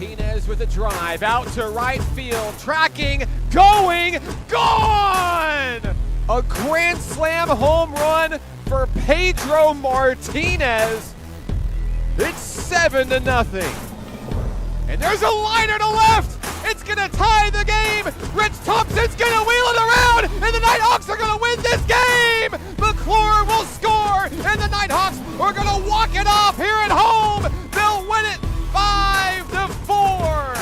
Martinez with a drive out to right field, tracking, going, gone! A grand slam home run for Pedro Martinez. It's 7-0. And there's a liner to left. It's gonna tie the game. Rich Thompson's gonna wheel it around, and the Nighthawks are gonna win this game. McClure will score, and the Nighthawks are gonna walk it off here at home. They'll win it 5-4.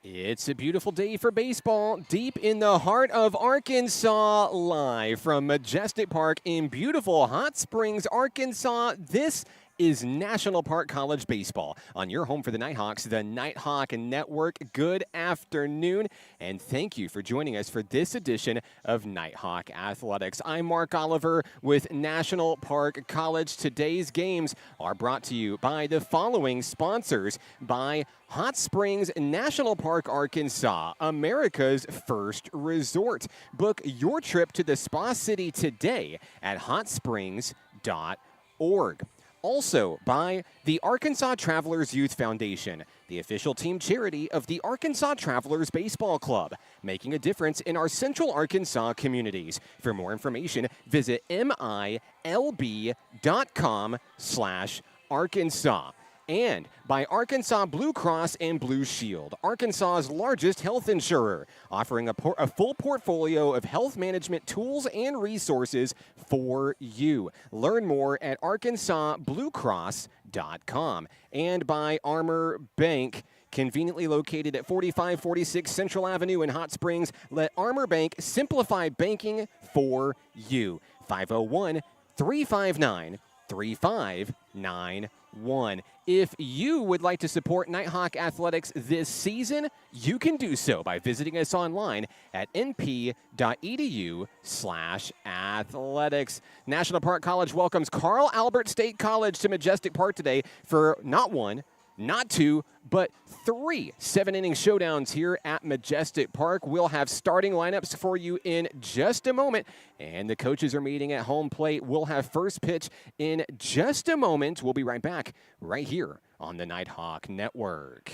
It's a beautiful day for baseball, deep in the heart of Arkansas, live from Majestic Park in beautiful Hot Springs, Arkansas. This is National Park College Baseball on your home for the Nighthawks, the Nighthawk Network. Good afternoon, and thank you for joining us for this edition of Nighthawk Athletics. I'm Mark Oliver with National Park College. Today's games are brought to you by the following sponsors: by Hot Springs National Park, Arkansas, America's first resort. Book your trip to the Spa City today at hotsprings.org. Also by the Arkansas Travelers Youth Foundation, the official team charity of the Arkansas Travelers Baseball Club, making a difference in our Central Arkansas communities. For more information, visit milb.com/Arkansas. And by Arkansas Blue Cross and Blue Shield, Arkansas's largest health insurer, offering a full portfolio of health management tools and resources for you. Learn more at arkansasbluecross.com. And by Armor Bank, conveniently located at 4546 Central Avenue in Hot Springs. Let Armor Bank simplify banking for you. 501-359-3591. If you would like to support Nighthawk Athletics this season, you can do so by visiting us online at np.edu/athletics. National Park College welcomes Carl Albert State College to Majestic Park today for not one, not two, but 3 7-inning showdowns here at Majestic Park. We'll have starting lineups for you in just a moment, and the coaches are meeting at home plate. We'll have first pitch in just a moment. We'll be right back right here on the Nighthawk Network.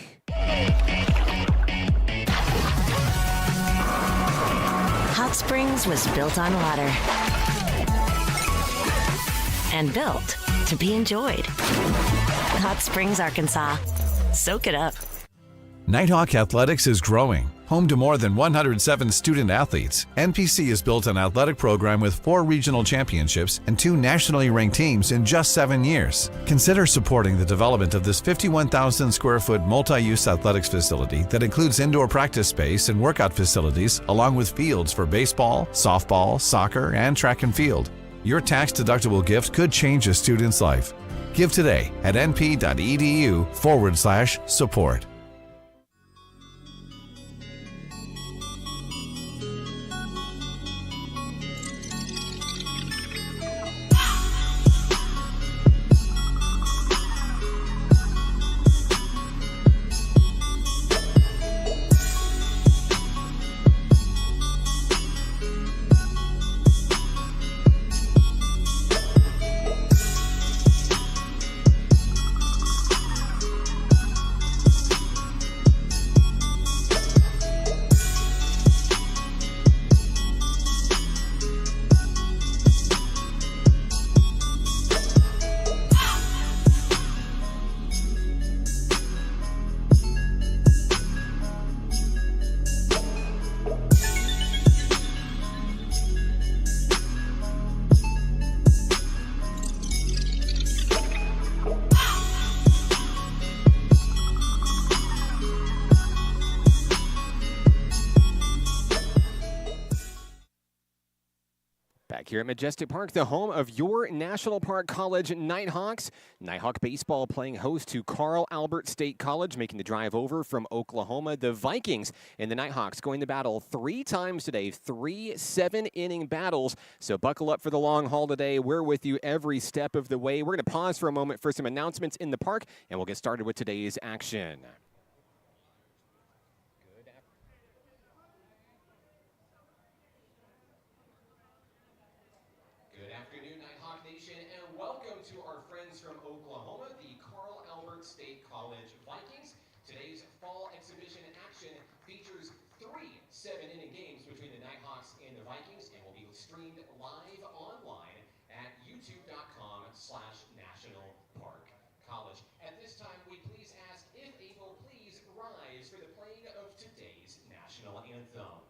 Hot Springs was built on water and built to be enjoyed. Hot Springs, Arkansas. Soak it up. Nighthawk Athletics is growing. Home to more than 107 student athletes, NPC has built an athletic program with 4 regional championships and 2 nationally ranked teams in just 7 years. Consider supporting the development of this 51,000 square foot multi-use athletics facility that includes indoor practice space and workout facilities, along with fields for baseball, softball, soccer, and track and field. Your tax-deductible gift could change a student's life. Give today at np.edu/support. Back here at Majestic Park, the home of your National Park College Nighthawks. Nighthawk baseball playing host to Carl Albert State College, making the drive over from Oklahoma. The Vikings and the Nighthawks going to battle 3 times today, 3 7-inning battles. So buckle up for the long haul today. We're with you every step of the way. We're going to pause for a moment for some announcements in the park, and we'll get started with today's action. Good afternoon, Nighthawk Nation, and welcome to our friends from Oklahoma, the Carl Albert State College Vikings. Today's fall exhibition action features 3 7-inning games between the Nighthawks and the Vikings, and will be streamed live online at youtube.com/National Park College. At this time, we please ask, if able, please rise for the playing of today's national anthem.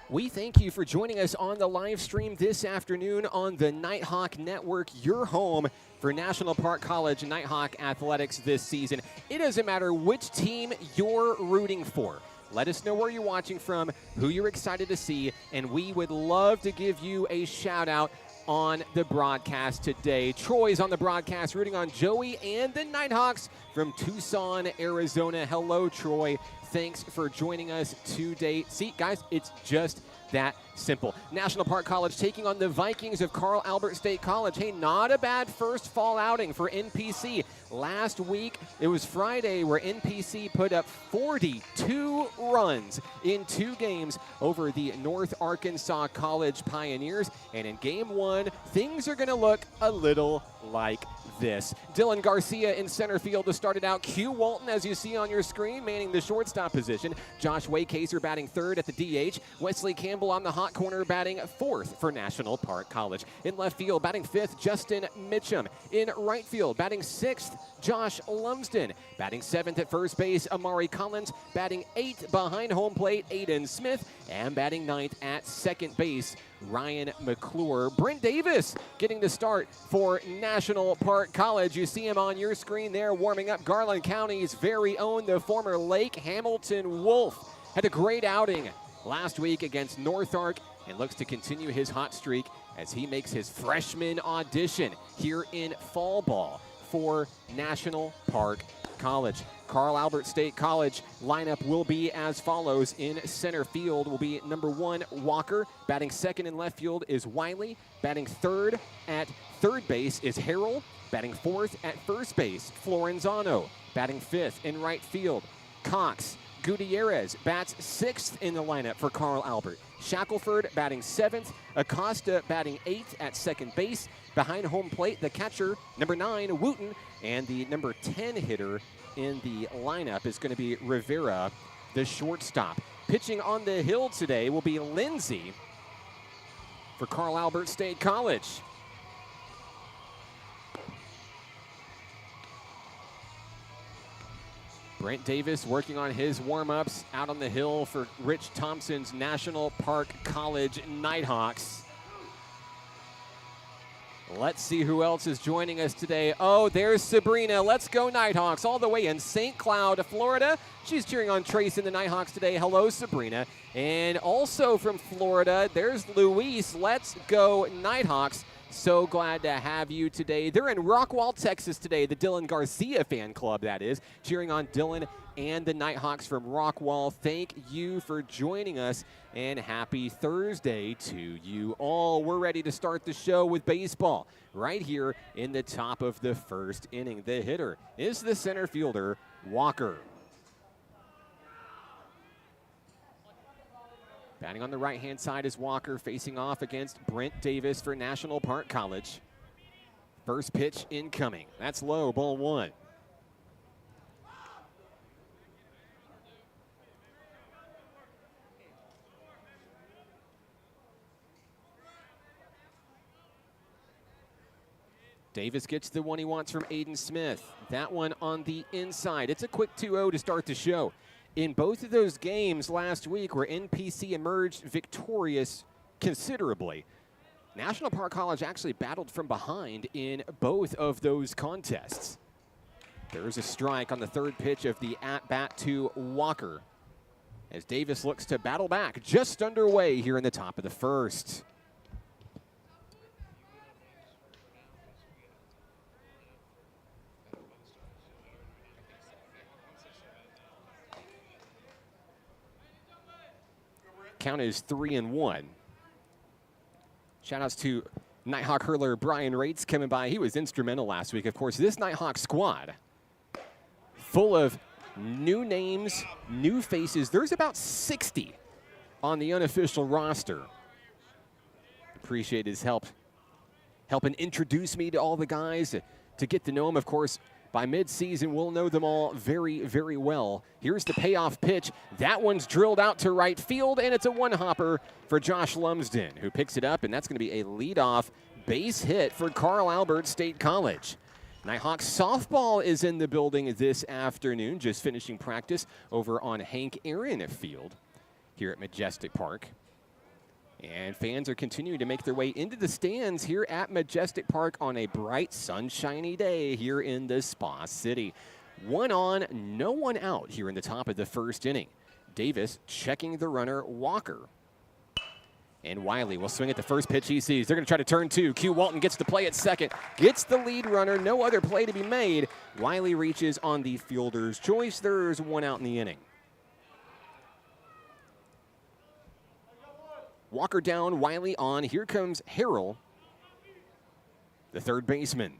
We thank you for joining us on the live stream this afternoon on the Nighthawk Network, your home for National Park College Nighthawk athletics this season. It doesn't matter which team you're rooting for. Let us know where you're watching from, who you're excited to see, and we would love to give you a shout out on the broadcast today. Troy's on the broadcast, rooting on Joey and the Nighthawks from Tucson, Arizona. Hello, Troy. Thanks for joining us today. See, guys, it's just that simple. National Park College taking on the Vikings of Carl Albert State College. Hey, not a bad first fall outing for NPC. Last week, it was Friday, where NPC put up 42 runs in 2 games over the North Arkansas College Pioneers. And in game 1, things are going to look a little like this. Dylan Garcia in center field to start it out. Q Walton, as you see on your screen, manning the shortstop position. Josh Waycaser batting 3rd at the DH. Wesley Campbell on the hot corner batting 4th for National Park College. In left field, batting 5th, Justin Mitchum. In right field, batting 6th, Josh Lumsden. Batting 7th at first base, Amari Collins. Batting 8th behind home plate, Aiden Smith. And batting 9th at second base, Ryan McClure. Brent Davis getting the start for National Park College. You see him on your screen there, warming up. Garland County's very own, the former Lake Hamilton Wolf. Had a great outing last week against North Ark and looks to continue his hot streak as he makes his freshman audition here in fall ball for National Park College. Carl Albert State College lineup will be as follows. In center field will be number 1, Walker. Batting 2nd in left field is Wiley. Batting 3rd at third base is Harrell. Batting 4th at first base, Florenzano. Batting 5th in right field, Cox. Gutierrez bats 6th in the lineup for Carl Albert. Shackelford batting 7th. Acosta batting 8th at second base. Behind home plate, the catcher, number 9, Wooten. And the number 10 hitter in the lineup is going to be Rivera, the shortstop. Pitching on the hill today will be Lindsay for Carl Albert State College. Brent Davis working on his warm-ups out on the hill for Rich Thompson's National Park College Nighthawks. Let's see who else is joining us today. Oh, there's Sabrina. Let's go Nighthawks, all the way in St. Cloud, Florida. She's cheering on Trace and the Nighthawks today. Hello, Sabrina. And also from Florida, there's Luis. Let's go Nighthawks. So glad to have you today. They're in Rockwall, Texas today, the Dylan Garcia fan club, that is, cheering on Dylan and the Nighthawks from Rockwall. Thank you for joining us, and happy Thursday to you all. We're ready to start the show with baseball right here in the top of the first inning. The hitter is the center fielder, Walker. Batting on the right-hand side is Walker, facing off against Brent Davis for National Park College. First pitch incoming. That's low, ball one. Davis gets the one he wants from Aiden Smith. That one on the inside. It's a quick 2-0 to start the show. In both of those games last week where NPC emerged victorious considerably, National Park College actually battled from behind in both of those contests. There's a strike on the third pitch of the at-bat to Walker as Davis looks to battle back. Just underway here in the top of the first. Count is 3-1. Shout-outs to Nighthawk hurler Brian Rates coming by. He was instrumental last week. Of course, this Nighthawk squad, full of new names, new faces. There's about 60 on the unofficial roster. Appreciate his help, helping introduce me to all the guys, to get to know them. Of course, by mid-season, we'll know them all very, very well. Here's the payoff pitch. That one's drilled out to right field, and it's a one-hopper for Josh Lumsden, who picks it up, and that's going to be a leadoff base hit for Carl Albert State College. Nighthawk softball is in the building this afternoon, just finishing practice over on Hank Aaron Field here at Majestic Park. And fans are continuing to make their way into the stands here at Majestic Park on a bright, sunshiny day here in the Spa City. One on, no one out here in the top of the first inning. Davis checking the runner, Walker. And Wiley will swing at the first pitch he sees. They're going to try to turn two. Q Walton gets the play at second. Gets the lead runner. No other play to be made. Wiley reaches on the fielder's choice. There's one out in the inning. Walker down, Wiley on. Here comes Harrell, the third baseman.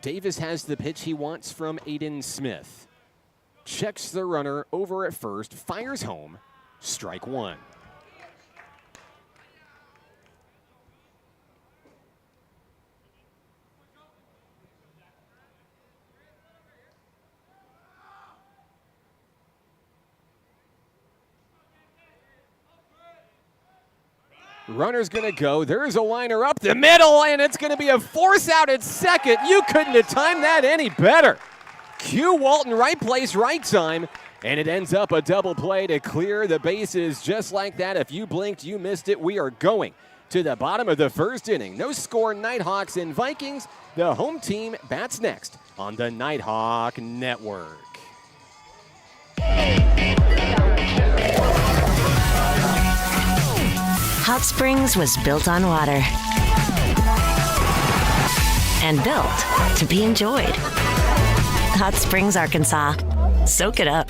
Davis has the pitch he wants from Aiden Smith. Checks the runner over at first, fires home, strike one. Runner's going to go. There's a liner up the middle, and it's going to be a force out at second. You couldn't have timed that any better. Q Walton, right place, right time, and it ends up a double play to clear the bases just like that. If you blinked, you missed it. We are going to the bottom of the first inning. No score, Nighthawks and Vikings. The home team bats next on the Nighthawk Network. Hot Springs was built on water and built to be enjoyed. Hot Springs, Arkansas. Soak it up.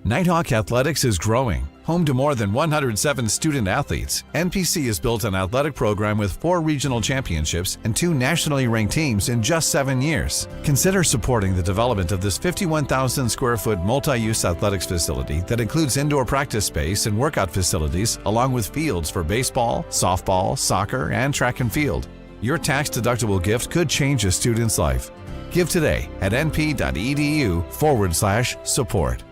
Nighthawk Athletics is growing. Home to more than 107 student athletes, NPC has built an athletic program with 4 regional championships and 2 nationally ranked teams in just 7 years. Consider supporting the development of this 51,000 square foot multi-use athletics facility that includes indoor practice space and workout facilities, along with fields for baseball, softball, soccer, and track and field. Your tax-deductible gift could change a student's life. Give today at np.edu/support.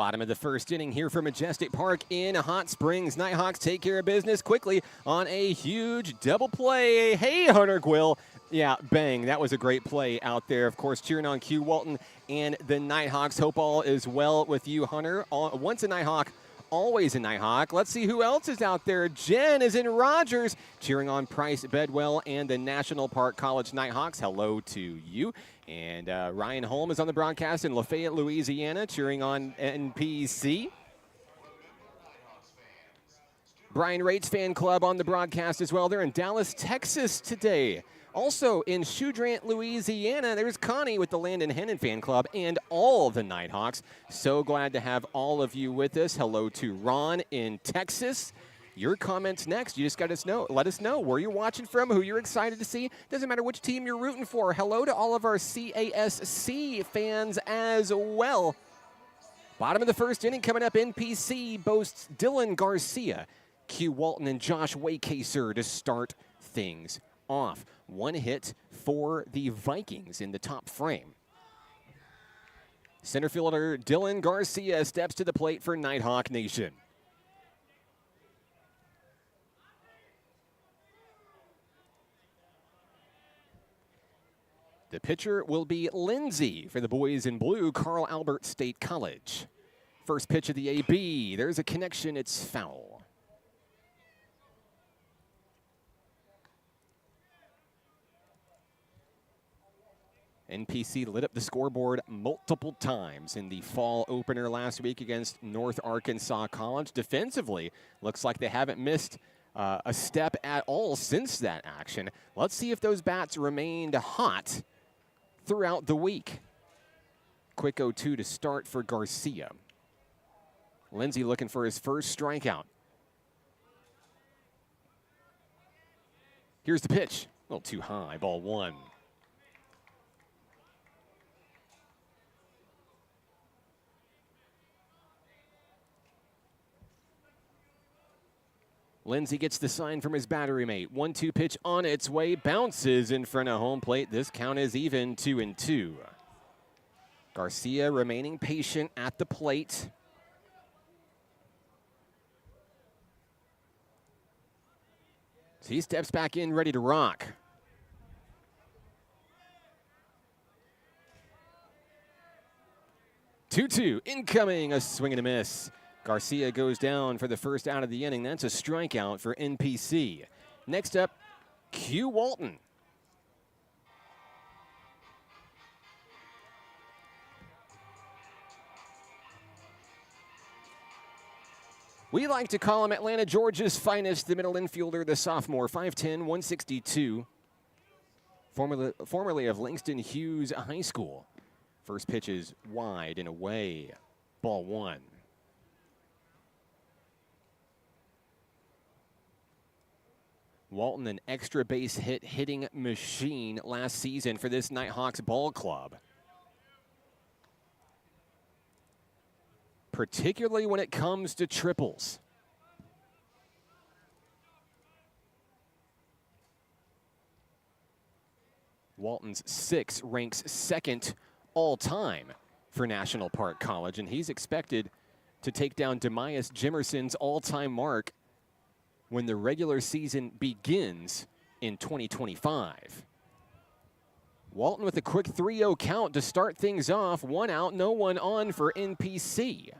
Bottom of the first inning here for Majestic Park in Hot Springs. Nighthawks take care of business quickly on a huge double play. Hey, Hunter Quill. Yeah, bang. That was a great play out there. Of course, cheering on Q Walton and the Nighthawks. Hope all is well with you, Hunter. Once a Nighthawk, always a Nighthawk. Let's see who else is out there. Jen is in Rogers, cheering on Price Bedwell and the National Park College Nighthawks. Hello to you. And Ryan Holm is on the broadcast in Lafayette, Louisiana, cheering on NPC. Brian Rates Fan Club on the broadcast as well. They're in Dallas, Texas today. Also in Shoudrant, Louisiana, there's Connie with the Landon Hennon Fan Club and all the Nighthawks. So glad to have all of you with us. Hello to Ron in Texas. Your comments next. You just got to let us know where you're watching from, who you're excited to see. Doesn't matter which team you're rooting for. Hello to all of our CASC fans as well. Bottom of the first inning coming up. NPC boasts Dylan Garcia, Q Walton, and Josh Waycaser to start things off. One hit for the Vikings in the top frame. Center fielder Dylan Garcia steps to the plate for Nighthawk Nation. The pitcher will be Lindsay for the boys in blue, Carl Albert State College. First pitch of the AB. There's a connection. It's foul. NPC lit up the scoreboard multiple times in the fall opener last week against North Arkansas College. Defensively, looks like they haven't missed a step at all since that action. Let's see if those bats remained hot throughout the week. Quick 0-2 to start for Garcia. Lindsay looking for his first strikeout. Here's the pitch. A little too high, ball one. Lindsay gets the sign from his battery mate. 1-2 pitch on its way, bounces in front of home plate. This count is even, 2-2. Garcia remaining patient at the plate. So he steps back in, ready to rock. Two-two, incoming, a swing and a miss. Garcia goes down for the first out of the inning. That's a strikeout for NPC. Next up, Q Walton. We like to call him Atlanta, Georgia's finest, the middle infielder, the sophomore, 5'10", 162, formerly of Langston Hughes High School. First pitch is wide and away, ball one. Walton, an extra base hit hitting machine last season for this Nighthawks ball club. Particularly when it comes to triples. Walton's 6 ranks second all time for National Park College, and he's expected to take down Demias Jimerson's all-time mark when the regular season begins in 2025. Walton with a quick 3-0 count to start things off. 1 out, no one on for NPC.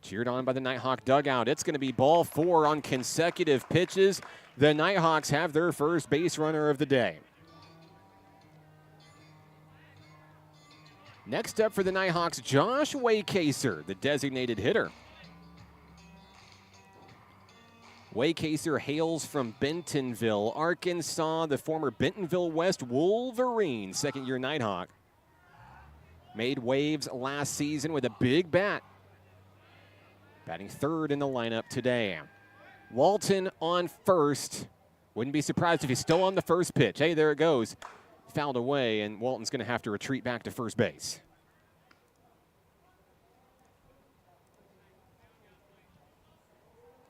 Cheered on by the Nighthawk dugout. It's going to be ball 4 on consecutive pitches. The Nighthawks have their first base runner of the day. Next up for the Nighthawks, Josh Waycaser, the designated hitter. Waycaser hails from Bentonville, Arkansas, the former Bentonville West Wolverine, second-year Nighthawk. Made waves last season with a big bat. Batting third in the lineup today. Walton on first. Wouldn't be surprised if he's still on the first pitch. Hey, there it goes. Fouled away, and Walton's going to have to retreat back to first base.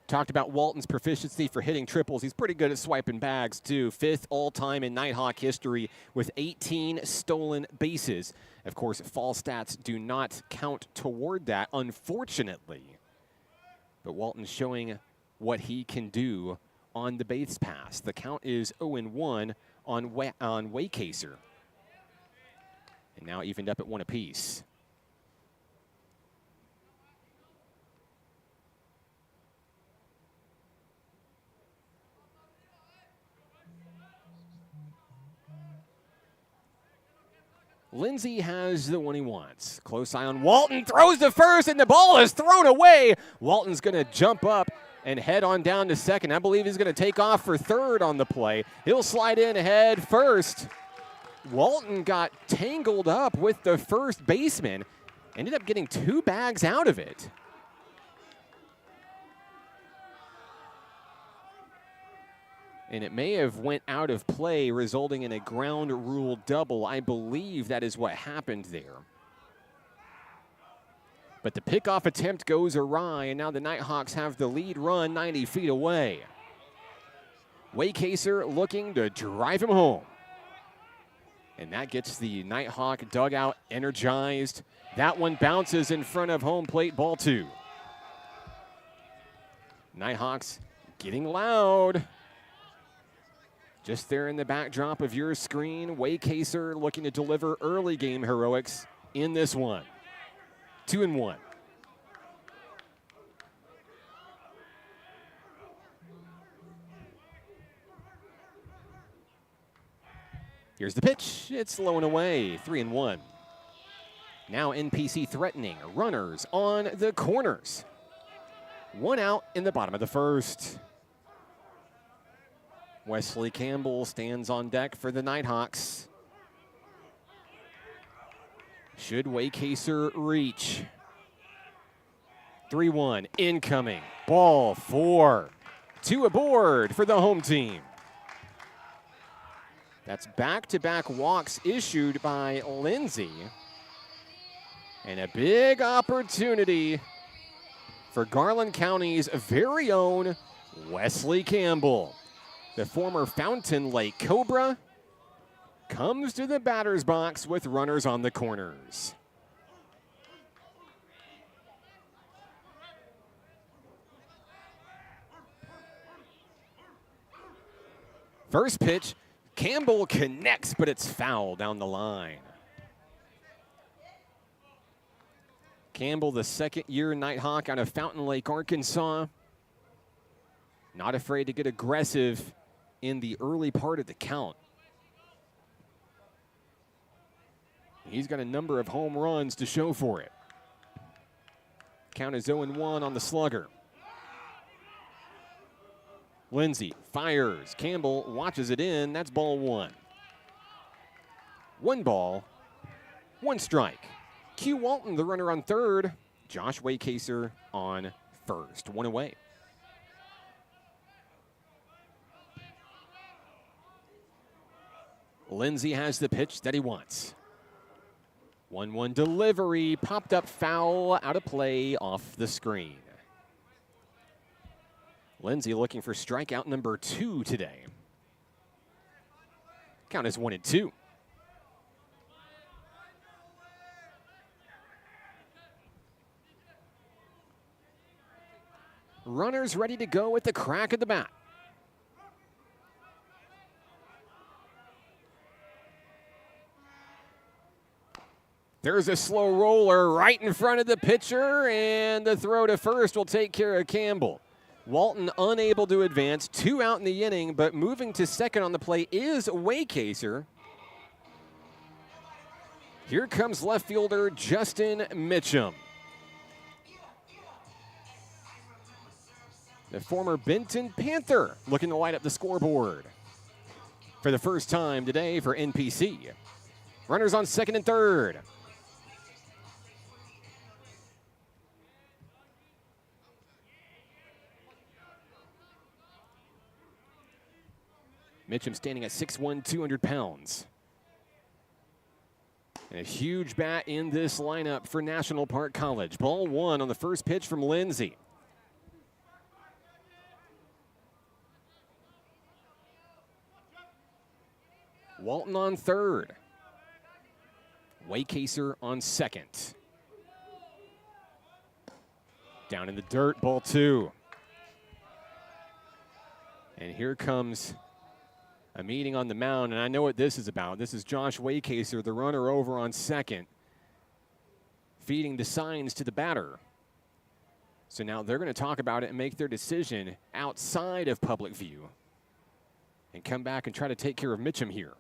Talked about Walton's proficiency for hitting triples. He's pretty good at swiping bags, too. 5th all-time in Nighthawk history with 18 stolen bases. Of course, fall stats do not count toward that, unfortunately. But Walton's showing what he can do on the base pass. The count is 0-1 on Waycaser. And now evened up at 1 apiece. Lindsay has the one he wants. Close eye on Walton, throws to first, and the ball is thrown away. Walton's going to jump up and head on down to second. I believe he's going to take off for third on the play. He'll slide in head first. Walton got tangled up with the first baseman. Ended up getting 2 bags out of it. And it may have went out of play, resulting in a ground rule double. I believe that is what happened there. But the pickoff attempt goes awry, and now the Nighthawks have the lead run 90 feet away. Waycaser looking to drive him home. And that gets the Nighthawk dugout energized. That one bounces in front of home plate, ball 2. Nighthawks getting loud. Just there in the backdrop of your screen, Waycaser looking to deliver early game heroics in this one. 2-1. Here's the pitch. It's low and away. 3-1. Now NPC threatening. Runners on the corners. 1 out in the bottom of the first. Wesley Campbell stands on deck for the Nighthawks. Should Waycaser reach? 3-1 incoming. Ball 4. 2 aboard for the home team. That's back-to-back walks issued by Lindsay. And a big opportunity for Garland County's very own Wesley Campbell. The former Fountain Lake Cobra comes to the batter's box with runners on the corners. First pitch, Campbell connects, but it's foul down the line. Campbell, the second-year Nighthawk out of Fountain Lake, Arkansas. Not afraid to get aggressive in the early part of the count. He's got a number of home runs to show for it. Count is 0-1 on the slugger. Lindsay fires. Campbell watches it in. That's ball 1. 1 ball, 1 strike. Q Walton, the runner on third. Josh Waycaser on first. 1 away. Lindsay has the pitch that he wants. 1-1 delivery, popped up foul, out of play, off the screen. Lindsay looking for strikeout number 2 today. Count is 1-2. Runners ready to go at the crack of the bat. There's a slow roller right in front of the pitcher, and the throw to first will take care of Campbell. Walton unable to advance, 2 out in the inning, but moving to second on the play is Waycaser. Here comes left fielder Justin Mitchum. The former Benton Panther looking to light up the scoreboard for the first time today for NPC. Runners on second and third. Mitchum standing at 6'1", 200 pounds. And a huge bat in this lineup for National Park College. Ball 1 on the first pitch from Lindsay. Walton on third. Waycaser on second. Down in the dirt, ball 2. And here comes a meeting on the mound, and I know what this is about. This is Josh Waycaser, the runner over on second, feeding the signs to the batter. So now they're going to talk about it and make their decision outside of public view and come back and try to take care of Mitchum here.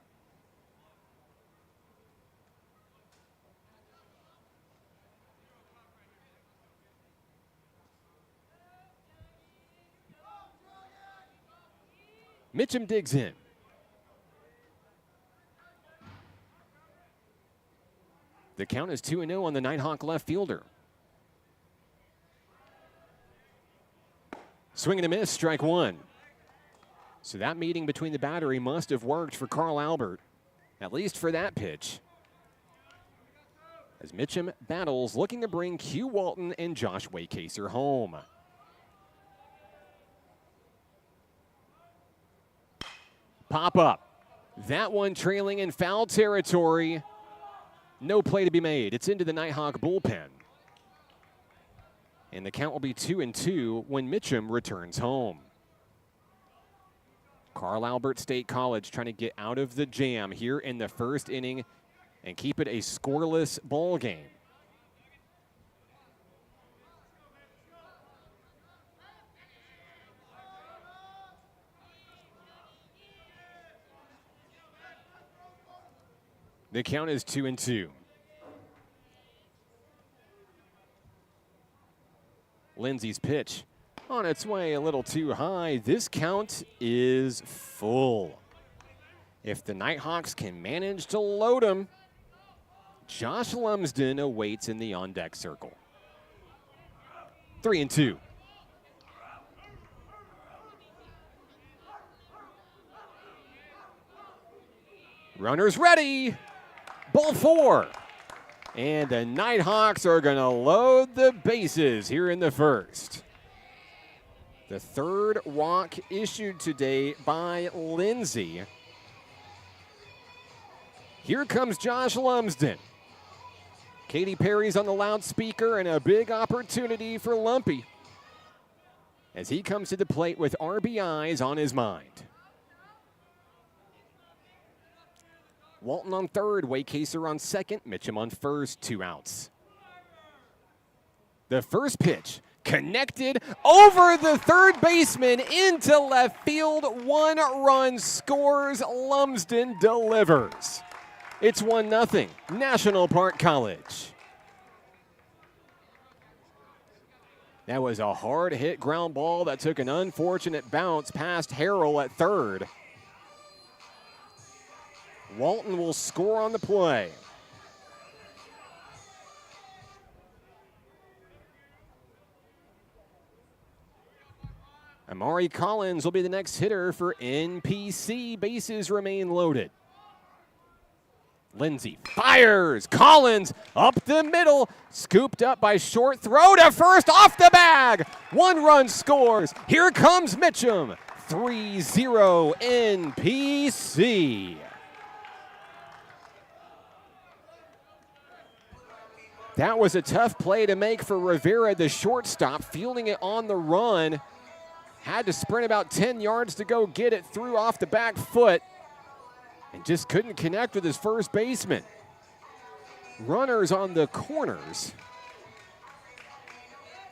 Mitchum digs in. The count is 2-0 on the Nighthawk left fielder. Swing and a miss, strike 1. So that meeting between the battery must have worked for Carl Albert, at least for that pitch. As Mitchum battles, looking to bring Q Walton and Josh Waycaser home. Pop up. That one trailing in foul territory. No play to be made. It's into the Nighthawk bullpen. And the count will be 2-2 when Mitchum returns home. Carl Albert State College trying to get out of the jam here in the first inning and keep it a scoreless ball game. The count is 2-2. Lindsey's pitch on its way a little too high. This count is full. If the Nighthawks can manage to load him, Josh Lumsden awaits in the on-deck circle. 3-2. Runners ready. Ball 4. And the Nighthawks are going to load the bases here in the first. The third walk issued today by Lindsey. Here comes Josh Lumsden. Katy Perry's on the loudspeaker, and a big opportunity for Lumpy as he comes to the plate with RBIs on his mind. Walton on third, Waycaser on second, Mitchum on first, 2 outs. The first pitch connected over the third baseman into left field. 1 run scores. Lumsden delivers. It's 1-0, National Park College. That was a hard hit ground ball that took an unfortunate bounce past Harrell at third. Walton will score on the play. Amari Collins will be the next hitter for NPC. Bases remain loaded. Lindsey fires. Collins up the middle. Scooped up by short. Throw to first off the bag. 1 run scores. Here comes Mitchum. 3-0 NPC. That was a tough play to make for Rivera, the shortstop, fielding it on the run. Had to sprint about 10 yards to go get it through off the back foot and just couldn't connect with his first baseman. Runners on the corners.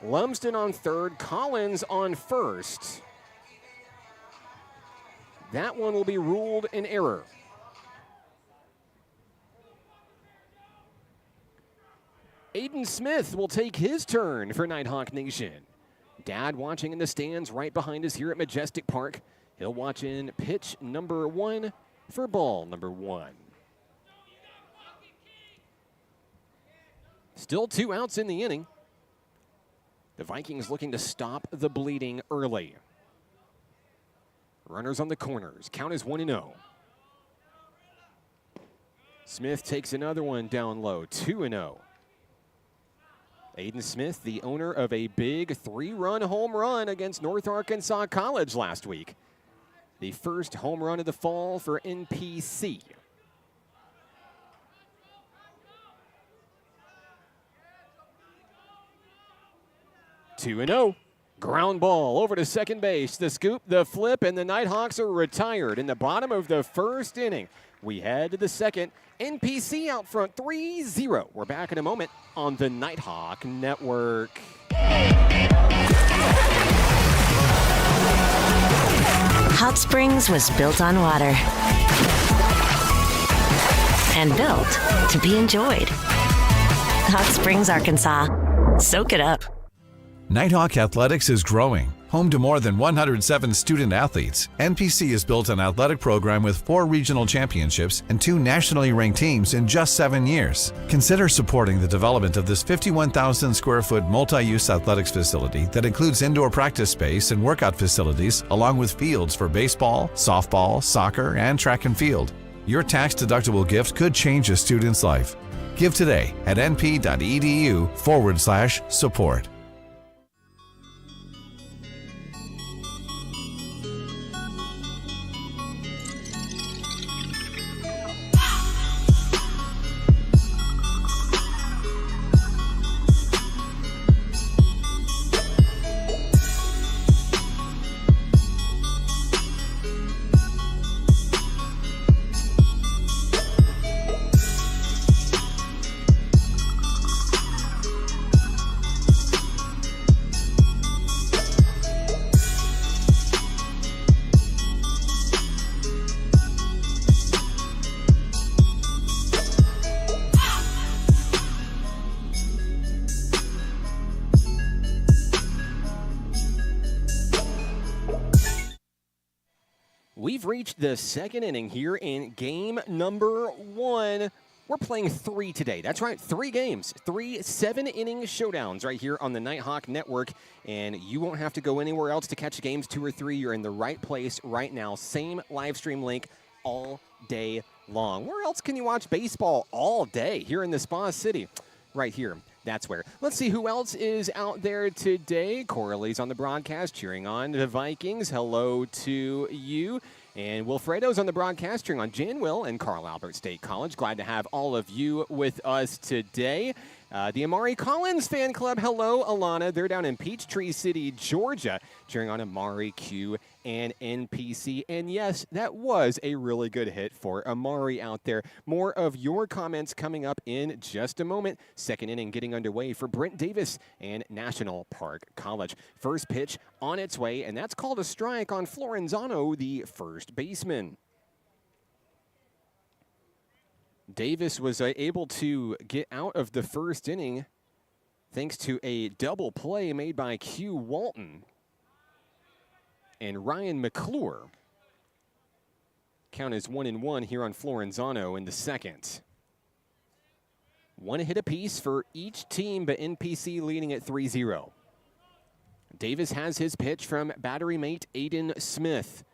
Lumsden on third, Collins on first. That one will be ruled an error. Aiden Smith will take his turn for Nighthawk Nation. Dad watching in the stands right behind us here at Majestic Park. He'll watch in pitch number 1 for ball number 1. Still 2 outs in the inning. The Vikings looking to stop the bleeding early. Runners on the corners. Count is 1-0. Smith takes another one down low. 2-0. Aiden Smith, the owner of a big 3-run home run against North Arkansas College last week. The first home run of the fall for NPC. 2-0. Ground ball over to second base. The scoop, the flip, and the Nighthawks are retired in the bottom of the first inning. We head to the second. NPC out front 3-0. We're back in a moment on the Nighthawk Network. Hot Springs was built on water and built to be enjoyed. Hot Springs, Arkansas. Soak it up. Nighthawk Athletics is growing. Home to more than 107 student athletes, NPC has built an athletic program with 4 regional championships and 2 nationally ranked teams in just 7 years. Consider supporting the development of this 51,000 square foot multi-use athletics facility that includes indoor practice space and workout facilities, along with fields for baseball, softball, soccer, and track and field. Your tax-deductible gift could change a student's life. Give today at np.edu/support. We've reached the second inning here in game number 1. We're playing 3 today. That's right, 3 games, 3 7-inning showdowns right here on the Nighthawk Network. And you won't have to go anywhere else to catch games 2 or 3. You're in the right place right now. Same live stream link all day long. Where else can you watch baseball all day? Here in the Spa City, right here. That's where. Let's see who else is out there today. Coralie's on the broadcast cheering on the Vikings. Hello to you. And Wilfredo's on the broadcast cheering on Janville and Carl Albert State College. Glad to have all of you with us today. The Amari Collins fan club. Hello, Alana. They're down in Peachtree City, Georgia, cheering on Amari, Q, and NPC. And yes, that was a really good hit for Amari out there. More of your comments coming up in just a moment. Second inning getting underway for Brent Davis and National Park College. First pitch on its way, and that's called a strike on Florenzano, the first baseman. Davis was able to get out of the first inning thanks to a double play made by Q Walton and Ryan McClure. Count is 1-1 here on Florenzano in the second. 1 hit apiece for each team, but NPC leading at 3-0. Davis has his pitch from battery mate Aiden Smith.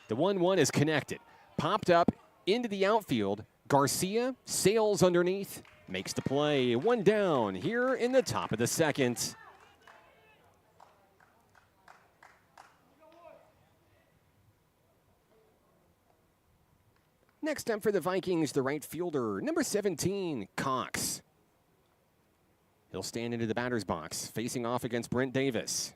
The 1-1 is connected. Popped up into the outfield. Garcia sails underneath, makes the play. 1 down here in the top of the second. Next up for the Vikings, the right fielder, number 17, Cox. He'll stand into the batter's box, facing off against Brent Davis.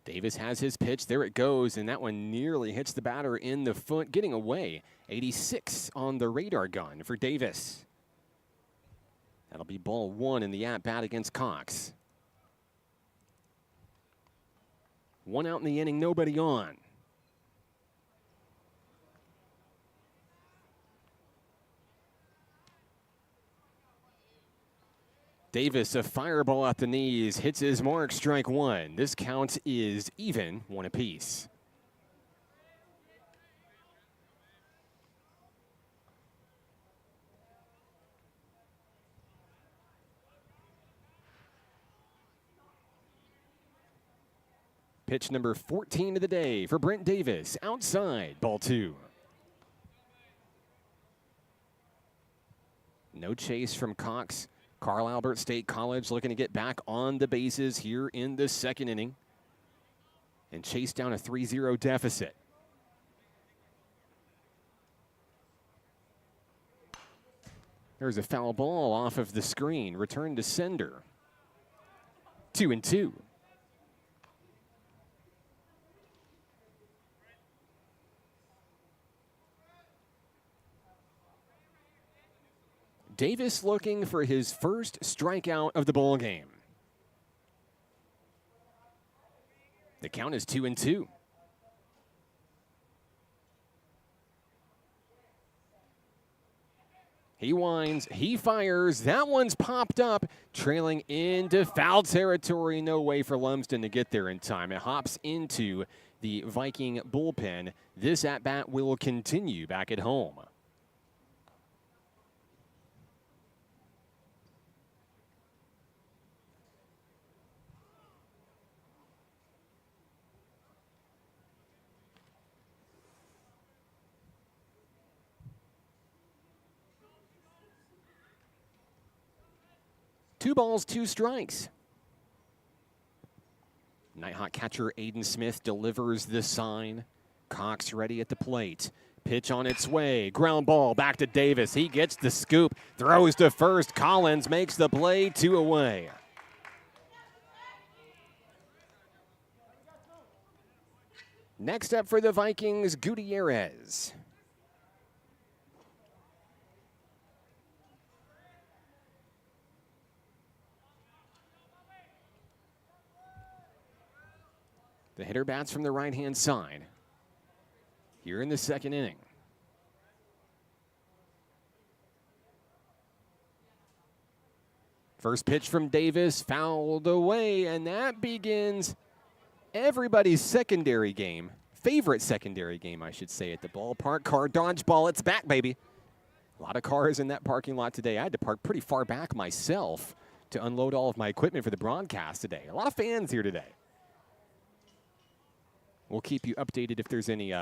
Davis has his pitch. There it goes, and that one nearly hits the batter in the foot, getting away. 86 on the radar gun for Davis. That'll be ball 1 in the at-bat against Cox. 1 out in the inning, nobody on. Davis, a fireball at the knees, hits his mark, strike 1. This count is even, 1 apiece. Pitch number 14 of the day for Brent Davis, outside, ball 2. No chase from Cox. Carl Albert State College looking to get back on the bases here in the second inning and chase down a 3-0 deficit. There's a foul ball off of the screen. Return to sender. 2-2. Davis looking for his first strikeout of the ball game. The count is 2-2. He winds, he fires. That one's popped up, trailing into foul territory. No way for Lumsden to get there in time. It hops into the Viking bullpen. This at-bat will continue back at home. Two balls, two strikes. Nighthawk catcher Aiden Smith delivers the sign. Cox ready at the plate. Pitch on its way. Ground ball back to Davis. He gets the scoop. Throws to first. Collins makes the play. 2 away. Next up for the Vikings, Gutierrez. The hitter bats from the right-hand side here in the second inning. First pitch from Davis, fouled away, and that begins everybody's secondary game, favorite secondary game, I should say, at the ballpark. Car dodgeball, it's back, baby. A lot of cars in that parking lot today. I had to park pretty far back myself to unload all of my equipment for the broadcast today. A lot of fans here today. We'll keep you updated if there's any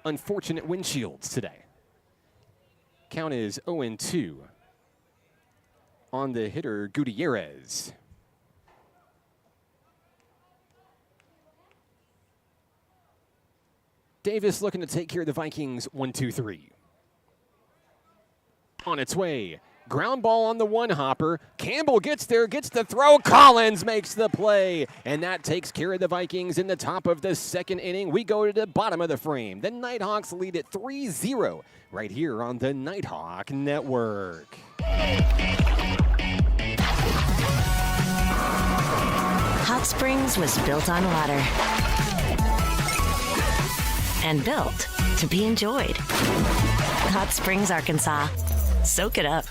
unfortunate windshields today. Count is 0-2 on the hitter Gutierrez. Davis looking to take care of the Vikings. 1-2-3. On its way. Ground ball on the one-hopper. Campbell gets there, gets the throw. Collins makes the play. And that takes care of the Vikings in the top of the second inning. We go to the bottom of the frame. The Nighthawks lead it 3-0 right here on the Nighthawk Network. Hot Springs was built on water and built to be enjoyed. Hot Springs, Arkansas. Soak it up.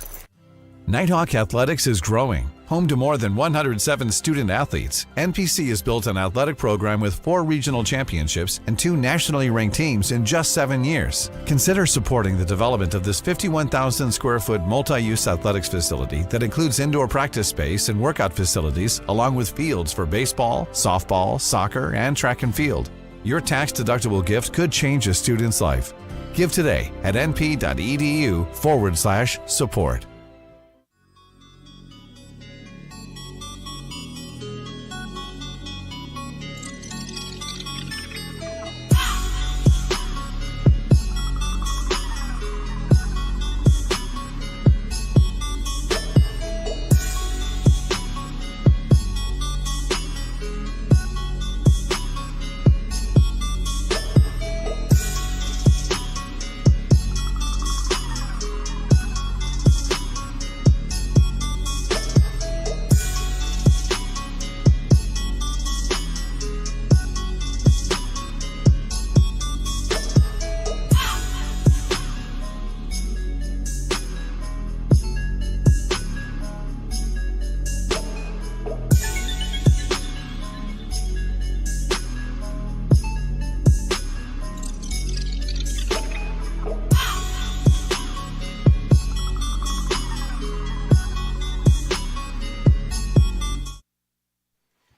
Nighthawk Athletics is growing. Home to more than 107 student athletes, NPC has built an athletic program with 4 regional championships and 2 nationally ranked teams in just 7 years. Consider supporting the development of this 51,000 square foot multi-use athletics facility that includes indoor practice space and workout facilities, along with fields for baseball, softball, soccer, and track and field. Your tax-deductible gift could change a student's life. Give today at np.edu/support.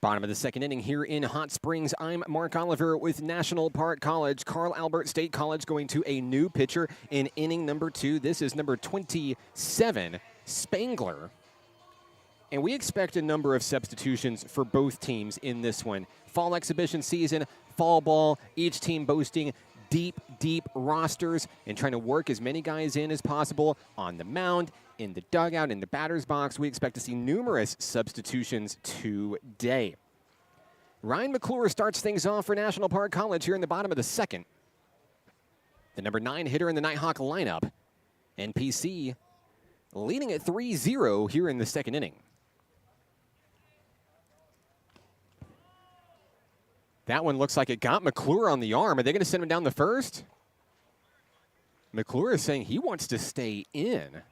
Bottom of the second inning here in Hot Springs. I'm Mark Oliver with National Park College. Carl Albert State College going to a new pitcher in inning number 2. This is number 27, Spangler. And we expect a number of substitutions for both teams in this one. Fall exhibition season, fall ball, each team boasting deep, deep rosters and trying to work as many guys in as possible on the mound, in the dugout, in the batter's box. We expect to see numerous substitutions today. Ryan McClure starts things off for National Park College here in the bottom of the second. The number 9 hitter in the Nighthawk lineup. NPC leading at 3-0 here in the second inning. That one looks like it got McClure on the arm. Are they going to send him down the first? McClure is saying he wants to stay in.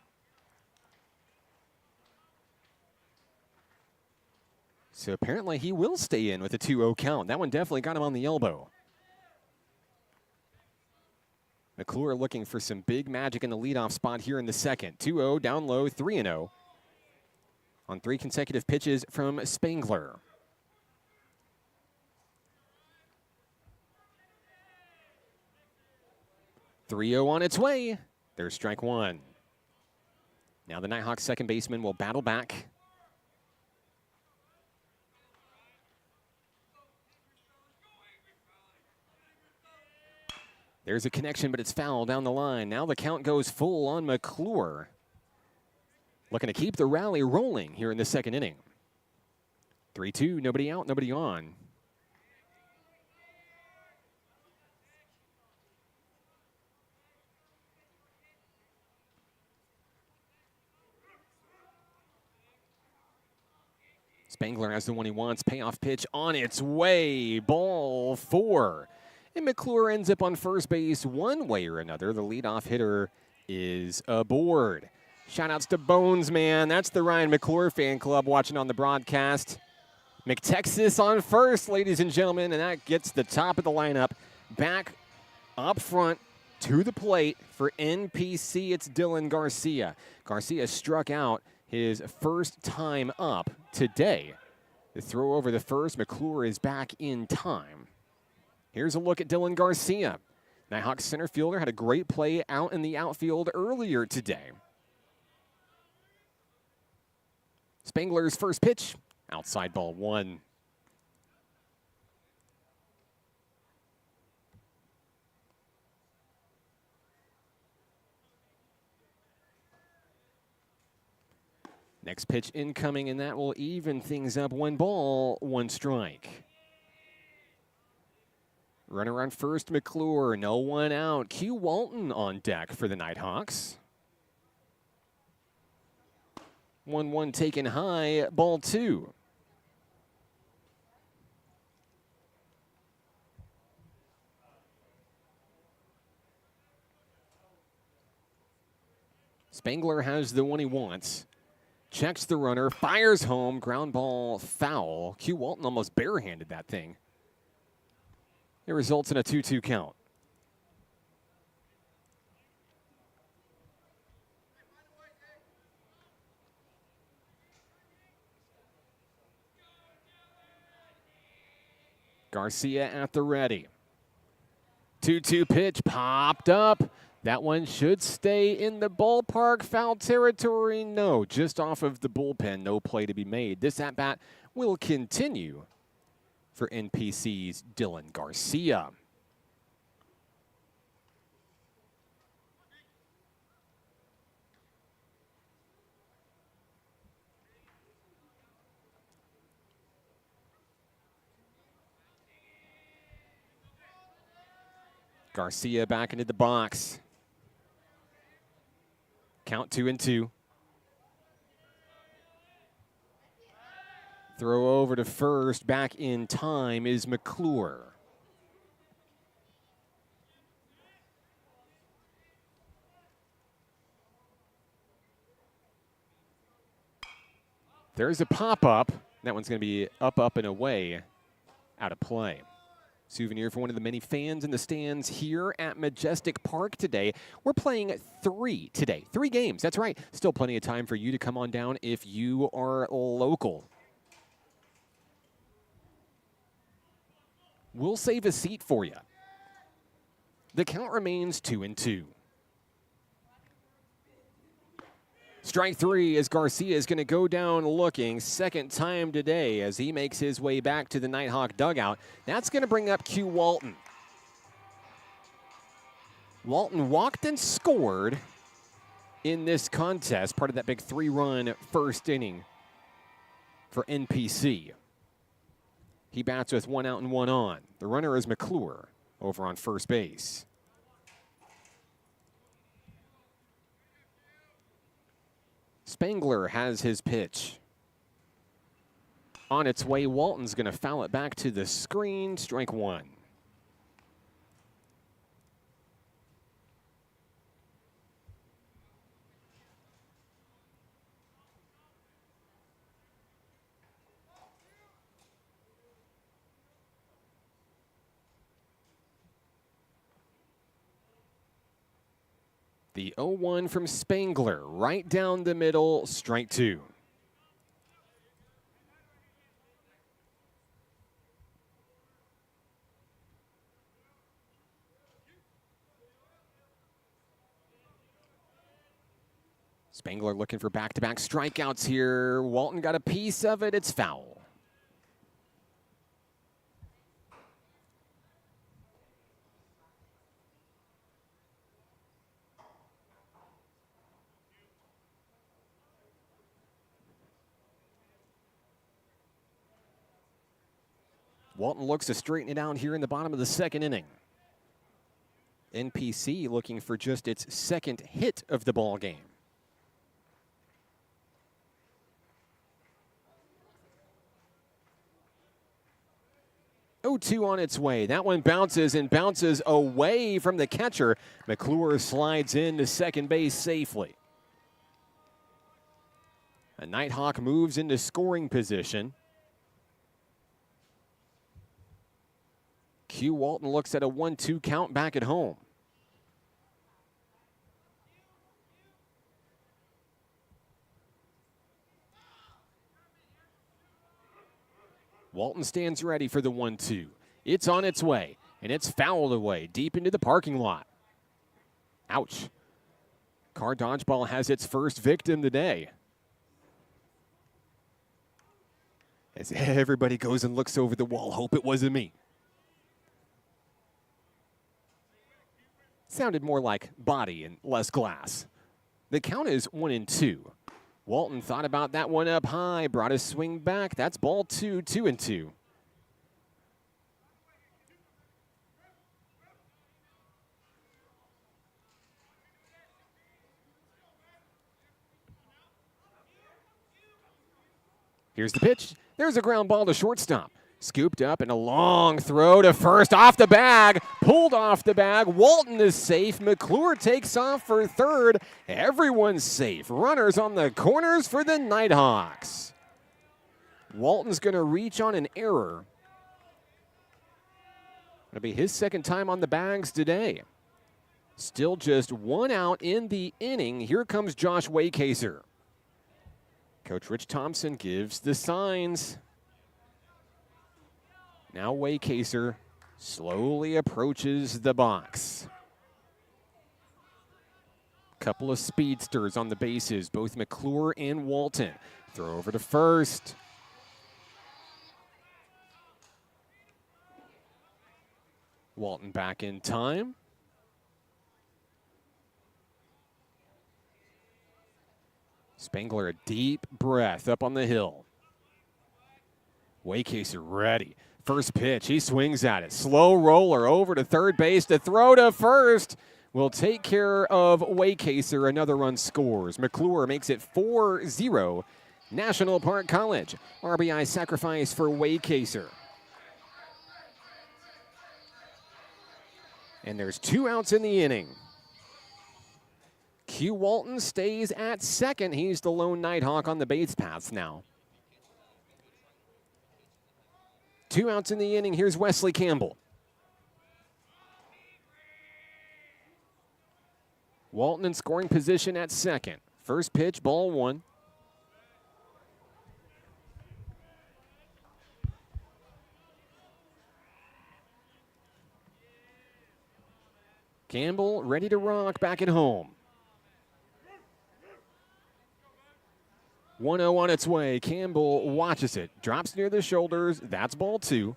So apparently he will stay in with a 2-0 count. That one definitely got him on the elbow. McClure looking for some big magic in the leadoff spot here in the second. 2-0, down low, 3-0. On 3 consecutive pitches from Spangler. 3-0 on its way. There's strike one. Now the Nighthawks second baseman will battle back. There's a connection, but it's foul down the line. Now the count goes full on McClure. Looking to keep the rally rolling here in the second inning. 3-2, nobody out, nobody on. Spangler has the one he wants. Payoff pitch on its way. Ball 4. And McClure ends up on first base one way or another. The leadoff hitter is aboard. Shout-outs to Bones, man. That's the Ryan McClure fan club watching on the broadcast. McTexas on first, ladies and gentlemen, and that gets the top of the lineup back up front to the plate for NPC. It's Dylan Garcia. Garcia struck out his first time up today. The throw over the first. McClure is back in time. Here's a look at Dylan Garcia. Nighthawks center fielder had a great play out in the outfield earlier today. Spangler's first pitch, outside ball 1. Next pitch incoming, and that will even things up. 1 ball, 1 strike. Runner on first, McClure, no one out. Q Walton on deck for the Nighthawks. 1-1 taken high, ball 2. Spangler has the one he wants. Checks the runner, fires home, ground ball foul. Q Walton almost barehanded that thing. It results in a 2-2 count. Garcia at the ready. 2-2 pitch popped up. That one should stay in the ballpark. Foul territory, no. Just off of the bullpen, no play to be made. This at-bat will continue for NPC's Dylan Garcia. Garcia back into the box. Count 2-2. Throw over to first. Back in time is McClure. There's a pop-up. That one's going to be up, and away. Out of play. Souvenir for one of the many fans in the stands here at Majestic Park today. We're playing 3 today. 3 games, that's right. Still plenty of time for you to come on down if you are local. We'll save a seat for you. The count remains 2-2. Strike 3 as Garcia is going to go down looking. Second time today as he makes his way back to the Nighthawk dugout. That's going to bring up Q Walton. Walton walked and scored in this contest, part of that big 3-run first inning for NPC. He bats with 1 out and 1 on. The runner is McClure over on first base. Spangler has his pitch. On its way, Walton's going to foul it back to the screen. Strike 1. The 0-1 from Spangler, right down the middle, strike 2. Spangler looking for back-to-back strikeouts here. Walton got a piece of it. It's foul. Walton looks to straighten it out here in the bottom of the second inning. NPC looking for just its second hit of the ball game. 0-2 on its way. That one bounces and bounces away from the catcher. McClure slides into second base safely. A Nighthawk moves into scoring position. Q Walton looks at a 1-2 count back at home. Walton stands ready for the 1-2. It's on its way, and it's fouled away deep into the parking lot. Ouch. Car dodgeball has its first victim today. As everybody goes and looks over the wall, hope it wasn't me. Sounded more like body and less glass. The count is 1-2. Walton thought about that one up high, brought his swing back. That's ball 2, 2-2. Here's the pitch. There's a ground ball to shortstop. Scooped up and a long throw to first, off the bag, pulled off the bag. Walton is safe. McClure takes off for third. Everyone's safe. Runners on the corners for the Nighthawks. Walton's going to reach on an error. It'll be his second time on the bags today. Still just 1 out in the inning. Here comes Josh Waycaser. Coach Rich Thompson gives the signs. Now Waycaser slowly approaches the box. Couple of speedsters on the bases, both McClure and Walton. Throw over to first. Walton back in time. Spangler a deep breath up on the hill. Waycaser ready. First pitch, he swings at it. Slow roller over to third base. The throw to first will take care of Waycaser. Another run scores. McClure makes it 4-0. National Park College. RBI sacrifice for Waycaser. And there's 2 outs in the inning. Q Walton stays at second. He's the lone Nighthawk on the base paths now. 2 outs in the inning. Here's Wesley Campbell. Walton in scoring position at second. First pitch, ball 1. Campbell ready to rock back at home. 1-0 on its way. Campbell watches it. Drops near the shoulders. That's ball 2.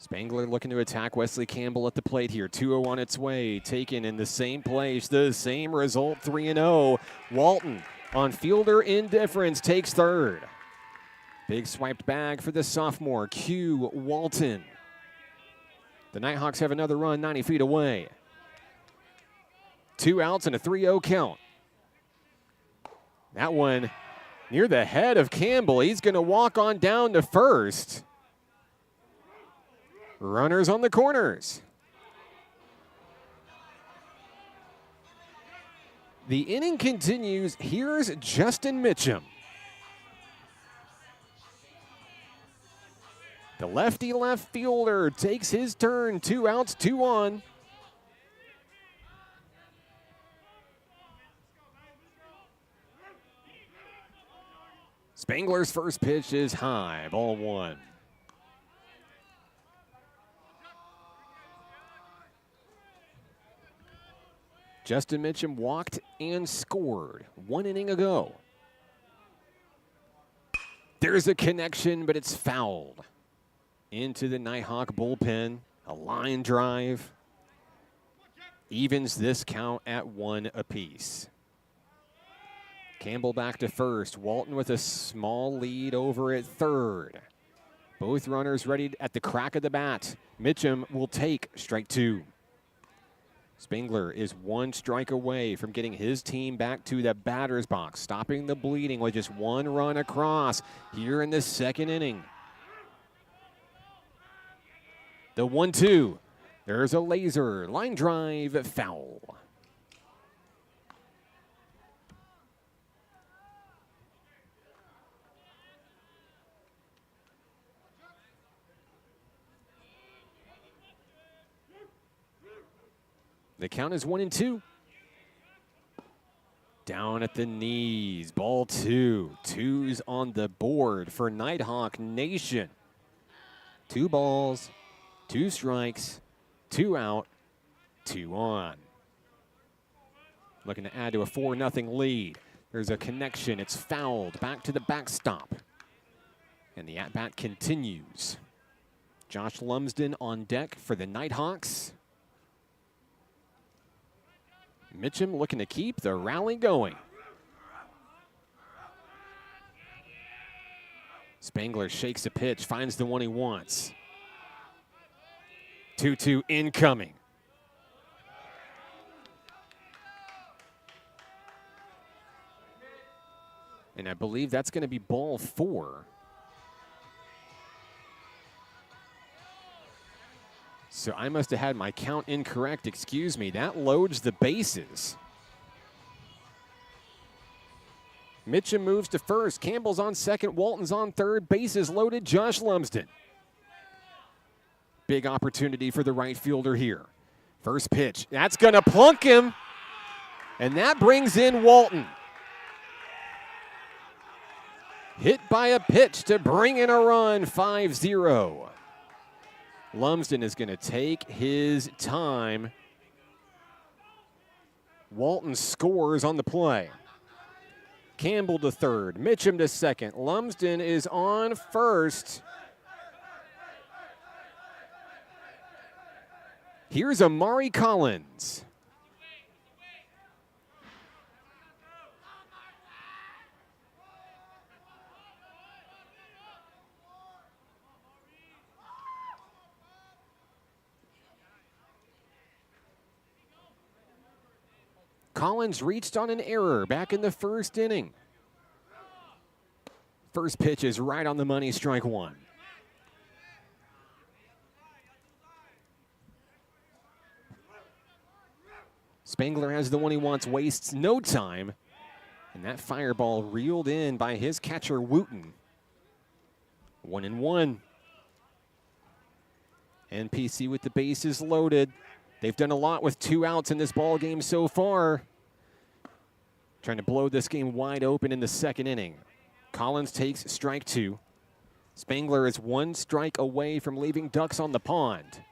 Spangler looking to attack Wesley Campbell at the plate here. 2-0 on its way, taken in the same place, the same result, 3-0. Walton on fielder indifference takes third. Big swiped bag for the sophomore, Q Walton. The Nighthawks have another run 90 feet away. 2 outs and a 3-0 count. That one near the head of Campbell. He's going to walk on down to first. Runners on the corners. The inning continues. Here's Justin Mitchum. The lefty left fielder takes his turn. 2 outs, 2 on. Spangler's first pitch is high, ball 1. Justin Mitchum walked and scored 1 inning ago. There's a connection, but it's fouled into the Nighthawk bullpen. A line drive evens this count at 1 apiece. Campbell back to first. Walton with a small lead over at third. Both runners ready at the crack of the bat. Mitchum will take strike 2. Spangler is 1 strike away from getting his team back to the batter's box, stopping the bleeding with just 1 run across here in the second inning. The 1-2. There's a laser. Line drive, foul. The count is 1-2. Down at the knees, ball 2. 2's on the board for Nighthawk Nation. 2 balls, 2 strikes, 2 out, 2 on. Looking to add to a 4-0 lead. There's a connection, it's fouled, back to the backstop. And the at-bat continues. Josh Lumsden on deck for the Nighthawks. Mitchum looking to keep the rally going. Spangler shakes a pitch, finds the one he wants. 2-2 incoming. And I believe that's going to be ball 4. So I must have had my count incorrect, excuse me. That loads the bases. Mitchum moves to first. Campbell's on second. Walton's on third. Bases loaded. Josh Lumsden. Big opportunity for the right fielder here. First pitch. That's going to plunk him. And that brings in Walton. Hit by a pitch to bring in a run, 5-0. Lumsden is going to take his time. Walton scores on the play. Campbell to third, Mitchum to second. Lumsden is on first. Here's Amari Collins. Collins reached on an error back in the first inning. First pitch is right on the money, strike 1. Spangler has the one he wants, wastes no time. And that fireball reeled in by his catcher, Wooten. 1-1. NPC with the bases loaded. They've done a lot with 2 outs in this ball game so far. Trying to blow this game wide open in the second inning. Collins takes strike 2. Spangler is 1 strike away from leaving ducks on the pond.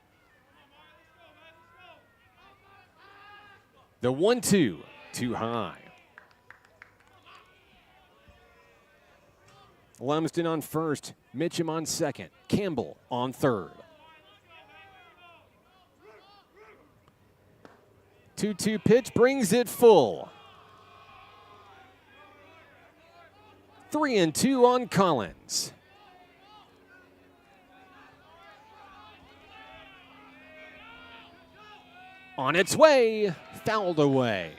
The 1-2, too high. Lumsden on first, Mitchum on second, Campbell on third. 2-2 pitch brings it full. 3-2 on Collins. On its way, fouled away.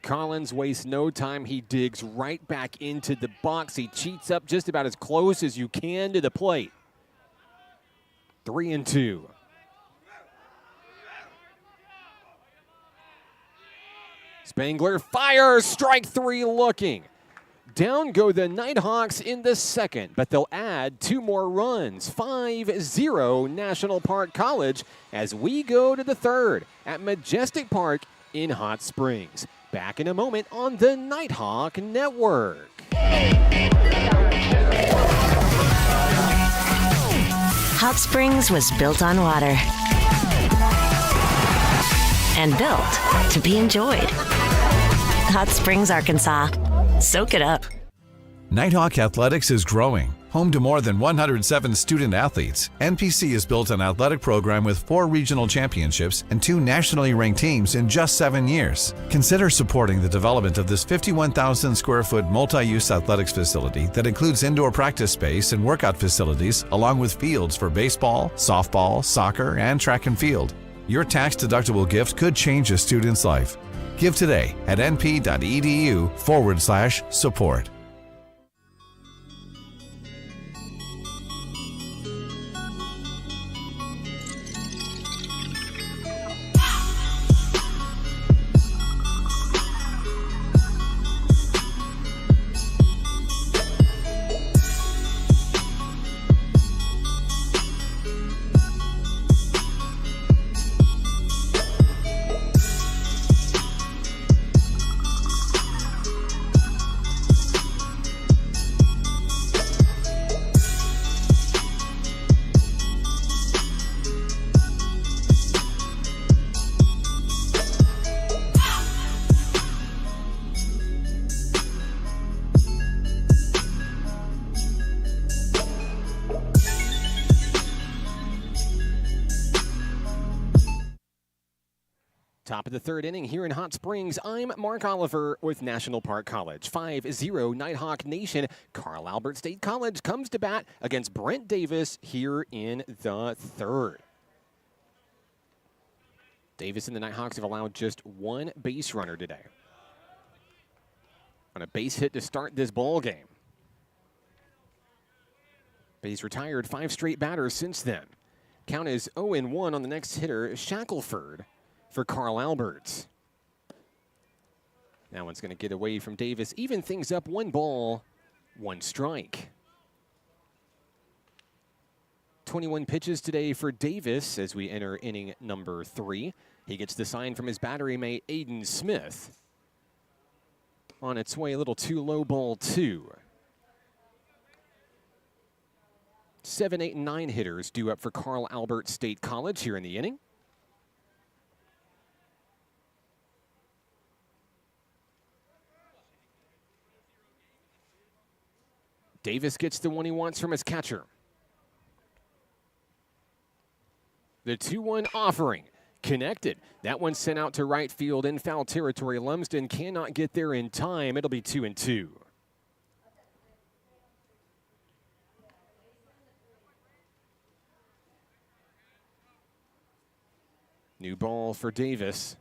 Collins wastes no time. He digs right back into the box. He cheats up just about as close as you can to the plate. 3-2. Spangler fires, strike three looking. Down go the Nighthawks in the second, but they'll add 2 more runs. 5-0 National Park College as we go to the third at Majestic Park in Hot Springs. Back in a moment on the Nighthawk Network. Hot Springs was built on water and built to be enjoyed. Hot Springs, Arkansas. Soak it up. Nighthawk Athletics is growing. Home to more than 107 student athletes, NPC has built an athletic program with 4 regional championships and 2 nationally ranked teams in just 7 years. Consider supporting the development of this 51,000 square foot multi-use athletics facility that includes indoor practice space and workout facilities, along with fields for baseball, softball, soccer, and track and field. Your tax-deductible gift could change a student's life. Give today at np.edu/support. Top of the third inning here in Hot Springs. I'm Mark Oliver with National Park College. 5-0 Nighthawk Nation. Carl Albert State College comes to bat against Brent Davis here in the third. Davis and the Nighthawks have allowed just 1 base runner today on a base hit to start this ball game. But he's retired 5 straight batters since then. Count is 0-1 on the next hitter, Shackelford, for Carl Albert. That one's going to get away from Davis. Even things up, 1 ball, 1 strike. 21 pitches today for Davis as we enter inning number 3. He gets the sign from his battery mate, Aiden Smith. On its way, a little too low, ball 2. 7, 8, and 9 hitters due up for Carl Albert State College here in the inning. Davis gets the one he wants from his catcher. The 2-1 offering connected. That one sent out to right field in foul territory. Lumsden cannot get there in time. It'll be 2-2. New ball for Davis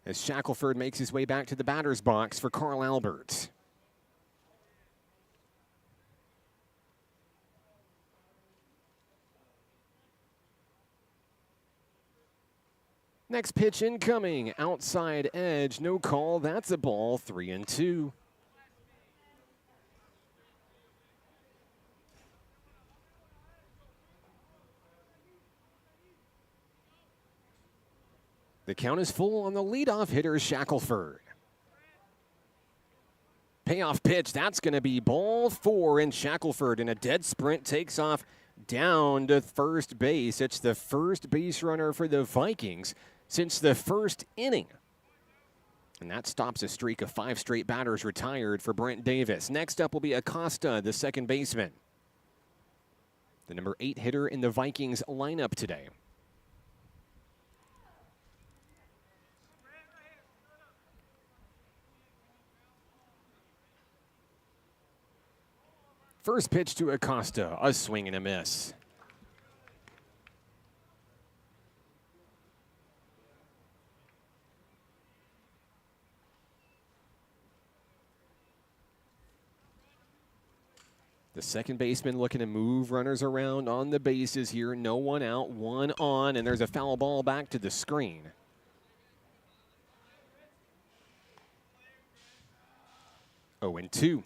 as Shackelford makes his way back to the batter's box for Carl Albert. Next pitch incoming, outside edge, no call, that's a ball, 3-2. The count is full on the leadoff hitter, Shackelford. Payoff pitch, that's going to be ball 4, and Shackelford in a dead sprint takes off down to first base. It's the first base runner for the Vikings since the first inning. And that stops a streak of 5 straight batters retired for Brent Davis. Next up will be Acosta, the second baseman. the number 8 hitter in the Vikings lineup today. First pitch to Acosta, a swing and a miss. The second baseman looking to move runners around on the bases here. No one out, one on, and there's a foul ball back to the screen. Oh, and 2.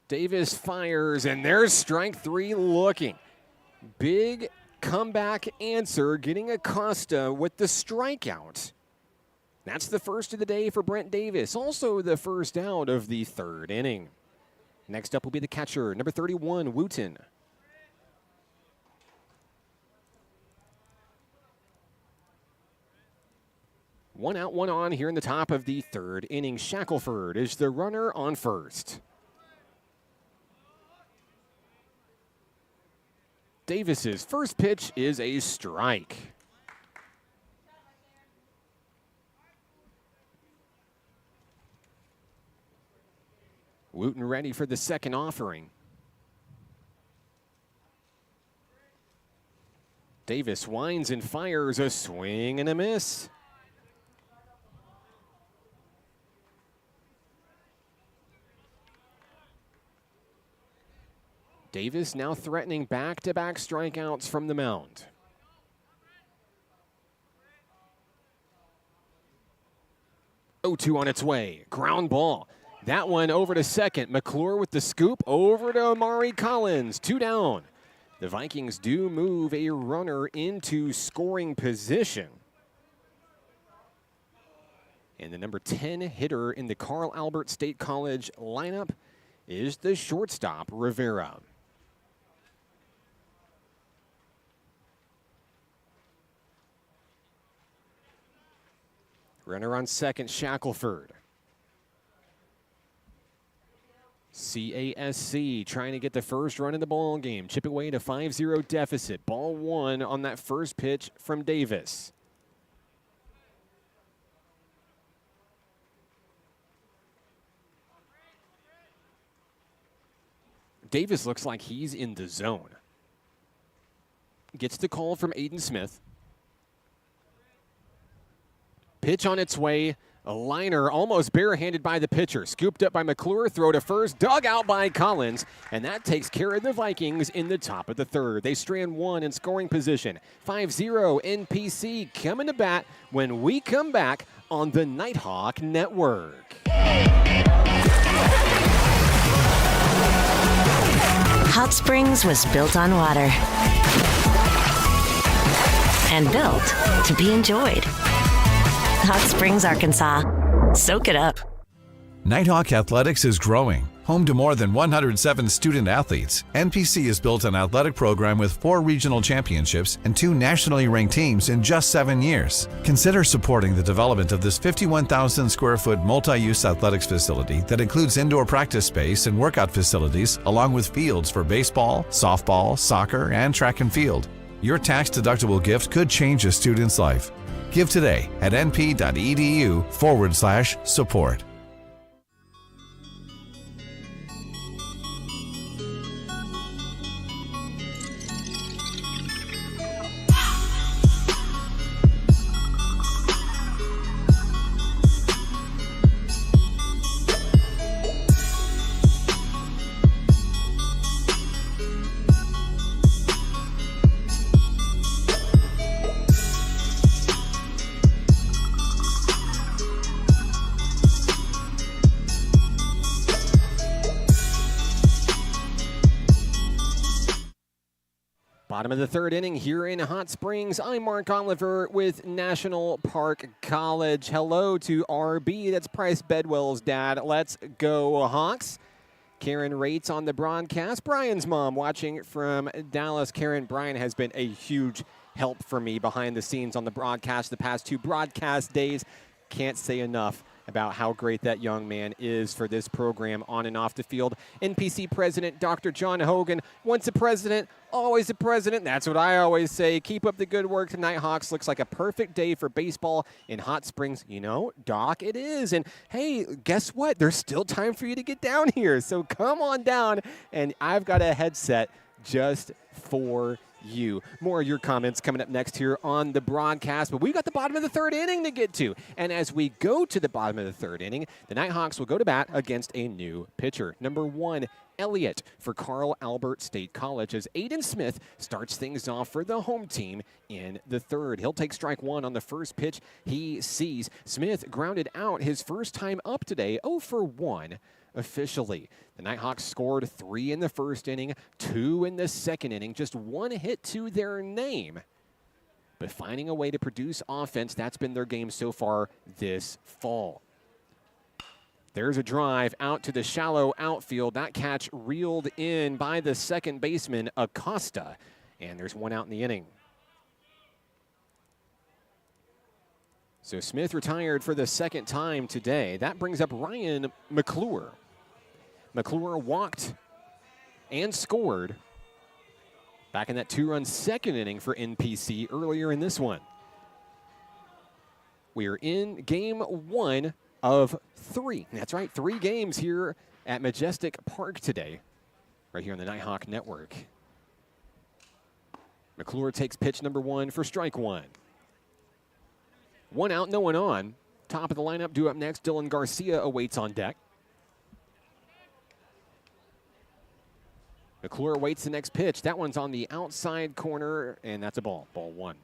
Davis fires, and there's strike 3 looking. Big comeback answer, getting Acosta with the strikeout. That's the first of the day for Brent Davis, also the first out of the 3rd inning. Next up will be the catcher, number 31, Wooten. One out, one on here in the top of the 3rd inning. Shackelford is the runner on first. Davis's first pitch is a strike. Wooten ready for the second offering. Davis winds and fires, a swing and a miss. Davis now threatening back-to-back strikeouts from the mound. Oh, 2 on its way. Ground ball. That one over to second. McClure with the scoop over to Amari Collins. 2 down. The Vikings do move a runner into scoring position. And the number 10 hitter in the Carl Albert State College lineup is the shortstop, Rivera. Runner on second, Shackelford. CASC trying to get the first run in the ball game. Chip away to 5-0 deficit. Ball 1 on that first pitch from Davis. Davis looks like he's in the zone. Gets the call from Aiden Smith. Pitch on its way. A liner almost barehanded by the pitcher. Scooped up by McClure. Throw to first. Dug out by Collins. And that takes care of the Vikings in the top of the 3rd. They strand 1 in scoring position. 5-0 NPC coming to bat when we come back on the Nighthawk Network. Hot Springs was built on water and built to be enjoyed. Hot Springs, Arkansas. Soak it up. Nighthawk Athletics is growing. Home to more than 107 student athletes, NPC has built an athletic program with 4 regional championships and 2 nationally ranked teams in just 7 years. Consider supporting the development of this 51,000 square foot multi-use athletics facility that includes indoor practice space and workout facilities, along with fields for baseball, softball, soccer, and track and field. Your tax-deductible gift could change a student's life. Give today at np.edu/support. Bottom of the 3rd inning here in Hot Springs. I'm Mark Oliver with National Park College. Hello to RB. That's Price Bedwell's dad. Let's go Hawks. Karen Rates on the broadcast. Brian's mom watching from Dallas. Karen, Brian has been a huge help for me behind the scenes on the broadcast the past 2 broadcast days. Can't say enough about how great that young man is for this program on and off the field. NPC President Dr. John Hogan, once a president, always a president. That's what I always say. Keep up the good work tonight, Hawks. Looks like a perfect day for baseball in Hot Springs. You know, Doc, it is. And hey, guess what? There's still time for you to get down here. So come on down, and I've got a headset just for you. More of your comments coming up next here on the broadcast, but we've got the bottom of the 3rd inning to get to. And as we go to the bottom of the 3rd inning, the Nighthawks will go to bat against a new pitcher. Number 1, Elliott for Carl Albert State College, as Aiden Smith starts things off for the home team in the 3rd. He'll take strike 1 on the first pitch he sees. Smith grounded out his first time up today, 0 for 1. Officially, the Nighthawks scored 3 in the 1st inning, 2 in the 2nd inning, just 1 hit to their name. But finding a way to produce offense, that's been their game so far this fall. There's a drive out to the shallow outfield. That catch reeled in by the second baseman, Acosta. And there's 1 out in the inning. So Smith retired for the 2nd time today. That brings up Ryan McClure. McClure walked and scored back in that 2-run 2nd inning for NPC earlier in this one. We are in game 1 of 3. That's right, 3 games here at Majestic Park today, right here on the Nighthawk Network. McClure takes pitch number 1 for strike 1. 1 out, no one on. Top of the lineup, due up next, Dylan Garcia awaits on deck. McClure waits the next pitch. That one's on the outside corner, and that's a ball. Ball 1.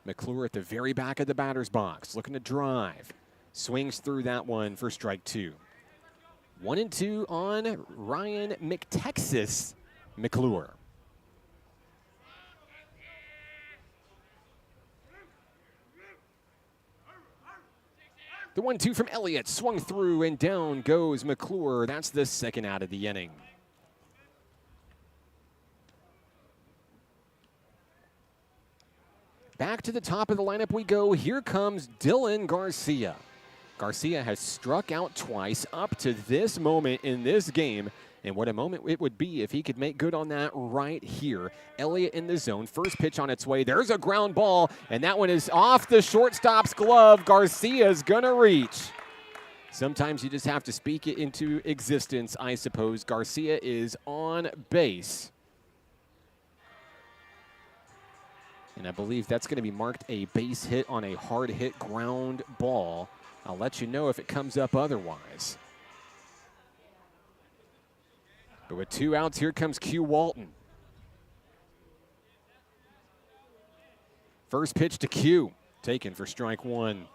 McClure at the very back of the batter's box, looking to drive. Swings through that one for strike 2. 1-2 on Ryan McTexas McClure. The 1-2 from Elliott, swung through and down goes McClure. That's the 2nd out of the inning. Back to the top of the lineup we go. Here comes Dylan Garcia. Garcia has struck out twice up to this moment in this game. And what a moment it would be if he could make good on that right here. Elliott in the zone. First pitch on its way. There's a ground ball, and that one is off the shortstop's glove. Garcia's going to reach. Sometimes you just have to speak it into existence, I suppose. Garcia is on base. And I believe that's going to be marked a base hit on a hard hit ground ball. I'll let you know if it comes up otherwise. But with 2 outs, here comes Q Walton. First pitch to Q, taken for strike 1.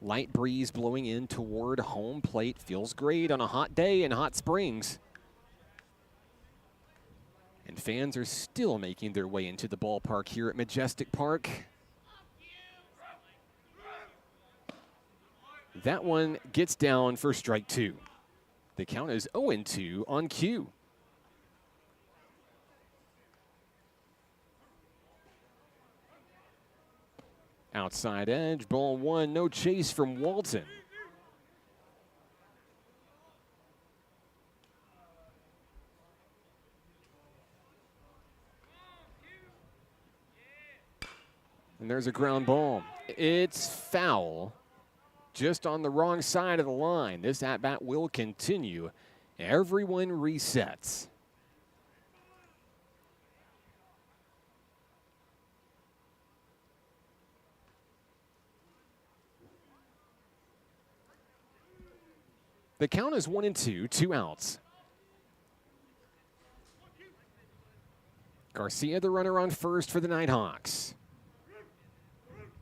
Light breeze blowing in toward home plate. Feels great on a hot day in Hot Springs. And fans are still making their way into the ballpark here at Majestic Park. That one gets down for strike 2. The count is 0-2 on Q. Outside edge, ball 1, no chase from Walton. And there's a ground ball. It's foul. Just on the wrong side of the line. This at-bat will continue. Everyone resets. The count is 1-2, 2 outs. Garcia, the runner on first for the Nighthawks.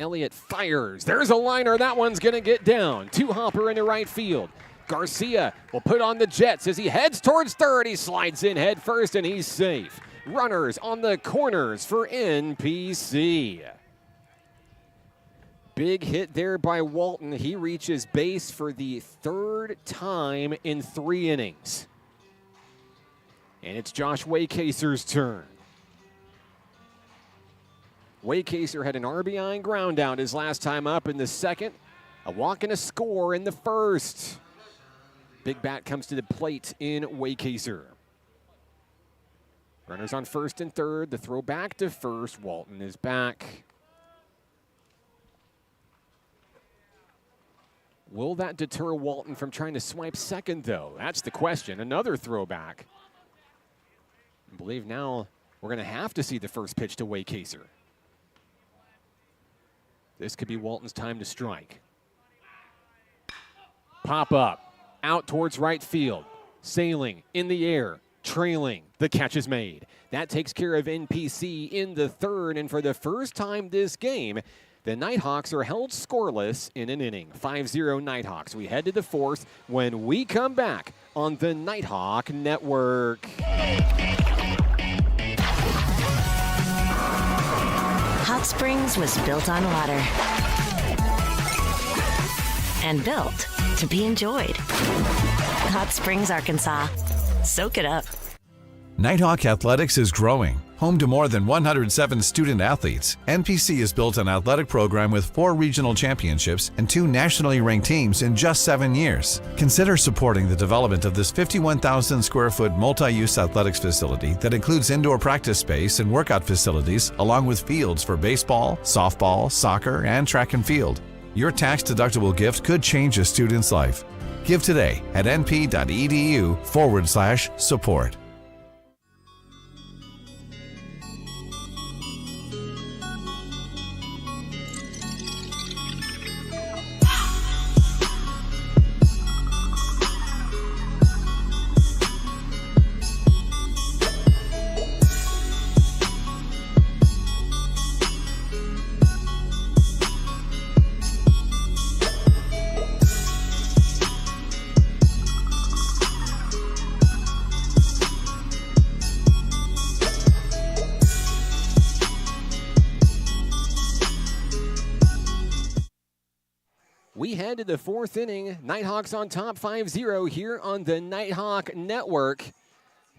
Elliott fires. There's a liner. That one's going to get down. 2-hopper into right field. Garcia will put on the Jets as he heads towards third. He slides in head first, and he's safe. Runners on the corners for NPC. Big hit there by Walton. He reaches base for the third time in 3 innings. And it's Josh Waycaser's turn. Waycaser had an RBI and ground out his last time up in the second. A walk and a score in the first. Big bat comes to the plate in Waycaser. Runners on first and third. The throw back to first. Walton is back. Will that deter Walton from trying to swipe second, though? That's the question. Another throwback. I believe now we're going to have to see the first pitch to Waycaser. This could be Walton's time to strike. Pop up, out towards right field. Sailing, in the air, trailing. The catch is made. That takes care of NPC in the third, and for the first time this game, the Nighthawks are held scoreless in an inning. 5-0 Nighthawks. We head to the fourth when we come back on the Nighthawk Network. Hot Springs was built on water and built to be enjoyed. Hot Springs, Arkansas. Soak it up. Nighthawk Athletics is growing. Home to more than 107 student athletes, NPC has built an athletic program with 4 regional championships and 2 nationally ranked teams in just 7 years. Consider supporting the development of this 51,000 square foot multi-use athletics facility that includes indoor practice space and workout facilities, along with fields for baseball, softball, soccer, and track and field. Your tax-deductible gift could change a student's life. Give today at np.edu/support. We head to the fourth inning. Nighthawks on top 5-0 here on the Nighthawk Network.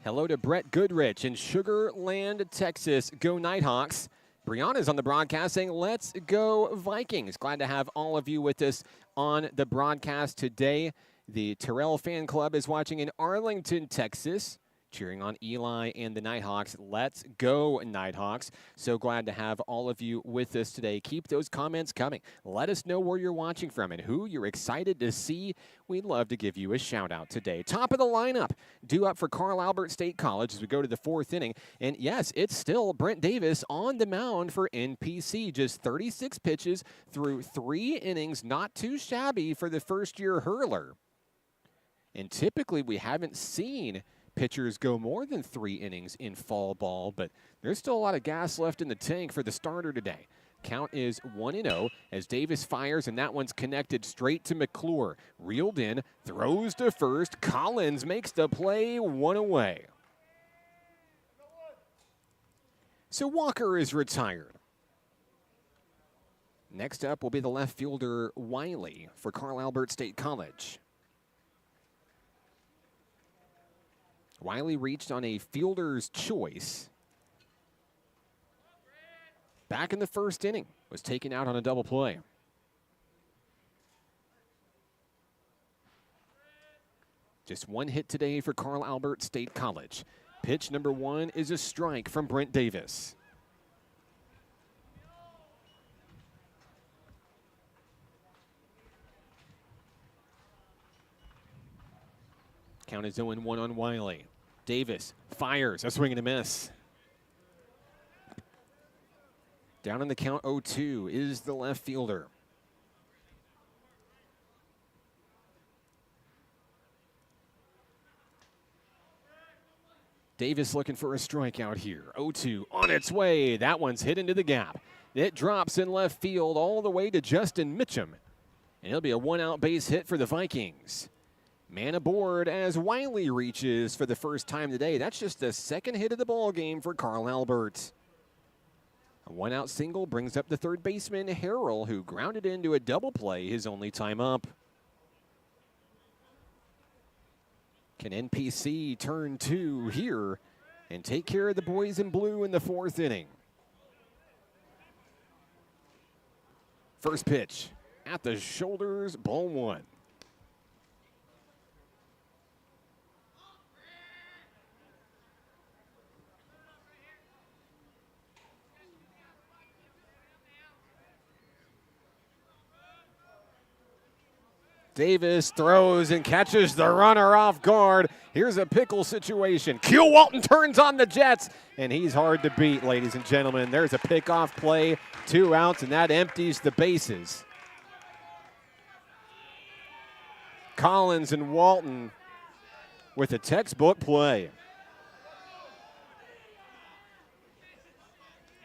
Hello to Brett Goodrich in Sugar Land, Texas. Go Nighthawks. Brianna's on the broadcast saying, let's go Vikings. Glad to have all of you with us on the broadcast today. The Terrell fan club is watching in Arlington, Texas, cheering on Eli and the Nighthawks. Let's go, Nighthawks. So glad to have all of you with us today. Keep those comments coming. Let us know where you're watching from and who you're excited to see. We'd love to give you a shout out today. Top of the lineup, due up for Carl Albert State College as we go to the fourth inning. And yes, it's still Brent Davis on the mound for NPC. Just 36 pitches through 3 innings. Not too shabby for the first-year hurler. And typically we haven't seen pitchers go more than 3 innings in fall ball, but there's still a lot of gas left in the tank for the starter today. Count is 1-0 as Davis fires, and that one's connected straight to McClure. Reeled in, throws to first. Collins makes the play, 1 away. So Walker is retired. Next up will be the left fielder Wiley for Carl Albert State College. Wiley reached on a fielder's choice. Back in the first inning, was taken out on a double play. Just 1 hit today for Carl Albert State College. Pitch number 1 is a strike from Brent Davis. Count is 0-1 on Wiley. Davis fires, a swing and a miss. Down in the count, 0-2 is the left fielder. Davis looking for a strikeout here. 0-2 on its way. That one's hit into the gap. It drops in left field all the way to Justin Mitchum. And it'll be a 1-out base hit for the Vikings. Man aboard as Wiley reaches for the first time today. That's just the second hit of the ball game for Carl Albert. A one-out single brings up the third baseman, Harrell, who grounded into a double play his only time up. Can NPC turn two here and take care of the boys in blue in the fourth inning? First pitch at the shoulders, ball one. Davis throws and catches the runner off guard. Here's a pickle situation. Q Walton turns on the Jets, and he's hard to beat, ladies and gentlemen. There's a pickoff play, 2 outs, and that empties the bases. Collins and Walton with a textbook play.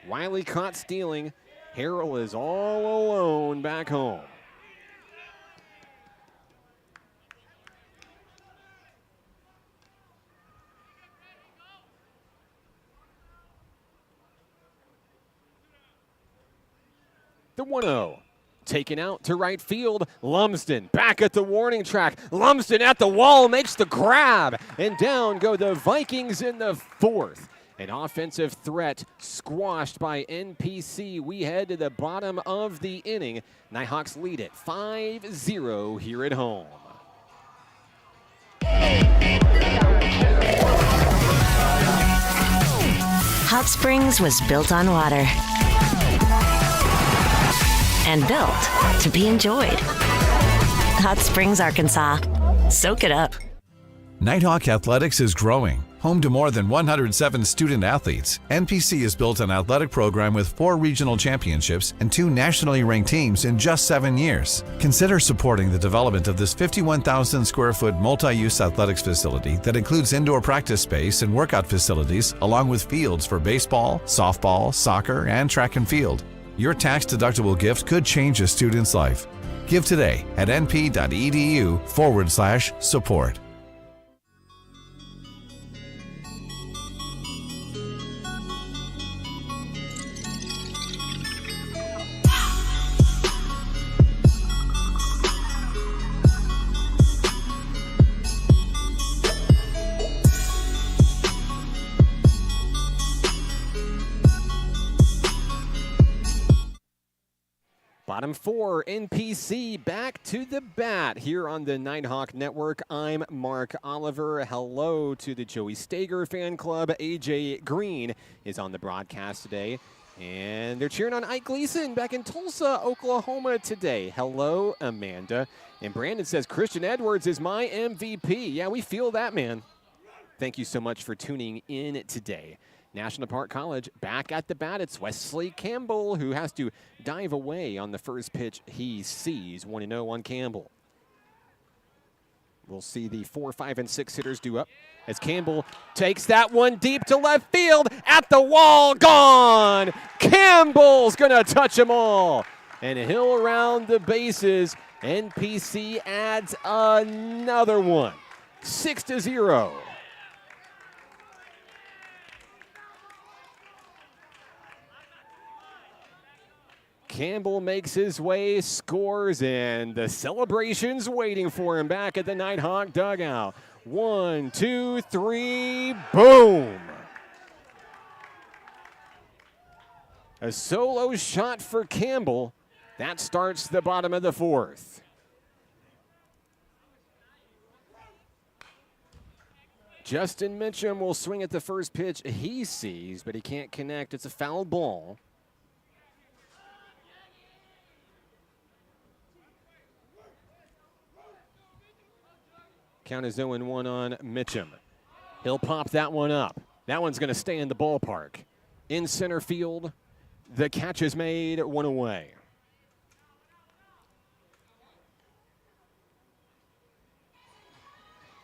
Wiley caught stealing. Harrell is all alone back home. The 1-0. Taken out to right field. Lumsden back at the warning track. Lumsden at the wall makes the grab. And down go the Vikings in the fourth. An offensive threat squashed by NPC. We head to the bottom of the inning. Nighthawks lead it 5-0 here at home. Hot Springs was built on water and built to be enjoyed. Hot Springs, Arkansas. Soak it up. Nighthawk Athletics is growing. Home to more than 107 student athletes, NPC has built an athletic program with 4 regional championships and 2 nationally ranked teams in just 7 years. Consider supporting the development of this 51,000 square foot multi-use athletics facility that includes indoor practice space and workout facilities, along with fields for baseball, softball, soccer, and track and field. Your tax-deductible gift could change a student's life. Give today at np.edu/support. Bottom 4, NPC back to the bat here on the Nighthawk Network. I'm Mark Oliver. Hello to the Joey Stager fan club. AJ Green is on the broadcast today. And they're cheering on Ike Gleason back in Tulsa, Oklahoma today. Hello, Amanda. And Brandon says, Christian Edwards is my MVP. Yeah, we feel that, man. Thank you so much for tuning in today. National Park College back at the bat. It's Wesley Campbell who has to dive away on the first pitch he sees. 1-0 on Campbell. We'll see the 4, 5, and 6 hitters do up as Campbell takes that one deep to left field. At the wall, gone! Campbell's going to touch them all. And he'll around the bases. NPC adds another one. 6-0. Campbell makes his way, scores, and the celebration's waiting for him back at the Nighthawk dugout. 1, 2, 3, boom! A solo shot for Campbell. That starts the bottom of the fourth. Justin Mitchum will swing at the first pitch he sees, but he can't connect. It's a foul ball. Count is 0-1 on Mitchum. He'll pop that one up. That one's going to stay in the ballpark. In center field, the catch is made, 1 away.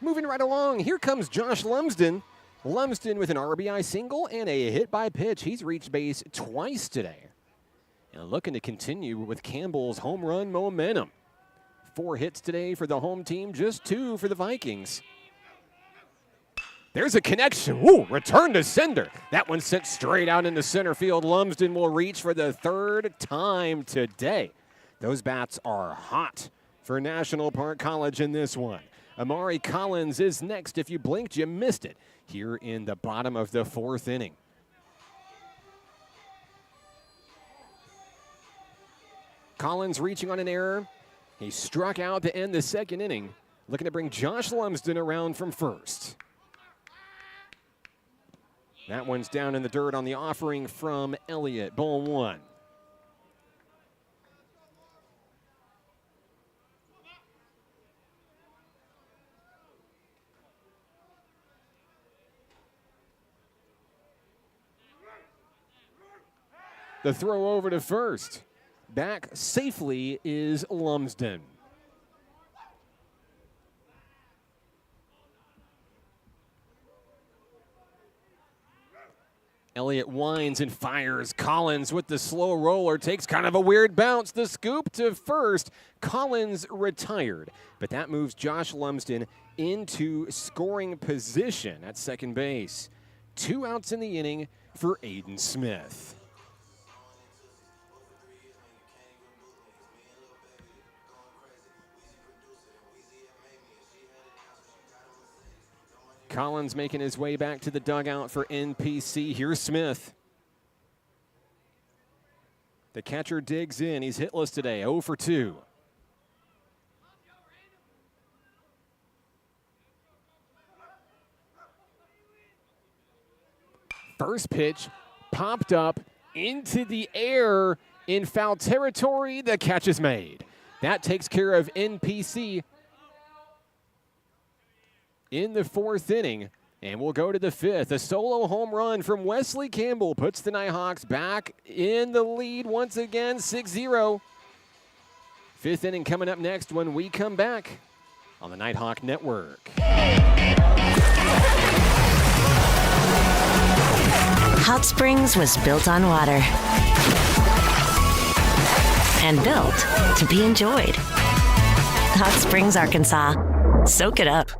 Moving right along, here comes Josh Lumsden. Lumsden with an RBI single and a hit by pitch. He's reached base twice today. And looking to continue with Campbell's home run momentum. 4 hits today for the home team, just 2 for the Vikings. There's a connection. Woo, return to sender. That one sent straight out into center field. Lumsden will reach for the third time today. Those bats are hot for National Park College in this one. Amari Collins is next. If you blinked, you missed it here in the bottom of the fourth inning. Collins reaching on an error. He struck out to end the second inning, looking to bring Josh Lumsden around from first. That one's down in the dirt on the offering from Elliott. Ball one. The throw over to first. Back safely is Lumsden. Elliott winds and fires. Collins with the slow roller takes kind of a weird bounce. The scoop to first. Collins retired, but that moves Josh Lumsden into scoring position at second base. 2 outs in the inning for Aiden Smith. Collins making his way back to the dugout for NPC. Here's Smith. The catcher digs in. He's hitless today, 0 for 2. First pitch popped up into the air in foul territory. The catch is made. That takes care of NPC in the fourth inning, and we'll go to the fifth. A solo home run from Wesley Campbell puts the Nighthawks back in the lead once again, 6-0. Fifth inning coming up next when we come back on the Nighthawk Network. Hot Springs was built on water and built to be enjoyed. Hot Springs, Arkansas. Soak it up.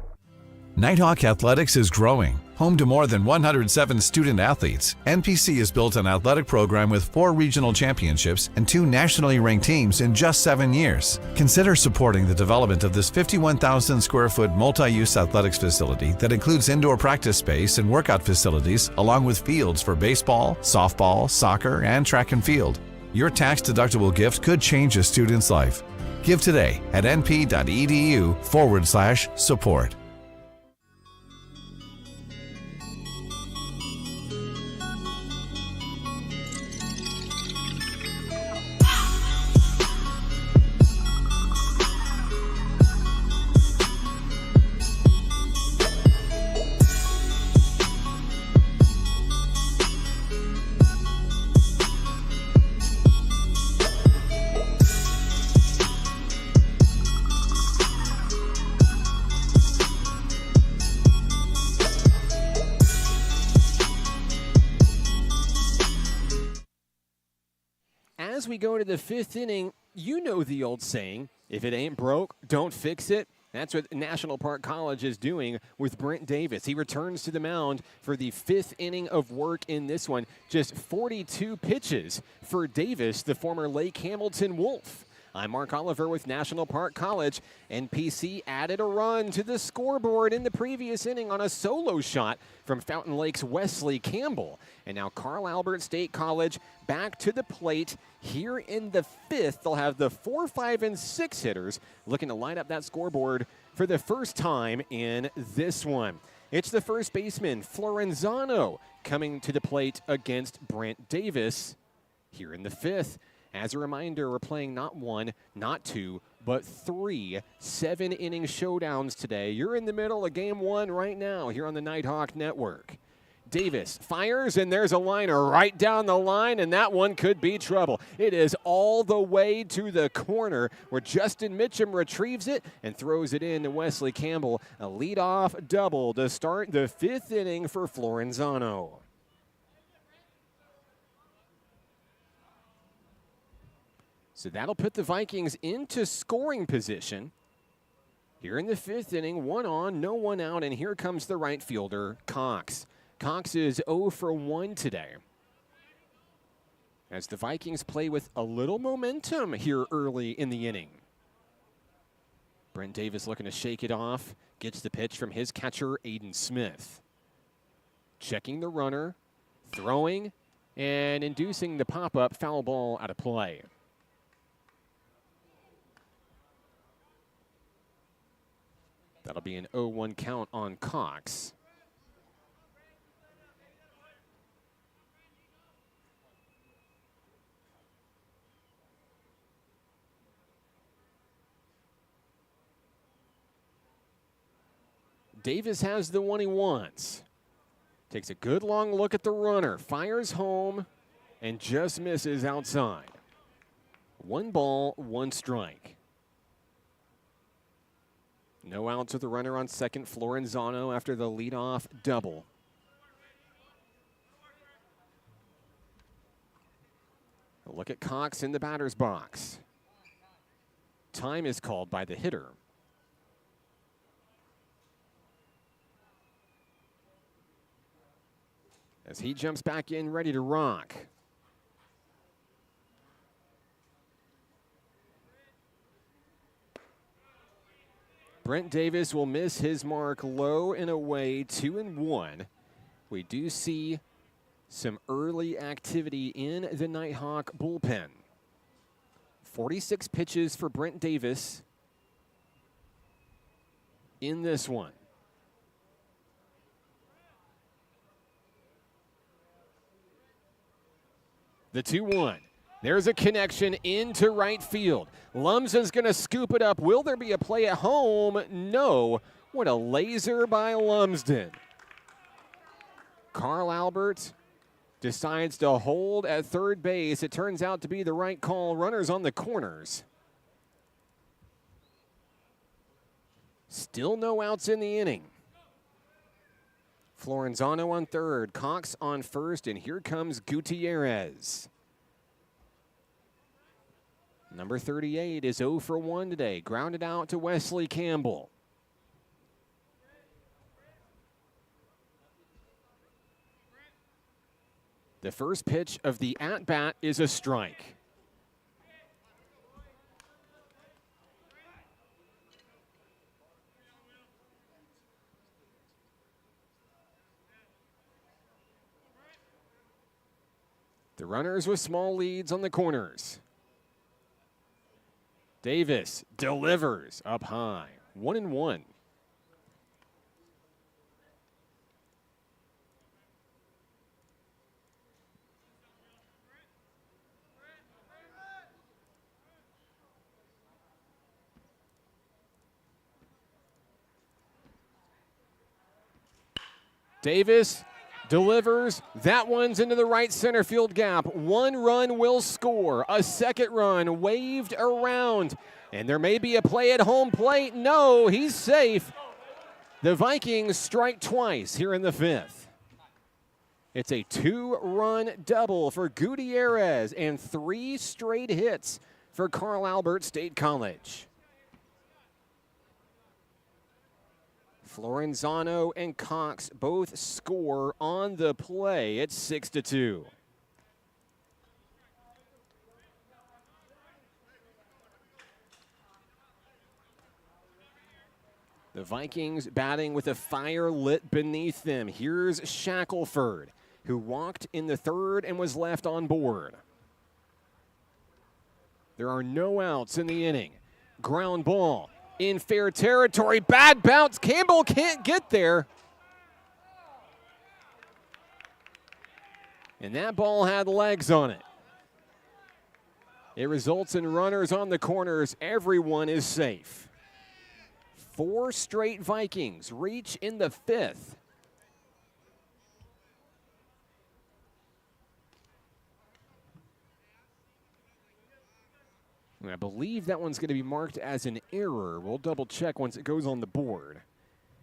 Nighthawk Athletics is growing. Home to more than 107 student athletes, NPC has built an athletic program with 4 regional championships and 2 nationally ranked teams in just 7 years. Consider supporting the development of this 51,000 square foot multi-use athletics facility that includes indoor practice space and workout facilities, along with fields for baseball, softball, soccer, and track and field. Your tax-deductible gift could change a student's life. Give today at np.edu/support. As we go to the fifth inning, you know the old saying, if it ain't broke, don't fix it. That's what National Park College is doing with Brent Davis. He returns to the mound for the fifth inning of work in this one. Just 42 pitches for Davis, the former Lake Hamilton Wolf. I'm Mark Oliver with National Park College. NPC added a run to the scoreboard in the previous inning on a solo shot from Fountain Lake's Wesley Campbell. And now Carl Albert State College back to the plate here in the fifth. They'll have the 4, 5, and 6 hitters looking to line up that scoreboard for the first time in this one. It's the first baseman, Florenzano, coming to the plate against Brent Davis here in the fifth. As a reminder, we're playing not 1, not 2, but 3 7-inning showdowns today. You're in the middle of game 1 right now here on the Nighthawk Network. Davis fires, and there's a liner right down the line, and that one could be trouble. It is all the way to the corner where Justin Mitchum retrieves it and throws it in to Wesley Campbell. A leadoff double to start the fifth inning for Florenzano. So that'll put the Vikings into scoring position. Here in the 5th inning, 1 on, no one out, and here comes the right fielder, Cox. Cox is 0 for 1 today, as the Vikings play with a little momentum here early in the inning. Brent Davis looking to shake it off, gets the pitch from his catcher, Aiden Smith. Checking the runner, throwing, and inducing the pop-up foul ball out of play. That'll be an 0-1 count on Cox. Davis has the one he wants. Takes a good long look at the runner, fires home, and just misses outside. 1 ball, 1 strike. No outs with the runner on second, Florenzano after the leadoff double. A look at Cox in the batter's box. Time is called by the hitter. As he jumps back in, ready to rock. Brent Davis will miss his mark low and away, 2-1. We do see some early activity in the Nighthawk bullpen. 46 pitches for Brent Davis in this one. The 2-1. There's a connection into right field. Lumsden's going to scoop it up. Will there be a play at home? No. What a laser by Lumsden. Carl Albert decides to hold at third base. It turns out to be the right call. Runners on the corners. Still no outs in the inning. Florenzano on third, Cox on first, and here comes Gutierrez. Number 38 is 0 for 1 today. Grounded out to Wesley Campbell. The first pitch of the at-bat is a strike. The runners with small leads on the corners. Davis delivers up high. 1-1. Davis delivers. That one's into the right center field gap. 1 run will score. A second run waved around. And there may be a play at home plate. No, he's safe. The Vikings strike twice here in the 5th. It's a 2-run double for Gutierrez and 3 straight hits for Carl Albert State College. Florenzano and Cox both score on the play. It's 6-2. The Vikings batting with a fire lit beneath them. Here's Shackelford, who walked in the 3rd and was left on board. There are no outs in the inning. Ground ball in fair territory. Bad bounce. Campbell can't get there. And that ball had legs on it. It results in runners on the corners. Everyone is safe. 4 straight Vikings reach in the 5th. And I believe that one's going to be marked as an error. We'll double check once it goes on the board.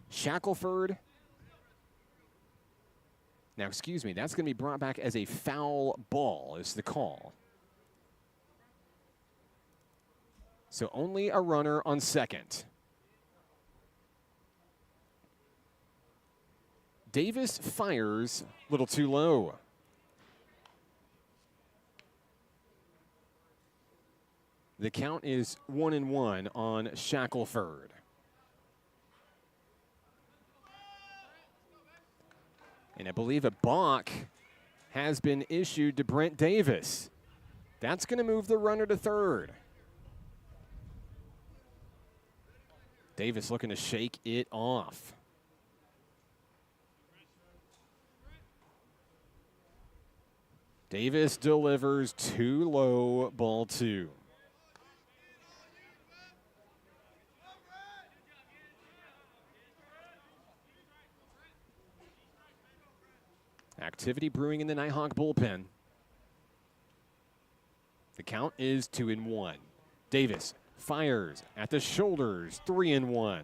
Shackelford. Now, excuse me, that's going to be brought back as a foul ball is the call. So only a runner on second. Davis fires a little too low. The count is 1-1 on Shackelford. And I believe a balk has been issued to Brent Davis. That's going to move the runner to third. Davis looking to shake it off. Davis delivers too low, ball two. Activity brewing in the Nighthawk bullpen. The count is 2-1. Davis fires at the shoulders, 3-1.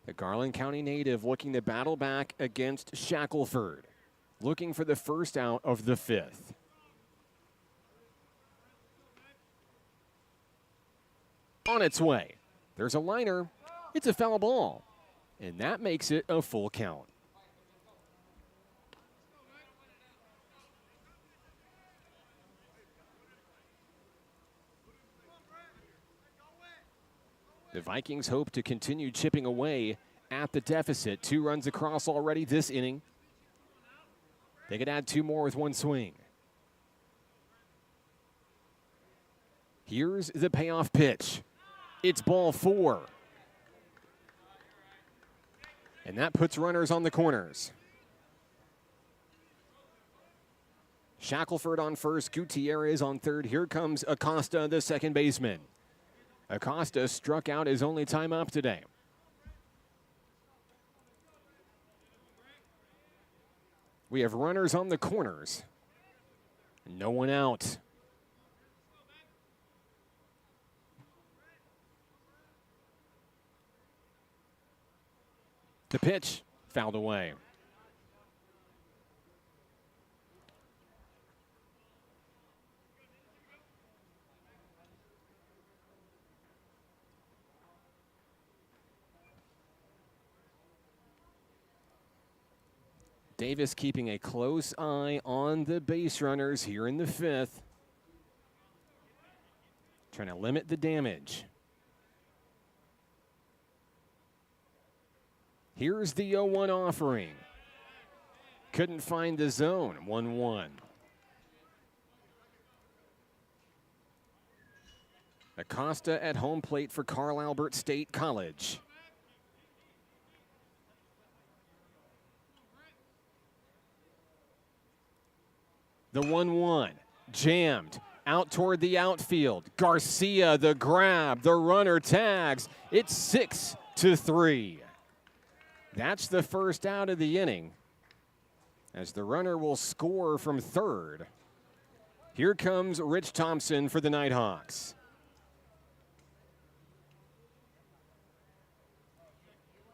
The Garland County native looking to battle back against Shackelford, looking for the first out of the fifth. On its way. There's a liner. It's a foul ball. And that makes it a full count. The Vikings hope to continue chipping away at the deficit. 2 runs across already this inning. They could add 2 more with 1 swing. Here's the payoff pitch. It's ball 4. And that puts runners on the corners. Shackelford on first, Gutierrez on third. Here comes Acosta, the second baseman. Acosta struck out his only time up today. We have runners on the corners. No one out. The pitch fouled away. Davis keeping a close eye on the base runners here in the fifth. Trying to limit the damage. Here's the 0-1 offering. Couldn't find the zone, 1-1. Acosta at home plate for Carl Albert State College. The 1-1, jammed out toward the outfield. Garcia, the grab, the runner tags. It's 6-3. That's the first out of the inning, as the runner will score from third. Here comes Rich Thompson for the Nighthawks.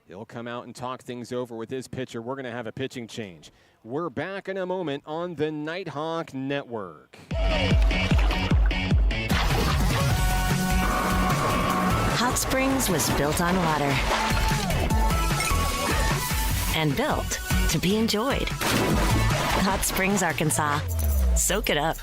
He'll come out and talk things over with his pitcher. We're going to have a pitching change. We're back in a moment on the Nighthawk Network. Hot Springs was built on water and built to be enjoyed. Hot Springs, Arkansas. Soak it up.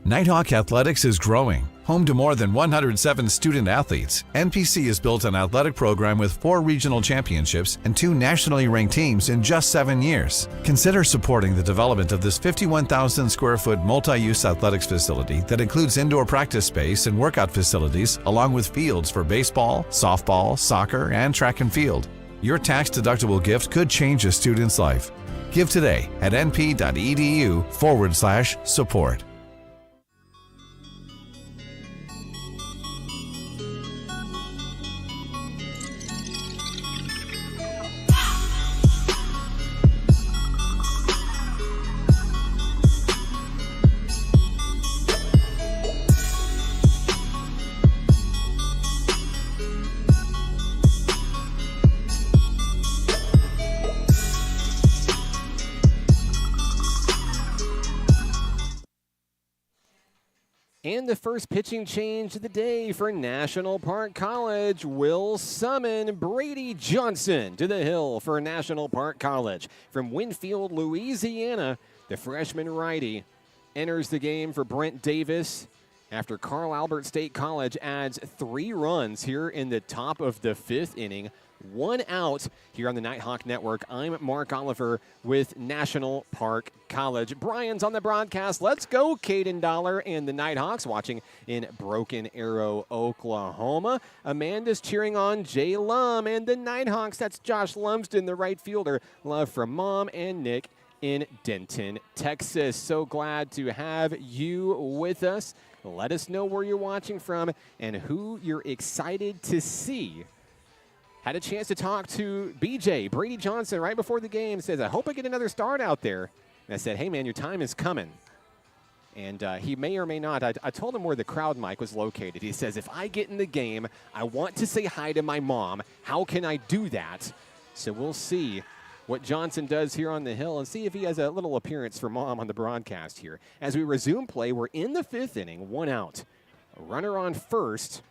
Nighthawk Athletics is growing. Home to more than 107 student athletes, NPC has built an athletic program with 4 regional championships and 2 nationally ranked teams in just 7 years. Consider supporting the development of this 51,000 square foot multi-use athletics facility that includes indoor practice space and workout facilities, along with fields for baseball, softball, soccer, and track and field. Your tax-deductible gift could change a student's life. Give today at np.edu/support. And the first pitching change of the day for National Park College will summon Brady Johnson to the hill for National Park College. From Winfield, Louisiana, the freshman righty enters the game for Brent Davis after Carl Albert State College adds 3 runs here in the top of the 5th inning. 1 out here on the Nighthawk Network. I'm Mark Oliver with National Park College. Brian's on the broadcast. Let's go, Caden Dollar and the Nighthawks watching in Broken Arrow, Oklahoma. Amanda's cheering on Jay Lum and the Nighthawks. That's Josh Lumsden, the right fielder. Love from Mom and Nick in Denton, Texas. So glad to have you with us. Let us know where you're watching from and who you're excited to see. Had a chance to talk to BJ, Brady Johnson, right before the game. Says, I hope I get another start out there. And I said, hey, man, your time is coming. And he may or may not. I told him where the crowd mic was located. He says, if I get in the game, I want to say hi to my mom. How can I do that? So we'll see what Johnson does here on the hill and see if he has a little appearance for Mom on the broadcast here. As we resume play, we're in the 5th inning, 1 out. A runner on first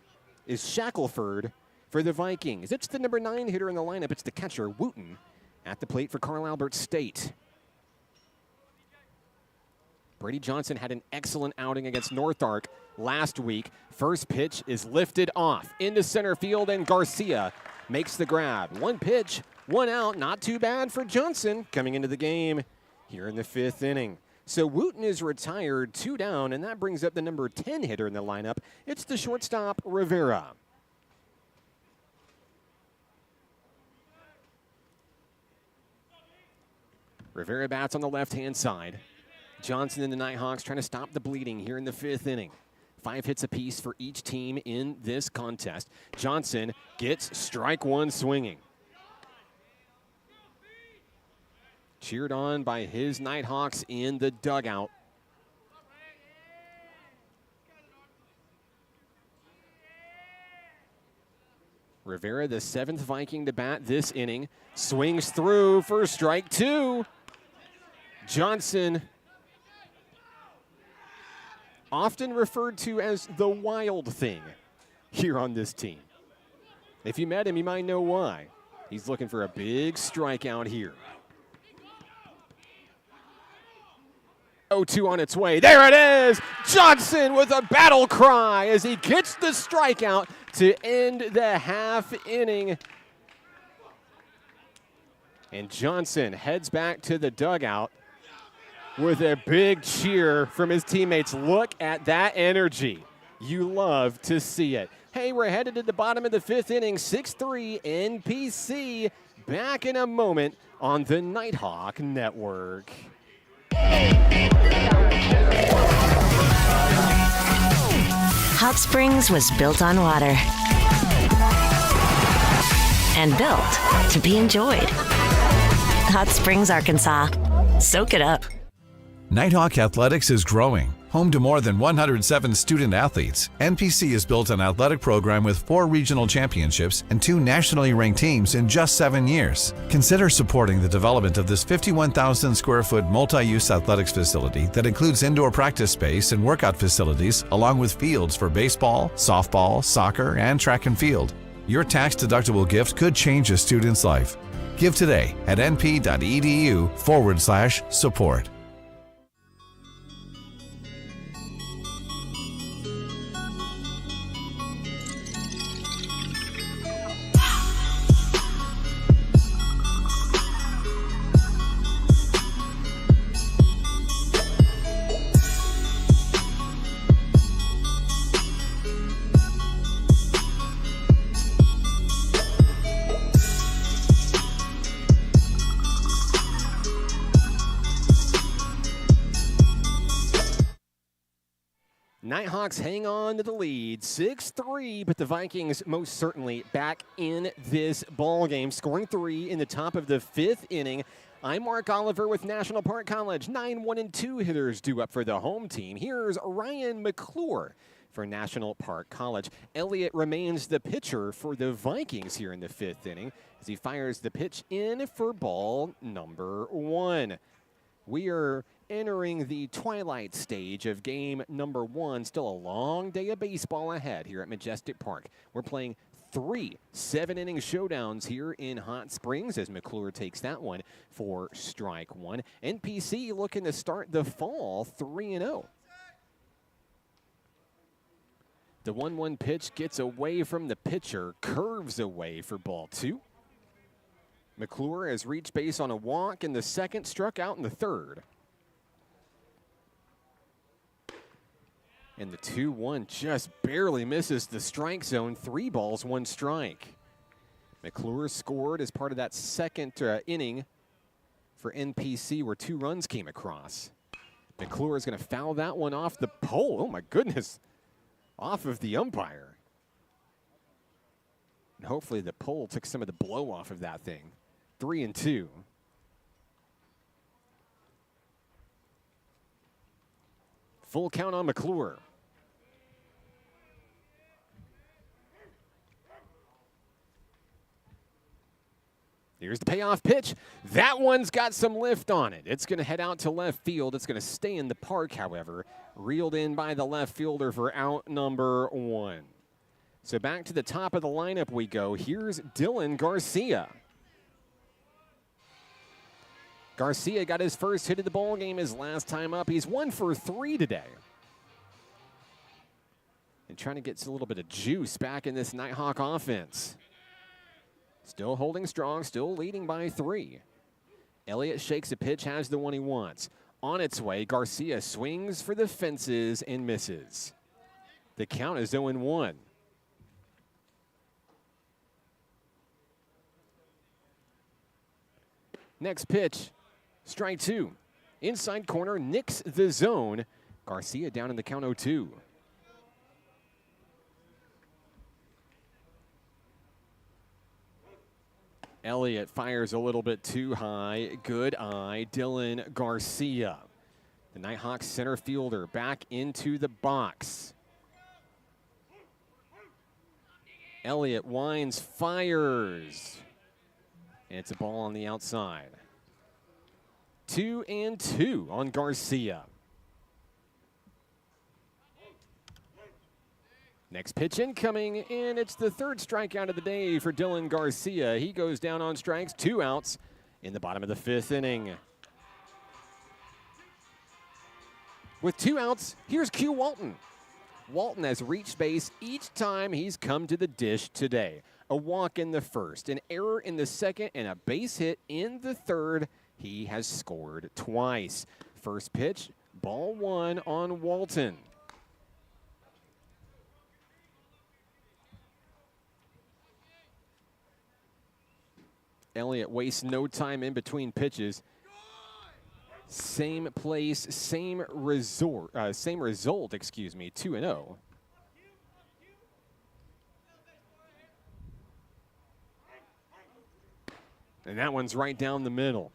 is Shackelford for the Vikings. It's the number 9 hitter in the lineup. It's the catcher, Wooten, at the plate for Carl Albert State. Brady Johnson had an excellent outing against North Ark last week. First pitch is lifted off into center field, and Garcia makes the grab. 1 pitch, 1 out. Not too bad for Johnson coming into the game here in the 5th inning. So Wooten is retired, 2 down, and that brings up the number 10 hitter in the lineup. It's the shortstop, Rivera. Rivera bats on the left-hand side. Johnson and the Nighthawks trying to stop the bleeding here in the 5th inning. 5 hits apiece for each team in this contest. Johnson gets strike 1 swinging. Cheered on by his Nighthawks in the dugout. Rivera, the 7th Viking to bat this inning, swings through for strike 2. Johnson, often referred to as the wild thing here on this team. If you met him, you might know why. He's looking for a big strikeout here. 0-2 on its way. There it is! Johnson with a battle cry as he gets the strikeout to end the half inning. And Johnson heads back to the dugout with a big cheer from his teammates. Look at that energy. You love to see it. Hey, we're headed to the bottom of the 5th inning. 6-3 NPC. Back in a moment on the Nighthawk Network. Hot Springs was built on water and built to be enjoyed. Hot Springs, Arkansas. Soak it up. Nighthawk Athletics is growing. Home to more than 107 student athletes, NPC has built an athletic program with 4 regional championships and 2 nationally ranked teams in just 7 years. Consider supporting the development of this 51,000 square foot multi-use athletics facility that includes indoor practice space and workout facilities, along with fields for baseball, softball, soccer, and track and field. Your tax-deductible gift could change a student's life. Give today at np.edu/support. Nighthawks hang on to the lead, 6-3, but the Vikings most certainly back in this ball game, scoring 3 in the top of the 5th inning. I'm Mark Oliver with National Park College. 9 1-2 hitters due up for the home team. Here's Ryan McClure for National Park College. Elliott remains the pitcher for the Vikings here in the 5th inning as he fires the pitch in for ball number 1. We are entering the twilight stage of game number 1. Still a long day of baseball ahead here at Majestic Park. We're playing 3 7-inning showdowns here in Hot Springs as McClure takes that one for strike 1. NPC looking to start the fall 3-0. The 1-1 pitch gets away from the pitcher, curves away for ball 2. McClure has reached base on a walk in the second, struck out in the third. And the 2-1 just barely misses the strike zone. 3 balls, 1 strike. McClure scored as part of that second inning for NPC where 2 runs came across. McClure is going to foul that one off the pole. Oh my goodness. Off of the umpire. And hopefully the pole took some of the blow off of that thing. 3-2. Full count on McClure. Here's the payoff pitch. That one's got some lift on it. It's going to head out to left field. It's going to stay in the park, however. Reeled in by the left fielder for out number 1. So back to the top of the lineup we go. Here's Dylan Garcia. Garcia got his first hit of the ball game his last time up. He's 1 for 3 today. And trying to get a little bit of juice back in this Nighthawk offense. Still holding strong, still leading by 3. Elliott shakes a pitch, has the one he wants. On its way, Garcia swings for the fences and misses. The count is 0-1. Next pitch, strike 2. Inside corner, nicks the zone. Garcia down in the count 0-2. Elliott fires a little bit too high. Good eye, Dylan Garcia. The Nighthawks center fielder back into the box. Elliott winds, fires. And it's a ball on the outside. 2-2 on Garcia. Next pitch incoming, and it's the 3rd strikeout of the day for Dylan Garcia. He goes down on strikes, 2 outs in the bottom of the 5th inning. With 2 outs, here's Q Walton. Walton has reached base each time he's come to the dish today. A walk in the 1st, an error in the 2nd, and a base hit in the 3rd. He has scored twice. First pitch, ball 1 on Walton. Elliott wastes no time in between pitches. Same place, same result, 2-0. And that one's right down the middle.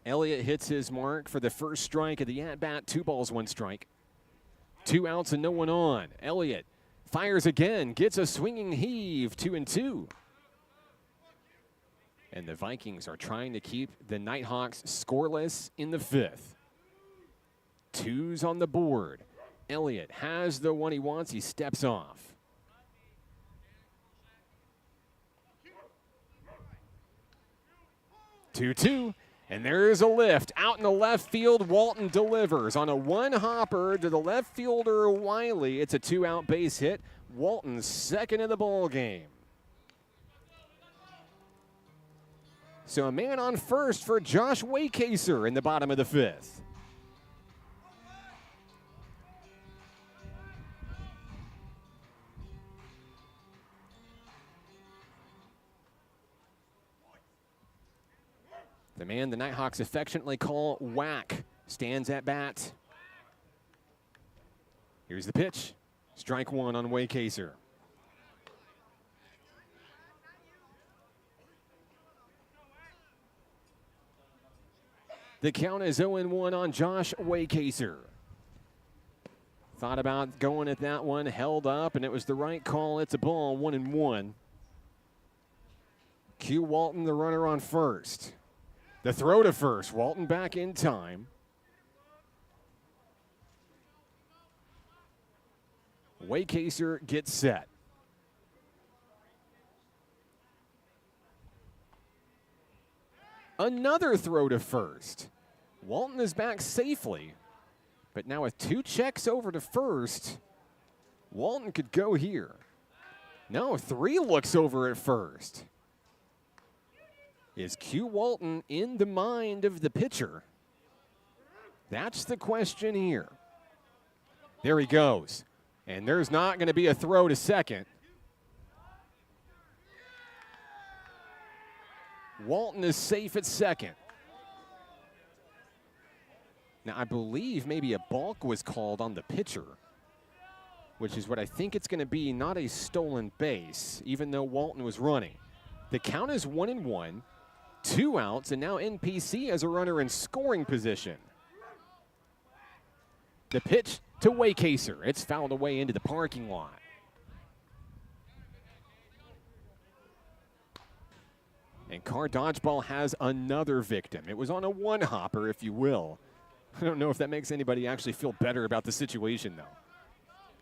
Elliott hits his mark for the first strike of the at-bat. 2 balls, 1 strike. 2 outs and no one on. Elliott fires again, gets a swinging heave, 2-2. And the Vikings are trying to keep the Nighthawks scoreless in the 5th. 2s on the board. Elliott has the one he wants. He steps off. Two, and there's a lift. Out in the left field, Walton delivers on a 1-hopper to the left fielder, Wiley. It's a 2-out base hit. Walton's 2nd of the ball game. So a man on first for Josh Waycaser in the bottom of the 5th. The man the Nighthawks affectionately call Whack stands at bat. Here's the pitch. Strike 1 on Waycaser. The count is 0-1 on Josh Waycaser. Thought about going at that one, held up, and it was the right call. It's a ball, 1-1. Q Walton, the runner on first. The throw to first. Walton back in time. Waycaser gets set. Another throw to first. Walton is back safely, but now with 2 checks over to first, Walton could go here. No, 3 looks over at first. Is Q Walton in the mind of the pitcher? That's the question here. There he goes. And there's not going to be a throw to second. Walton is safe at second. Now, I believe maybe a balk was called on the pitcher, which is what I think it's going to be, not a stolen base, even though Walton was running. The count is 1-1, 2 outs, and now NPC has a runner in scoring position. The pitch to Waycaser. It's fouled away into the parking lot. And Car Dodgeball has another victim. It was on a one-hopper, if you will. I don't know if that makes anybody actually feel better about the situation, though.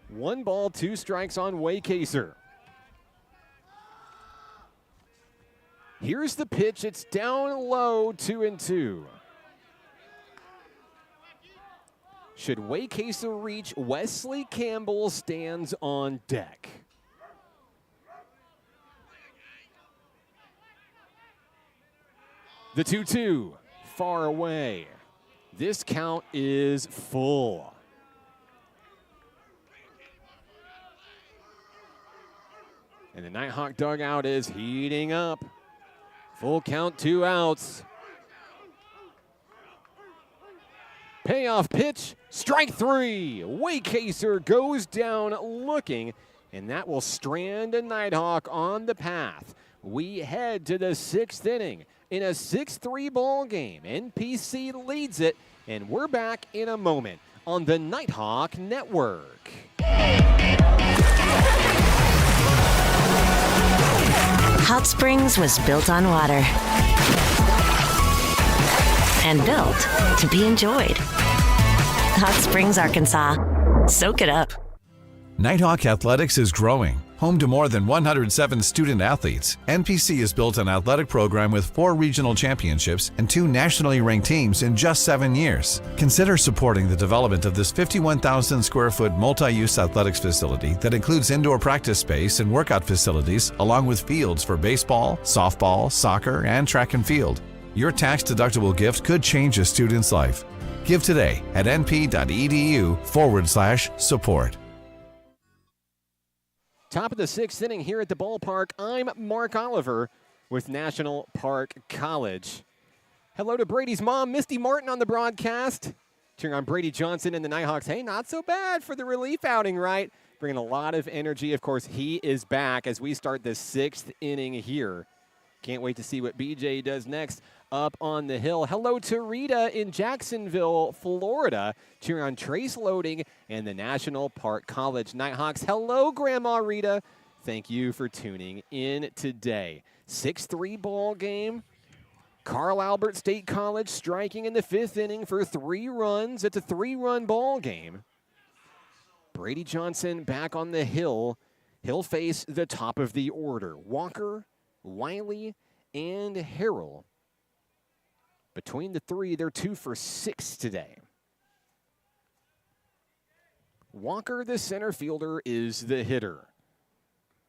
1 ball, 2 strikes on Waycaser. Here's the pitch. It's down low, 2-2. Should Waycaser reach, Wesley Campbell stands on deck. The 2-2, far away. This count is full. And the Nighthawk dugout is heating up. Full count, 2 outs. Payoff pitch, strike 3. Waycaser goes down looking, and that will strand a Nighthawk on the path. We head to the 6th inning in a 6-3 ball game. NPC leads it, and we're back in a moment on the Nighthawk Network. Hot Springs was built on water and built to be enjoyed. Hot Springs, Arkansas. Soak it up. Nighthawk Athletics is growing. Home to more than 107 student athletes, NPC has built an athletic program with 4 regional championships and 2 nationally ranked teams in just 7 years. Consider supporting the development of this 51,000 square foot multi-use athletics facility that includes indoor practice space and workout facilities, along with fields for baseball, softball, soccer, and track and field. Your tax-deductible gift could change a student's life. Give today at np.edu/support. Top of the 6th inning here at the ballpark. I'm Mark Oliver with National Park College. Hello to Brady's mom, Misty Martin, on the broadcast. Cheering on Brady Johnson and the Nighthawks. Hey, not so bad for the relief outing, right? Bringing a lot of energy. Of course, he is back as we start the 6th inning here. Can't wait to see what BJ does next up on the hill. Hello to Rita in Jacksonville, Florida, cheering on Trace Loading and the National Park College Nighthawks. Hello, Grandma Rita. Thank you for tuning in today. 6-3 ball game. Carl Albert State College striking in the 5th inning for 3 runs. It's a 3-run ball game. Brady Johnson back on the hill. He'll face the top of the order. Walker, Wiley, and Harrell. Between the 3, they're 2 for 6 today. Walker, the center fielder, is the hitter.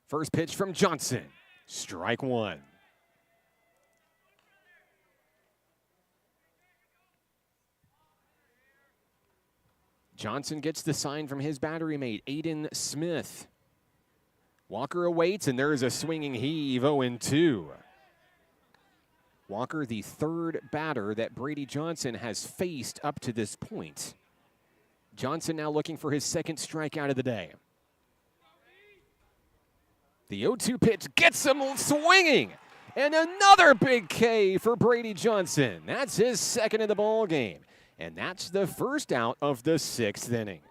First pitch from Johnson. Strike 1. Johnson gets the sign from his battery mate, Aiden Smith. Walker awaits, and there's a swinging heave, 0-2. Walker, the 3rd batter that Brady Johnson has faced up to this point. Johnson now looking for his 2nd strikeout of the day. The 0-2 pitch gets him swinging, and another big K for Brady Johnson. That's his 2nd of the ball game, and that's the first out of the 6th inning.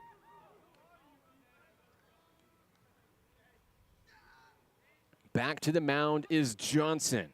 Back to the mound is Johnson.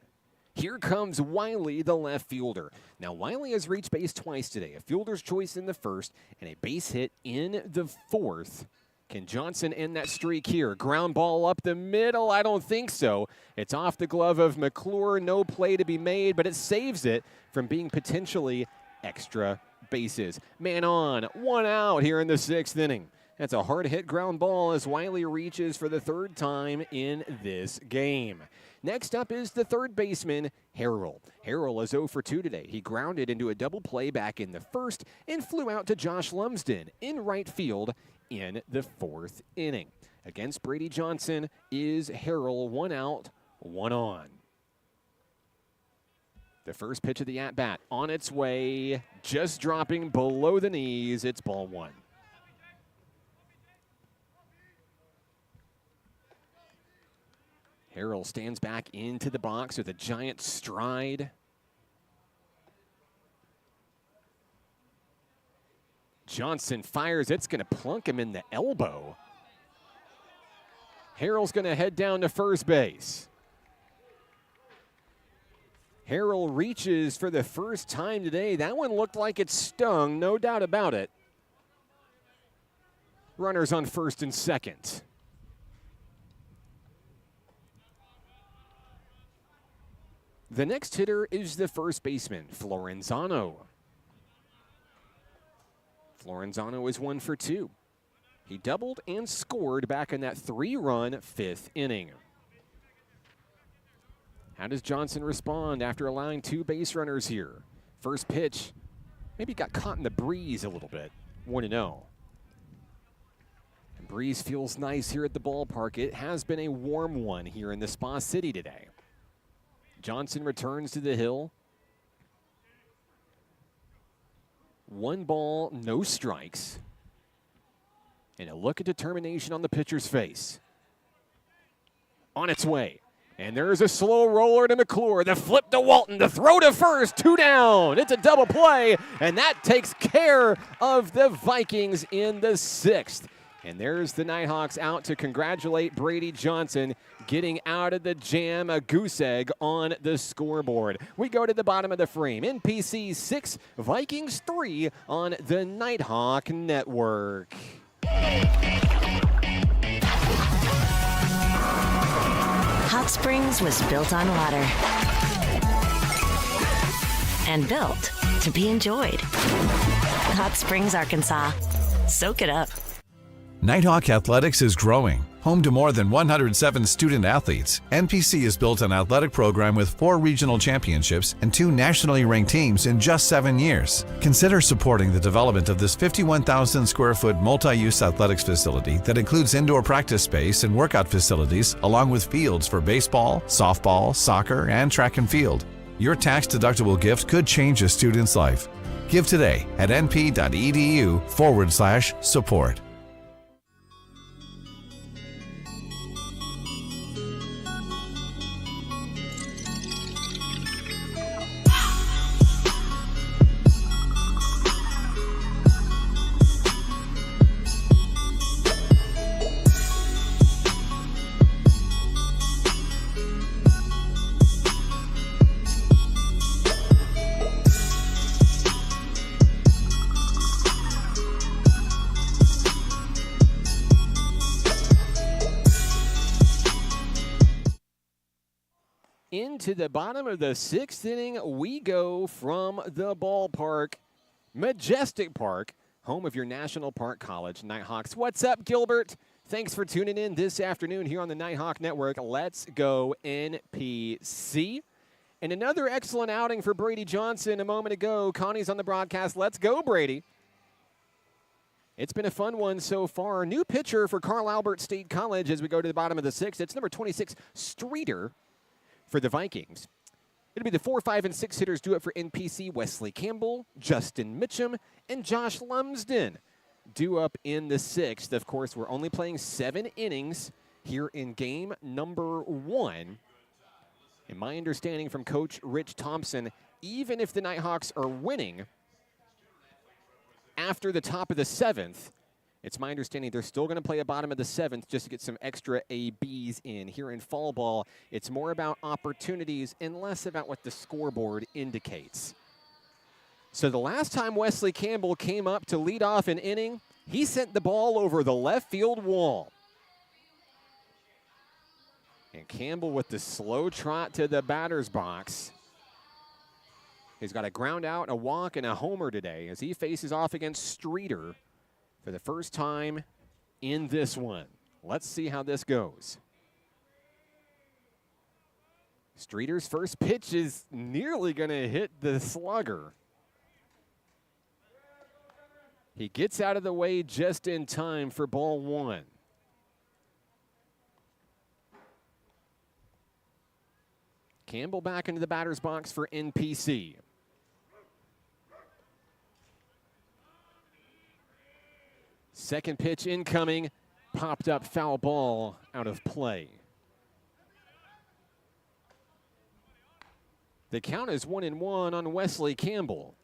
Here comes Wiley, the left fielder. Now, Wiley has reached base twice today. A fielder's choice in the 1st and a base hit in the 4th. Can Johnson end that streak here? Ground ball up the middle? I don't think so. It's off the glove of McClure. No play to be made, but it saves it from being potentially extra bases. Man on, 1 out here in the 6th inning. That's a hard-hit ground ball as Wiley reaches for the 3rd time in this game. Next up is the 3rd baseman, Harrell. Harrell is 0 for 2 today. He grounded into a double play back in the 1st and flew out to Josh Lumsden in right field in the 4th inning. Against Brady Johnson is Harrell, 1 out, 1 on. The first pitch of the at-bat on its way, just dropping below the knees. It's ball 1. Harrell stands back into the box with a giant stride. Johnson fires. It's going to plunk him in the elbow. Harrell's going to head down to first base. Harrell reaches for the first time today. That one looked like it stung, no doubt about it. Runners on first and second. The next hitter is the first baseman, Florenzano. Florenzano is 1 for 2. He doubled and scored back in that 3-run 5th inning. How does Johnson respond after allowing 2 base runners here? First pitch, maybe got caught in the breeze a little bit. 1-0. And breeze feels nice here at the ballpark. It has been a warm one here in the Spa City today. Johnson returns to the hill. 1 ball, no strikes. And a look of determination on the pitcher's face. On its way. And there's a slow roller to McClure. The flip to Walton. The throw to first. 2 down. It's a double play. And that takes care of the Vikings in the 6th. And there's the Nighthawks out to congratulate Brady Johnson getting out of the jam, a goose egg on the scoreboard. We go to the bottom of the frame. NPC 6, Vikings 3 on the Nighthawk Network. Hot Springs was built on water and built to be enjoyed. Hot Springs, Arkansas. Soak it up. Nighthawk Athletics is growing. Home to more than 107 student athletes, NPC has built an athletic program with 4 regional championships and 2 nationally ranked teams in just 7 years. Consider supporting the development of this 51,000 square foot multi-use athletics facility that includes indoor practice space and workout facilities, along with fields for baseball, softball, soccer, and track and field. Your tax-deductible gift could change a student's life. Give today at np.edu/support. Into the bottom of the 6th inning, we go from the ballpark, Majestic Park, home of your National Park College Nighthawks. What's up, Gilbert? Thanks for tuning in this afternoon here on the Nighthawk Network. Let's go NPC. And another excellent outing for Brady Johnson a moment ago. Connie's on the broadcast. Let's go, Brady. It's been a fun one so far. New pitcher for Carl Albert State College as we go to the bottom of the 6th. It's number 26, Streeter, for the Vikings. It'll be the 4, 5, and 6 hitters do it for NPC. Wesley Campbell, Justin Mitchum, and Josh Lumsden due up in the 6th. Of course, we're only playing 7 innings here in game number 1. And my understanding from Coach Rich Thompson, even if the Nighthawks are winning after the top of the 7th, it's my understanding they're still going to play a bottom of the 7th just to get some extra ABs in. Here in fall ball, it's more about opportunities and less about what the scoreboard indicates. So the last time Wesley Campbell came up to lead off an inning, He sent the ball over the left field wall. And Campbell with the slow trot to the batter's box. He's got a ground out, a walk, and a homer today as he faces off against Streeter for the first time in this one. Let's see how this goes. Streeter's first pitch is nearly going to hit the slugger. He gets out of the way just in time for ball one. Campbell back into the batter's box for NPC. Second pitch incoming, popped up, foul ball out of play. The count is 1-1 on Wesley Campbell.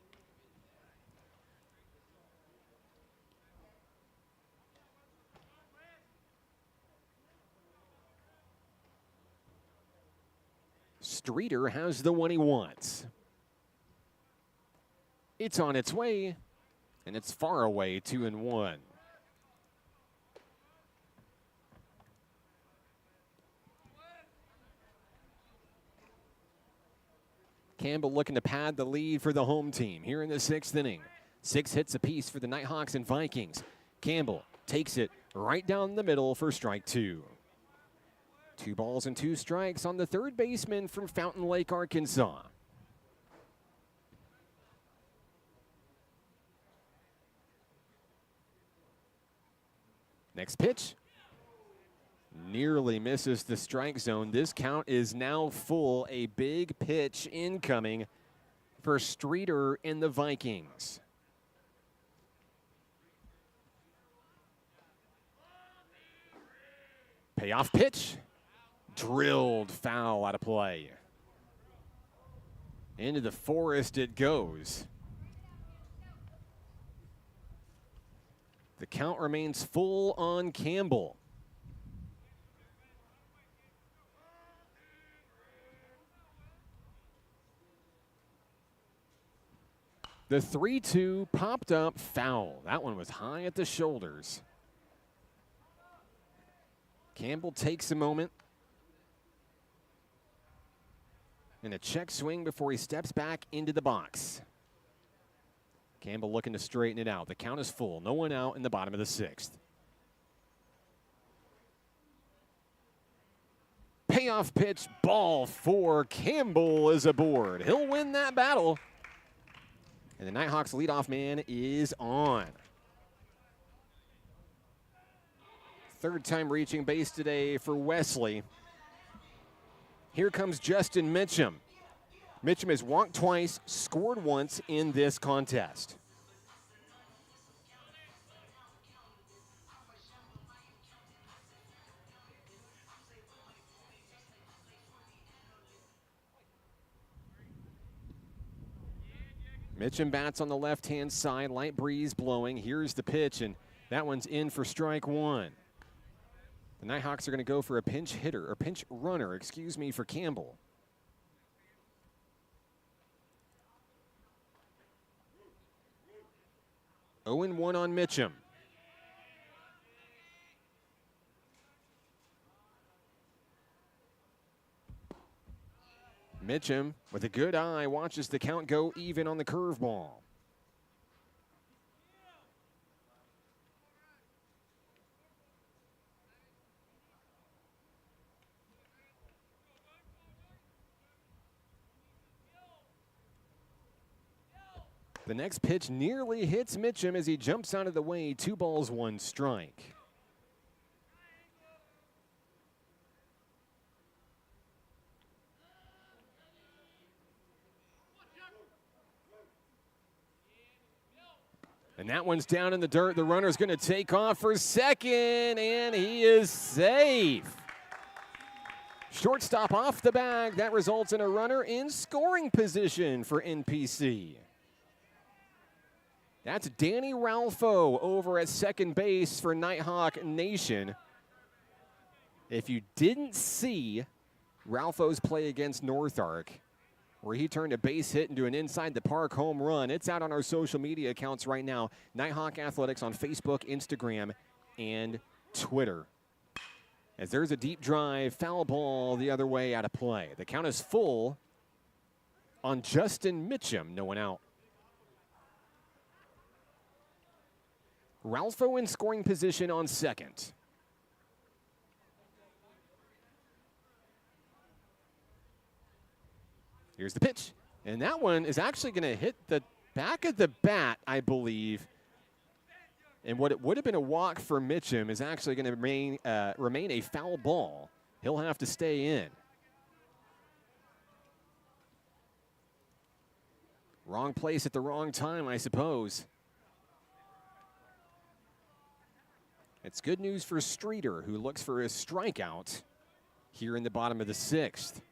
Streeter has the one he wants. It's on its way, and it's far away, 2-1. Campbell looking to pad the lead for the home team here in the sixth inning. 6 hits apiece for the Nighthawks and Vikings. Campbell takes it right down the middle for strike 2. 2 balls and 2 strikes on the third baseman from Fountain Lake, Arkansas. Next pitch. Nearly misses the strike zone. This count is now full. A big pitch incoming for Streeter and the Vikings. Payoff pitch. Drilled foul out of play. Into the forest it goes. The count remains full on Campbell. The 3-2 popped up foul. That one was high at the shoulders. Campbell takes a moment. And a check swing before he steps back into the box. Campbell looking to straighten it out. The count is full. No one out in the bottom of the 6th. Payoff pitch, ball 4. Campbell is aboard. He'll win that battle. And the Nighthawks leadoff man is on. Third time reaching base today for Wesley. Here comes Justin Mitchum. Mitchum has walked twice, scored once in this contest. Mitchum bats on the left-hand side, light breeze blowing. Here's the pitch, and that one's in for strike 1. The Nighthawks are going to go for a pinch runner, for Campbell. Oh and 1 on Mitchum. Mitchum, with a good eye, watches the count go even on the curveball. The next pitch nearly hits Mitchum as he jumps out of the way. 2 balls, 1 strike. And that one's down in the dirt. The runner's going to take off for second, and he is safe. Shortstop off the bag. That results in a runner in scoring position for NPC. That's Danny Ralfo over at second base for Nighthawk Nation. If you didn't see Ralfo's play against North Ark, where he turned a base hit into an inside the park home run. It's out on our social media accounts right now. Nighthawk Athletics on Facebook, Instagram, and Twitter. As there's a deep drive, foul ball the other way out of play. The count is full on Justin Mitchum, no one out. Ralpho in scoring position on second. Here's the pitch. And that one is actually going to hit the back of the bat, I believe. And what it would have been a walk for Mitchum is actually going to remain a foul ball. He'll have to stay in. Wrong place at the wrong time, I suppose. It's good news for Streeter, who looks for a strikeout here in the bottom of the sixth.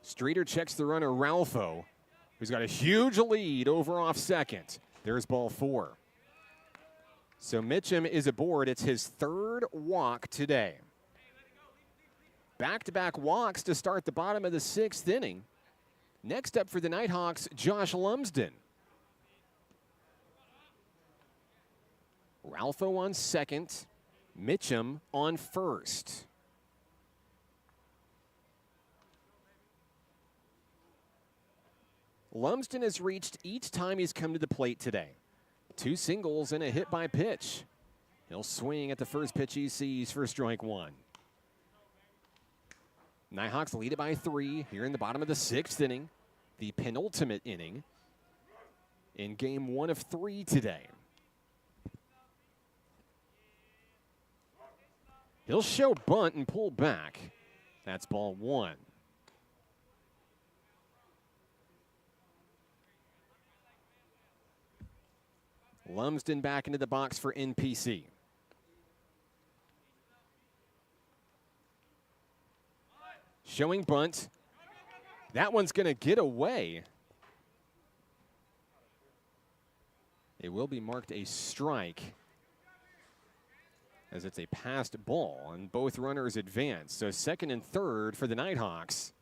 Streeter checks the runner, Ralpho, who's got a huge lead over off second. There's ball 4. So Mitchum is aboard. It's his third walk today. Back-to-back walks to start the bottom of the sixth inning. Next up for the Nighthawks, Josh Lumsden. Ralpho on second, Mitchum on first. Lumsden has reached each time he's come to the plate today. 2 singles and a hit by pitch. He'll swing at the first pitch he sees for strike 1. Nighthawks lead it by 3 here in the bottom of the sixth inning, the penultimate inning in game 1 of 3 today. He'll show bunt and pull back. That's ball 1. Lumsden back into the box for NPC. Showing bunt. That one's going to get away. It will be marked a strike as it's a passed ball and both runners advance. So second and third for the Nighthawks.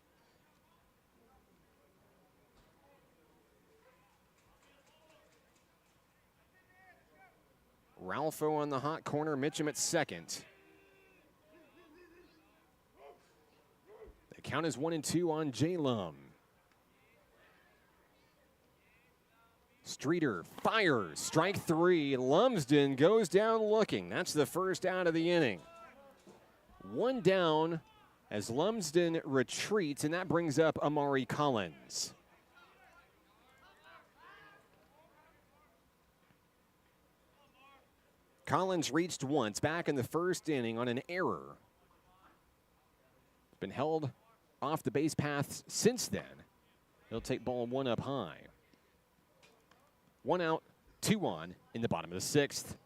Ralpho on the hot corner, Mitchum at second. The count is 1-2 on J-Lum. Streeter fires, strike 3. Lumsden goes down looking. That's the first out of the inning. 1 down as Lumsden retreats, and that brings up Amari Collins. Collins reached once back in the first inning on an error. Been held off the base paths since then. He'll take ball 1 up high. 1 out, 2 on in the bottom of the sixth.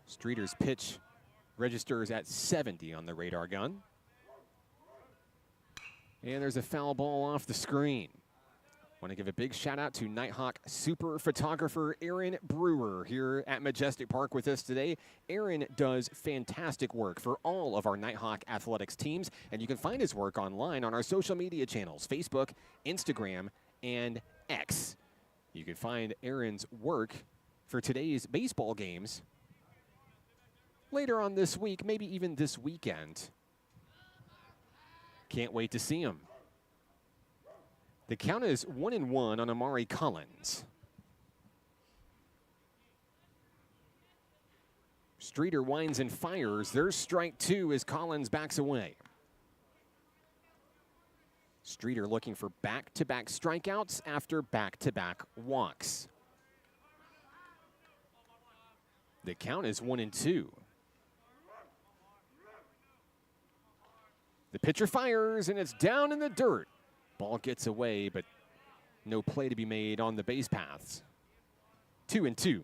Streeter's pitch registers at 70 on the radar gun. And there's a foul ball off the screen. Want to give a big shout out to Nighthawk super photographer Aaron Brewer here at Majestic Park with us today. Aaron does fantastic work for all of our Nighthawk athletics teams, and you can find his work online on our social media channels, Facebook, Instagram, and X. You can find Aaron's work for today's baseball games later on this week, maybe even this weekend. Can't wait to see him. The count is 1-1 on Amari Collins. Streeter winds and fires. There's strike 2 as Collins backs away. Streeter looking for back-to-back strikeouts after back-to-back walks. The count is 1-2. The pitcher fires, and it's down in the dirt. Ball gets away, but no play to be made on the base paths. 2-2.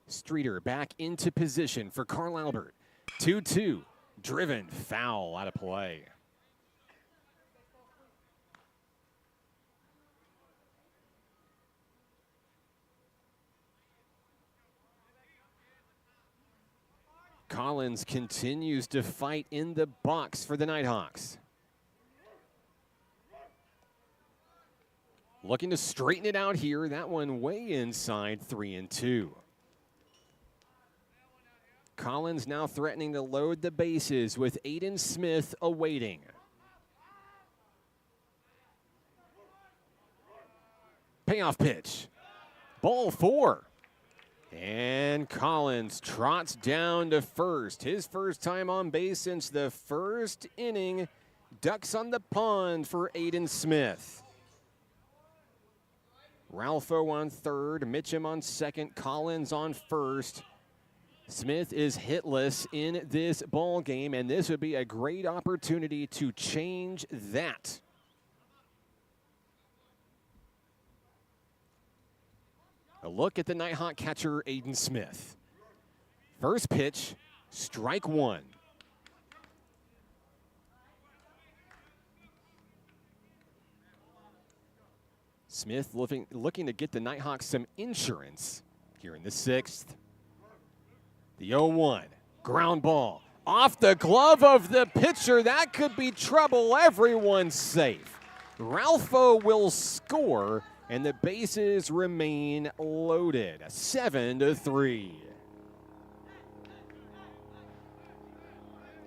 Streeter back into position for Carl Albert. 2-2. Driven foul out of play. Collins continues to fight in the box for the Nighthawks. Looking to straighten it out here. That one way inside, 3-2. Collins now threatening to load the bases with Aiden Smith awaiting. Payoff pitch. Ball 4. And Collins trots down to first. His first time on base since the first inning. Ducks on the pond for Aiden Smith. Ralpho on third, Mitchum on second, Collins on first. Smith is hitless in this ball game, and this would be a great opportunity to change that. A look at the Nighthawk catcher, Aiden Smith. First pitch, strike 1. Smith looking to get the Nighthawks some insurance here in the 6th. The 0-1, ground ball. Off the glove of the pitcher, that could be trouble. Everyone's safe. Ralpho will score, and the bases remain loaded. 7-3.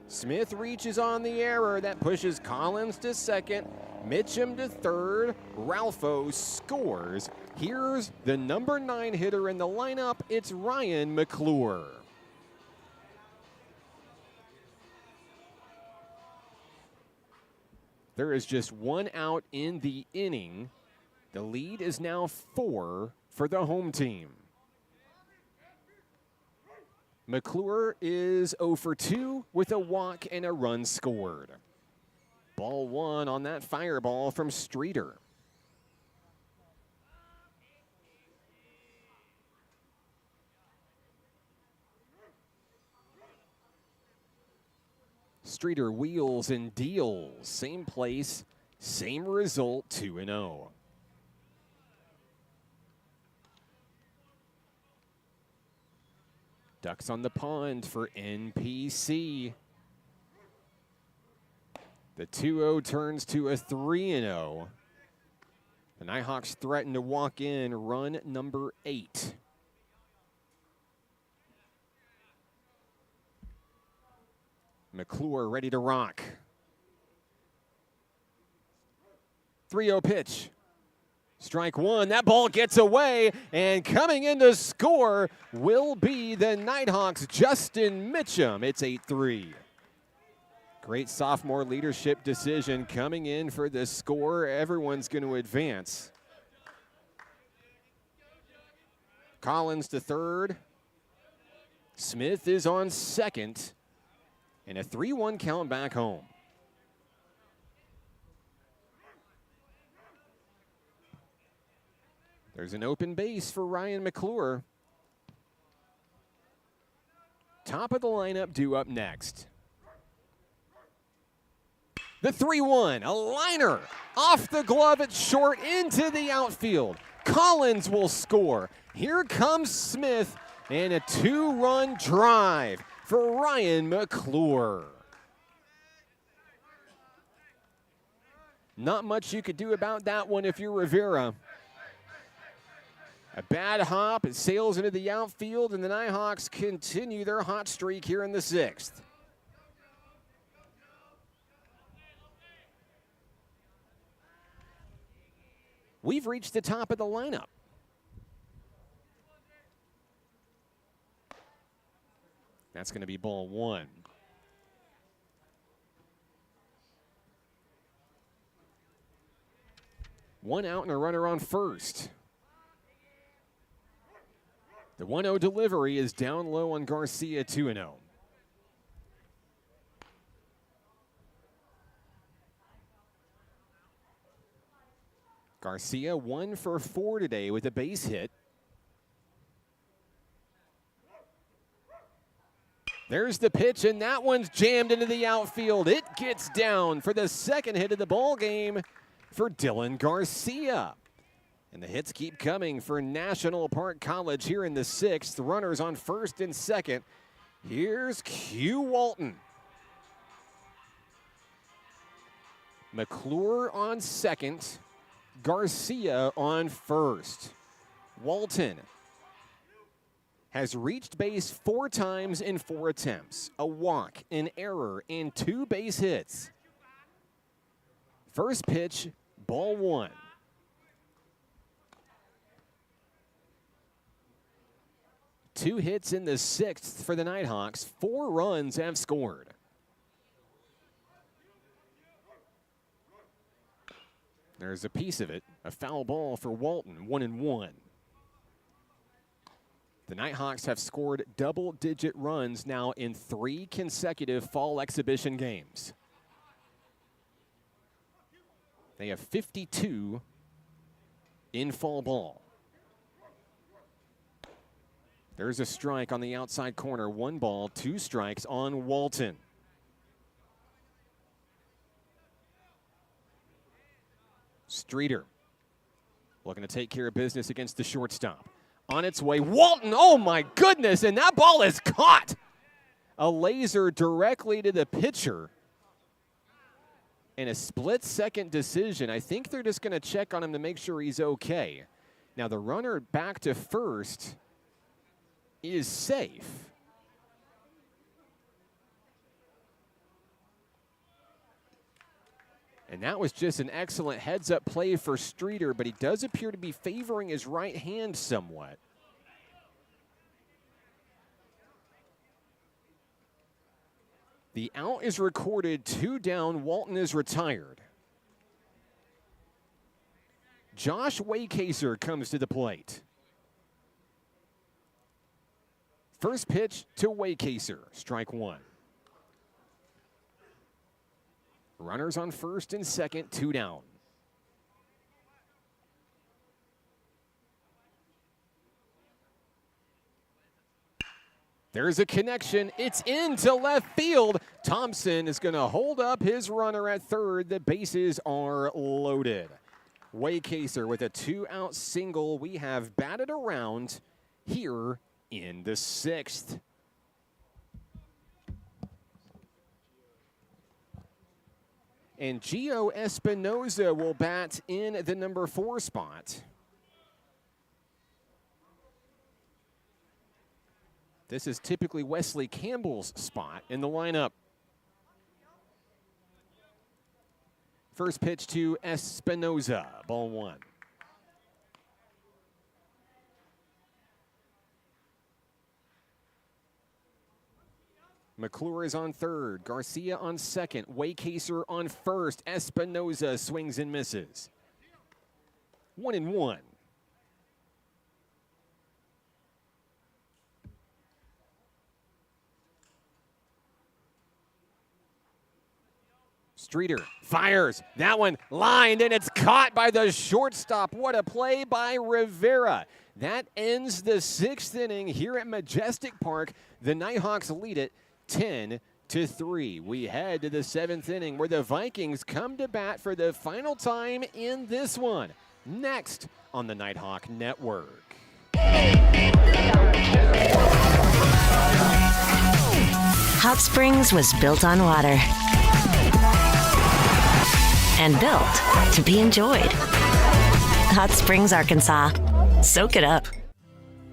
Smith reaches on the error. That pushes Collins to second, Mitchum to third. Ralpho scores. Here's the number 9 hitter in the lineup. It's Ryan McClure. There is just 1 out in the inning. The lead is now 4 for the home team. McClure is 0 for 2 with a walk and a run scored. Ball 1 on that fireball from Streeter. Streeter wheels and deals. Same place, same result, 2-0. Ducks on the pond for NPC. The 2-0 turns to a 3-0. The Nighthawks threaten to walk in run number 8. McClure ready to rock. 3-0 pitch. Strike 1, that ball gets away, and coming in to score will be the Nighthawks' Justin Mitchum. It's 8-3. Great sophomore leadership decision coming in for the score. Everyone's going to advance. Collins to third. Smith is on second, and a 3-1 count back home. There's an open base for Ryan McClure. Top of the lineup due up next. The 3-1, a liner off the glove at short into the outfield. Collins will score. Here comes Smith, and a 2-run drive for Ryan McClure. Not much you could do about that one if you're Rivera. A bad hop, it sails into the outfield, and the Nighthawks continue their hot streak here in the 6th. We've reached the top of the lineup. That's going to be ball 1. One out and a runner on first. The 1-0 delivery is down low on Garcia, 2-0. Garcia 1 for 4 today with a base hit. There's the pitch, and that one's jammed into the outfield. It gets down for the second hit of the ball game for Dylan Garcia. And the hits keep coming for National Park College here in the 6th. Runners on first and second. Here's Q Walton. McClure on second. Garcia on first. Walton has reached base 4 times in 4 attempts. A walk, an error, and 2 base hits. First pitch, ball 1. Two hits in the 6th for the Nighthawks. 4 runs have scored. There's a piece of it. A foul ball for Walton, 1-1. The Nighthawks have scored double-digit runs now in 3 consecutive fall exhibition games. They have 52 in fall ball. There's a strike on the outside corner. 1 ball, 2 strikes on Walton. Streeter looking to take care of business against the shortstop. On its way, Walton, oh my goodness, and that ball is caught. A laser directly to the pitcher. And a split-second decision. I think they're just going to check on him to make sure he's okay. Now the runner back to first is safe. And that was just an excellent heads-up play for Streeter, but he does appear to be favoring his right hand somewhat. The out is recorded, 2 down, Walton is retired. Josh Waycaser comes to the plate. First pitch to Waycaser, strike 1. Runners on first and second, 2 down. There's a connection. It's into left field. Thompson is going to hold up his runner at third. The bases are loaded. Waycaser with a 2-out single. We have batted around here in the 6th. And Gio Espinoza will bat in the number 4 spot. This is typically Wesley Campbell's spot in the lineup. First pitch to Espinoza, ball 1. McClure is on third, Garcia on second, Waycaser on first, Espinoza swings and misses. 1-1. Streeter fires, that one lined, and it's caught by the shortstop. What a play by Rivera. That ends the 6th inning here at Majestic Park. The Nighthawks lead it 10-3. We head to the 7th inning where the Vikings come to bat for the final time in this one. Next on the Nighthawk Network. Hot Springs was built on water and built to be enjoyed. Hot Springs, Arkansas. Soak it up.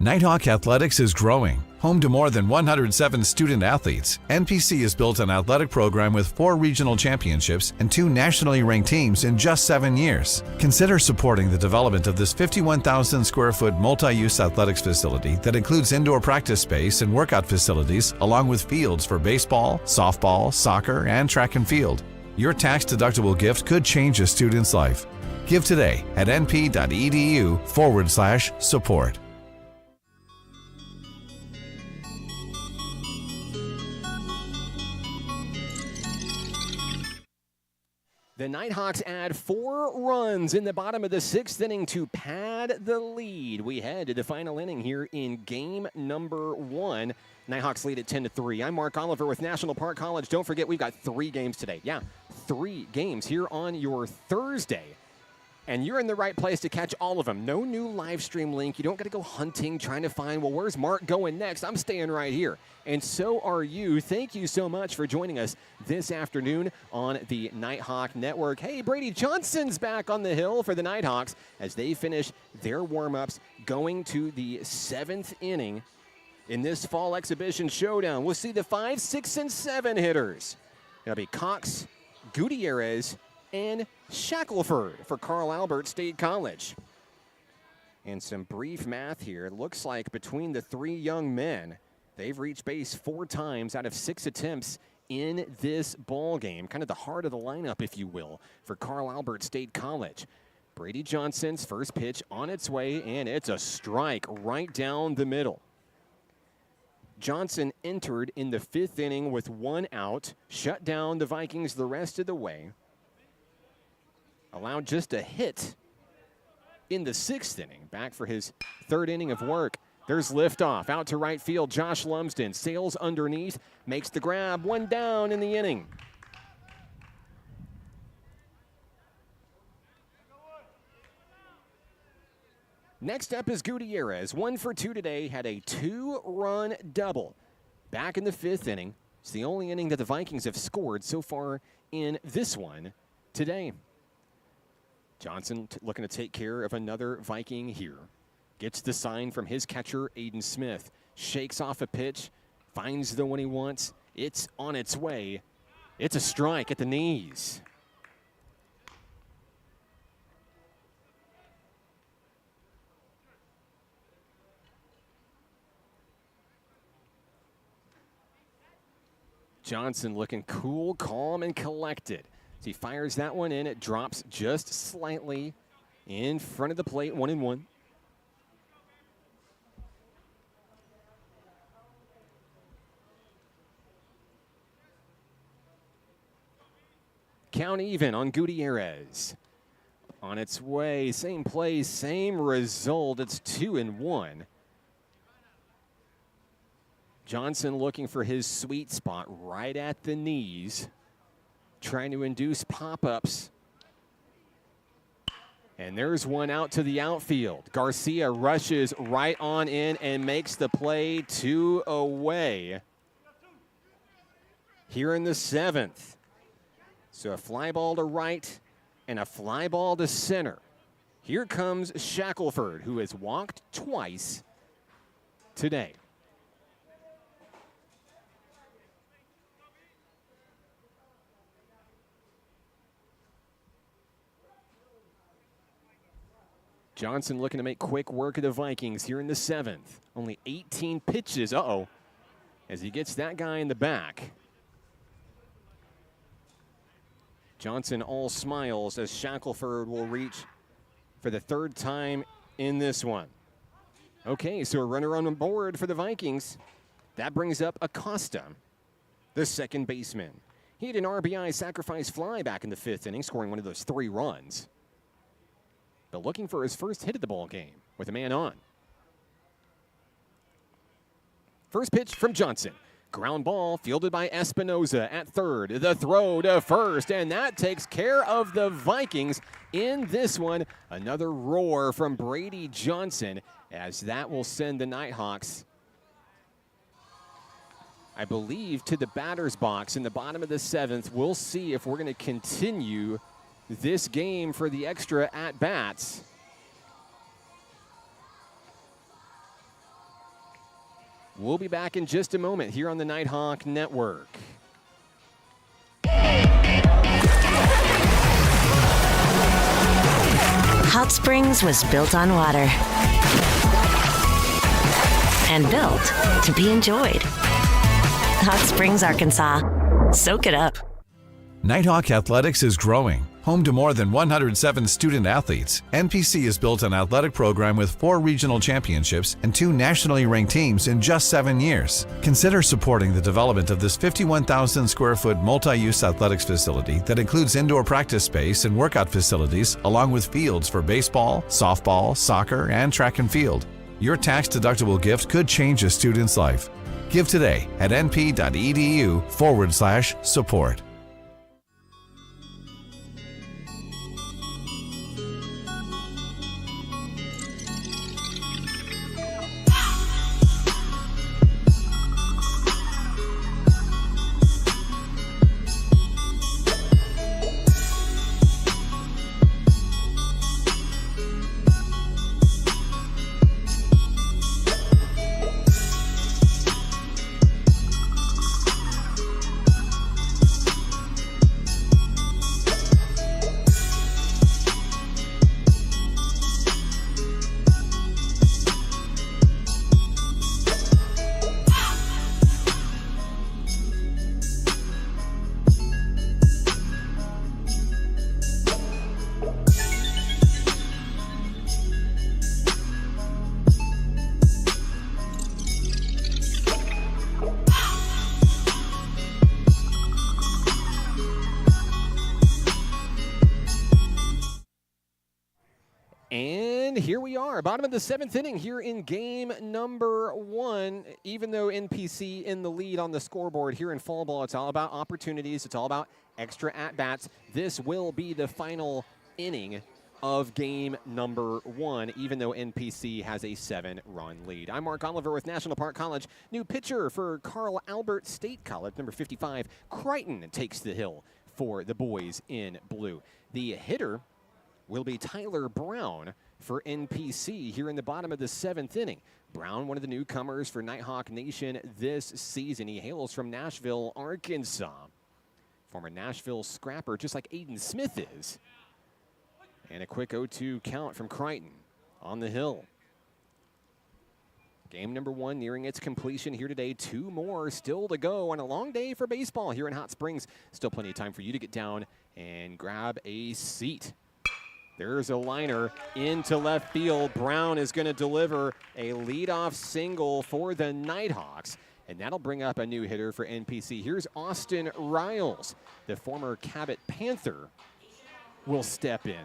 Nighthawk Athletics is growing. Home to more than 107 student athletes, NPC has built an athletic program with 4 regional championships and 2 nationally ranked teams in just 7 years. Consider supporting the development of this 51,000 square foot multi-use athletics facility that includes indoor practice space and workout facilities, along with fields for baseball, softball, soccer, and track and field. Your tax-deductible gift could change a student's life. Give today at np.edu/support. The Nighthawks add 4 runs in the bottom of the 6th inning to pad the lead. We head to the final inning here in game number 1. Nighthawks lead at 10-3. I'm Mark Oliver with National Park College. Don't forget, we've got 3 games today. Yeah, 3 games here on your Thursday. And you're in the right place to catch all of them. No new live stream link. You don't got to go hunting, trying to find, well, where's Mark going next? I'm staying right here. And so are you. Thank you so much for joining us this afternoon on the Nighthawk Network. Hey, Brady Johnson's back on the hill for the Nighthawks as they finish their warm-ups going to the 7th inning in this fall exhibition showdown. We'll see the 5, 6, and 7 hitters. It'll be Cox, Gutierrez, and Shackelford for Carl Albert State College. And some brief math here. It looks like between the 3 young men, they've reached base 4 times out of 6 attempts in this ball game. Kind of the heart of the lineup, if you will, for Carl Albert State College. Brady Johnson's first pitch on its way, and it's a strike right down the middle. Johnson entered in the 5th inning with 1 out, shut down the Vikings the rest of the way. Allowed just a hit in the 6th inning. Back for his 3rd inning of work. There's liftoff. Out to right field. Josh Lumsden sails underneath. Makes the grab. 1 down in the inning. Next up is Gutierrez. 1 for 2 today. Had a 2-run double. Back in the 5th inning. It's the only inning that the Vikings have scored so far in this one today. Johnson looking to take care of another Viking here. Gets the sign from his catcher, Aiden Smith. Shakes off a pitch. Finds the one he wants. It's on its way. It's a strike at the knees. Johnson looking cool, calm, and collected. As he fires that one in, it drops just slightly in front of the plate, 1-1. Count even on Gutierrez. On its way, same play, same result. It's 2-1. Johnson looking for his sweet spot right at the knees, trying to induce pop-ups. And there's one out to the outfield. Garcia rushes right on in and makes the play 2 away here in the 7th. So a fly ball to right and a fly ball to center. Here comes Shackelford, who has walked twice today. Johnson looking to make quick work of the Vikings here in the 7th. Only 18 pitches. As he gets that guy in the back. Johnson all smiles as Shackelford will reach for the 3rd time in this one. Okay, so a runner on board for the Vikings. That brings up Acosta, the 2nd baseman. He had an RBI sacrifice fly back in the 5th inning, scoring one of those 3 runs. But looking for his first hit of the ball game with a man on. First pitch from Johnson. Ground ball fielded by Espinoza at 3rd. The throw to 1st, and that takes care of the Vikings in this one. Another roar from Brady Johnson, as that will send the Nighthawks, I believe, to the batter's box in the bottom of the 7th. We'll see if we're going to continue this game for the extra at-bats. We'll be back in just a moment here on the Nighthawk Network. Hot Springs was built on water and built to be enjoyed. Hot Springs, Arkansas. Soak it up. Nighthawk Athletics is growing. Home to more than 107 student athletes, NPC has built an athletic program with 4 regional championships and 2 nationally ranked teams in just 7 years. Consider supporting the development of this 51,000 square foot multi-use athletics facility that includes indoor practice space and workout facilities, along with fields for baseball, softball, soccer, and track and field. Your tax-deductible gift could change a student's life. Give today at np.edu/support. And here we are, bottom of the 7th inning here in game number 1. Even though NPC in the lead on the scoreboard here in fall ball, it's all about opportunities. It's all about extra at-bats. This will be the final inning of game number 1, even though NPC has a 7-run lead. I'm Mark Oliver with National Park College. New pitcher for Carl Albert State College, number 55, Crichton takes the hill for the boys in blue. The hitter will be Tyler Brown for NPC here in the bottom of the 7th inning. Brown, one of the newcomers for Nighthawk Nation this season. He hails from Nashville, Arkansas. Former Nashville scrapper, just like Aiden Smith is. And a quick 0-2 count from Crichton on the hill. Game number 1 nearing its completion here today. 2 more still to go on a long day for baseball here in Hot Springs. Still plenty of time for you to get down and grab a seat. There's a liner into left field. Brown is going to deliver a leadoff single for the Nighthawks, and that'll bring up a new hitter for NPC. Here's Austin Riles, the former Cabot Panther, will step in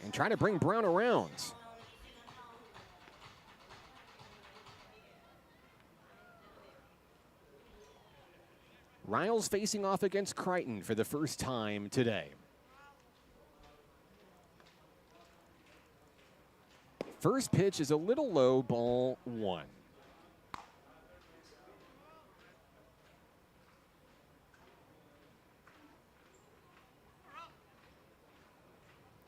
and try to bring Brown around. Riles facing off against Crichton for the first time today. First pitch is a little low, ball 1.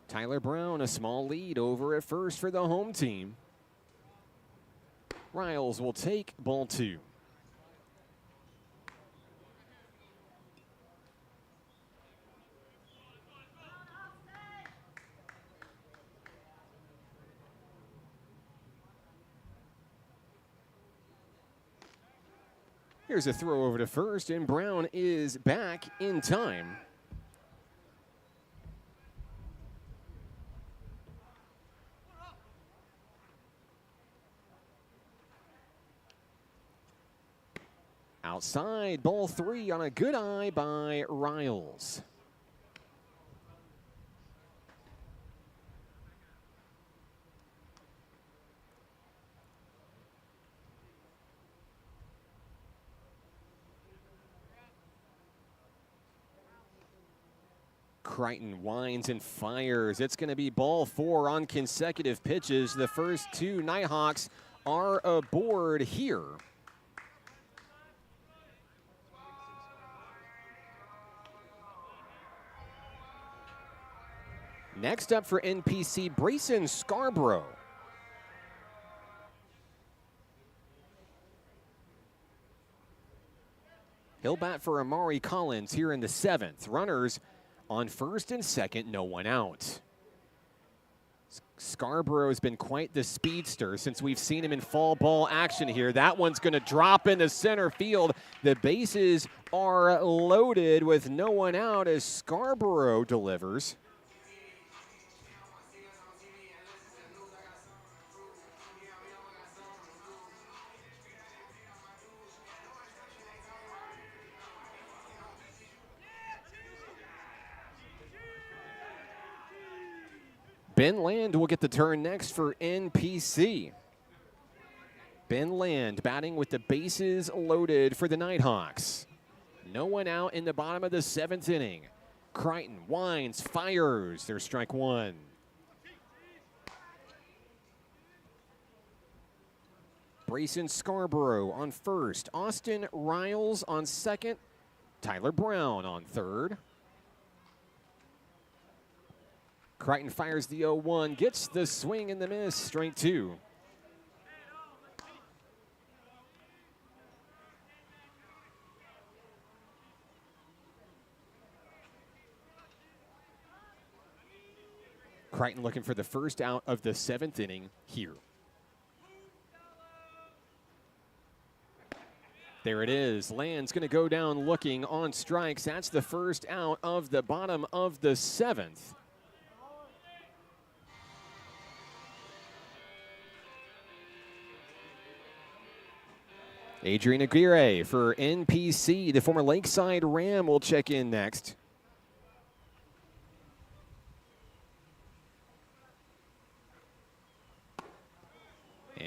Tyler Brown, a small lead over at first for the home team. Riles will take ball 2. Here's a throw over to first, and Brown is back in time. Outside, ball 3 on a good eye by Riles. Crichton winds and fires. It's going to be ball 4 on consecutive pitches. The first 2 Nighthawks are aboard here. Next up for NPC, Brayson Scarborough. He'll bat for Amari Collins here in the 7th. Runners on first and second, no one out. Scarborough has been quite the speedster since we've seen him in fall ball action here. That one's going to drop into center field. The bases are loaded with no one out as Scarborough delivers. Ben Land will get the turn next for NPC. Ben Land batting with the bases loaded for the Nighthawks. No one out in the bottom of the 7th inning. Crichton winds, fires. There's strike 1. Brayson Scarborough on first. Austin Riles on second. Tyler Brown on third. Crichton fires the 0-1, gets the swing and the miss, strike 2. Crichton looking for the first out of the 7th inning here. There it is. Land's going to go down looking on strikes. That's the first out of the bottom of the 7th. Adrian Aguirre for NPC, the former Lakeside Ram, will check in next.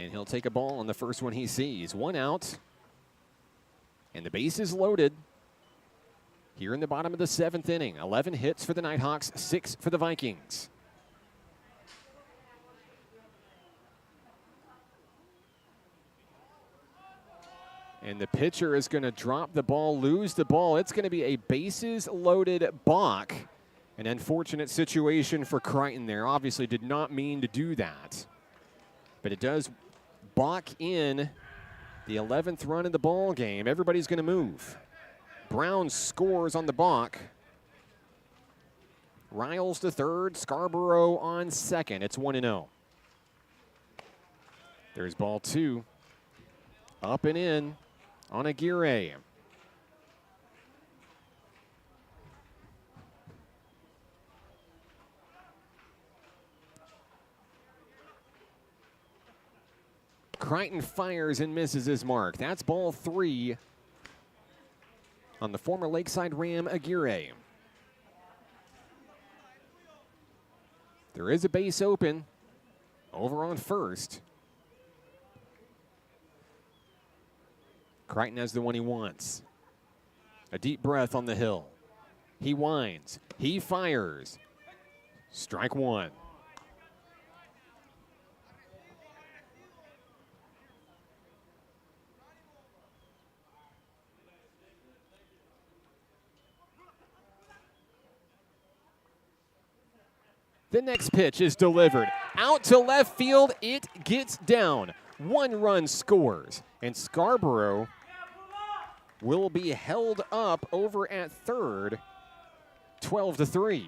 And he'll take a ball on the first one he sees. 1 out. And the base is loaded. Here in the bottom of the 7th inning. 11 hits for the Nighthawks, 6 for the Vikings. And the pitcher is going to drop the ball, lose the ball. It's going to be a bases-loaded balk. An unfortunate situation for Crichton there. Obviously did not mean to do that. But it does balk in the 11th run of the ball game. Everybody's going to move. Brown scores on the balk. Riles to third, Scarborough on second. It's 1-0. There's ball 2. Up and in on Aguirre. Crichton fires and misses his mark. That's ball 3 on the former Lakeside Ram, Aguirre. There is a base open over on first. Crichton has the one he wants. A deep breath on the hill. He winds. He fires. Strike 1. The next pitch is delivered. Out to left field, it gets down. 1 run scores, and Scarborough will be held up over at third, 12-3.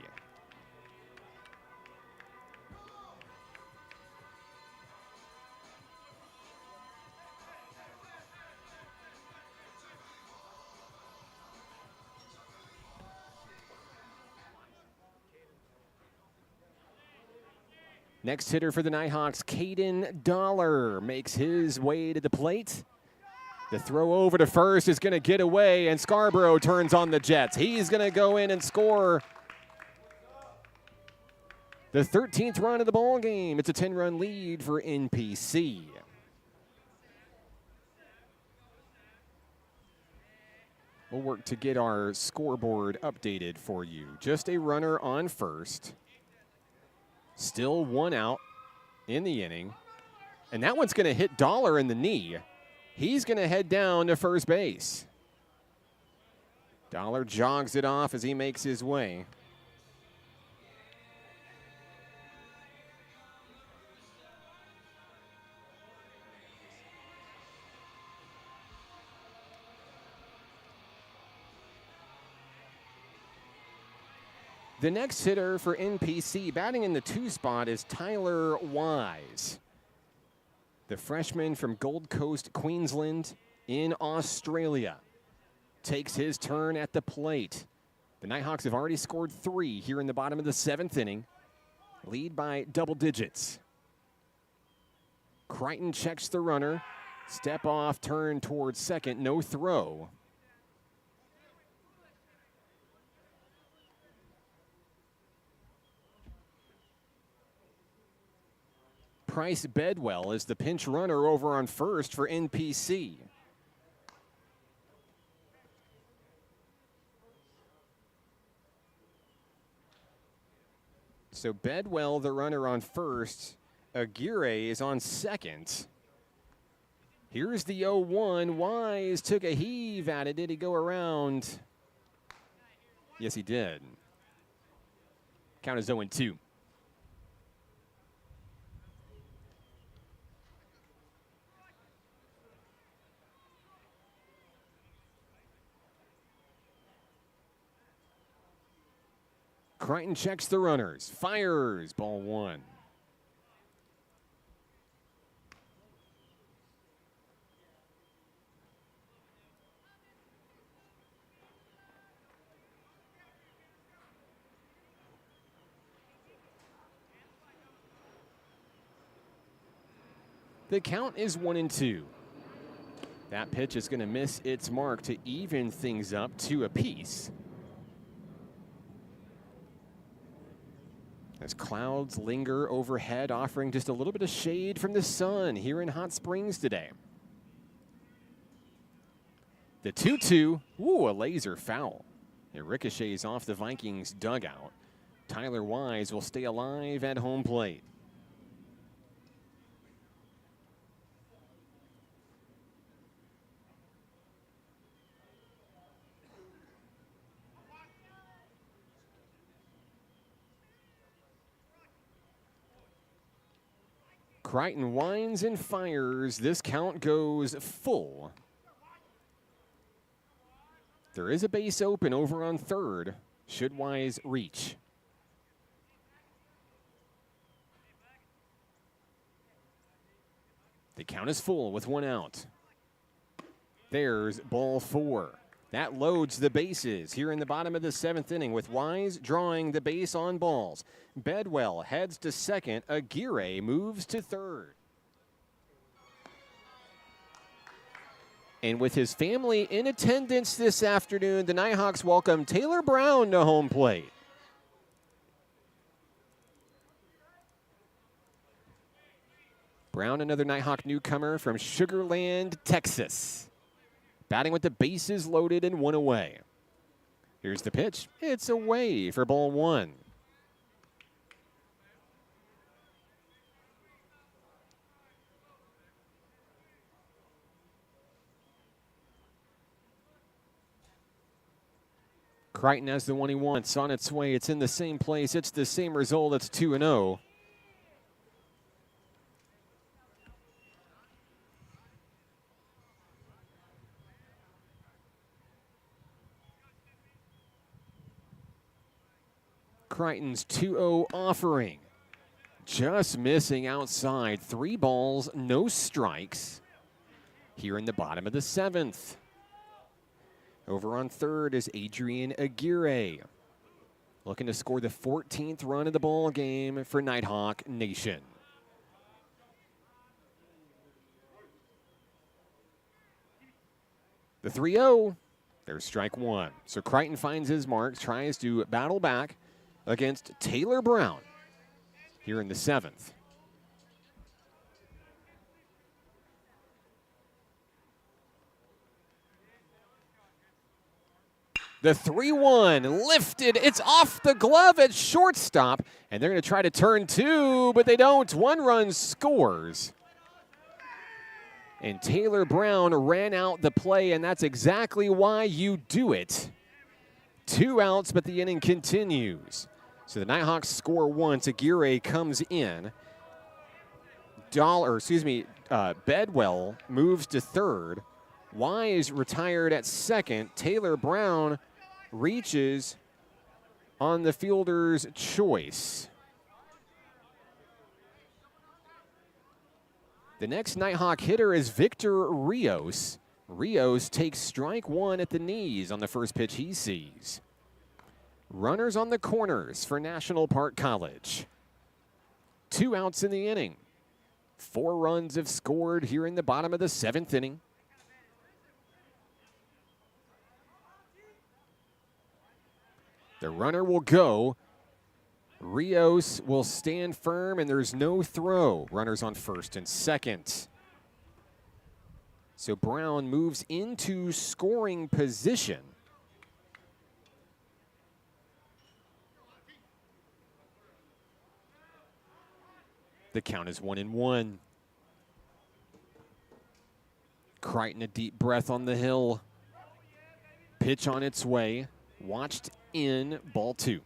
Next hitter for the Nighthawks, Caden Dollar, makes his way to the plate. The throw over to first is going to get away, and Scarborough turns on the Jets. He's going to go in and score the 13th run of the ball game. It's a 10-run lead for NPC. We'll work to get our scoreboard updated for you. Just a runner on first. Still 1 out in the inning. And that one's going to hit Dollar in the knee. He's going to head down to first base. Dollar jogs it off as he makes his way. The next hitter for NPC, batting in the 2 spot, is Tyler Wise. The freshman from Gold Coast, Queensland in Australia takes his turn at the plate. The Nighthawks have already scored 3 here in the bottom of the 7th inning. Lead by double digits. Crichton checks the runner. Step off, turn towards second, no throw. Price Bedwell is the pinch runner over on first for NPC. So Bedwell, the runner on first. Aguirre is on second. Here's the 0-1. Wise took a heave at it. Did he go around? Yes, he did. Count is 0-2. Crichton checks the runners, fires, ball 1. The count is 1-2. That pitch is going to miss its mark to even things up 2 apiece. As clouds linger overhead, offering just a little bit of shade from the sun here in Hot Springs today. The 2-2, ooh, a laser foul. It ricochets off the Vikings dugout. Tyler Wise will stay alive at home plate. Crichton winds and fires. This count goes full. There is a base open over on third. Should Wise reach? The count is full with one out. There's ball 4. That loads the bases here in the bottom of the 7th inning with Wise drawing the base on balls. Bedwell heads to second. Aguirre moves to third. And with his family in attendance this afternoon, the Nighthawks welcome Taylor Brown to home plate. Brown, another Nighthawk newcomer from Sugar Land, Texas. Batting with the bases loaded and one away. Here's the pitch. It's away for ball 1. Crichton has the one he wants on its way. It's in the same place. It's the same result. It's 2-0. Crichton's 2-0 offering. Just missing outside. 3 balls, no strikes. Here in the bottom of the 7th. Over on third is Adrian Aguirre. Looking to score the 14th run of the ball game for Nighthawk Nation. The 3-0. There's strike 1. So Crichton finds his mark, tries to battle back against Taylor Brown here in the 7th. The 3-1 lifted. It's off the glove at shortstop, and they're going to try to turn 2, but they don't. 1 run scores. And Taylor Brown ran out the play, and that's exactly why you do it. 2 outs, but the inning continues. So the Nighthawks score once. Aguirre comes in. Bedwell moves to third. Wise retired at second. Taylor Brown reaches on the fielder's choice. The next Nighthawk hitter is Victor Rios. Rios takes strike 1 at the knees on the first pitch he sees. Runners on the corners for National Park College. 2 outs in the inning. 4 runs have scored here in the bottom of the 7th inning. The runner will go. Rios will stand firm, and there's no throw. Runners on first and second. So Brown moves into scoring position. The count is 1-1. Crichton a deep breath on the hill. Pitch on its way. Watched in, ball 2.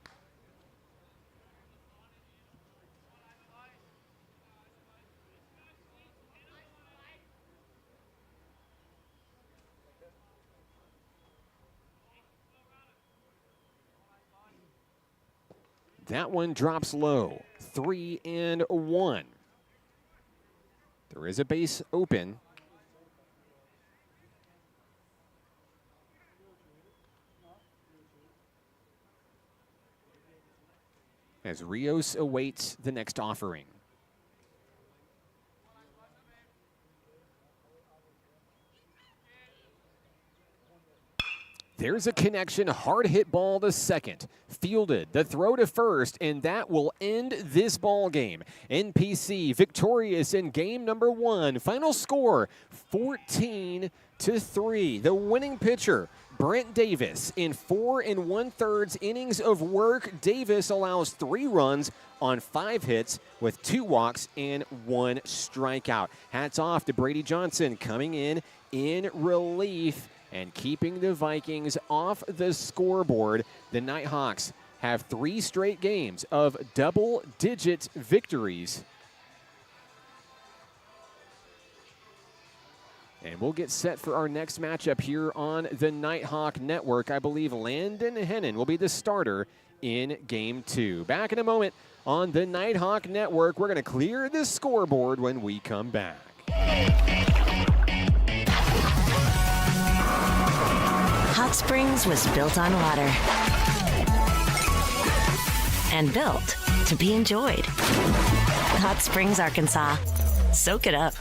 That one drops low. 3-1. There is a base open. As Rios awaits the next offering. There's a connection, hard hit ball to second. Fielded, the throw to first, and that will end this ball game. NPC victorious in game number 1. Final score, 14-3. The winning pitcher, Brent Davis, in 4 1/3 innings of work. Davis allows 3 runs on 5 hits with 2 walks and 1 strikeout. Hats off to Brady Johnson coming in relief and keeping the Vikings off the scoreboard. The Nighthawks have 3 straight games of double-digit victories. And we'll get set for our next matchup here on the Nighthawk Network. I believe Landon Hennon will be the starter in Game 2. Back in a moment on the Nighthawk Network. We're going to clear the scoreboard when we come back. Hot Springs was built on water and built to be enjoyed. Hot Springs, Arkansas. Soak it up.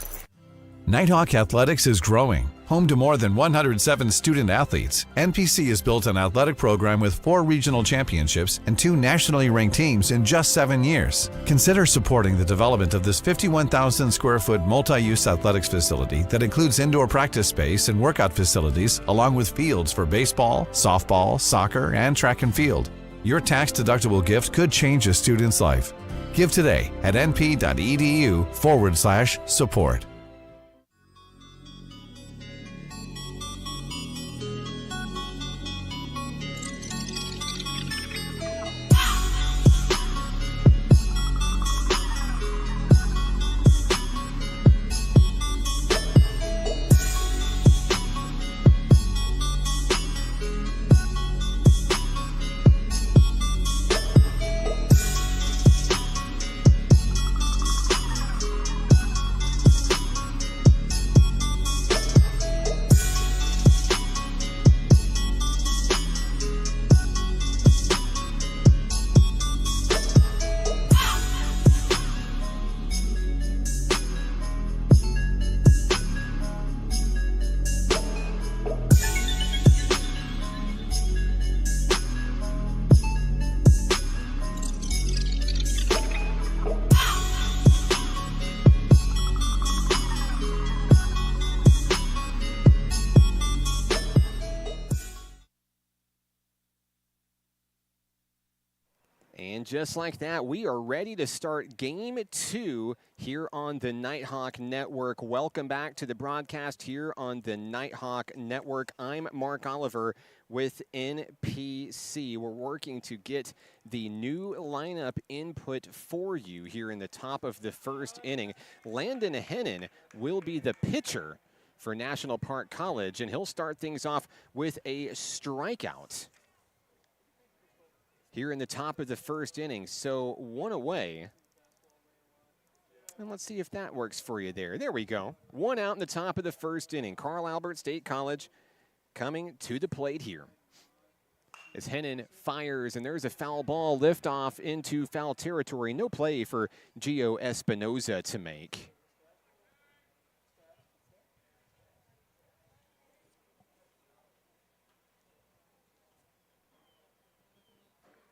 Nighthawk Athletics is growing. Home to more than 107 student athletes, NPC has built an athletic program with 4 regional championships and 2 nationally ranked teams in just 7 years. Consider supporting the development of this 51,000 square foot multi-use athletics facility that includes indoor practice space and workout facilities, along with fields for baseball, softball, soccer, and track and field. Your tax-deductible gift could change a student's life. Give today at np.edu/support. And just like that, we are ready to start Game 2 here on the Nighthawk Network. Welcome back to the broadcast here on the Nighthawk Network. I'm Mark Oliver with NPC. We're working to get the new lineup input for you here in the top of the first inning. Landon Hennon will be the pitcher for National Park College, and he'll start things off with a strikeout here in the top of the first inning. So 1 away. And let's see if that works for you there. There we go. 1 out in the top of the first inning. Carl Albert State College coming to the plate here. As Hennon fires, and there's a foul ball liftoff into foul territory. No play for Gio Espinoza to make.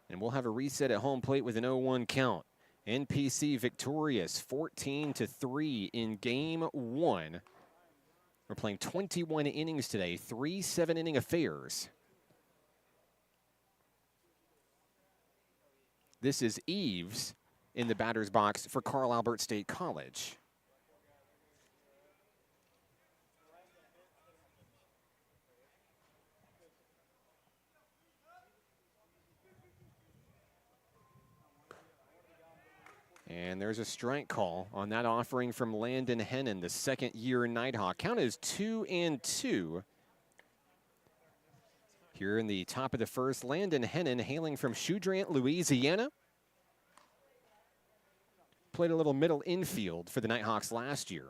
And we'll have a reset at home plate with an 0-1 count. NPC victorious 14-3 in Game 1. We're playing 21 innings today, 3 7-inning affairs. This is Eves in the batter's box for Carl Albert State College. And there's a strike call on that offering from Landon Hennon, the second-year Nighthawk. Count is 2-2. Here in the top of the first, Landon Hennon hailing from Shoudrant, Louisiana. Played a little middle infield for the Nighthawks last year.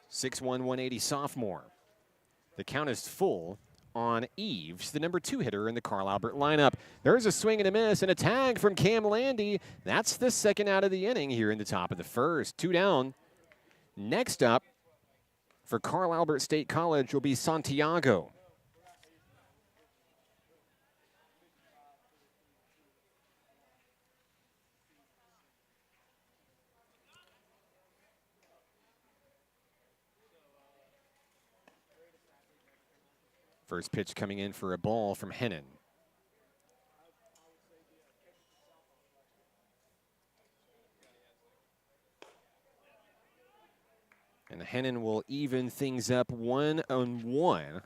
6'1", 180 sophomore. The count is full on Eves, the number 2 hitter in the Carl Albert lineup. There's a swing and a miss and a tag from Cam Landy. That's the second out of the inning here in the top of the first. 2 down. Next up for Carl Albert State College will be Santiago. First pitch coming in for a ball from Hennon. And Hennon will even things up 1-1.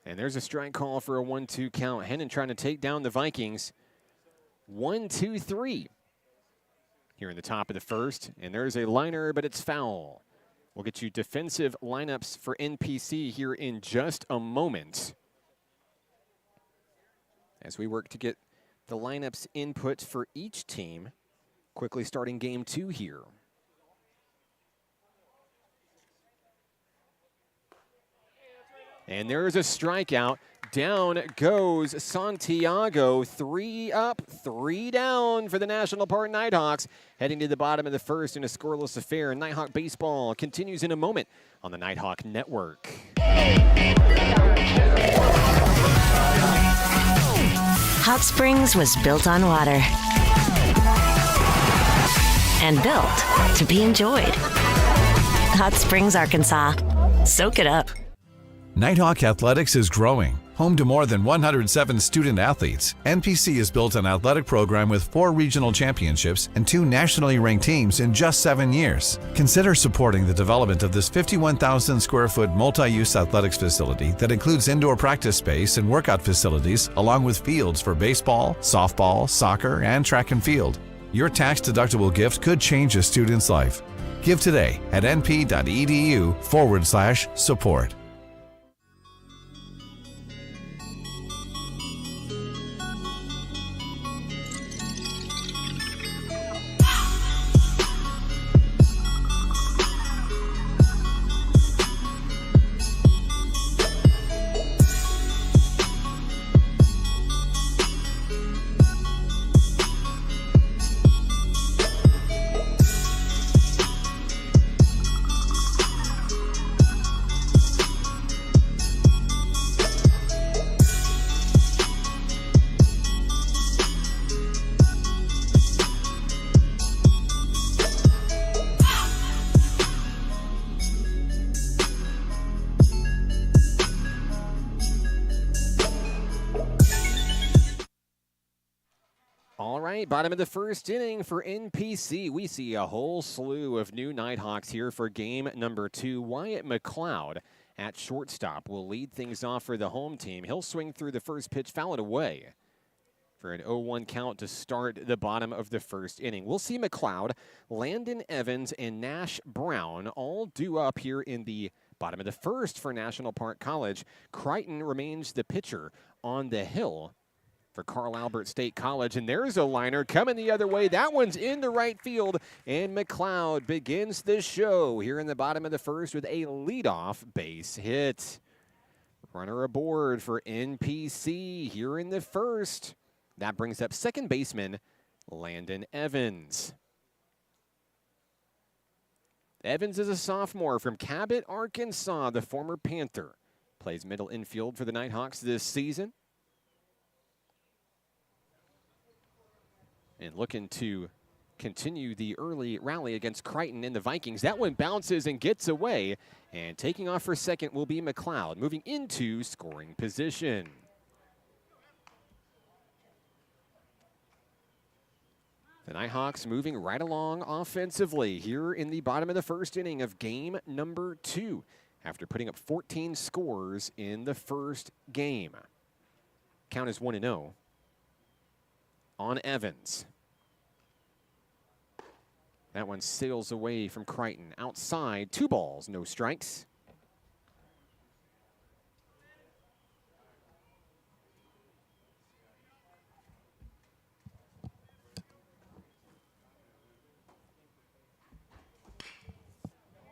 And there's a strike call for a 1-2 count. Hennon trying to take down the Vikings. 1-2-3 here in the top of the first. And there's a liner, but it's foul. We'll get you defensive lineups for NPC here in just a moment, as we work to get the lineups input for each team. Quickly starting game 2 here. And there's a strikeout. Down goes Santiago. 3 up, 3 down for the National Park Nighthawks. Heading to the bottom of the first in a scoreless affair. Nighthawk baseball continues in a moment on the Nighthawk Network. Hot Springs was built on water and built to be enjoyed. Hot Springs, Arkansas. Soak it up. Nighthawk Athletics is growing. Home to more than 107 student athletes, NPC has built an athletic program with 4 regional championships and 2 nationally ranked teams in just 7 years. Consider supporting the development of this 51,000 square foot multi-use athletics facility that includes indoor practice space and workout facilities, along with fields for baseball, softball, soccer, and track and field. Your tax-deductible gift could change a student's life. Give today at np.edu/support. Bottom of the first inning for NPC. We see a whole slew of new Nighthawks here for game number 2. Wyatt McLeod at shortstop will lead things off for the home team. He'll swing through the first pitch, foul it away for an 0-1 count to start the bottom of the first inning. We'll see McLeod, Landon Evans, and Nash Brown all due up here in the bottom of the first for National Park College. Crichton remains the pitcher on the hill for Carl Albert State College. And there's a liner coming the other way. That one's in the right field. And McLeod begins the show here in the bottom of the first with a leadoff base hit. Runner aboard for NPC here in the first. That brings up second baseman Landon Evans. Evans is a sophomore from Cabot, Arkansas, the former Panther. Plays middle infield for the Nighthawks this season. And looking to continue the early rally against Crichton and the Vikings. That one bounces and gets away. And taking off for second will be McLeod, moving into scoring position. The Nighthawks moving right along offensively here in the bottom of the first inning of game number 2 after putting up 14 scores in the first game. Count is 1-0 on Evans. That one sails away from Crichton. Outside, 2 balls, no strikes.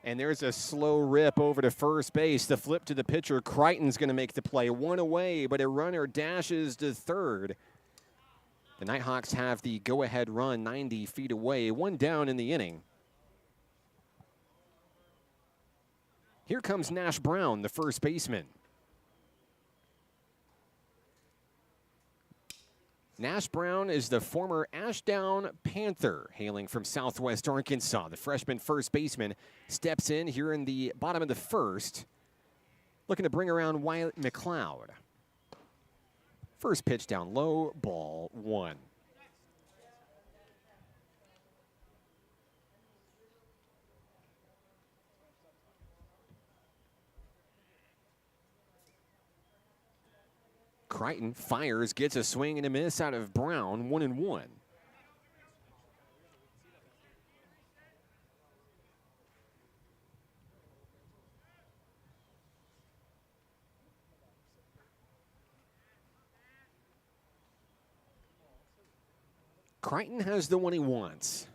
And there's a slow rip over to first base. The flip to the pitcher. Crichton's going to make the play. 1 away, but a runner dashes to third. The Nighthawks have the go-ahead run 90 feet away, 1 down in the inning. Here comes Nash Brown, the first baseman. Nash Brown is the former Ashdown Panther, hailing from Southwest Arkansas. The freshman first baseman steps in here in the bottom of the first, looking to bring around Wyatt McLeod. First pitch down low, ball 1. Crichton fires, gets a swing and a miss out of Brown, 1-1. Crichton has the one he wants.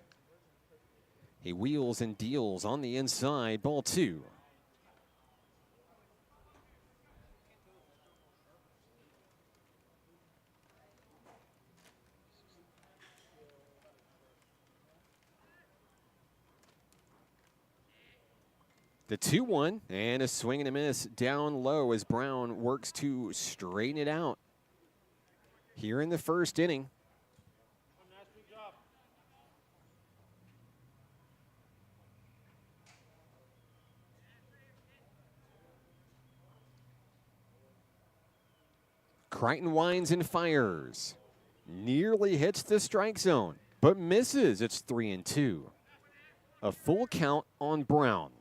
He wheels and deals on the inside, ball 2. The 2-1 and a swing and a miss down low as Brown works to straighten it out here in the first inning. Crichton winds and fires. Nearly hits the strike zone, but misses. It's 3-2. A full count on Brown.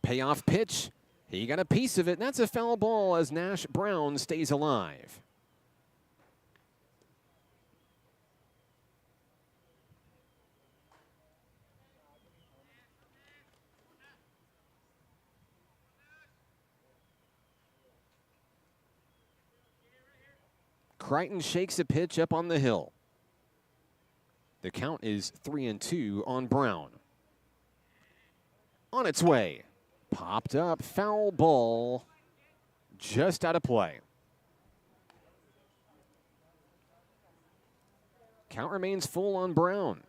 Payoff pitch. He got a piece of it, and that's a foul ball as Nash Brown stays alive. Crichton shakes a pitch up on the hill. The count is 3-2 on Brown. On its way. Popped up, foul ball, just out of play. Count remains full on Brown.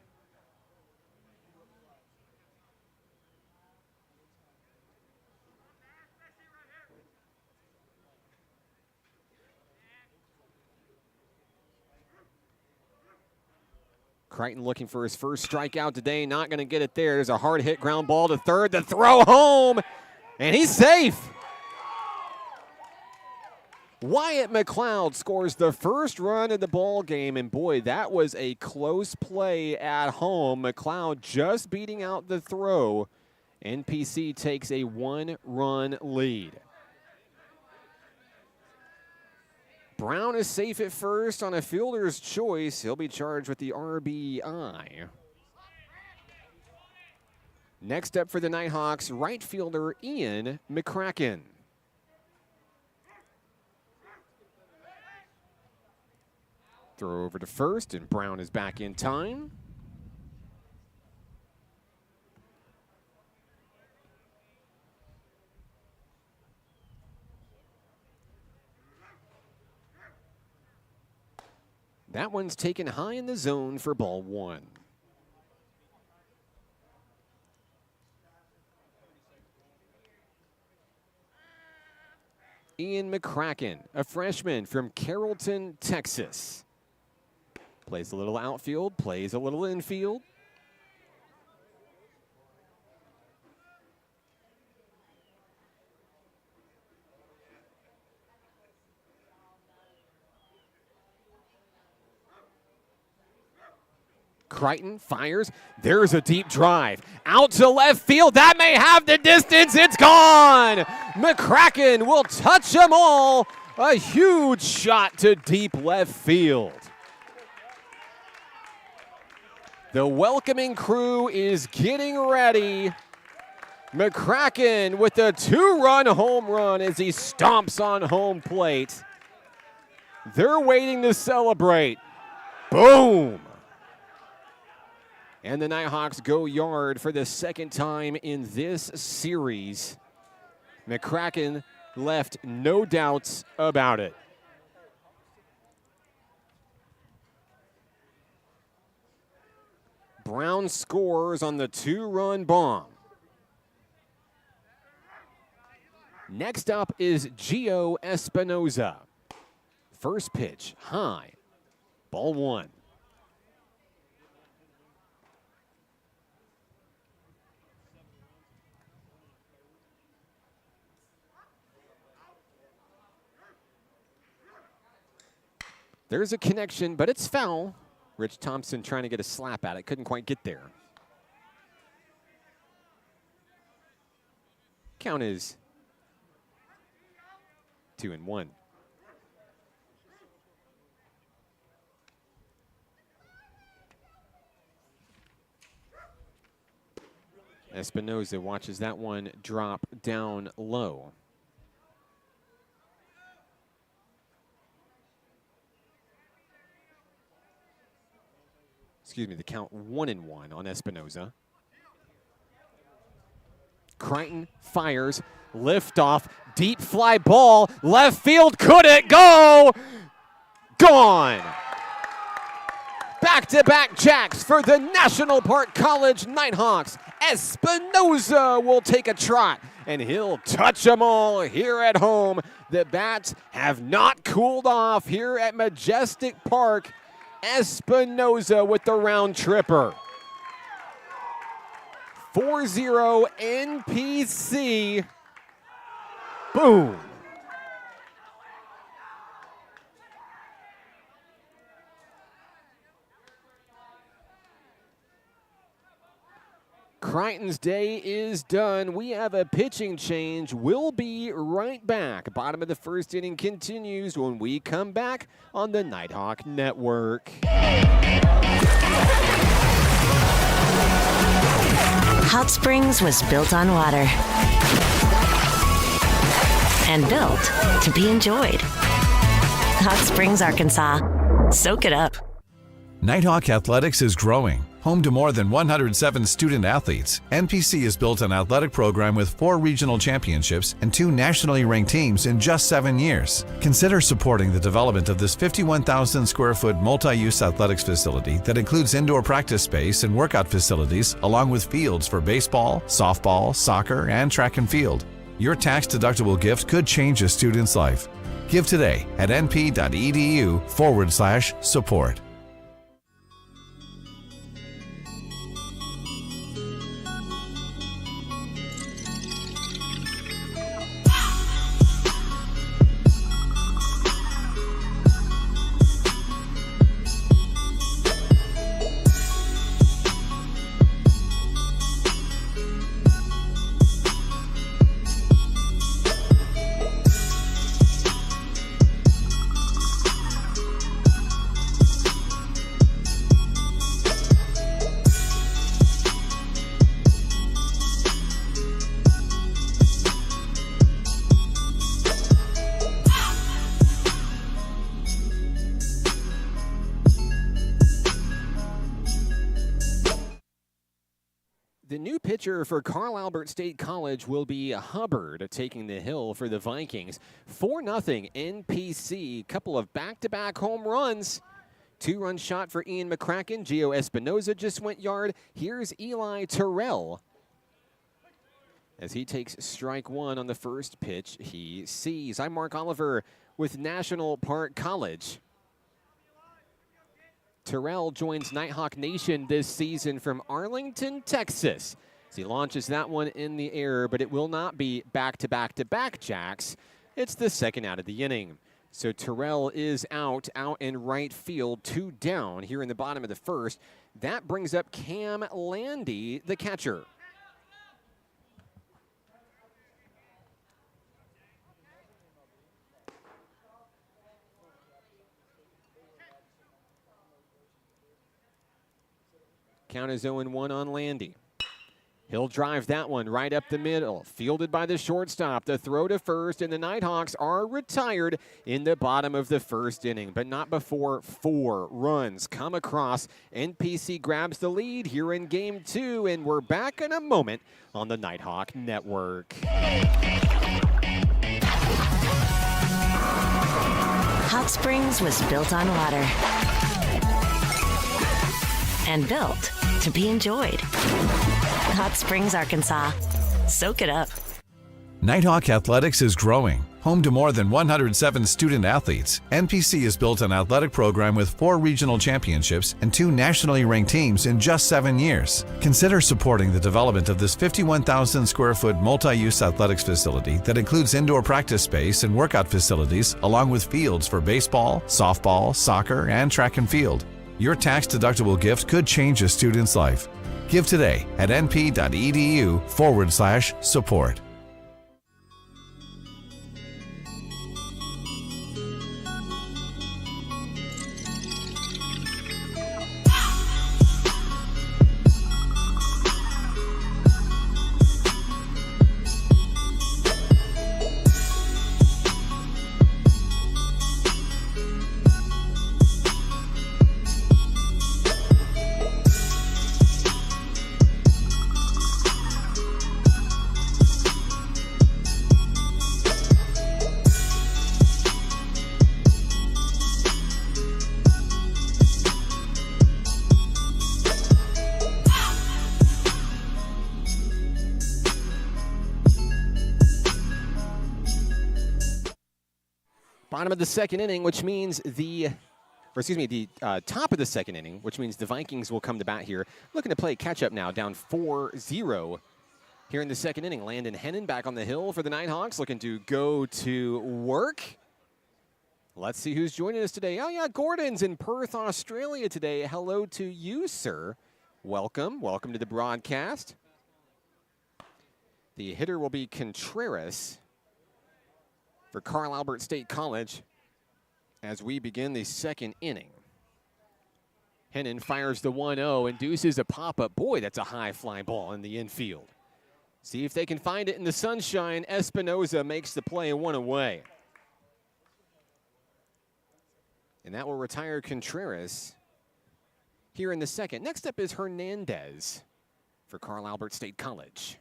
Crichton looking for his first strikeout today. Not going to get it there. There's a hard hit ground ball to third. The throw home, and he's safe. Wyatt McLeod scores the first run of the ball game, and boy, that was a close play at home. McLeod just beating out the throw. NPC takes a 1-run lead. Brown is safe at first on a fielder's choice. He'll be charged with the RBI. Next up for the Nighthawks, right fielder Ian McCracken. Throw over to first, and Brown is back in time. That one's taken high in the zone for ball 1. Ian McCracken, a freshman from Carrollton, Texas. Plays a little outfield, plays a little infield. Crichton fires. There's a deep drive. Out to left field. That may have the distance. It's gone. McCracken will touch them all. A huge shot to deep left field. The welcoming crew is getting ready. McCracken with a 2-run home run as he stomps on home plate. They're waiting to celebrate. Boom. And the Nighthawks go yard for the second time in this series. McCracken left no doubts about it. Brown scores on the 2-run bomb. Next up is Gio Espinoza. First pitch, high, ball 1. There's a connection, but it's foul. Rich Thompson trying to get a slap at it, couldn't quite get there. Count is 2-1. Espinoza watches that one drop down low. Excuse me, the count 1-1 on Espinoza. Crichton fires, liftoff, deep fly ball, left field, could it go? Gone! Back-to-back jacks for the National Park College Nighthawks. Espinoza will take a trot, and he'll touch them all here at home. The bats have not cooled off here at Majestic Park. Espinoza with the round tripper. 4-0 NPC. Boom. Crichton's day is done. We have a pitching change. We'll be right back. Bottom of the first inning continues when we come back on the Nighthawk Network. Hot Springs was built on water and built to be enjoyed. Hot Springs, Arkansas. Soak it up. Nighthawk Athletics is growing. Home to more than 107 student athletes, NPC has built an athletic program with 4 regional championships and 2 nationally ranked teams in just 7 years. Consider supporting the development of this 51,000 square foot multi-use athletics facility that includes indoor practice space and workout facilities, along with fields for baseball, softball, soccer, and track and field. Your tax-deductible gift could change a student's life. Give today at np.edu/support. The new pitcher for Carl Albert State College will be Hubbard, taking the hill for the Vikings. 4-0 NPC, couple of back-to-back home runs. 2-run shot for Ian McCracken. Gio Espinoza just went yard. Here's Eli Terrell as he takes strike 1 on the first pitch he sees. I'm Mark Oliver with National Park College. Terrell joins Nighthawk Nation this season from Arlington, Texas. As he launches that one in the air, but it will not be back-to-back-to-back jacks. It's the second out of the inning. So Terrell is out in right field, 2 down here in the bottom of the first. That brings up Cam Landy, the catcher. Count is 0-1 on Landy. He'll drive that one right up the middle. Fielded by the shortstop. The throw to first, and the Nighthawks are retired in the bottom of the first inning, but not before 4 runs come across. NPC grabs the lead here in Game 2, and we're back in a moment on the Nighthawk Network. Hot Springs was built on water and built to be enjoyed. Hot Springs, Arkansas. Soak it up. Nighthawk Athletics is growing. Home to more than 107 student athletes, NPC has built an athletic program with 4 regional championships and 2 nationally ranked teams in just 7 years. Consider supporting the development of this 51,000 square foot multi-use athletics facility that includes indoor practice space and workout facilities, along with fields for baseball, softball, soccer, and track and field. Your tax-deductible gift could change a student's life. Give today at np.edu/support. Bottom of the second inning, which means the top of the second inning, which means the Vikings will come to bat here. Looking to play catch-up now, down 4-0 here in the second inning. Landon Hennon back on the hill for the Nighthawks, looking to go to work. Let's see who's joining us today. Oh, yeah, Gordon's in Perth, Australia today. Hello to you, sir. Welcome. Welcome to the broadcast. The hitter will be Contreras for Carl Albert State College as we begin the second inning. Hennon fires the 1-0, induces a pop-up. Boy, that's a high fly ball in the infield. See if they can find it in the sunshine. Espinoza makes the play 1 away. And that will retire Contreras here in the second. Next up is Hernandez for Carl Albert State College.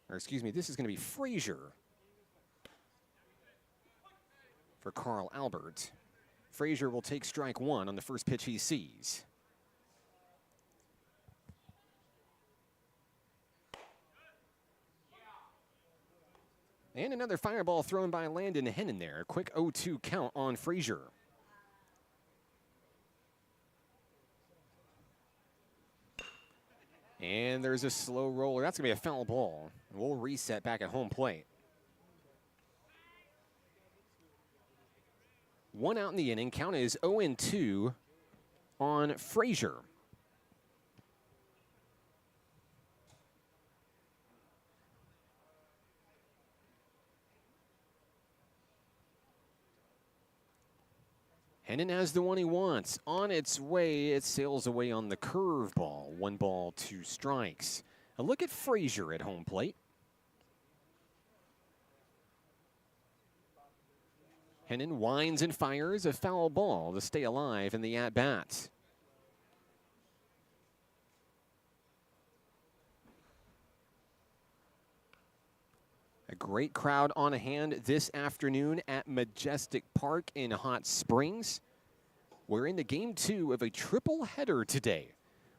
Or excuse me, this is going to be Frazier for Carl Albert. Frazier will take strike 1 on the first pitch he sees. And another fireball thrown by Landon Hennon there. A quick 0-2 count on Frazier. And there's a slow roller. That's going to be a foul ball. We'll reset back at home plate. 1 out in the inning. Count is 0-2 on Frazier. Hennon has the one he wants. On its way, it sails away on the curveball. 1 ball, 2 strikes. A look at Frazier at home plate. Hennon winds and fires a foul ball to stay alive in the at-bat. A great crowd on hand this afternoon at Majestic Park in Hot Springs. We're in the game 2 of a triple header today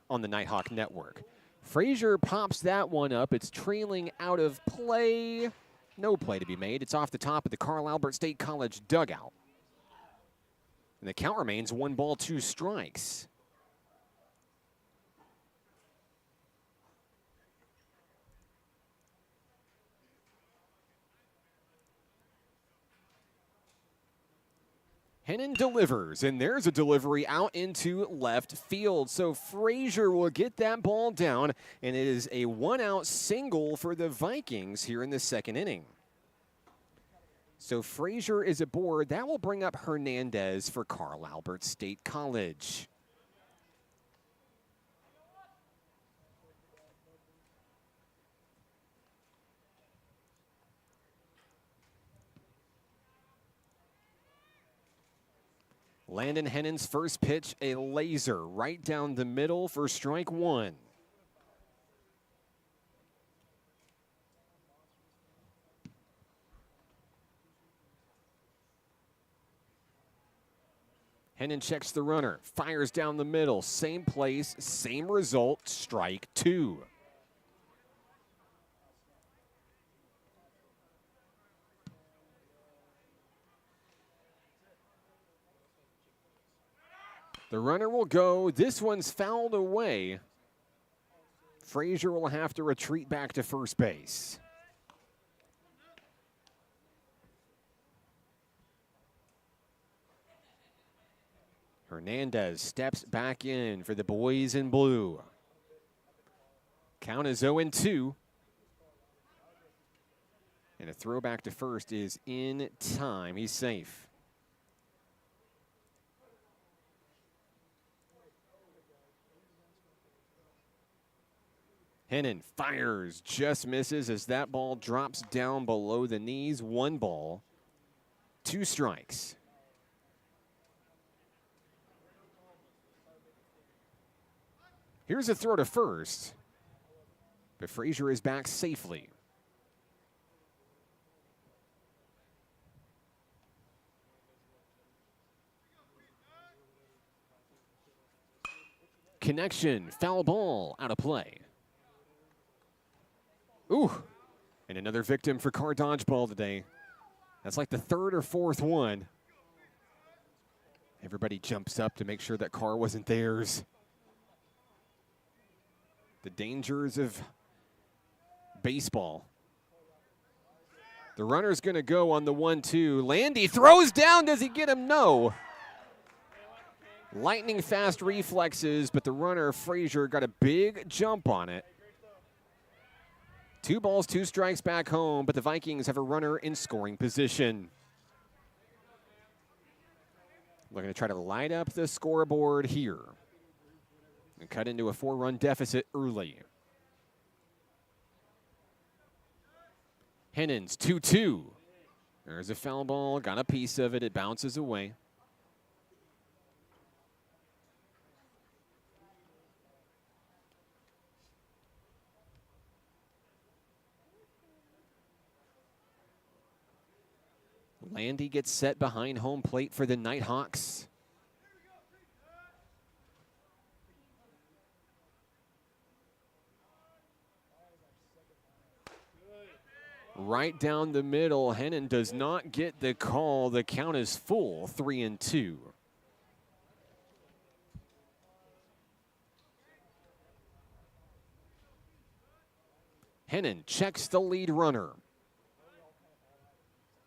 on the Nighthawk Network. Frazier pops that one up. It's trailing out of play. No play to be made. It's off the top of the Carl Albert State College dugout. And the count remains 1 ball, 2 strikes. Hennon delivers, and there's a delivery out into left field. So Frazier will get that ball down, and it is a 1-out single for the Vikings here in the second inning. So Frazier is aboard. That will bring up Hernandez for Carl Albert State College. Landon Hennon's first pitch, a laser right down the middle for strike 1. Hennon checks the runner, fires down the middle, same place, same result, strike 2. The runner will go. This one's fouled away. Frazier will have to retreat back to first base. Hernandez steps back in for the boys in blue. Count is 0-2. And a throw back to first is in time. He's safe. Hennon fires, just misses as that ball drops down below the knees. 1 ball, 2 strikes. Here's a throw to first, but Frazier is back safely. Connection, foul ball, out of play. Ooh, and another victim for car dodgeball today. That's like the 3rd or 4th one. Everybody jumps up to make sure that car wasn't theirs. The dangers of baseball. The runner's going to go on the 1-2. Landy throws down. Does he get him? No. Lightning fast reflexes, but the runner, Frazier, got a big jump on it. 2 balls, 2 strikes back home, but the Vikings have a runner in scoring position. We're going to try to light up the scoreboard here and cut into a 4-run deficit early. Hennon's 2-2. There's a foul ball, got a piece of it, it bounces away. Landy gets set behind home plate for the Nighthawks. Right down the middle, Hennon does not get the call. The count is full, 3-2. Hennon checks the lead runner.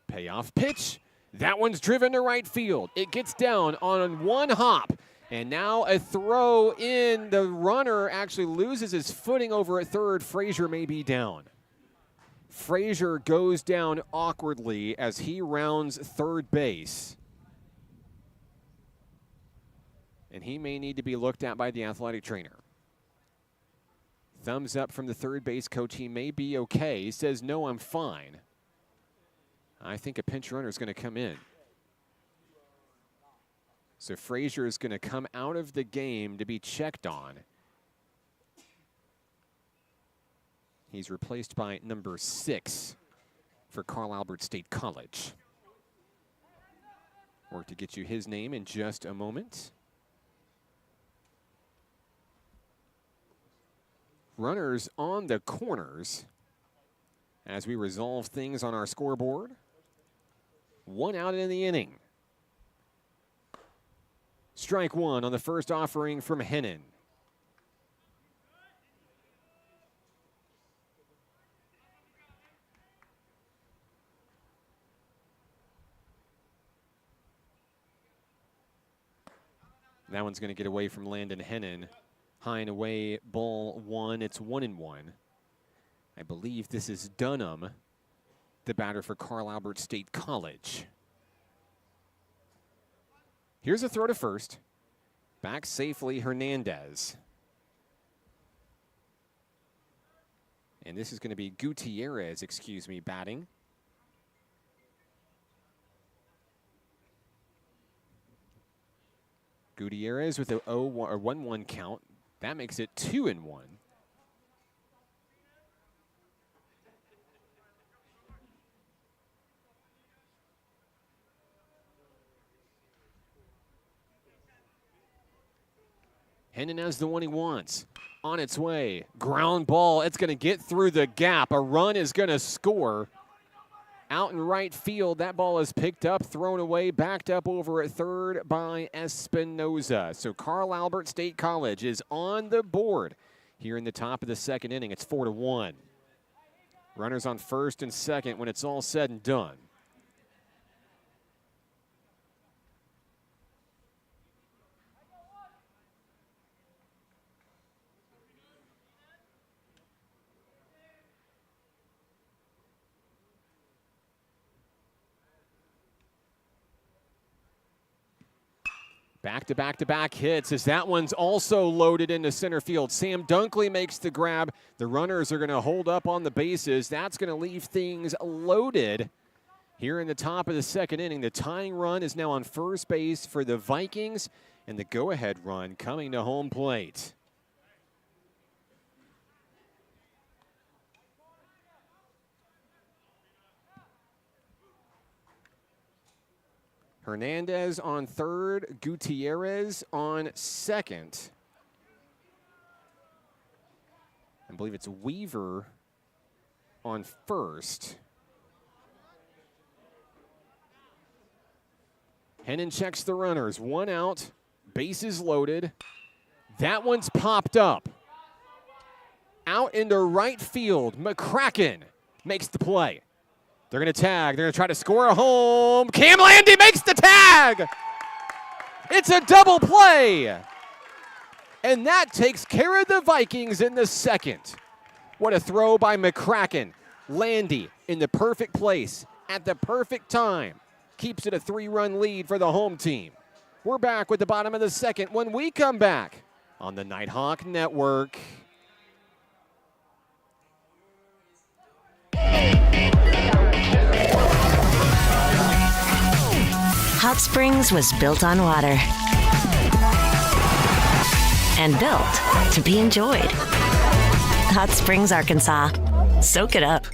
Payoff pitch. That one's driven to right field. It gets down on 1 hop. And now a throw in. The runner actually loses his footing over at third. Frazier may be down. Frazier goes down awkwardly as he rounds third base. And he may need to be looked at by the athletic trainer. Thumbs up from the third base coach. He may be okay. He says, no, I'm fine. I think a pinch runner is going to come in. So Frazier is going to come out of the game to be checked on. He's replaced by number 6 for Carl Albert State College. Work to get you his name in just a moment. Runners on the corners as we resolve things on our scoreboard. 1 out in the inning. Strike 1 on the first offering from Hennon. That one's going to get away from Landon Hennon. High and away, ball 1. It's 1-1. I believe this is Dunham, the batter for Carl Albert State College. Here's a throw to first. Back safely, Hernandez. And this is going to be Gutierrez, batting. Gutierrez with a 1-1 count. That makes it 2-1. Hennon has the one he wants. On its way. Ground ball. It's going to get through the gap. A run is going to score. Out in right field. That ball is picked up, thrown away, backed up over at third by Espinoza. So Carl Albert State College is on the board here in the top of the second inning. It's 4-1. Runners on first and second when it's all said and done. Back-to-back-to-back hits as that one's also loaded into center field. Sam Dunkley makes the grab. The runners are going to hold up on the bases. That's going to leave things loaded here in the top of the second inning. The tying run is now on first base for the Vikings, and the go-ahead run coming to home plate. Hernandez on third, Gutierrez on second. I believe it's Weaver on first. Hennon checks the runners. One out, bases loaded. That one's popped up. Out into right field, McCracken makes the play. They're going to tag. They're going to try to score a home. Cam Landy makes the tag. It's a double play. And that takes care of the Vikings in the second. What a throw by McCracken. Landy in the perfect place at the perfect time. Keeps it a 3-run lead for the home team. We're back with the bottom of the second when we come back on the Nighthawk Network. Hot Springs was built on water and built to be enjoyed. Hot Springs, Arkansas. Soak it up.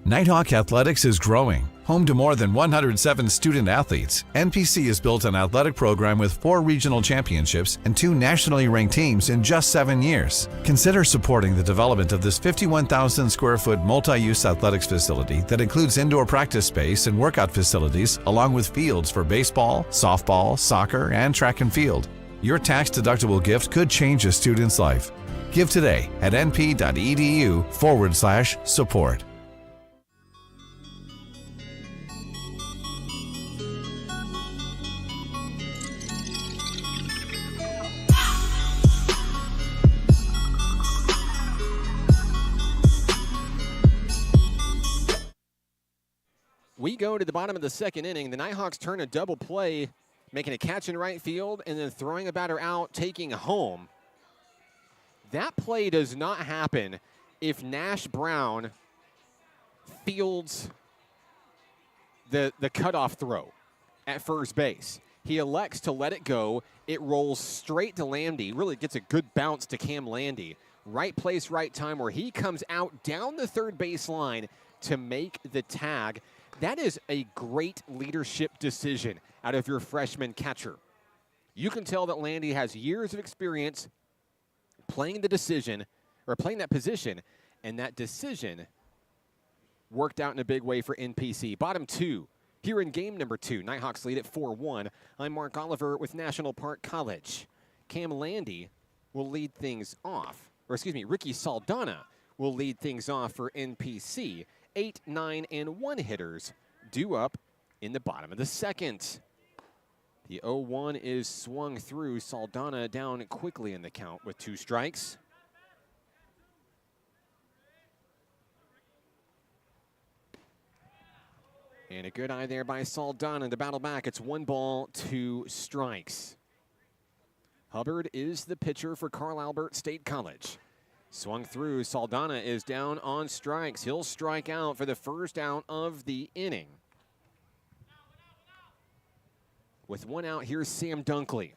Nighthawk Athletics is growing. Home to more than 107 student athletes, NPC has built an athletic program with 4 regional championships and 2 nationally ranked teams in just 7 years. Consider supporting the development of this 51,000 square foot multi-use athletics facility that includes indoor practice space and workout facilities, along with fields for baseball, softball, soccer, and track and field. Your tax-deductible gift could change a student's life. Give today at np.edu/support. We go to the bottom of the second inning. The Nighthawks turn a double play, making a catch in right field and then throwing a batter out, taking home. That play does not happen if Nash Brown fields the cutoff throw at first base. He elects to let it go. It rolls straight to Landy. Really gets a good bounce to Cam Landy. Right place, right time, where he comes out down the third base line to make the tag. That is a great leadership decision out of your freshman catcher. You can tell that Landy has years of experience playing that position, and that decision worked out in a big way for NPC. Bottom 2 here in game number 2. Nighthawks lead at 4-1. I'm Mark Oliver with National Park College. Cam Landy will lead things off, Ricky Saldana will lead things off for NPC. 8, 9, and 1 hitters due up in the bottom of the second. The 0-1 is swung through. Saldana down quickly in the count with 2 strikes. And a good eye there by Saldana to battle back. It's 1 ball, 2 strikes. Hubbard is the pitcher for Carl Albert State College. Swung through. Saldana is down on strikes. He'll strike out for the first out of the inning. With 1 out, here's Sam Dunkley.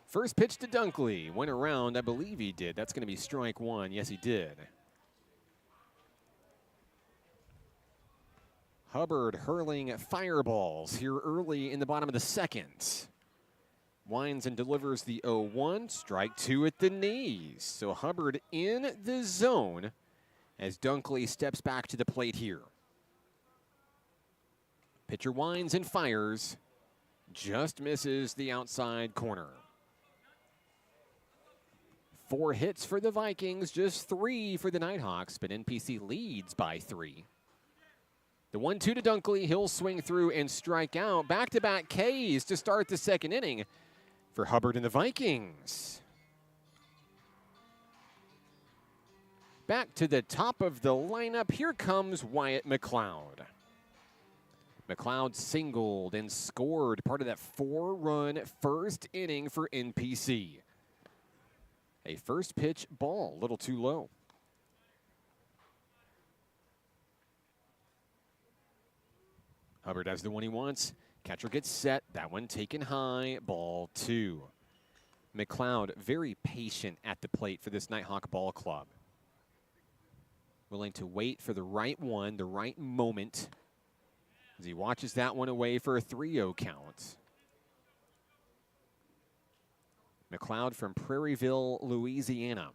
First pitch to Dunkley. Went around, I believe he did. That's going to be strike 1. Yes, he did. Hubbard hurling fireballs here early in the bottom of the second. Winds and delivers the 0-1, strike 2 at the knees. So Hubbard in the zone as Dunkley steps back to the plate here. Pitcher winds and fires, just misses the outside corner. 4 hits for the Vikings, just 3 for the Nighthawks, but NPC leads by 3. The 1-2 to Dunkley, he'll swing through and strike out. Back-to-back Ks to start the second inning for Hubbard and the Vikings. Back to the top of the lineup, here comes Wyatt McLeod. McLeod singled and scored part of that 4-run first inning for NPC. A first pitch ball, a little too low. Hubbard has the one he wants. Catcher gets set. That one taken high. Ball 2. McLeod very patient at the plate for this Nighthawk ball club. Willing to wait for the right one, the right moment, as he watches that one away for a 3-0 count. McLeod from Prairieville, Louisiana.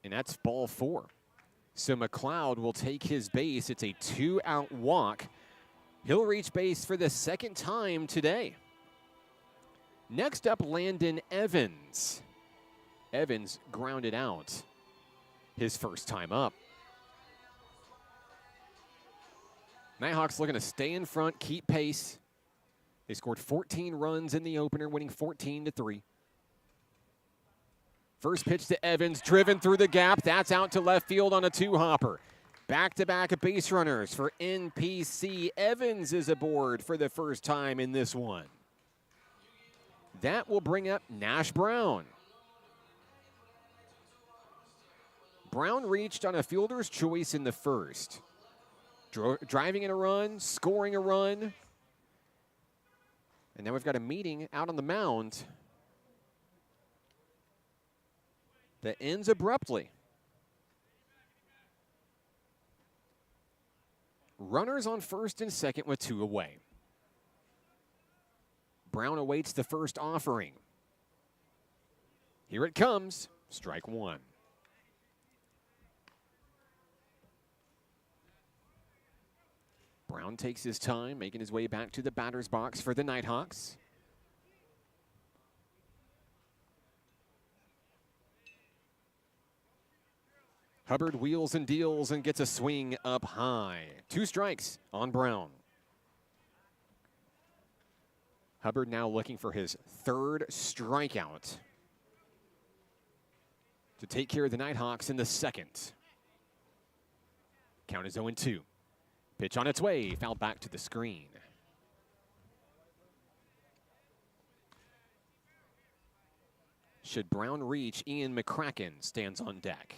And that's ball 4. So McLeod will take his base. It's a 2-out walk. He'll reach base for the second time today. Next up, Landon Evans. Evans grounded out his first time up. Nighthawks looking to stay in front, keep pace. They scored 14 runs in the opener, winning 14-3. First pitch to Evans, driven through the gap. That's out to left field on a 2-hopper. Back-to-back base runners for NPC. Evans is aboard for the first time in this one. That will bring up Nash Brown. Brown reached on a fielder's choice in the first. Driving in a run, scoring a run. And now we've got a meeting out on the mound that ends abruptly. Runners on first and second with 2 away. Brown awaits the first offering. Here it comes, strike 1. Brown takes his time, making his way back to the batter's box for the Nighthawks. Hubbard wheels and deals and gets a swing up high. 2 strikes on Brown. Hubbard now looking for his 3rd strikeout to take care of the Nighthawks in the second. Count is 0-2. Pitch on its way, fouled back to the screen. Should Brown reach, Ian McCracken stands on deck.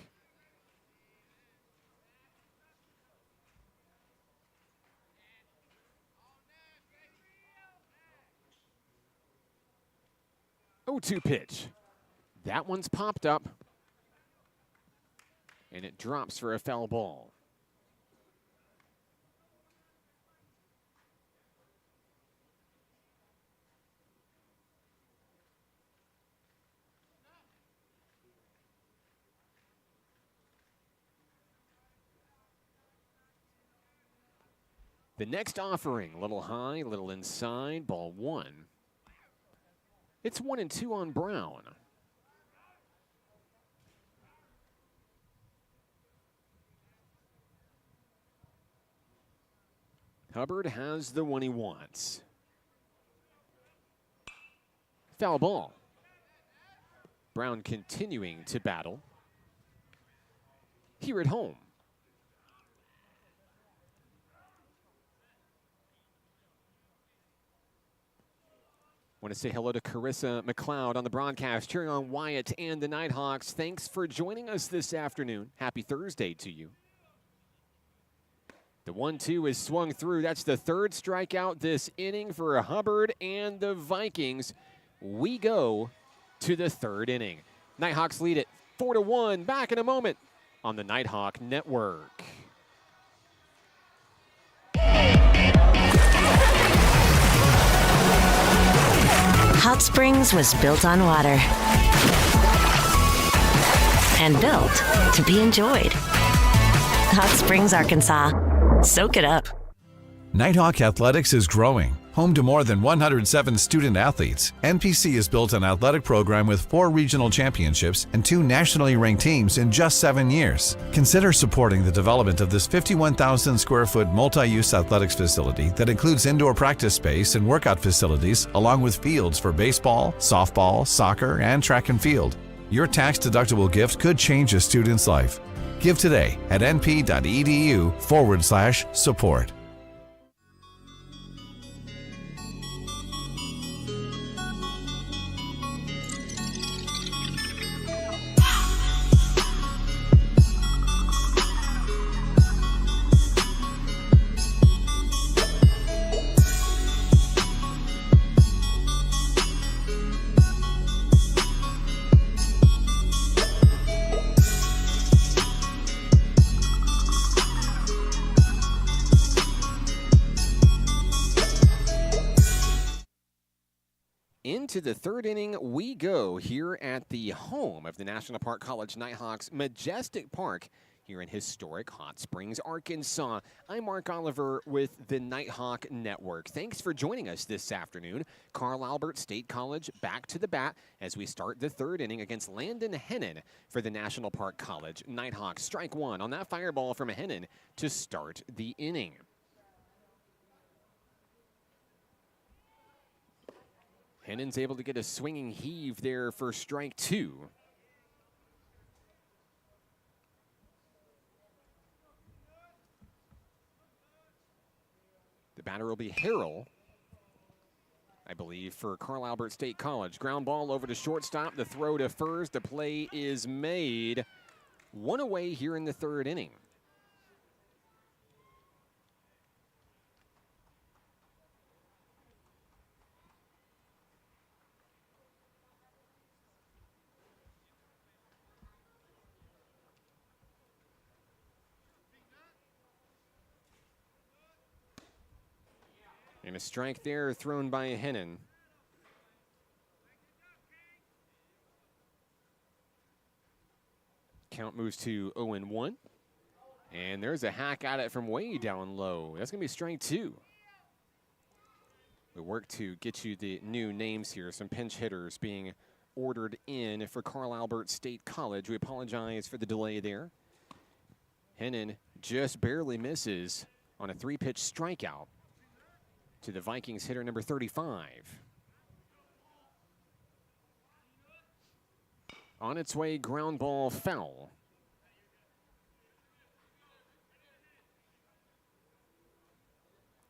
Oh, 0-2 pitch. That one's popped up, and it drops for a foul ball. The next offering, a little high, a little inside, ball 1. It's 1-2 on Brown. Hubbard has the one he wants. Foul ball. Brown continuing to battle. Here at home. Want to say hello to Carissa McLeod on the broadcast, cheering on Wyatt and the Nighthawks. Thanks for joining us this afternoon. Happy Thursday to you. The 1-2 is swung through. That's the 3rd strikeout this inning for Hubbard and the Vikings. We go to the 3rd inning. Nighthawks lead it 4-1. Back in a moment. on the Nighthawk Network. Hot Springs was built on water and built to be enjoyed. Hot Springs, Arkansas. Soak it up. Nighthawk Athletics is growing. Home to more than 107 student athletes, NPC has built an athletic program with 4 regional championships and 2 nationally ranked teams in just 7 years. Consider supporting the development of this 51,000 square foot multi-use athletics facility that includes indoor practice space and workout facilities, along with fields for baseball, softball, soccer, and track and field. Your tax-deductible gift could change a student's life. Give today at np.edu/support. Into the third inning we go here at the home of the National Park College Nighthawks, Majestic Park, here in historic Hot Springs, Arkansas. I'm Mark Oliver with the Nighthawk Network. Thanks for joining us this afternoon. Carl Albert State College back to the bat as we start the third inning against Landon Hennon for the National Park College Nighthawks. Strike one on that fireball from Hennon to start the inning. Hennon's able to get a swinging heave there for strike two. The batter will be Harrell, I believe, for Carl Albert State College. Ground ball over to shortstop. The throw to first. The play is made. One away here in the third inning. And a strike there thrown by Hennon. Count moves to 0-1. And there's a hack at it from way down low. That's going to be strike two. We work to get you the new names here. Some pinch hitters being ordered in for Carl Albert State College. We apologize for the delay there. Hennon just barely misses on a 3-pitch strikeout to the Vikings hitter number 35. On its way, ground ball foul.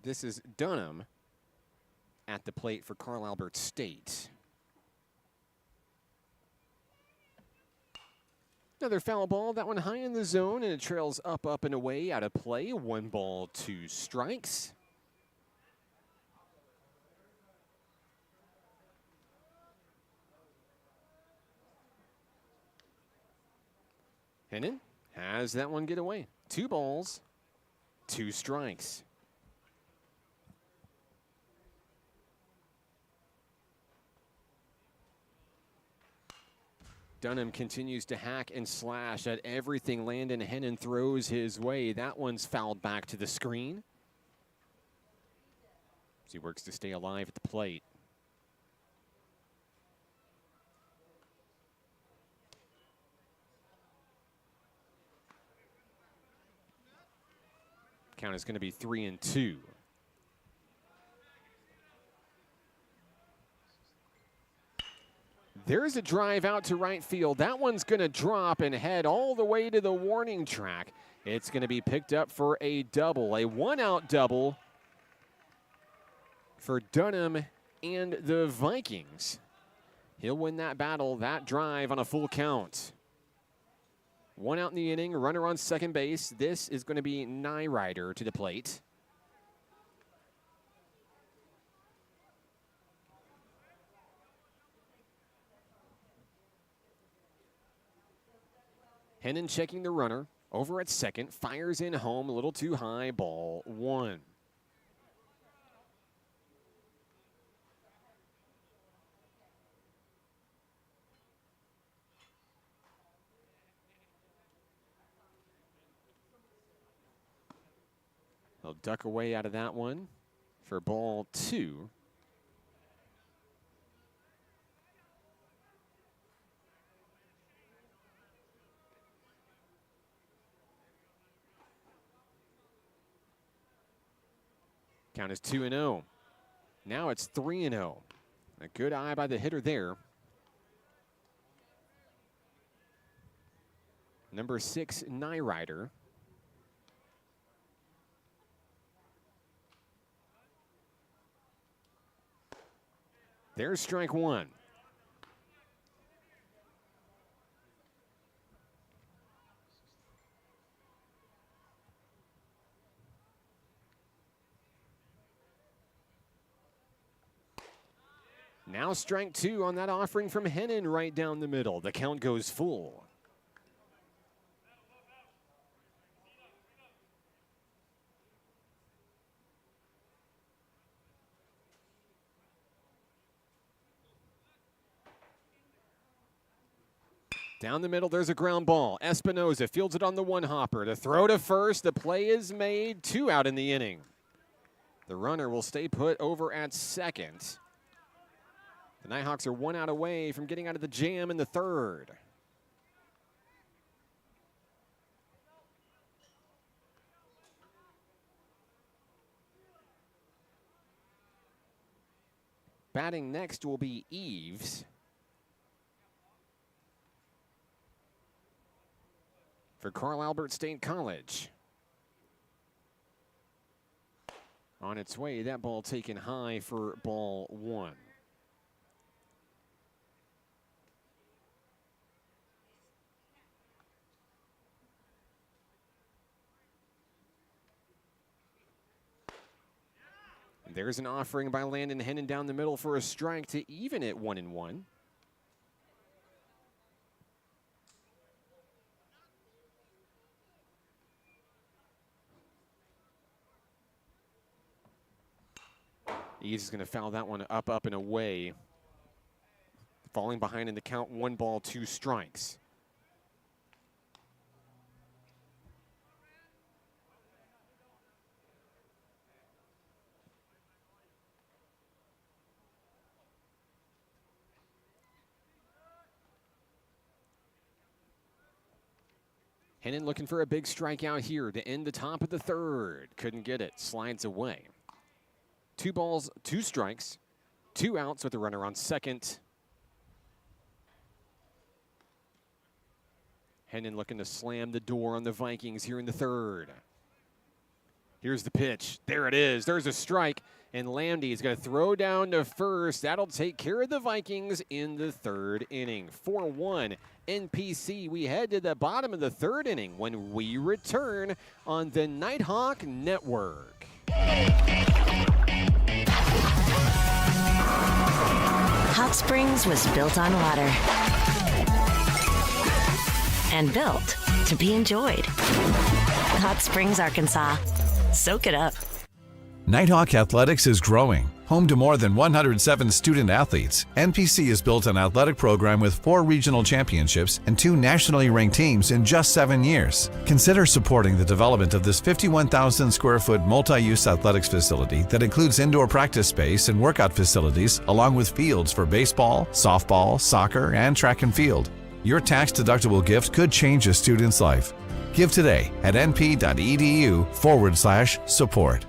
This is Dunham at the plate for Carl Albert State. Another foul ball, that one high in the zone, and it trails up, and away, out of play. 1 ball, 2 strikes. Hennon has that one get away. 2 balls, 2 strikes. Dunham continues to hack and slash at everything Landon Hennon throws his way. That one's fouled back to the screen as he works to stay alive at the plate. Count is going to be 3-2. There's a drive out to right field. That one's going to drop and head all the way to the warning track. It's going to be picked up for a double, a 1-out double for Dunham and the Vikings. He'll win that battle, that drive on a full count. 1 out in the inning, runner on second base. This is going to be Nyrider to the plate. Hennon checking the runner. Over at second. Fires in home. A little too high. Ball 1. He'll duck away out of that one for ball 2. Count is 2-0. Now it's 3-0. A good eye by the hitter there. Number 6, Nyrider. There's strike 1. Now strike 2 on that offering from Hennon right down the middle. The count goes full. Down the middle, there's a ground ball. Espinoza fields it on the one hopper. To throw to first, the play is made. 2 out in the inning. The runner will stay put over at second. The Nighthawks are 1 out away from getting out of the jam in the third. Batting next will be Eves. For Carl Albert State College. On its way, that ball taken high for ball 1. There's an offering by Landon Hennon down the middle for a strike to even it 1-1. Eves is going to foul that one up, and away. Falling behind in the count, 1 ball, 2 strikes. Hennon looking for a big strikeout here to end the top of the third. Couldn't get it, slides away. 2 balls, 2 strikes, 2 outs with the runner on second. Hennon looking to slam the door on the Vikings here in the third. Here's the pitch. There it is. There's a strike. And Landy is going to throw down to first. That'll take care of the Vikings in the third inning. 4-1 NPC. We head to the bottom of the third inning when we return on the Nighthawk Network. Hot Springs was built on water and built to be enjoyed. Hot Springs, Arkansas. Soak it up. Nighthawk Athletics is growing. Home to more than 107 student athletes, NPC has built an athletic program with 4 regional championships and 2 nationally ranked teams in just 7 years. Consider supporting the development of this 51,000 square foot multi-use athletics facility that includes indoor practice space and workout facilities, along with fields for baseball, softball, soccer, and track and field. Your tax-deductible gift could change a student's life. Give today at np.edu/support.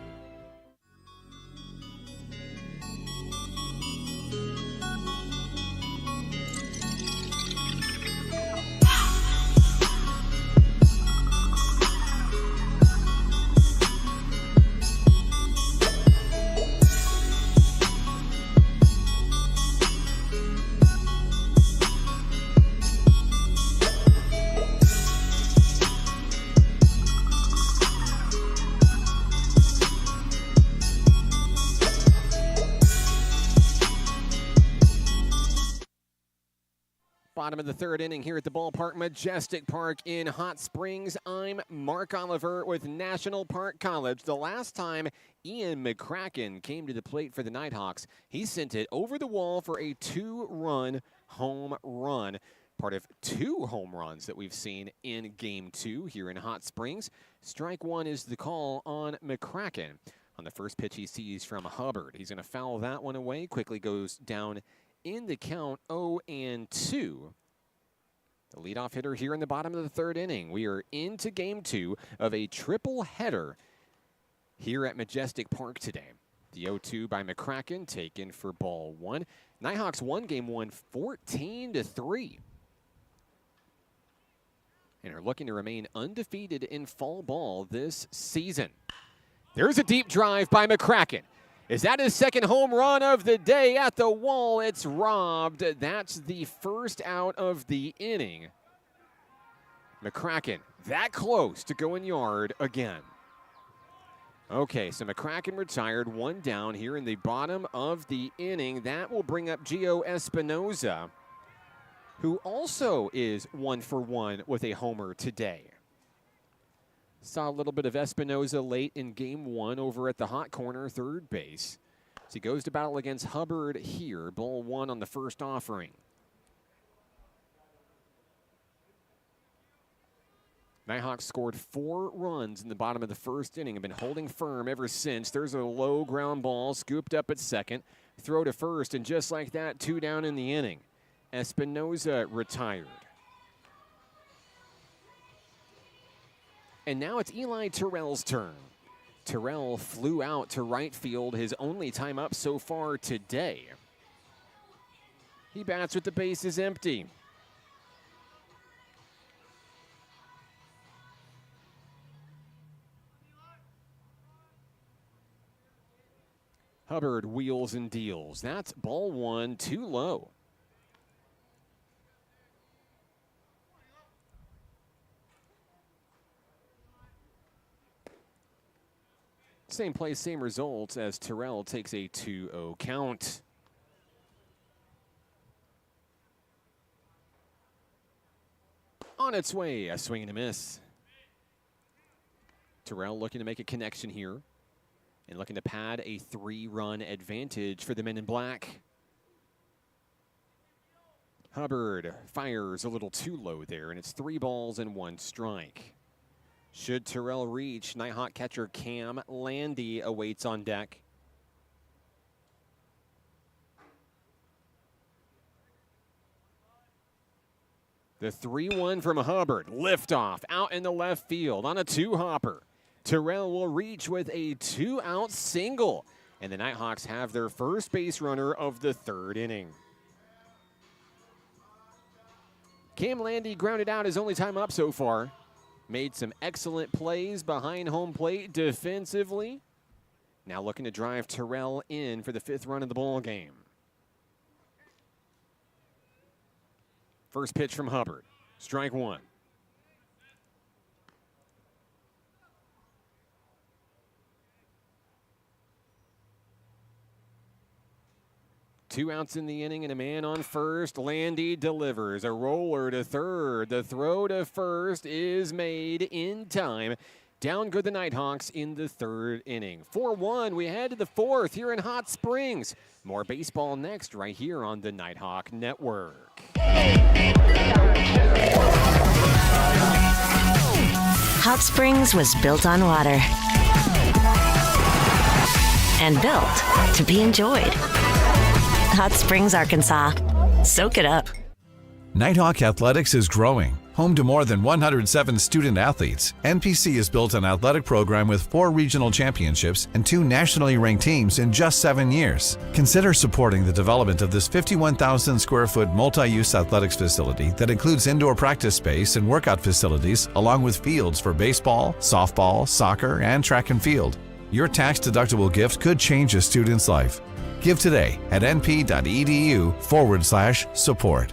bottom of the third inning here at the ballpark, Majestic Park in Hot Springs. I'm Mark Oliver with National Park College. The last time Ian McCracken came to the plate for the Nighthawks, he sent it over the wall for a 2-run home run. Part of 2 home runs that we've seen in Game 2 here in Hot Springs. Strike 1 is the call on McCracken. On the first pitch he sees from Hubbard. He's going to foul that one away. Quickly goes down in the count 0-2. The leadoff hitter here in the bottom of the third inning. We are into Game 2 of a triple header here at Majestic Park today. The 0-2 by McCracken taken for ball 1. Nighthawks won Game 1 14-3. And are looking to remain undefeated in fall ball this season. There's a deep drive by McCracken. Is that his second home run of the day at the wall? It's robbed. That's the first out of the inning. McCracken that close to going yard again. Okay, so McCracken retired, 1 down here in the bottom of the inning. That will bring up Gio Espinoza, who also is 1 for 1 with a homer today. Saw a little bit of Espinoza late in Game 1 over at the hot corner, third base. So he goes to battle against Hubbard here. Ball 1 on the first offering. Nighthawks scored 4 runs in the bottom of the first inning. Have been holding firm ever since. There's a low ground ball scooped up at second. Throw to first, and just like that, 2 down in the inning. Espinoza retired. And now it's Eli Terrell's turn. Terrell flew out to right field, his only time up so far today. He bats with the bases empty. Hubbard wheels and deals. That's ball 1, too low. Same play, same results as Terrell takes a 2-0 count. On its way, a swing and a miss. Terrell looking to make a connection here and looking to pad a 3-run advantage for the men in black. Hubbard fires a little too low there, and it's 3 balls and 1 strike. Should Terrell reach, Nighthawk catcher Cam Landy awaits on deck. The 3-1 from Hubbard. Liftoff out in the left field on a 2-hopper. Terrell will reach with a 2-out single. And the Nighthawks have their first base runner of the third inning. Cam Landy grounded out his only time up so far. Made some excellent plays behind home plate defensively. Now looking to drive Terrell in for the 5th run of the ball game. First pitch from Hubbard. Strike 1. Two outs in the inning and a man on first. Landy delivers a roller to third. The throw to first is made in time. Down go the Nighthawks in the third inning. 4-1, we head to the 4th here in Hot Springs. More baseball next right here on the Nighthawk Network. Hot Springs was built on water and built to be enjoyed. Hot Springs, Arkansas. Soak it up. Nighthawk Athletics is growing. Home to more than 107 student athletes, NPC has built an athletic program with 4 regional championships and 2 nationally ranked teams in just 7 years. Consider supporting the development of this 51,000 square foot multi-use athletics facility that includes indoor practice space and workout facilities, along with fields for baseball, softball, soccer, and track and field. Your tax-deductible gift could change a student's life. Give today at np.edu/support.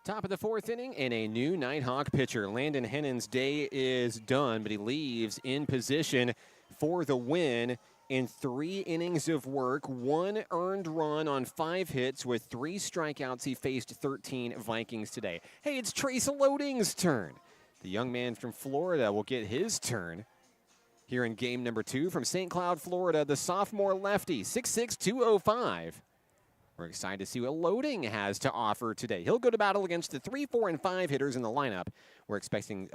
Top of the fourth inning, and a new Nighthawk pitcher. Landon Hennon's day is done, but he leaves in position for the win in 3 innings of work. 1 earned run on 5 hits with 3 strikeouts. He faced 13 Vikings today. Hey, it's Trace Loading's turn. The young man from Florida will get his turn here in game number 2 from St. Cloud, Florida. The sophomore lefty, 6'6", 205. We're excited to see what Loading has to offer today. He'll go to battle against the 3, 4, and 5 hitters in the lineup. We're expecting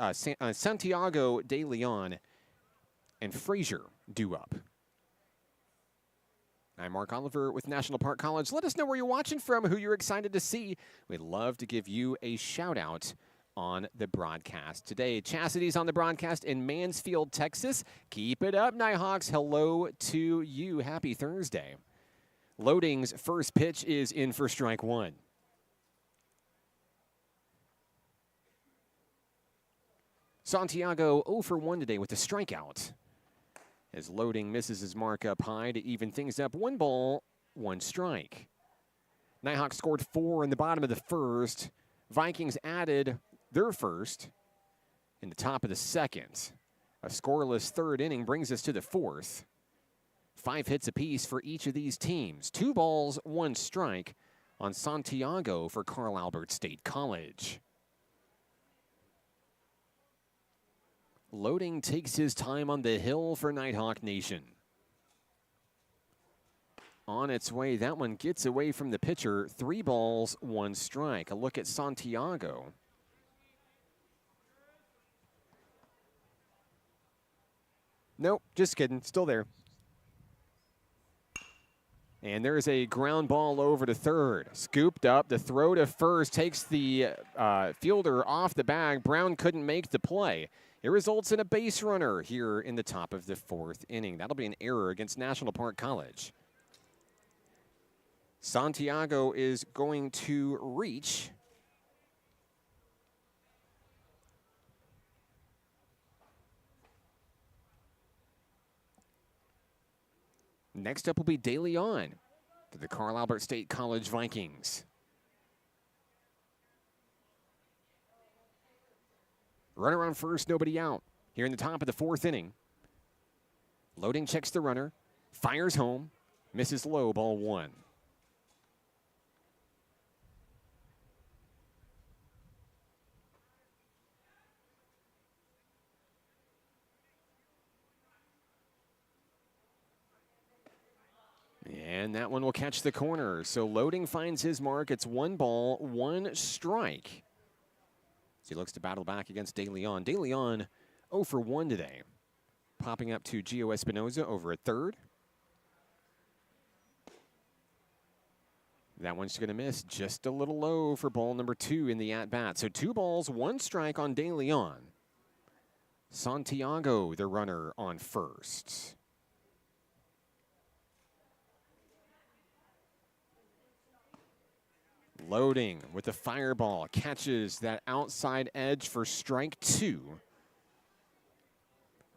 Santiago De Leon and Frazier due up. I'm Mark Oliver with National Park College. Let us know where you're watching from, who you're excited to see. We'd love to give you a shout out on the broadcast today. Chastity's on the broadcast in Mansfield, Texas. Keep it up, Nighthawks. Hello to you. Happy Thursday. Loading's first pitch is in for strike 1. Santiago 0 for 1 today with a strikeout, as Loading misses his mark up high to even things up. 1 ball, 1 strike. Nighthawks scored 4 in the bottom of the first. Vikings added their first in the top of the second. A scoreless third inning brings us to the 4th. 5 hits apiece for each of these teams. 2 balls, 1 strike on Santiago for Carl Albert State College. Loading takes his time on the hill for Nighthawk Nation. On its way, that one gets away from the pitcher. 3 balls, 1 strike. A look at Santiago. Nope, just kidding. Still there. And there's a ground ball over to third. Scooped up. The throw to first takes the fielder off the bag. Brown couldn't make the play. It results in a base runner here in the top of the 4th inning. That'll be an error against National Park College. Santiago is going to reach. Next up will be De Leon for the Carl Albert State College Vikings. Runner on first, nobody out. Here in the top of the 4th inning. Loading checks the runner, fires home, misses low, ball 1. And that one will catch the corner. So Loading finds his mark. It's 1 ball, 1 strike. So he looks to battle back against De Leon. De Leon 0 for 1 today. Popping up to Gio Espinoza over at third. That one's going to miss just a little low for ball number 2 in the at-bat. So 2 balls, 1 strike on De Leon. Santiago, the runner on first. Loading with the fireball, catches that outside edge for strike 2.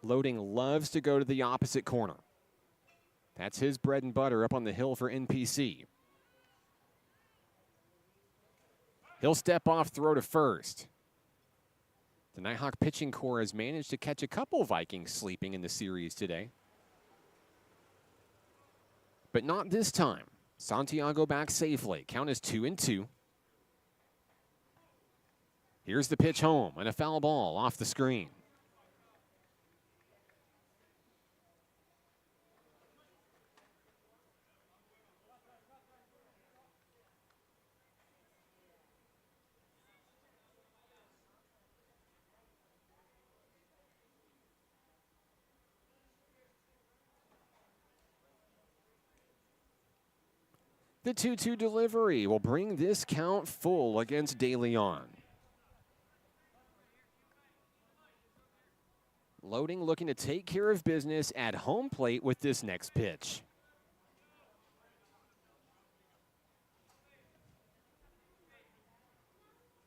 Loading loves to go to the opposite corner. That's his bread and butter up on the hill for NPC. He'll step off, throw to first. The Nighthawk pitching corps has managed to catch a couple Vikings sleeping in the series today. But not this time. Santiago back safely. Count is 2-2. Here's the pitch home and a foul ball off the screen. The 2-2 delivery will bring this count full against De Leon. Loading looking to take care of business at home plate with this next pitch.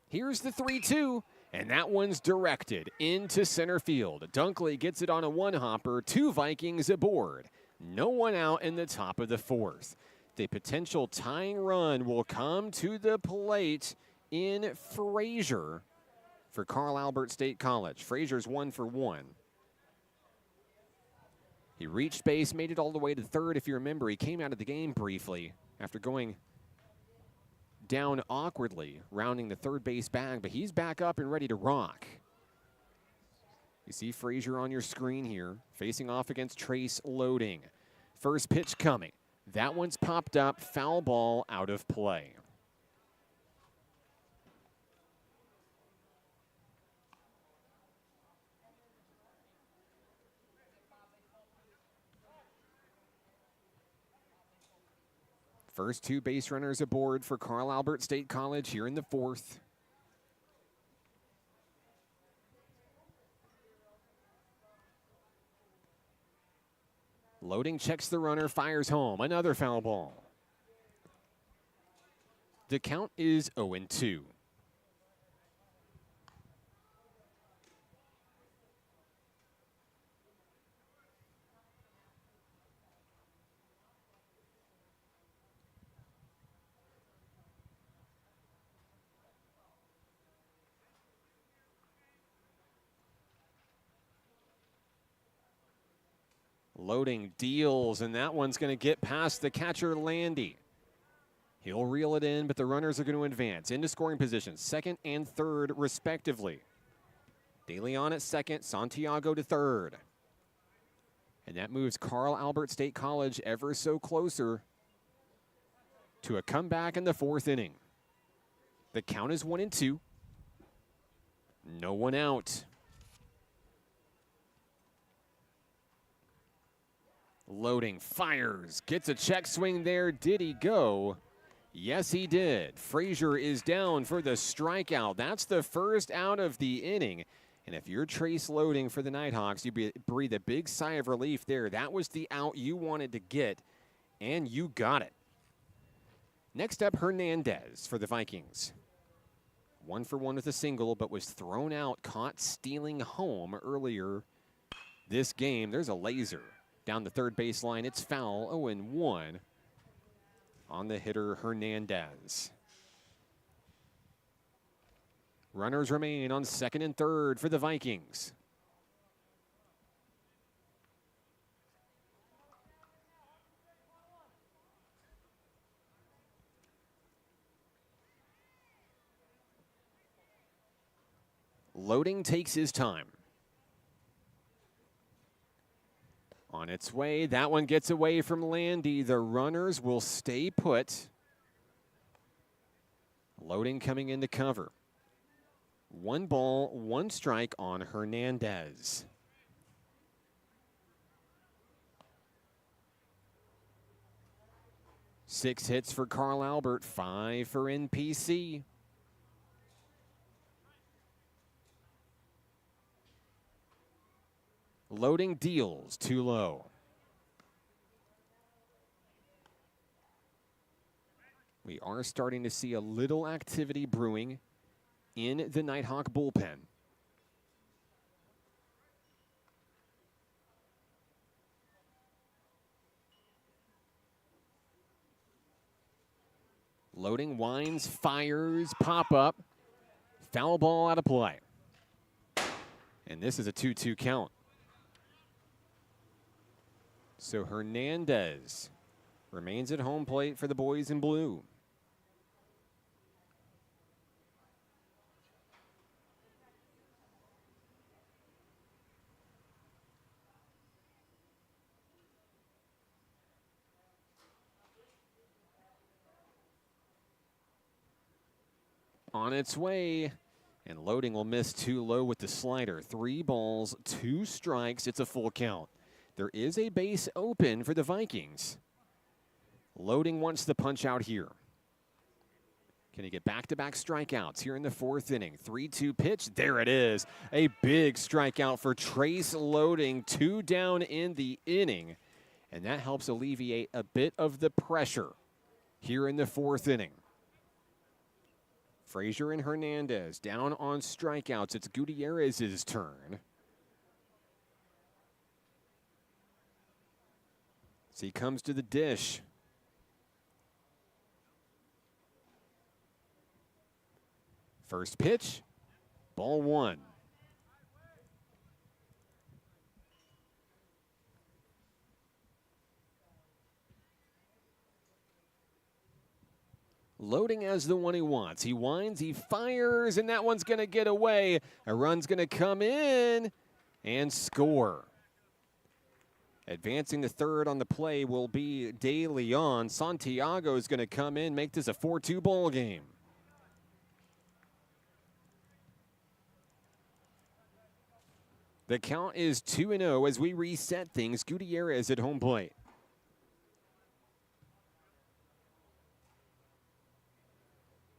Here's the 3-2, and that one's directed into center field. Dunkley gets it on a one-hopper, 2 Vikings aboard. No one out in the top of the 4th. The potential tying run will come to the plate in Frazier for Carl Albert State College. Frazier's 1 for 1. He reached base, made it all the way to third. If you remember, he came out of the game briefly after going down awkwardly, rounding the third base bag, but he's back up and ready to rock. You see Frazier on your screen here, facing off against Trace Loading. First pitch coming. That one's popped up, foul ball out of play. First 2 base runners aboard for Carl Albert State College here in the 4th. Loading checks the runner, fires home. Another foul ball. The count is 0-2. Loading deals, and that one's going to get past the catcher, Landy. He'll reel it in, but the runners are going to advance into scoring positions, second and third, respectively. De Leon at second, Santiago to third. And that moves Carl Albert State College ever so closer to a comeback in the 4th inning. The count is 1-2. No one out. Loading, fires, gets a check swing there. Did he go? Yes, he did. Frazier is down for the strikeout. That's the first out of the inning. And if you're Trace Loading for the Nighthawks, you breathe a big sigh of relief there. That was the out you wanted to get, and you got it. Next up, Hernandez for the Vikings. 1 for 1 with a single, but was thrown out, caught stealing home earlier this game. There's a laser down the third baseline. It's foul, 0-1 on the hitter Hernandez. Runners remain on second and third for the Vikings. Loading takes his time. On its way, that one gets away from Landy. The runners will stay put. Loading coming into cover. 1 ball, 1 strike on Hernandez. Six hits for Carl Albert, 5 for NPC. Loading deals, too low. We are starting to see a little activity brewing in the Nighthawk bullpen. Loading, winds, fires, pop up. Foul ball out of play. And this is a 2-2 count. So Hernandez remains at home plate for the boys in blue. On its way, and Loading will miss too low with the slider. 3 balls, 2 strikes. It's a full count. There is a base open for the Vikings. Loading wants the punch out here. Can he get back-to-back strikeouts here in the 4th inning? 3-2 pitch. There it is. A big strikeout for Trace Loading. 2 down in the inning. And that helps alleviate a bit of the pressure here in the 4th inning. Frazier and Hernandez down on strikeouts. It's Gutierrez's turn. So he comes to the dish. First pitch, ball one. Loading as the one he wants. He winds, he fires, and that one's going to get away. A run's going to come in and score. Advancing to third on the play will be De Leon. Santiago is going to come in, make this a 4-2 ball game. The count is 2-0 as we reset things. Gutierrez at home plate.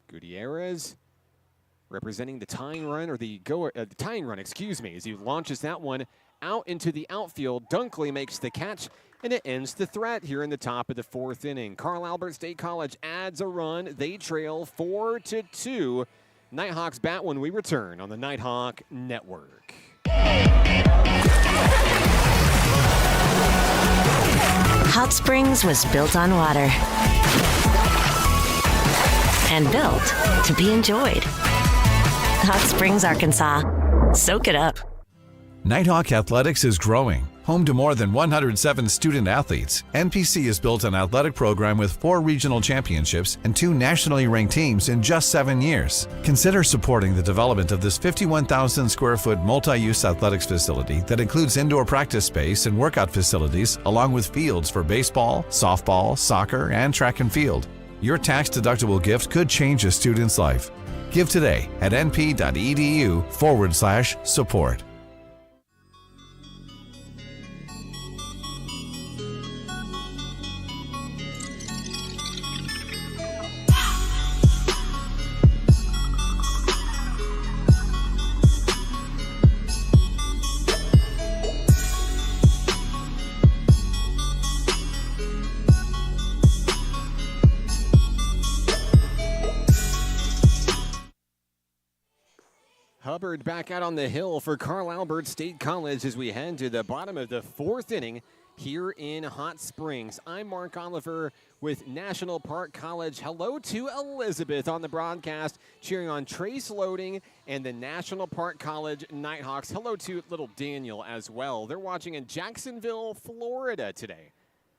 Gutierrez representing the tying run, or the tying run, excuse me, as he launches that one out into the outfield. Dunkley makes the catch, and it ends the threat here in the top of the fourth inning. Carl Albert State College adds a run. They trail 4-2. Nighthawks bat when we return on the Nighthawk Network. Hot Springs was built on water and built to be enjoyed. Hot Springs, Arkansas. Soak it up. Nighthawk Athletics is growing. Home to more than 107 student athletes, NPC has built an athletic program with 4 regional championships and 2 nationally ranked teams in just 7 years. Consider supporting the development of this 51,000 square foot multi-use athletics facility that includes indoor practice space and workout facilities, along with fields for baseball, softball, soccer, and track and field. Your tax-deductible gift could change a student's life. Give today at np.edu/support. Hubbard back out on the hill for Carl Albert State College as we head to the bottom of the fourth inning here in Hot Springs. I'm Mark Oliver with National Park College. Hello to Elizabeth on the broadcast, cheering on Trace Loading and the National Park College Nighthawks. Hello to little Daniel as well. They're watching in Jacksonville, Florida today.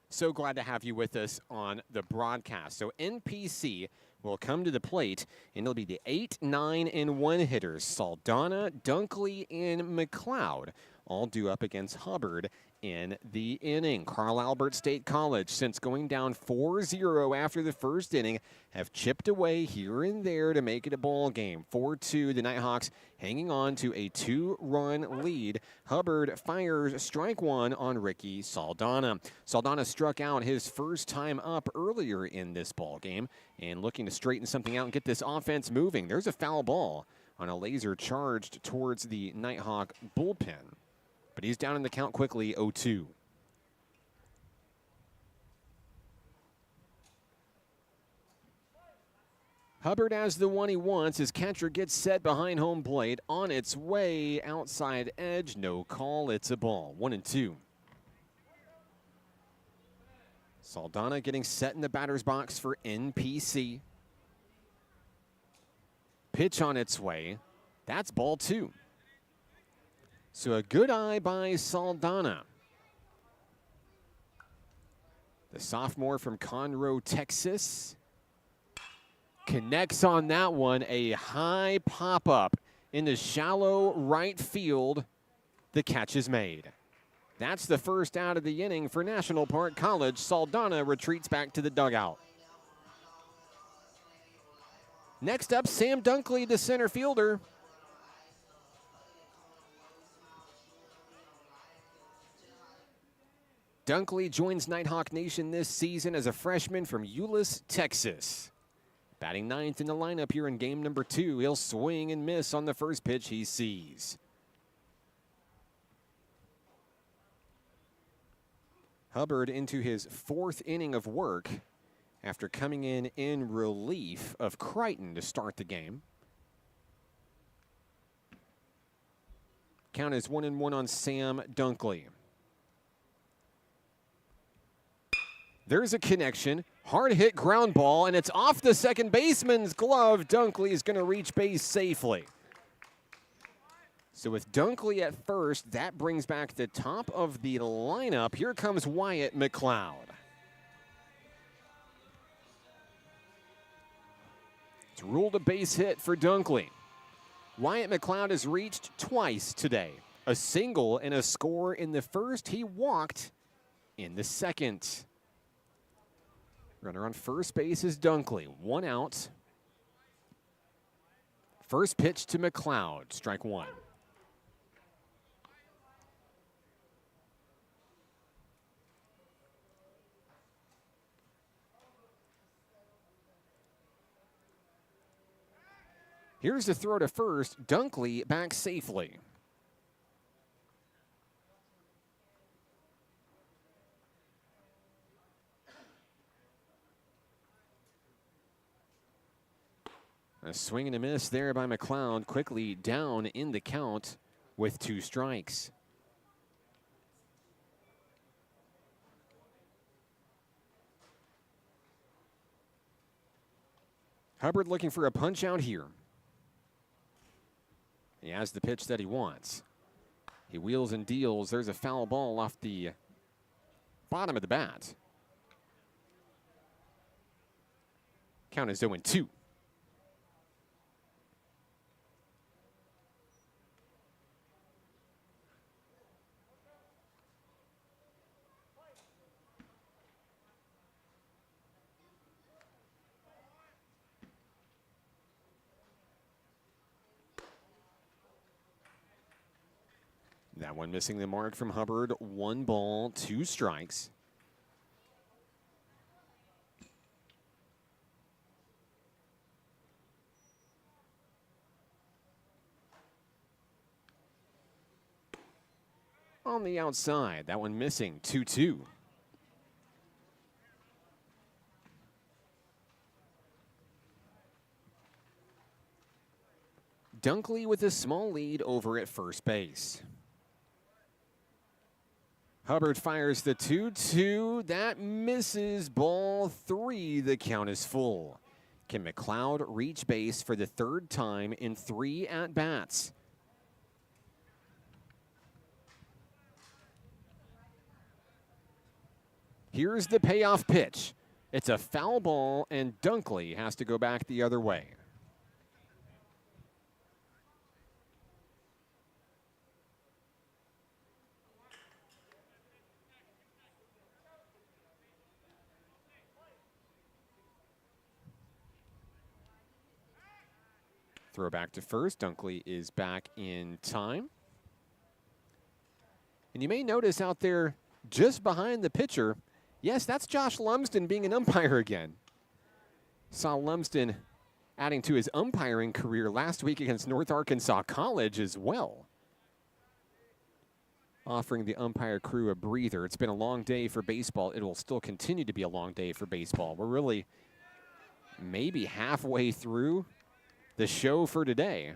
So glad to have you with us on the broadcast. So NPC will come to the plate, and it'll be the 8, 9, and 1 hitters, Saldana, Dunkley, and McLeod, all due up against Hubbard in the inning. Carl Albert State College, since going down 4-0 after the first inning, have chipped away here and there to make it a ball game. 4-2, the Nighthawks hanging on to a 2-run lead. Hubbard fires strike one on Ricky Saldana. Saldana struck out his first time up earlier in this ball game and looking to straighten something out and get this offense moving. There's a foul ball on a laser charged towards the Nighthawk bullpen. But he's down in the count quickly, 0-2. Hubbard has the one he wants. His catcher gets set behind home plate. On its way, outside edge, no call. It's a ball. 1-2. Saldana getting set in the batter's box for NPC. Pitch on its way. That's ball 2. So a good eye by Saldana. The sophomore from Conroe, Texas, connects on that one. A high pop-up in the shallow right field. The catch is made. That's the first out of the inning for National Park College. Saldana retreats back to the dugout. Next up, Sam Dunkley, the center fielder. Dunkley joins Nighthawk Nation this season as a freshman from Euless, Texas. Batting ninth in the lineup here in game number 2. He'll swing and miss on the first pitch he sees. Hubbard into his 4th inning of work after coming in relief of Crichton to start the game. Count is 1-1 on Sam Dunkley. There's a connection. Hard hit ground ball, and it's off the second baseman's glove. Dunkley is going to reach base safely. So with Dunkley at first, that brings back the top of the lineup. Here comes Wyatt McLeod. It's ruled a base hit for Dunkley. Wyatt McLeod has reached twice today. A single and a score in the first. He walked in the second. Runner on first base is Dunkley. 1 out. First pitch to McLeod. Strike 1. Here's the throw to first. Dunkley back safely. A swing and a miss there by McLeod. Quickly down in the count with 2 strikes. Hubbard looking for a punch out here. He has the pitch that he wants. He wheels and deals. There's a foul ball off the bottom of the bat. Count is 0-2. That one missing the mark from Hubbard. 1 ball, 2 strikes. On the outside, that one missing. 2-2. Dunkley with a small lead over at first base. Hubbard fires the 2-2. That misses. Ball 3. The count is full. Can McLeod reach base for the 3rd time in 3 at-bats? Here's the payoff pitch. It's a foul ball, and Dunkley has to go back the other way. Throw back to first. Dunkley is back in time. And you may notice out there just behind the pitcher, yes, that's Josh Lumsden being an umpire again. Saw Lumsden adding to his umpiring career last week against North Arkansas College as well. Offering the umpire crew a breather. It's been a long day for baseball. It will still continue to be a long day for baseball. We're really maybe halfway through the show for today.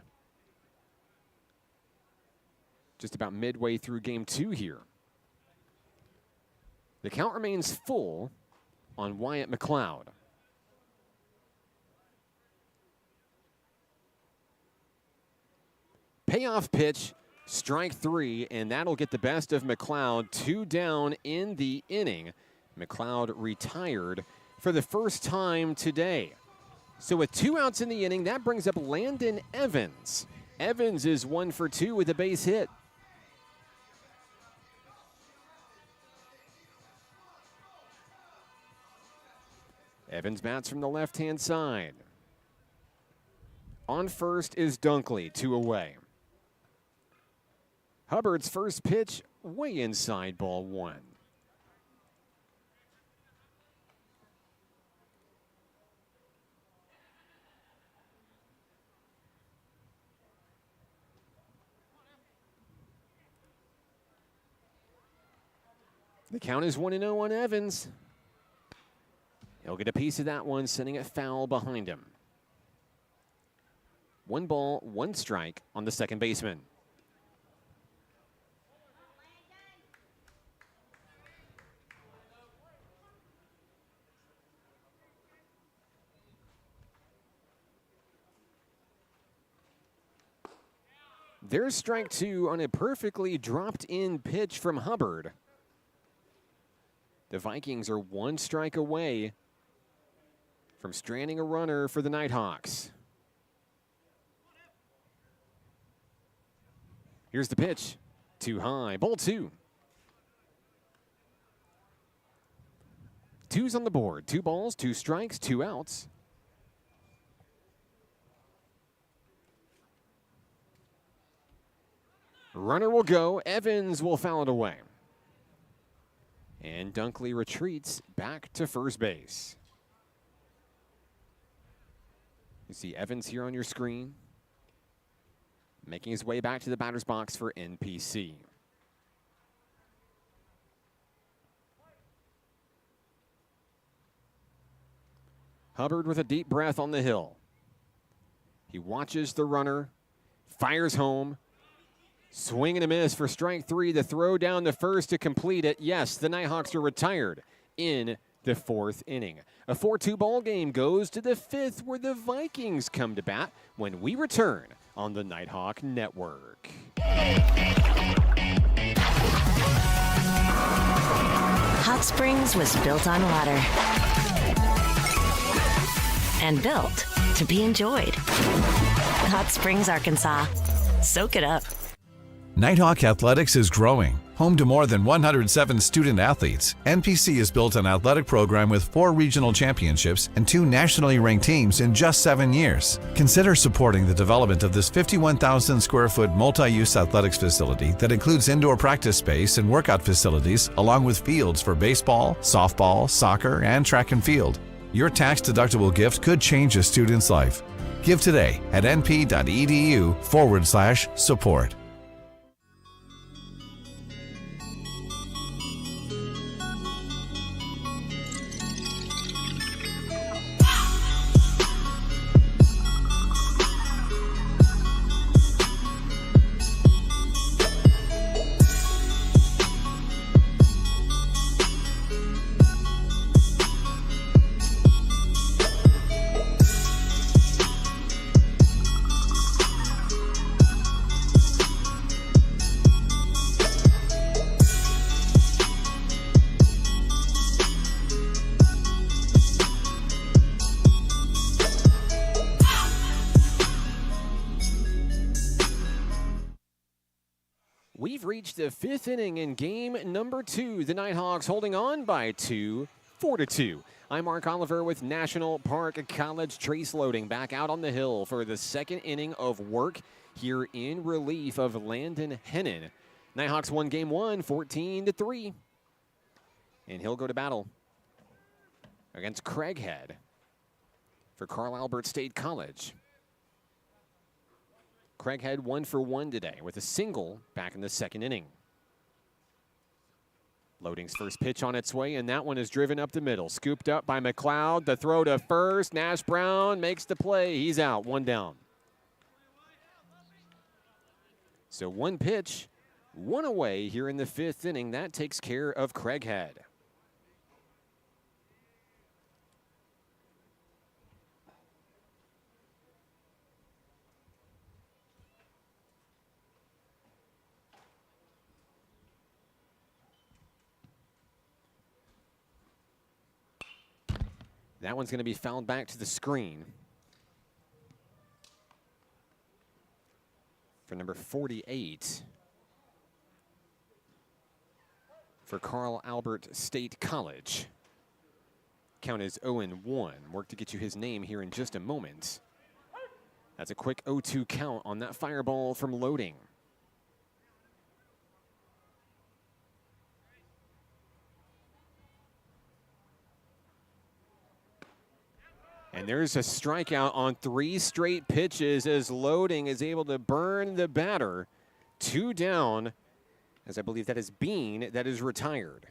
Just about midway through game 2 here. The count remains full on Wyatt McLeod. Payoff pitch, strike 3, and that'll get the best of McLeod. 2 down in the inning. McLeod retired for the first time today. So with 2 outs in the inning, that brings up Landon Evans. Evans is 1 for 2 with a base hit. Evans bats from the left-hand side. On first is Dunkley, 2 away. Hubbard's first pitch, way inside, ball 1. The count is 1-0 on Evans. He'll get a piece of that one, sending it foul behind him. 1 ball, 1 strike on the second baseman. There's strike two on a perfectly dropped in pitch from Hubbard. The Vikings are one strike away from stranding a runner for the Nighthawks. Here's the pitch. Too high. Ball two. Two's on the board. 2 balls, 2 strikes, 2 outs. Runner will go. Evans will foul it away. And Dunkley retreats back to first base. You see Evans here on your screen, making his way back to the batter's box for NPC. Hubbard with a deep breath on the hill. He watches the runner, fires home. Swing and a miss for strike 3. The throw down the first to complete it. Yes, the Nighthawks are retired in the 4th inning. A 4-2 ball game goes to the 5th, where the Vikings come to bat when we return on the Nighthawk Network. Hot Springs was built on water and built to be enjoyed. Hot Springs, Arkansas. Soak it up. Nighthawk Athletics is growing. Home to more than 107 student athletes, NPC has built an athletic program with 4 regional championships and 2 nationally ranked teams in just 7 years. Consider supporting the development of this 51,000 square foot multi-use athletics facility that includes indoor practice space and workout facilities, along with fields for baseball, softball, soccer, and track and field. Your tax-deductible gift could change a student's life. Give today at np.edu/support. We've reached the 5th inning in game number 2. The Nighthawks holding on by 2, 4-2. I'm Mark Oliver with National Park College. Trace Loading back out on the hill for the 2nd inning of work here in relief of Landon Hennon. Nighthawks won game 1, 14-3. And he'll go to battle against Craighead for Carl Albert State College. Craighead 1 for 1 today with a single back in the 2nd inning. Loading's first pitch on its way, and that one is driven up the middle. Scooped up by McLeod. The throw to first. Nash Brown makes the play. He's out, 1 down. So 1 pitch, 1 away here in the 5th inning. That takes care of Craighead. That one's going to be fouled back to the screen for number 48 for Carl Albert State College. Count is 0-1. Work to get you his name here in just a moment. That's a quick 0-2 count on that fire ball from Loading. And there's a strikeout on 3 straight pitches as Loading is able to burn the batter. 2 down, as I believe that is Bean that is retired.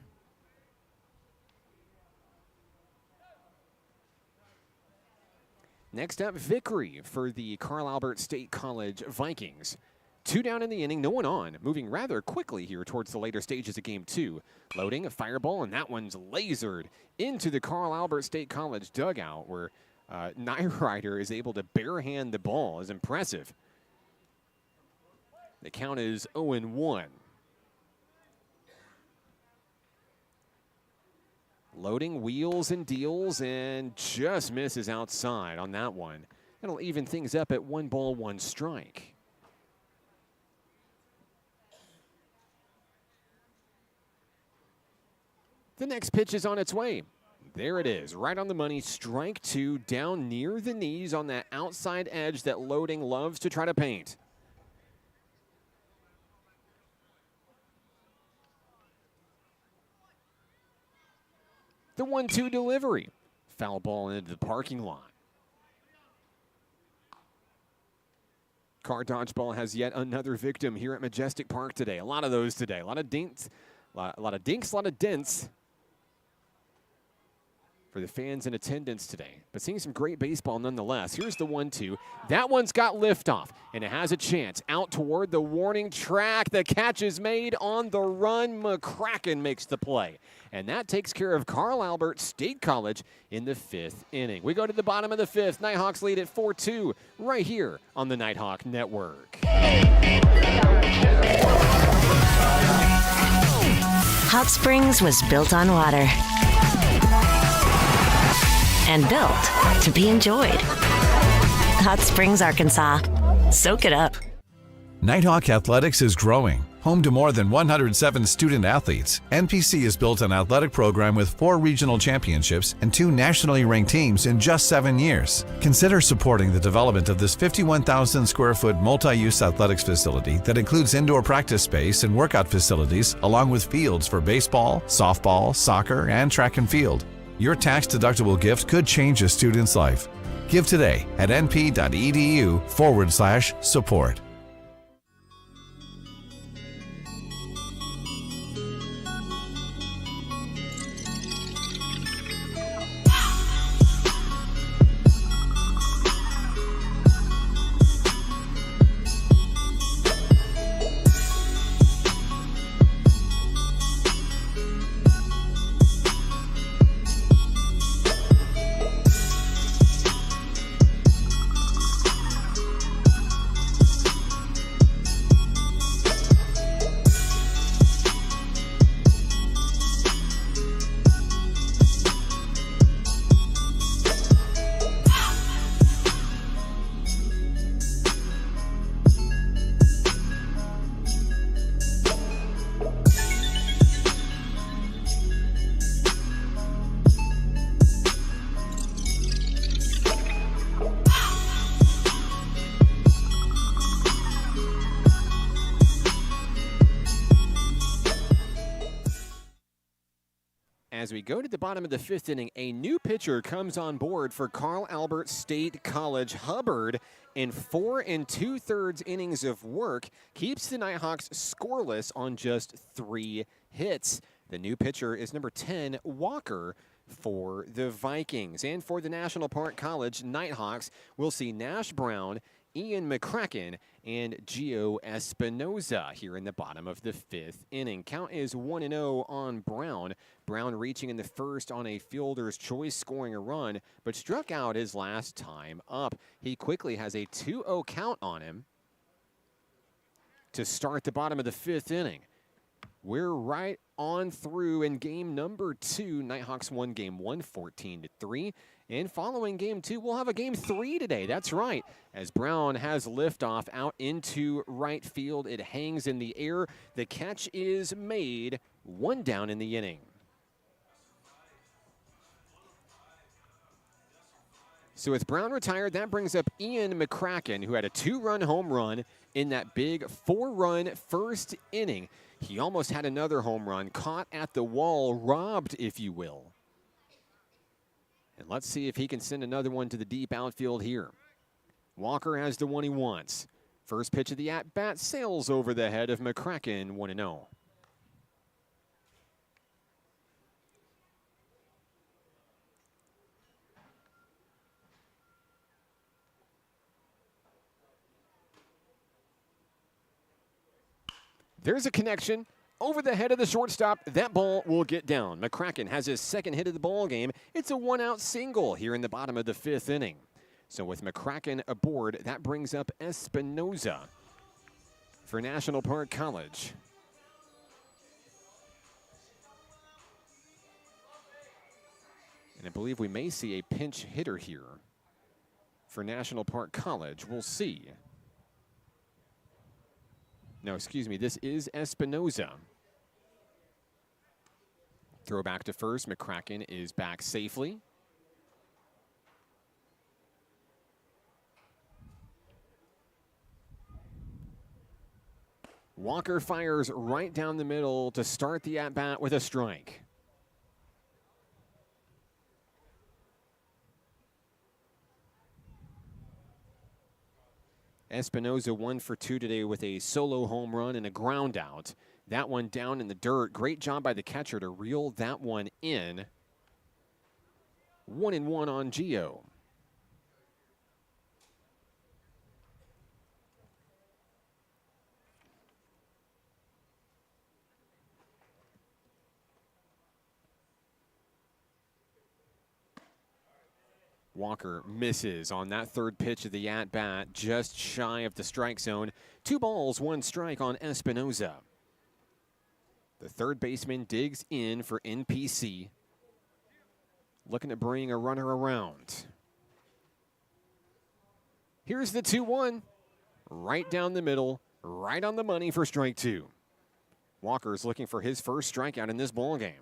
Next up, Vickery for the Carl Albert State College Vikings. 2 down in the inning, no one on. Moving rather quickly here towards the later stages of game 2. Loading a fireball, and that one's lasered into the Carl Albert State College dugout, where Nyrider is able to barehand the ball. Is impressive. The count is 0-1. Loading, wheels and deals, and just misses outside on that one. That'll even things up at 1 ball, 1 strike. The next pitch is on its way. There it is, right on the money, strike 2, down near the knees on that outside edge that Loading loves to try to paint. The 1-2 delivery. Foul ball into the parking lot. Car dodgeball has yet another victim here at Majestic Park today. A lot of those today. A lot of dinks, a lot of dents for the fans in attendance today. But seeing some great baseball nonetheless. Here's the 1-2. That one's got liftoff, and it has a chance. Out toward the warning track. The catch is made on the run. McCracken makes the play. And that takes care of Carl Albert State College in the 5th inning. We go to the bottom of the 5th. Nighthawks lead at 4-2 right here on the Nighthawk Network. Hot Springs was built on water and built to be enjoyed. Hot Springs, Arkansas. Soak it up. Nighthawk Athletics is growing. Home to more than 107 student athletes, NPC has built an athletic program with 4 regional championships and 2 nationally ranked teams in just 7 years. Consider supporting the development of this 51,000 square foot multi-use athletics facility that includes indoor practice space and workout facilities, along with fields for baseball, softball, soccer, and track and field. Your tax-deductible gift could change a student's life. Give today at np.edu/support. As we go to the bottom of the 5th inning, a new pitcher comes on board for Carl Albert State College. Hubbard, in 4 2/3 innings of work, keeps the Nighthawks scoreless on just 3 hits. The new pitcher is number 10, Walker, for the Vikings. And for the National Park College Nighthawks, we'll see Nash Brown, Ian McCracken, and Gio Espinoza here in the bottom of the 5th inning. Count is 1-0 on Brown. Brown reaching in the first on a fielder's choice, scoring a run, but struck out his last time up. He quickly has a 2-0 count on him to start the bottom of the 5th inning. We're right on through in game number 2. Nighthawks won game 1, 14-3. And following game 2, we'll have a game 3 today. That's right. As Brown has liftoff out into right field, it hangs in the air. The catch is made. 1 down in the inning. So with Brown retired, that brings up Ian McCracken, who had a 2-run home run in that big 4-run first inning. He almost had another home run, caught at the wall, robbed, if you will. And let's see if he can send another one to the deep outfield here. Walker has the one he wants. First pitch of the at-bat sails over the head of McCracken, 1-0. There's a connection over the head of the shortstop. That ball will get down. McCracken has his second hit of the ball game. It's a 1-out single here in the bottom of the 5th inning. So with McCracken aboard, that brings up Espinoza for National Park College. And I believe we may see a pinch hitter here for National Park College. We'll see. No, excuse me, this is Espinoza. Throw back to first. McCracken is back safely. Walker fires right down the middle to start the at-bat with a strike. Espinoza 1 for 2 today with a solo home run and a ground out. That one down in the dirt. Great job by the catcher to reel that one in. 1-1 on Gio. Walker misses on that third pitch of the at-bat, just shy of the strike zone. 2 balls, 1 strike on Espinoza. The third baseman digs in for NPC. Looking to bring a runner around. Here's the 2-1. Right down the middle, right on the money for strike 2. Walker's looking for his first strikeout in this ballgame.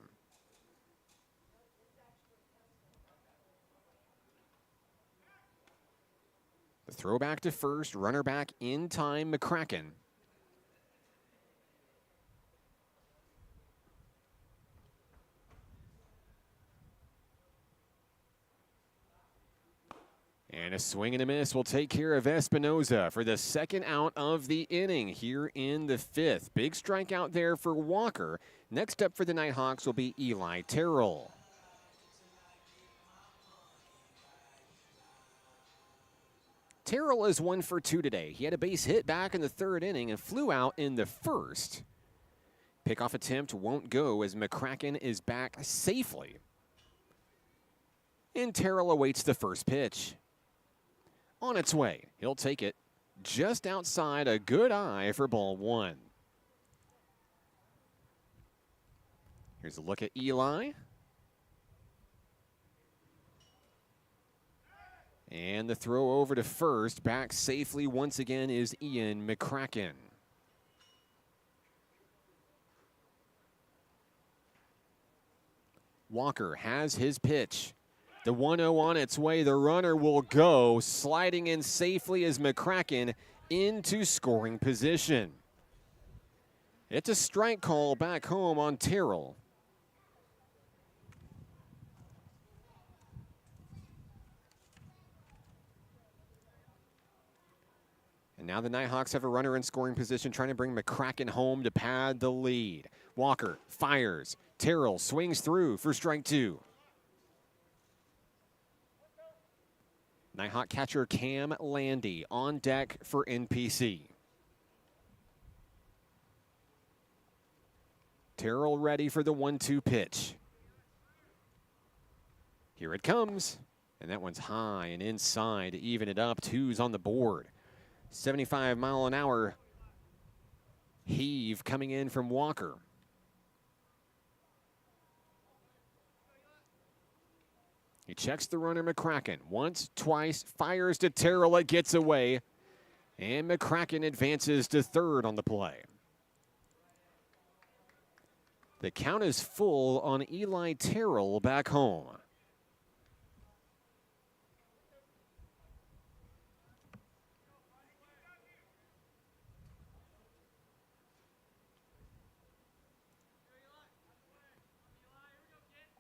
The throw back to first, runner back in time, McCracken. And a swing and a miss will take care of Espinoza for the second out of the inning here in the 5th. Big strikeout there for Walker. Next up for the Nighthawks will be Eli Terrell. Terrell is 1 for 2 today. He had a base hit back in the 3rd inning and flew out in the 1st. Pickoff attempt won't go as McCracken is back safely. And Terrell awaits the first pitch. On its way, he'll take it just outside a good eye for ball 1. Here's a look at Eli. And the throw over to first, back safely once again is Ian McCracken. Walker has his pitch. The 1-0 on its way. The runner will go, sliding in safely as McCracken into scoring position. It's a strike call back home on Terrell. And now the Nighthawks have a runner in scoring position, trying to bring McCracken home to pad the lead. Walker fires. Terrell swings through for strike 2. Nighthawk catcher Cam Landy on deck for NPC. Terrell ready for the 1-2 pitch. Here it comes. And that one's high and inside to even it up. 2's on the board. 75-mile-an-hour heave coming in from Walker. He checks the runner McCracken once, twice, fires to Terrell. It gets away. And McCracken advances to 3rd on the play. The count is full on Eli Terrell back home.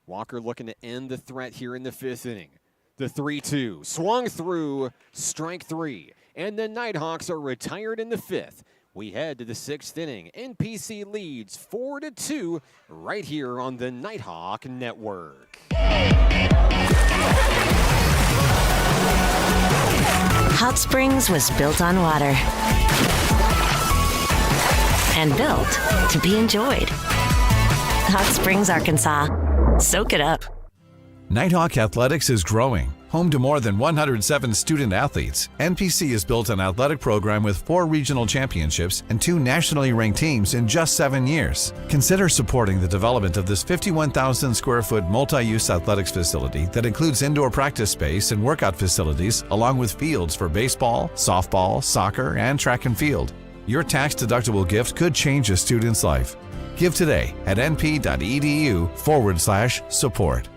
Walker looking to end the threat here in the 5th inning. The 3-2 swung through, strike 3. And the Nighthawks are retired in the 5th. We head to the 6th inning. NPC leads 4-2 right here on the Nighthawk Network. Hot Springs was built on water and built to be enjoyed. Hot Springs, Arkansas. Soak it up. Nighthawk Athletics is growing. Home to more than 107 student athletes, NPC has built an athletic program with 4 regional championships and 2 nationally ranked teams in just 7 years. Consider supporting the development of this 51,000 square foot multi-use athletics facility that includes indoor practice space and workout facilities, along with fields for baseball, softball, soccer, and track and field. Your tax-deductible gift could change a student's life. Give today at np.edu/support.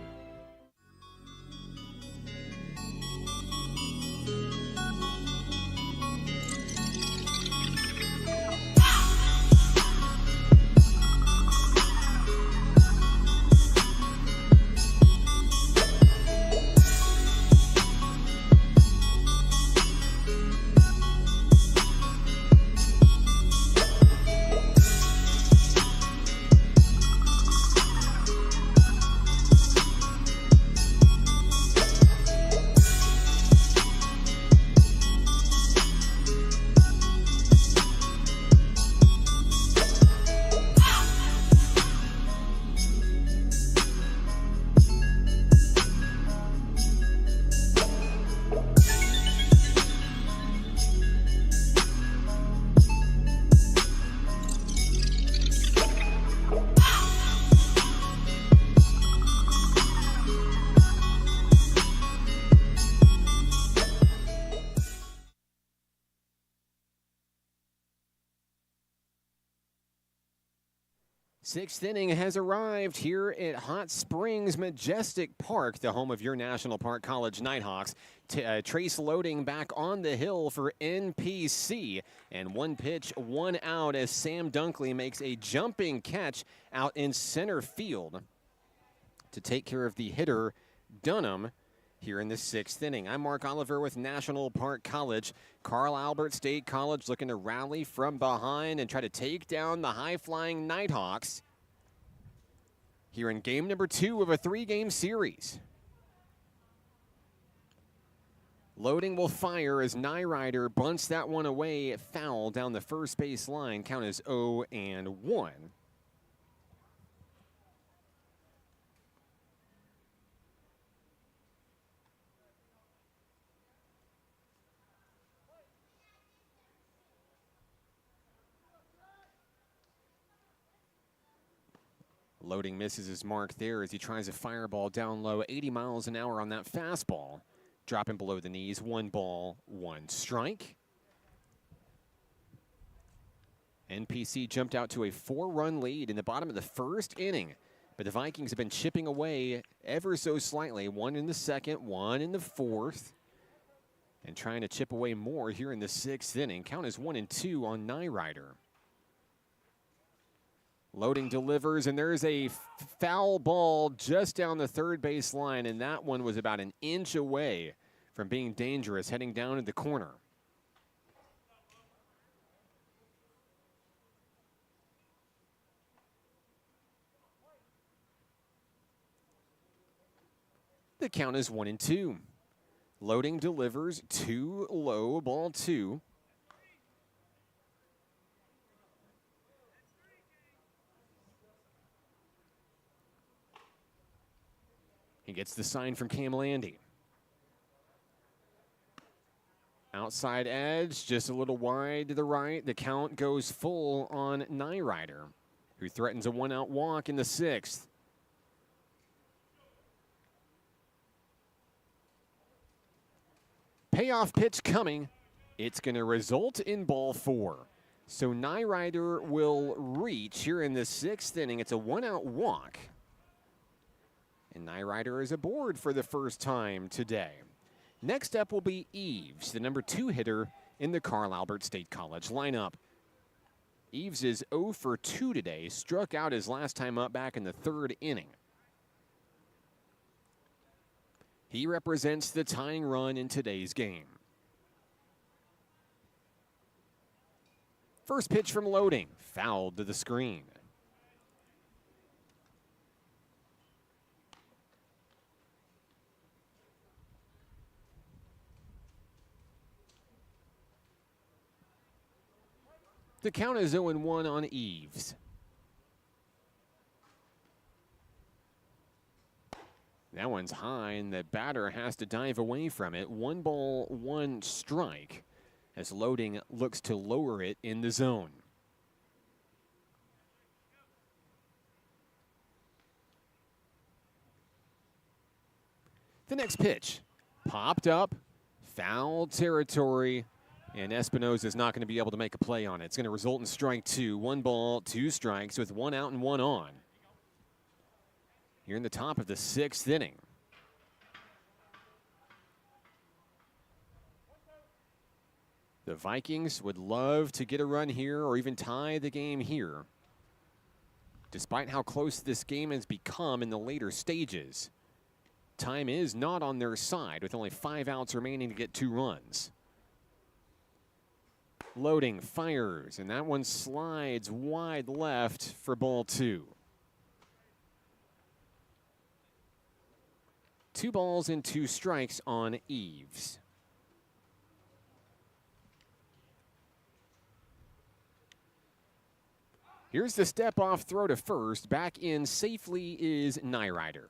Sixth inning has arrived here at Hot Springs Majestic Park, the home of your National Park College Nighthawks. Trace loading back on the hill for NPC. And 1 pitch, 1 out as Sam Dunkley makes a jumping catch out in center field to take care of the hitter, Dunham, here in the 6th inning. I'm Mark Oliver with National Park College. Carl Albert State College looking to rally from behind and try to take down the high-flying Nighthawks here in game number 2 of a 3-game series. Loading will fire as Nyrider bunts that one away, foul down the first base line. Count is 0-1. Loading misses his mark there as he tries a fireball down low, 80 miles an hour on that fastball. Dropping below the knees, 1 ball, 1 strike. NPC jumped out to a 4-run lead in the bottom of the 1st inning, but the Vikings have been chipping away ever so slightly. 1 in the 2nd, 1 in the 4th, and trying to chip away more here in the 6th inning. Count is 1-2 on Nyrider. Loading delivers, and there's a foul ball just down the third base line, and that one was about an inch away from being dangerous, heading down to the corner. The count is 1-2. Loading delivers, 2 low, ball 2. He gets the sign from Cam Landy. Outside edge, just a little wide to the right. The count goes full on Nyrider, who threatens a 1-out walk in the 6th. Payoff pitch coming. It's going to result in ball 4. So Nyrider will reach here in the 6th inning. It's a 1-out walk. And Nyrider is aboard for the first time today. Next up will be Eves, the number 2 hitter in the Carl Albert State College lineup. Eves is 0 for 2 today, struck out his last time up back in the 3rd inning. He represents the tying run in today's game. First pitch from Loading, fouled to the screen. The count is 0-1 on Eves. That one's high, and the batter has to dive away from it. 1 ball, 1 strike, as Loading looks to lower it in the zone. The next pitch popped up, foul territory, and Espinosa is not going to be able to make a play on it. It's going to result in strike 2. 1 ball, 2 strikes with 1 out and 1 on. Here in the top of the 6th inning. The Vikings would love to get a run here or even tie the game here, despite how close this game has become in the later stages. Time is not on their side with only 5 outs remaining to get 2 runs. Loading, fires, and that one slides wide left for ball 2. 2 balls and 2 strikes on Eves. Here's the step-off throw to first. Back in safely is Nyrider.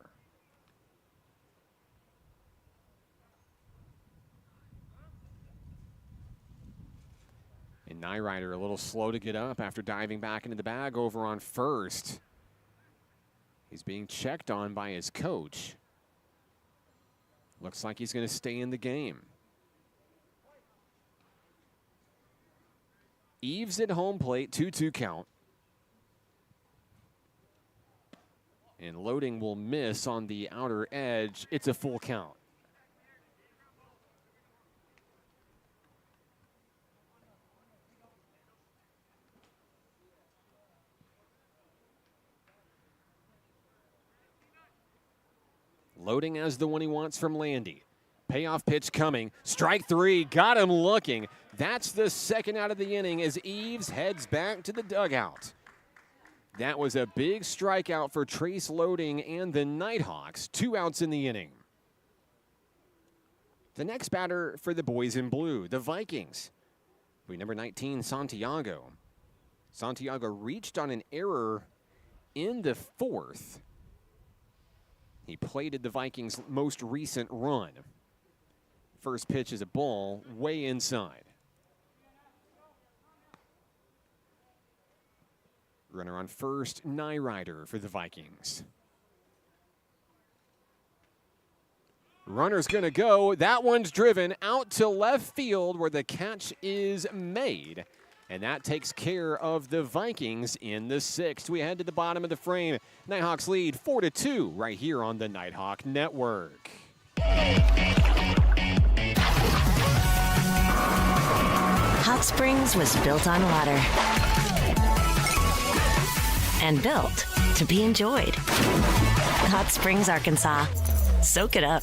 And Nyrider a little slow to get up after diving back into the bag over on first. He's being checked on by his coach. Looks like he's going to stay in the game. Eves at home plate, 2-2 count. And Loading will miss on the outer edge. It's a full count. Loading as the one he wants from Landy. Payoff pitch coming. Strike 3. Got him looking. That's the second out of the inning as Eves heads back to the dugout. That was a big strikeout for Trace Loading and the Nighthawks. 2 outs in the inning. The next batter for the boys in blue, the Vikings. Number 19, Santiago. Santiago reached on an error in the 4th. He plated the Vikings' most recent run. First pitch is a ball way inside. Runner on first, Nyrider for the Vikings. Runner's going to go. That one's driven out to left field where the catch is made. And that takes care of the Vikings in the 6th. We head to the bottom of the frame. Nighthawks lead 4-2 right here on the Nighthawk Network. Hot Springs was built on water and built to be enjoyed. Hot Springs, Arkansas. Soak it up.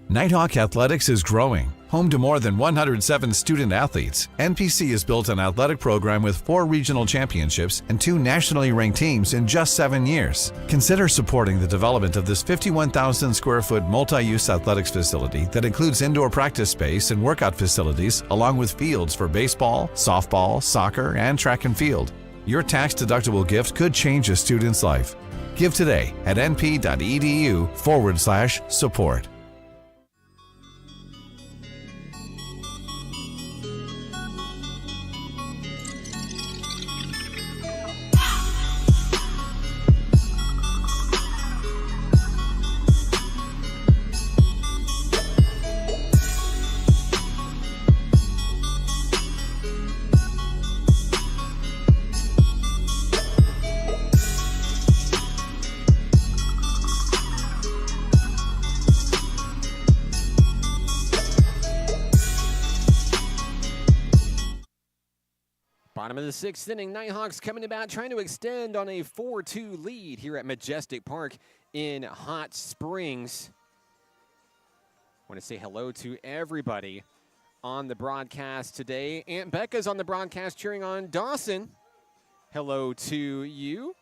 Nighthawk Athletics is growing. Home to more than 107 student athletes, NPC has built an athletic program with 4 regional championships and 2 nationally ranked teams in just 7 years. Consider supporting the development of this 51,000 square foot multi-use athletics facility that includes indoor practice space and workout facilities, along with fields for baseball, softball, soccer, and track and field. Your tax-deductible gift could change a student's life. Give today at np.edu/support. Bottom of the 6th inning, Nighthawks coming about, trying to extend on a 4-2 lead here at Majestic Park in Hot Springs. Want to say hello to everybody on the broadcast today. Aunt Becca's on the broadcast cheering on Dawson. Hello to you.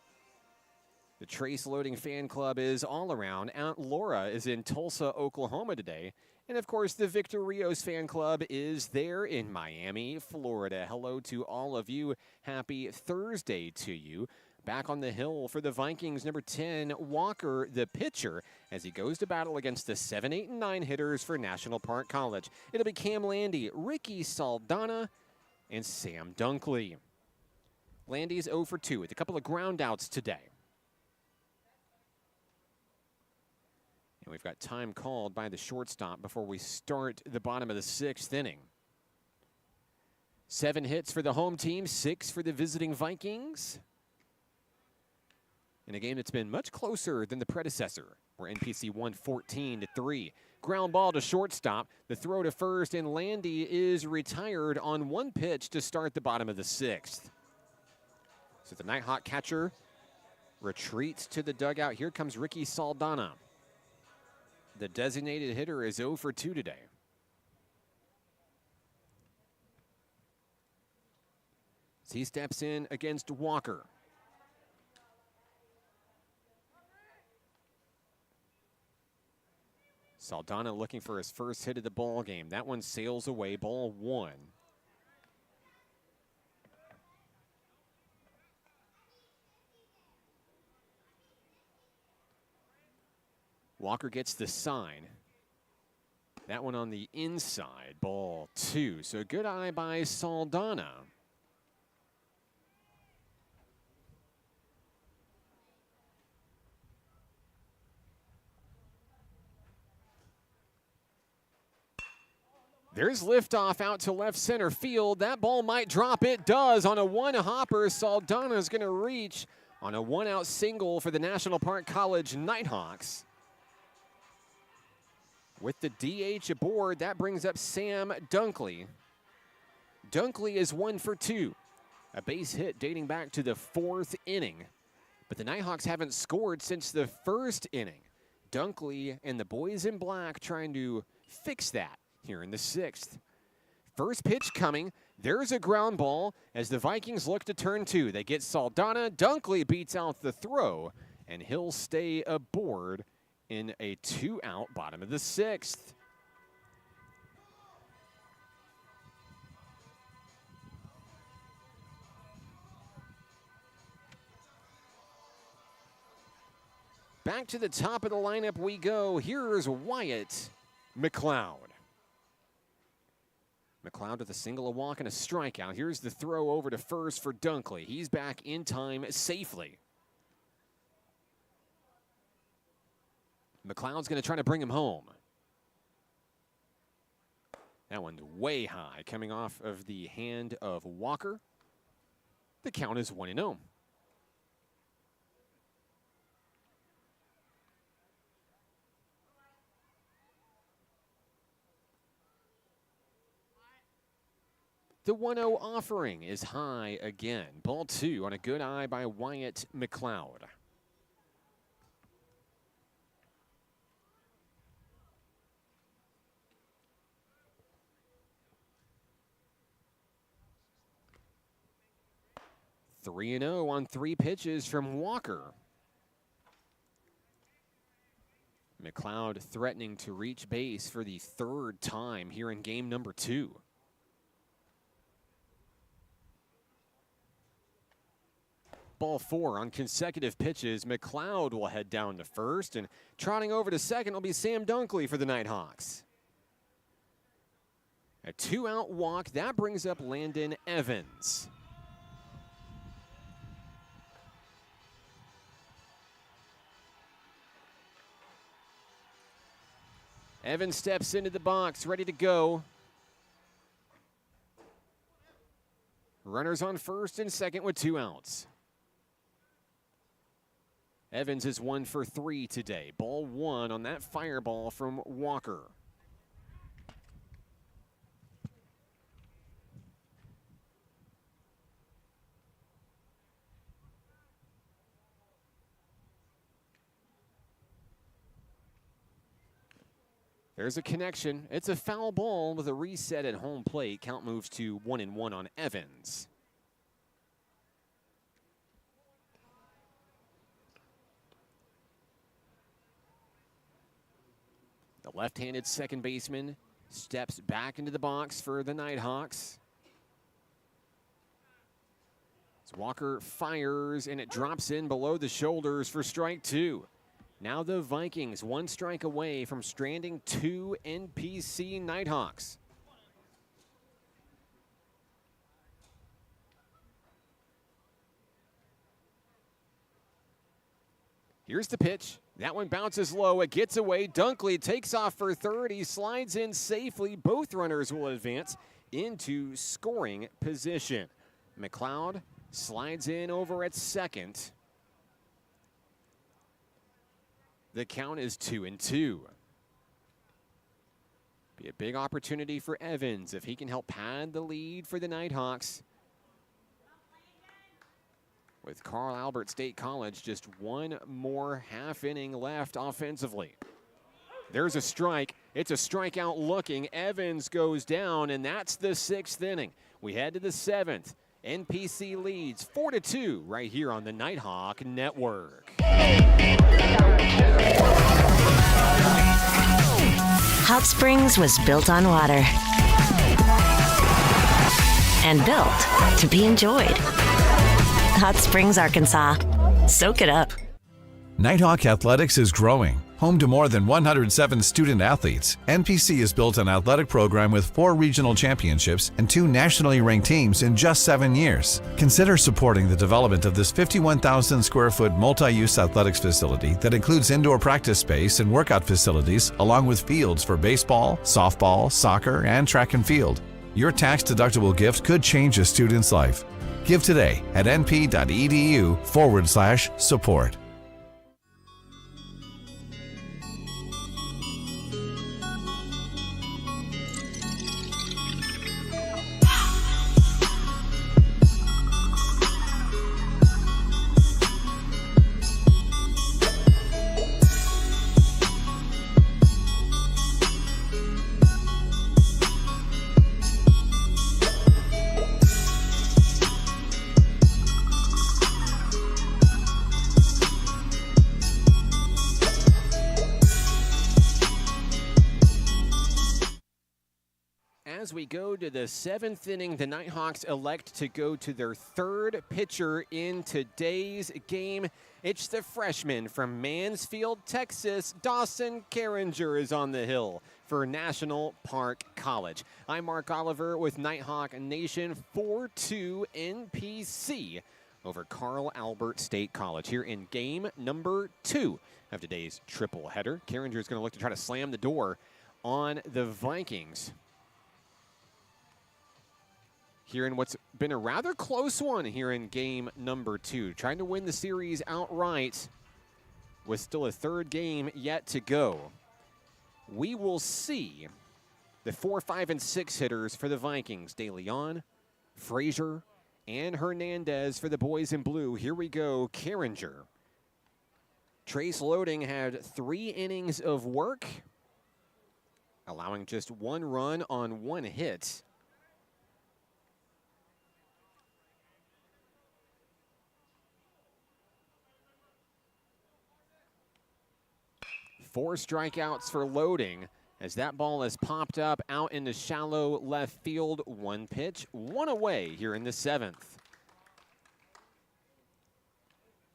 The Trace Loading fan club is all around. Aunt Laura is in Tulsa, Oklahoma today. And, of course, the Victor Rios fan club is there in Miami, Florida. Hello to all of you. Happy Thursday to you. Back on the hill for the Vikings, number 10, Walker, the pitcher, as he goes to battle against the 7, 8, and 9 hitters for National Park College. It'll be Cam Landy, Ricky Saldana, and Sam Dunkley. Landy's 0 for 2 with a couple of ground outs today. And we've got time called by the shortstop before we start the bottom of the 6th inning. 7 hits for the home team, 6 for the visiting Vikings. In a game that's been much closer than the predecessor, where NPC won 14-3. Ground ball to shortstop. The throw to first, and Landy is retired on 1 pitch to start the bottom of the 6th. So the Nighthawk catcher retreats to the dugout. Here comes Ricky Saldana. The designated hitter is 0 for 2 today. As he steps in against Walker. Saldana looking for his first hit of the ball game. That one sails away, ball 1. Walker gets the sign. That one on the inside, ball 2. So good eye by Saldana. There's liftoff out to left center field. That ball might drop. It does on a 1-hopper. Saldana's going to reach on a 1-out single for the National Park College Nighthawks. With the DH aboard, that brings up Sam Dunkley. Dunkley is 1 for 2. A base hit dating back to the 4th inning. But the Nighthawks haven't scored since the 1st inning. Dunkley and the boys in black trying to fix that here in the 6th. First pitch coming. There's a ground ball as the Vikings look to turn 2. They get Saldana. Dunkley beats out the throw, and he'll stay aboard in a 2-out bottom of the 6th. Back to the top of the lineup we go. Here's Wyatt McLeod. McLeod with a single, a walk, and a strikeout. Here's the throw over to first for Dunkley. He's back in time safely. McLeod's going to try to bring him home. That one's way high, coming off of the hand of Walker. The count is 1-0. The 1-0 offering is high again. Ball 2 on a good eye by Wyatt McLeod. Three and 0 on 3 pitches from Walker. McLeod threatening to reach base for the 3rd time here in game number 2. Ball 4 on consecutive pitches. McLeod will head down to first, and trotting over to second will be Sam Dunkley for the Nighthawks. A 2-out walk. That brings up Landon Evans. Evans steps into the box, ready to go. Runners on first and second with 2 outs. Evans is 1 for 3 today. Ball 1 on that fireball from Walker. There's a connection. It's a foul ball with a reset at home plate. Count moves to 1-1 on Evans. The left-handed second baseman steps back into the box for the Nighthawks. Walker fires, and it drops in below the shoulders for strike 2. Now the Vikings 1 strike away from stranding 2 NPC Nighthawks. Here's the pitch. That one bounces low. It gets away. Dunkley takes off for third. He slides in safely. Both runners will advance into scoring position. McLeod slides in over at second. The count is 2-2. Be a big opportunity for Evans if he can help pad the lead for the Nighthawks. With Carl Albert State College just one more half inning left offensively. There's a strike. It's a strikeout looking. Evans goes down, and that's the 6th inning. We head to the 7th. NPC leads 4-2 right here on the Nighthawk Network. Hot Springs was built on water and built to be enjoyed. Hot Springs, Arkansas. Soak it up. Nighthawk Athletics is growing. Home to more than 107 student athletes, NPC has built an athletic program with 4 regional championships and 2 nationally ranked teams in just 7 years. Consider supporting the development of this 51,000 square foot multi-use athletics facility that includes indoor practice space and workout facilities, along with fields for baseball, softball, soccer, and track and field. Your tax-deductible gift could change a student's life. Give today at np.edu/support. As we go to the 7th inning, the Nighthawks elect to go to their 3rd pitcher in today's game. It's the freshman from Mansfield, Texas. Dawson Carringer is on the hill for National Park College. I'm Mark Oliver with Nighthawk Nation. 4-2 NPC over Carl Albert State College here in game number 2 of today's triple header. Carringer is going to look to try to slam the door on the Vikings here in what's been a rather close one here in game number 2. Trying to win the series outright with still a 3rd game yet to go. We will see the 4, 5, and 6 hitters for the Vikings. De Leon, Frazier, and Hernandez for the boys in blue. Here we go, Carringer. Trace Loading had 3 innings of work, allowing just 1 run on 1 hit. Four strikeouts for Loading as that ball has popped up out into shallow left field. 1 pitch, 1 away here in the 7th.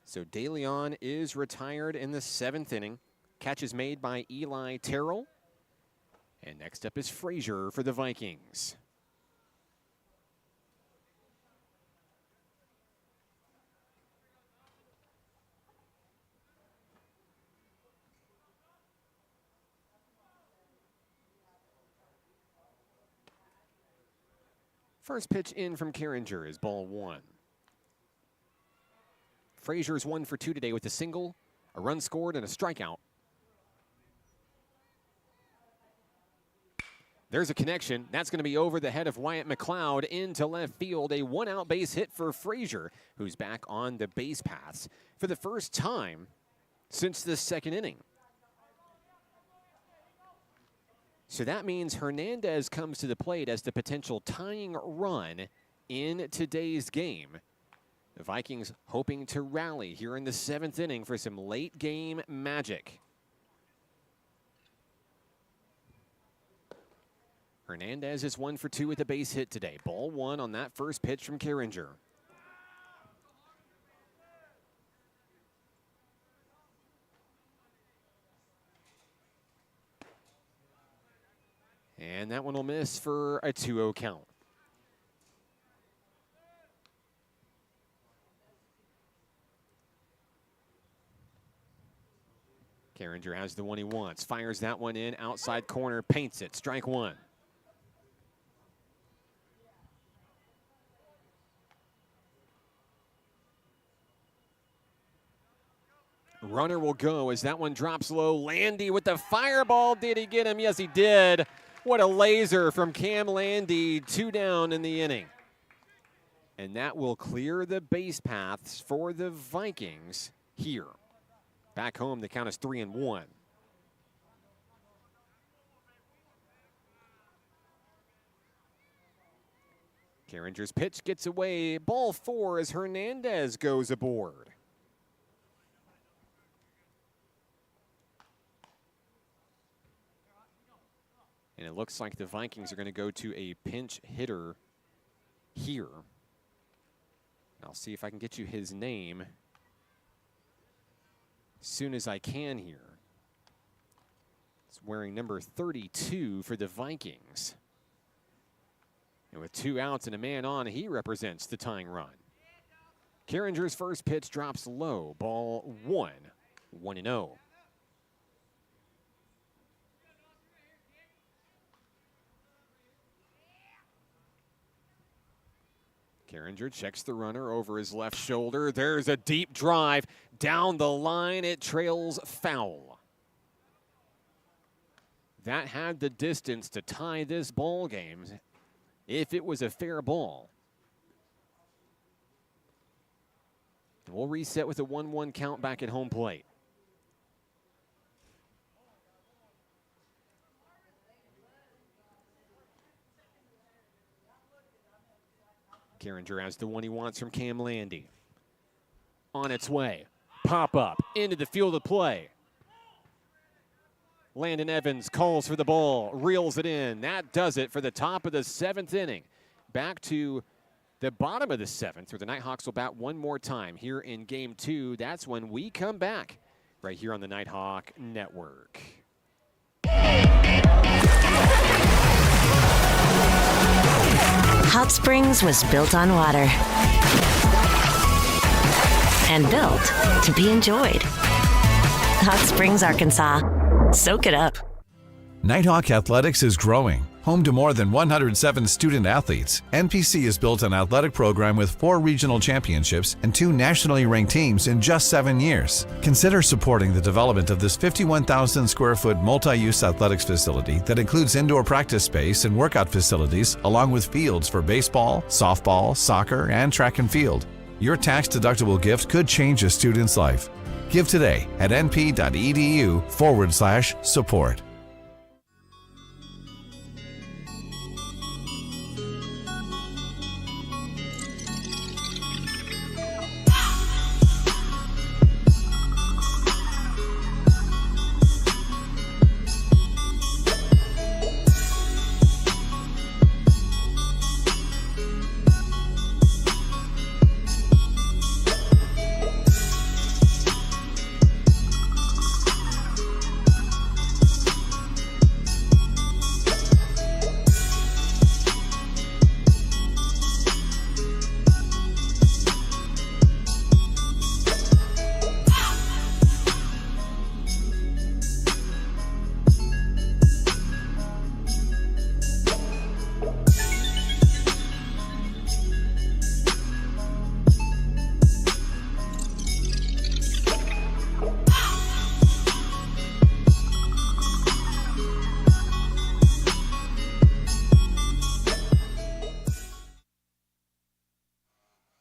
So De Leon is retired in the 7th inning. Catch is made by Eli Terrell. And next up is Frazier for the Vikings. First pitch in from Carringer is ball 1. Frazier's 1 for 2 today with a single, a run scored, and a strikeout. There's a connection. That's going to be over the head of Wyatt McLeod into left field. A 1-out base hit for Frazier, who's back on the base paths for the first time since the 2nd inning. So that means Hernandez comes to the plate as the potential tying run in today's game. The Vikings hoping to rally here in the 7th inning for some late game magic. Hernandez is 1 for 2 with a base hit today. Ball 1 on that first pitch from Carringer. And that one will miss for a 2-0 count. Carringer has the one he wants. Fires that one in. Outside corner. Paints it. Strike one. Runner will go as that one drops low. Landy with the fireball. Did he get him? Yes, he did. What a laser from Cam Landy. 2 down in the inning. And that will clear the base paths for the Vikings here. Back home, the count is 3-1. Carringer's pitch gets away. Ball 4 as Hernandez goes aboard. And it looks like the Vikings are going to go to a pinch hitter here. I'll see if I can get you his name as soon as I can here. He's wearing number 32 for the Vikings. And with 2 outs and a man on, he represents the tying run. Carringer's first pitch drops low. Ball 1, 1-0. Carringer checks the runner over his left shoulder. There's a deep drive down the line. It trails foul. That had the distance to tie this ball game if it was a fair ball. We'll reset with a 1-1 count back at home plate. Carringer has the one he wants from Cam Landy. On its way. Pop up into the field of play. Landon Evans calls for the ball, reels it in. That does it for the top of the 7th inning. Back to the bottom of the 7th, where the Nighthawks will bat one more time here in Game 2. That's when we come back right here on the Nighthawk Network. Hot Springs was built on water and built to be enjoyed. Hot Springs, Arkansas. Soak it up. Nighthawk Athletics is growing. Home to more than 107 student athletes, NPC has built an athletic program with 4 regional championships and 2 nationally ranked teams in just 7 years. Consider supporting the development of this 51,000 square foot multi-use athletics facility that includes indoor practice space and workout facilities, along with fields for baseball, softball, soccer, and track and field. Your tax-deductible gift could change a student's life. Give today at np.edu/support.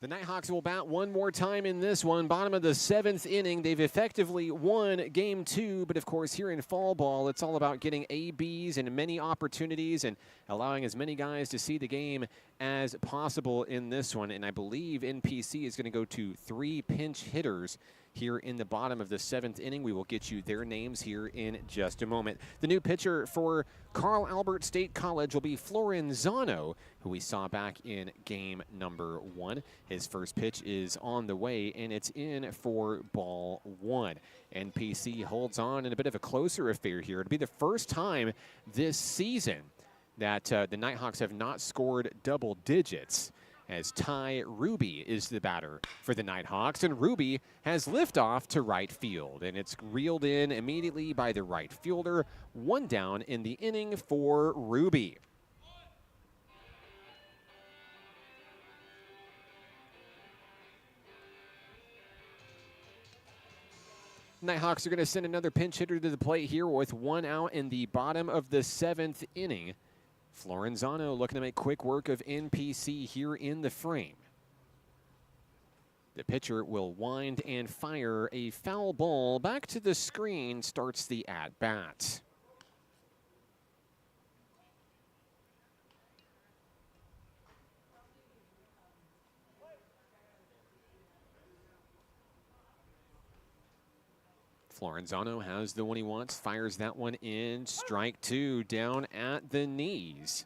The Nighthawks will bat one more time in this one. Bottom of the 7th inning. They've effectively won Game 2, but of course here in fall ball, it's all about getting ABs and many opportunities and allowing as many guys to see the game as possible in this one. And I believe NPC is going to go to 3 pinch hitters here in the bottom of the 7th inning. We will get you their names here in just a moment. The new pitcher for Carl Albert State College will be Florenzano, who we saw back in game number 1. His first pitch is on the way, and it's in for ball 1. NPC holds on in a bit of a closer affair here. It'll be the first time this season that the Nighthawks have not scored double digits, as Ty Ruby is the batter for the Nighthawks, and Ruby has liftoff to right field, and it's reeled in immediately by the right fielder. 1 down in the inning for Ruby. Nighthawks are going to send another pinch hitter to the plate here with 1 out in the bottom of the 7th inning. Florenzano looking to make quick work of NPC here in the frame. The pitcher will wind and fire a foul ball back to the screen, starts the at-bat. Florenzano has the one he wants, fires that one in. Strike 2 down at the knees.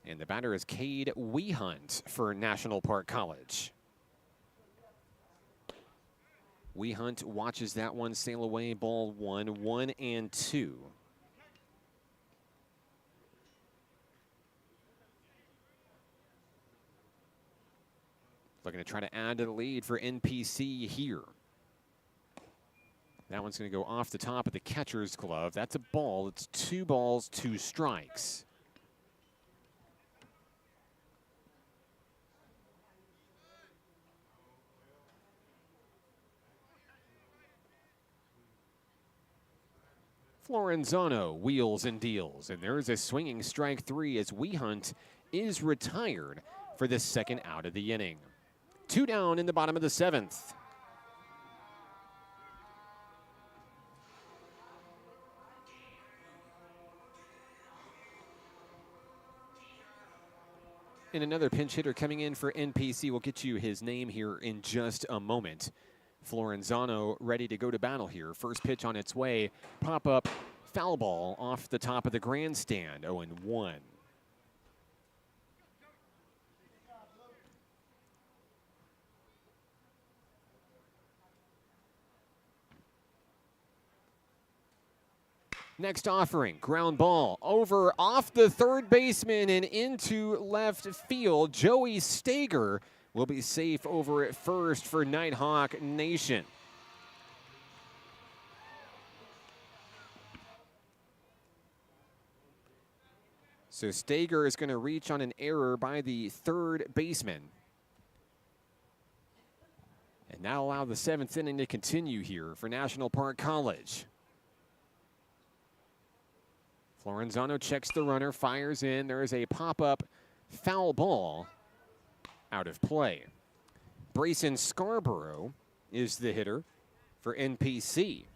And the batter is Cade Wehunt for National Park College. Wehunt watches that one sail away, ball 1, 1-2. Looking to try to add to the lead for NPC here. That one's going to go off the top of the catcher's glove. That's a ball. It's 2 balls, 2 strikes. Florenzano wheels and deals, and there is a swinging strike 3 as Wehunt is retired for the 2nd out of the inning. 2 down in the bottom of the 7th. And another pinch hitter coming in for NPC. We'll get you his name here in just a moment. Florenzano ready to go to battle here. First pitch on its way. Pop-up foul ball off the top of the grandstand. 0-1. Next offering, ground ball over off the third baseman and into left field. Joey Stager will be safe over at first for Nighthawk Nation. So Stager is going to reach on an error by the third baseman. And that'll allow the 7th inning to continue here for National Park College. Florenzano checks the runner, fires in. There is a pop-up foul ball out of play. Brayson Scarborough is the hitter for NPC.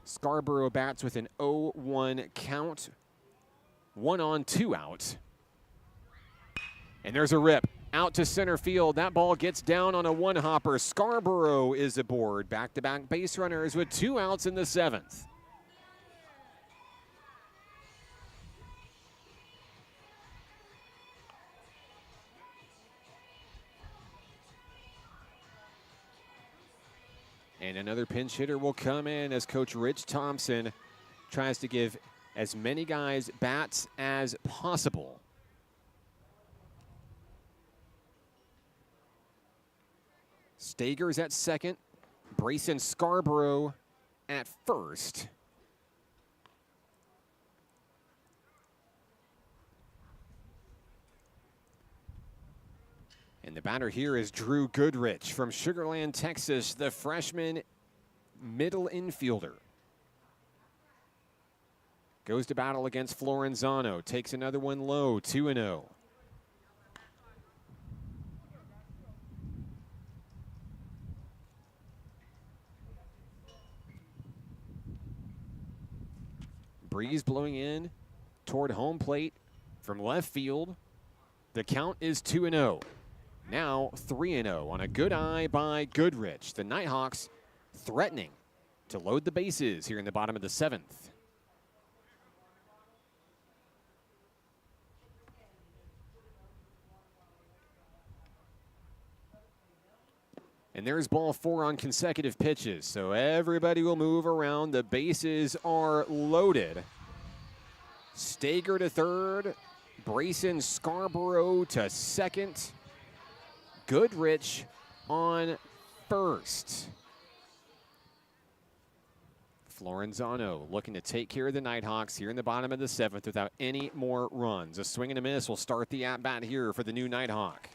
Scarborough bats with an 0-1 count. 1 on, 2 out. And there's a rip out to center field. That ball gets down on a one-hopper. Scarborough is aboard. Back-to-back base runners with 2 outs in the 7th. And another pinch hitter will come in as Coach Rich Thompson tries to give as many guys bats as possible. Stager's at second. Brayson Scarborough at first. And the batter here is Drew Goodrich from Sugar Land, Texas, the freshman middle infielder. Goes to battle against Florenzano. Takes another one low, 2-0. Breeze blowing in toward home plate from left field. The count is 2-0. Now 3-0 on a good eye by Goodrich. The Nighthawks threatening to load the bases here in the bottom of the 7th. And there's ball 4 on consecutive pitches. So everybody will move around. The bases are loaded. Stager to third. Brayson Scarborough to second. Goodrich on first. Florenzano looking to take care of the Nighthawks here in the bottom of the 7th without any more runs. A swing and a miss will start the at-bat here for the new Nighthawk.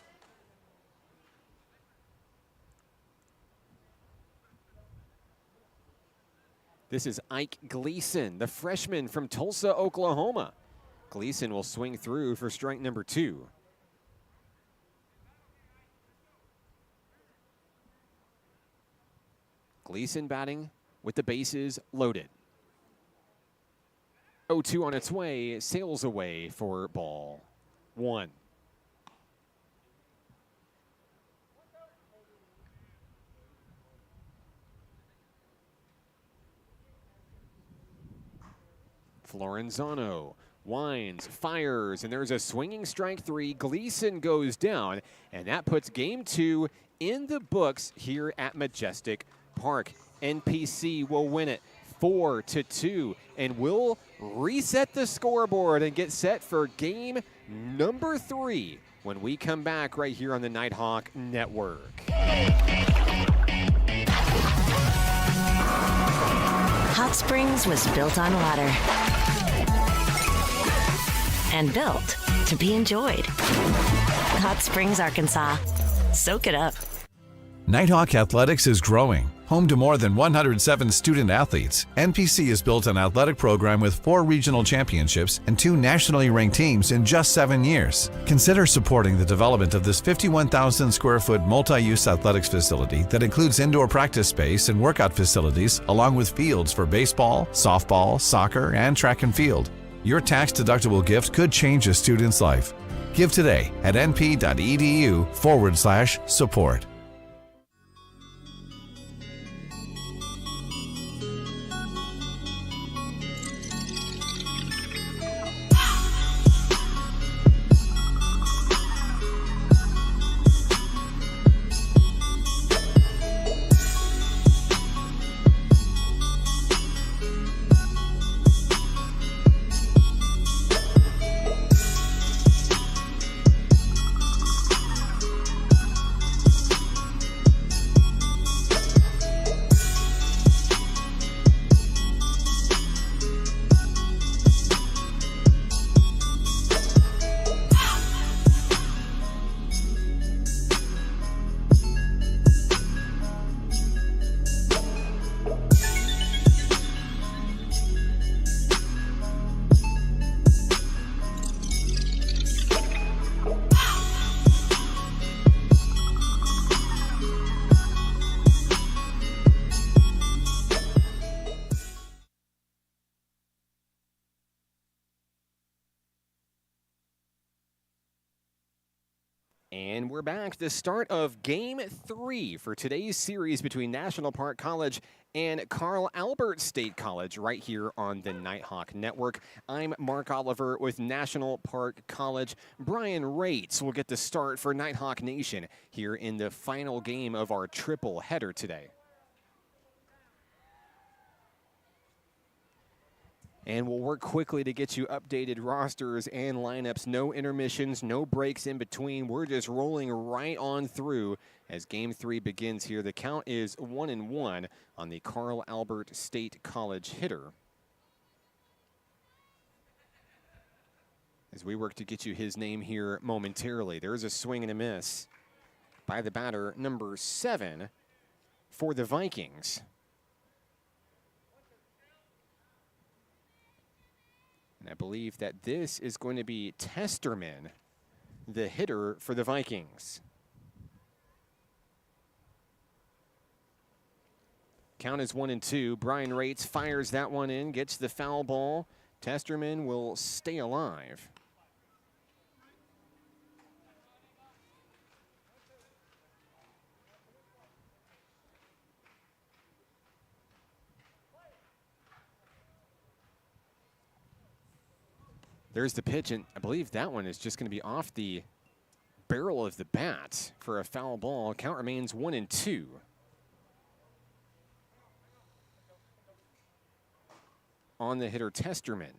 This is Ike Gleason, the freshman from Tulsa, Oklahoma. Gleason will swing through for strike number 2. Gleason batting with the bases loaded. 0-2 on its way, sails away for ball 1. Florenzano winds, fires, and there's a swinging strike 3. Gleason goes down, and that puts game 2 in the books here at Majestic Park. NPC will win it 4-2 and will reset the scoreboard and get set for game number 3 when we come back right here on the Nighthawk Network. Hot Springs was built on water and built to be enjoyed. Hot Springs, Arkansas. Soak it up. Nighthawk Athletics is growing. Home to more than 107 student athletes, NPC has built an athletic program with 4 regional championships and 2 nationally ranked teams in just 7 years. Consider supporting the development of this 51,000 square foot multi-use athletics facility that includes indoor practice space and workout facilities, along with fields for baseball, softball, soccer, and track and field. Your tax-deductible gift could change a student's life. Give today at np.edu/support. And we're back. The start of Game 3 for today's series between National Park College and Carl Albert State College right here on the Nighthawk Network. I'm Mark Oliver with National Park College. Brian Rates will get the start for Nighthawk Nation here in the final game of our triple header today. And we'll work quickly to get you updated rosters and lineups. No intermissions, no breaks in between. We're just rolling right on through as Game 3 begins here. The count is 1-1 on the Carl Albert State College hitter. As we work to get you his name here momentarily. There's a swing and a miss by the batter, number 7 for the Vikings. And I believe that this is going to be Testerman, the hitter for the Vikings. Count is 1-2. Brian Rates fires that one in, gets the foul ball. Testerman will stay alive. There's the pitch, and I believe that one is just going to be off the barrel of the bat for a foul ball. Count remains 1-2. On the hitter, Testerman.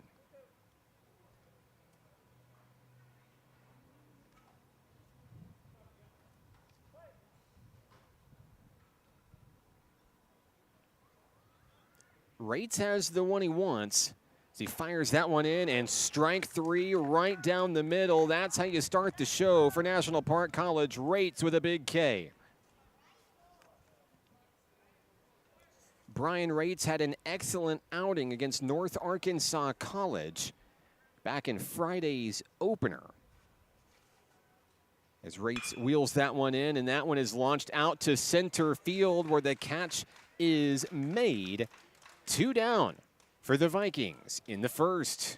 Rates has the one he wants. As he fires that one in, and strike three right down the middle. That's how you start the show for National Park College. Rates with a big K. Brian Rates had an excellent outing against North Arkansas College back in Friday's opener. As Rates wheels that one in, and that one is launched out to center field where the catch is made. 2 down for the Vikings in the first.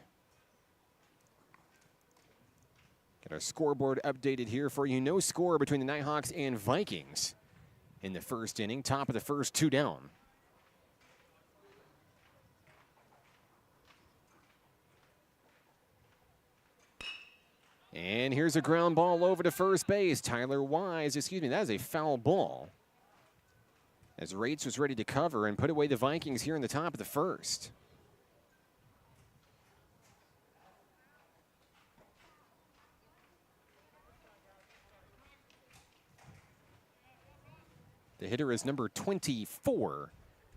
Get our scoreboard updated here for you. No score between the Nighthawks and Vikings in the first inning. Top of the first, 2 down. And here's a ground ball over to first base. Tyler Wise, that is a foul ball. As Rates was ready to cover and put away the Vikings here in the top of the first. The hitter is number 24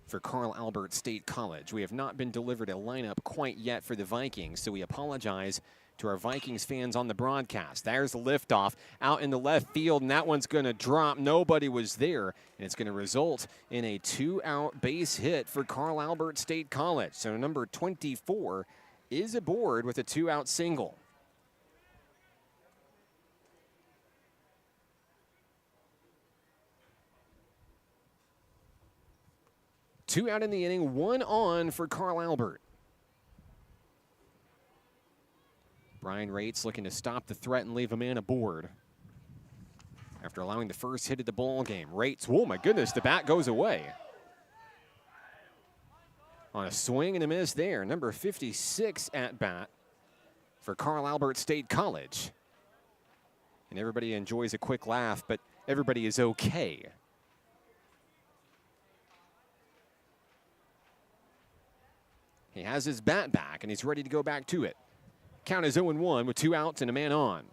for Carl Albert State College. We have not been delivered a lineup quite yet for the Vikings, so we apologize to our Vikings fans on the broadcast. There's the liftoff out in the left field, and that one's going to drop. Nobody was there, and it's going to result in a 2-out base hit for Carl Albert State College. So number 24 is aboard with a 2-out single. Two out in the inning, 1 on for Carl Albert. Brian Rates looking to stop the threat and leave a man aboard. After allowing the first hit of the ball game, Rates, oh my goodness, the bat goes away. On a swing and a miss there, number 56 at bat for Carl Albert State College. And everybody enjoys a quick laugh, but everybody is okay. He has his bat back, and he's ready to go back to it. Count is 0-1 with 2 outs and a man on.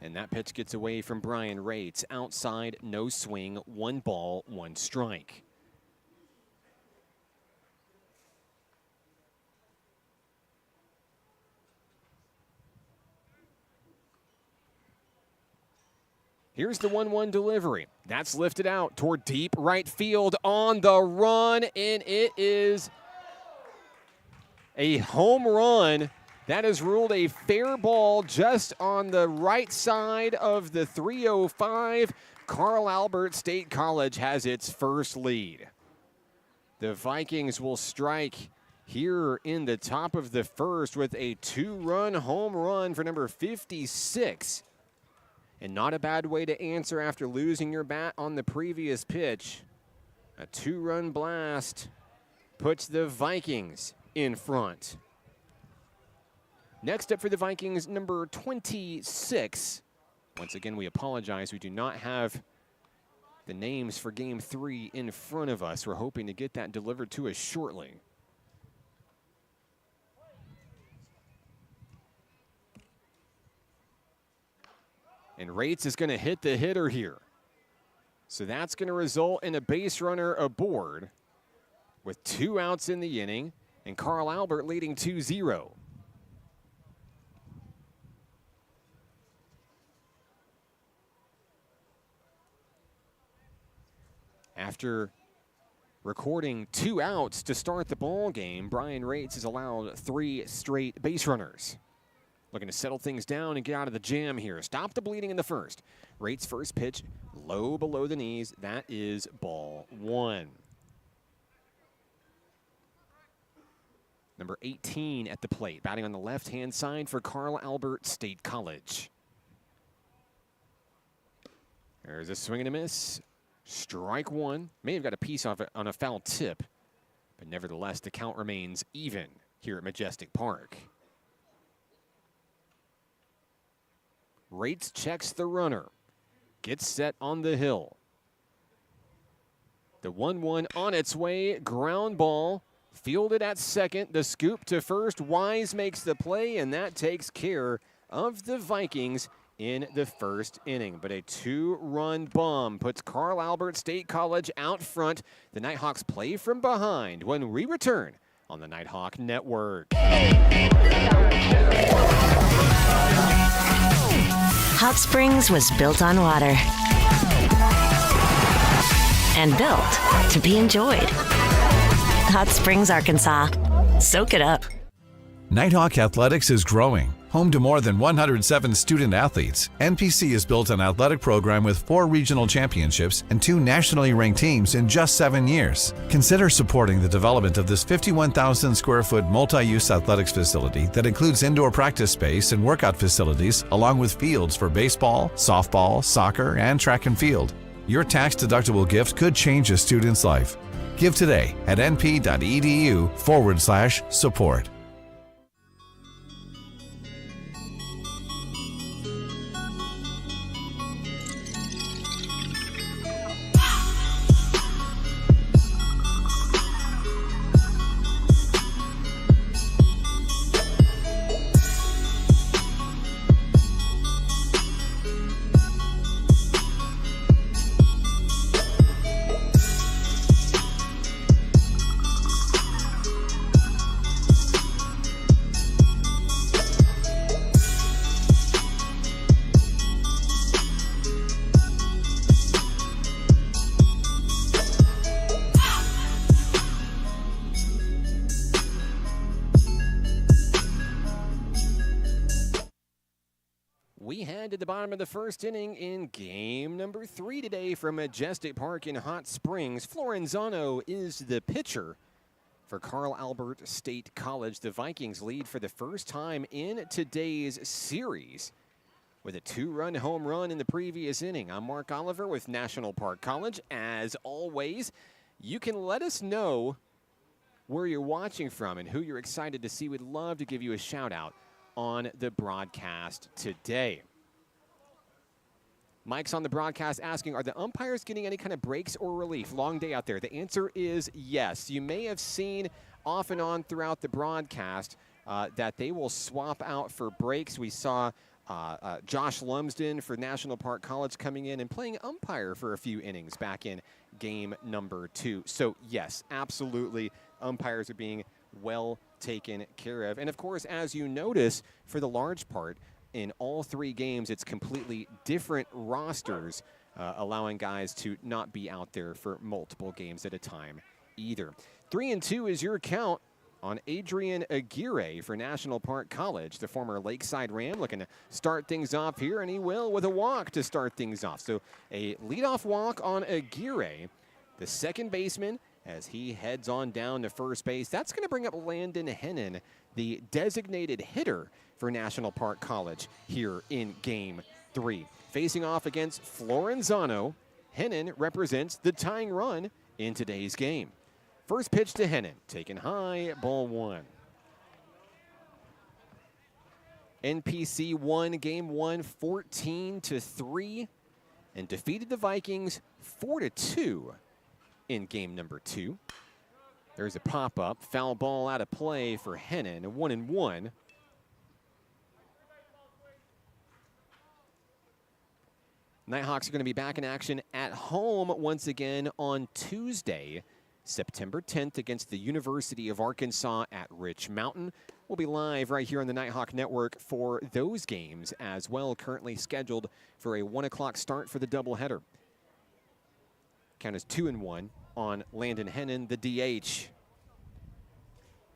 And that pitch gets away from Brian Rates. Outside, no swing, 1 ball, 1 strike. Here's the 1-1 delivery. That's lifted out toward deep right field on the run, and it is a home run. That is ruled a fair ball just on the right side of the 305. Carl Albert State College has its first lead. The Vikings will strike here in the top of the first with a 2-run home run for number 56. And not a bad way to answer after losing your bat on the previous pitch. A 2-run blast puts the Vikings in front. Next up for the Vikings, number 26. Once again, we apologize. We do not have the names for Game 3 in front of us. We're hoping to get that delivered to us shortly. And Rates is going to hit the hitter here. So that's going to result in a base runner aboard with 2 outs in the inning, and Carl Albert leading 2-0. After recording 2 outs to start the ball game, Brian Rates has allowed 3 straight base runners. Looking to settle things down and get out of the jam here. Stop the bleeding in the first. Rates' first pitch, low below the knees. That is ball 1. Number 18 at the plate, batting on the left-hand side for Carl Albert State College. There's a swing and a miss. Strike one. May have got a piece off it on a foul tip, but nevertheless, the count remains even here at Majestic Park. Rates checks the runner. Gets set on the hill. The 1-1 on its way. Ground ball. Fielded at second. The scoop to first. Wise makes the play, and that takes care of the Vikings in the first inning. But a 2-run bomb puts Carl Albert State College out front. The Nighthawks play from behind when we return on the Nighthawk Network. Hot Springs was built on water and built to be enjoyed. Hot Springs, Arkansas. Soak it up. Nighthawk Athletics is growing. Home to more than 107 student athletes, NPC has built an athletic program with 4 regional championships and 2 nationally ranked teams in just 7 years. Consider supporting the development of this 51,000 square foot multi-use athletics facility that includes indoor practice space and workout facilities, along with fields for baseball, softball, soccer, and track and field. Your tax-deductible gift could change a student's life. Give today at np.edu/support. We head to the bottom of the first inning in game number 3 today from Majestic Park in Hot Springs. Florenzano is the pitcher for Carl Albert State College. The Vikings lead for the first time in today's series with a 2-run home run in the previous inning. I'm Mark Oliver with National Park College. As always, you can let us know where you're watching from and who you're excited to see. We'd love to give you a shout out on the broadcast today. Mike's on the broadcast asking, are the umpires getting any kind of breaks or relief? Long day out there. The answer is yes. You may have seen off and on throughout the broadcast that they will swap out for breaks. We saw Josh Lumsden for National Park College coming in and playing umpire for a few innings back in game number 2. So yes, absolutely, umpires are being well taken care of. And of course, as you notice, for the large part, in all 3 games, it's completely different rosters, allowing guys to not be out there for multiple games at a time either. 3-2 is your count on Adrian Aguirre for National Park College, the former Lakeside Ram, looking to start things off here, and he will with a walk to start things off. So a leadoff walk on Aguirre, the second baseman, as he heads on down to first base. That's going to bring up Landon Hennon, the designated hitter for National Park College here in game 3. Facing off against Florenzano, Hennon represents the tying run in today's game. First pitch to Hennon, taken high, ball 1. NPC won game 1 14-3 and defeated the Vikings 4-2 in game number 2. There's a pop-up, foul ball out of play for Hennon, 1-1. Nighthawks are going to be back in action at home once again on Tuesday, September 10th against the University of Arkansas at Rich Mountain. We'll be live right here on the Nighthawk Network for those games as well, currently scheduled for a 1 o'clock start for the doubleheader. Count is 2-1 on Landon Hennon, the DH.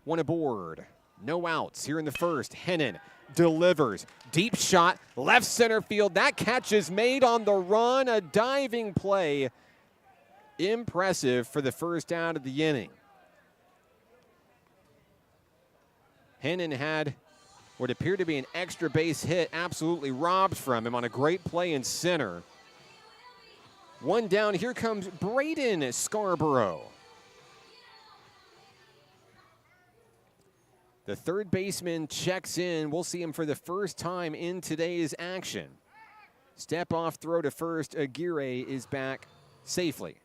1 aboard, no outs here in the first. Hennon delivers, deep shot, left center field. That catch is made on the run, a diving play. Impressive for the first out of the inning. Hennon had what appeared to be an extra base hit absolutely robbed from him on a great play in center. One down, here comes Braden Scarborough. The third baseman checks in. We'll see him for the first time in today's action. Step off throw to first. Aguirre is back safely.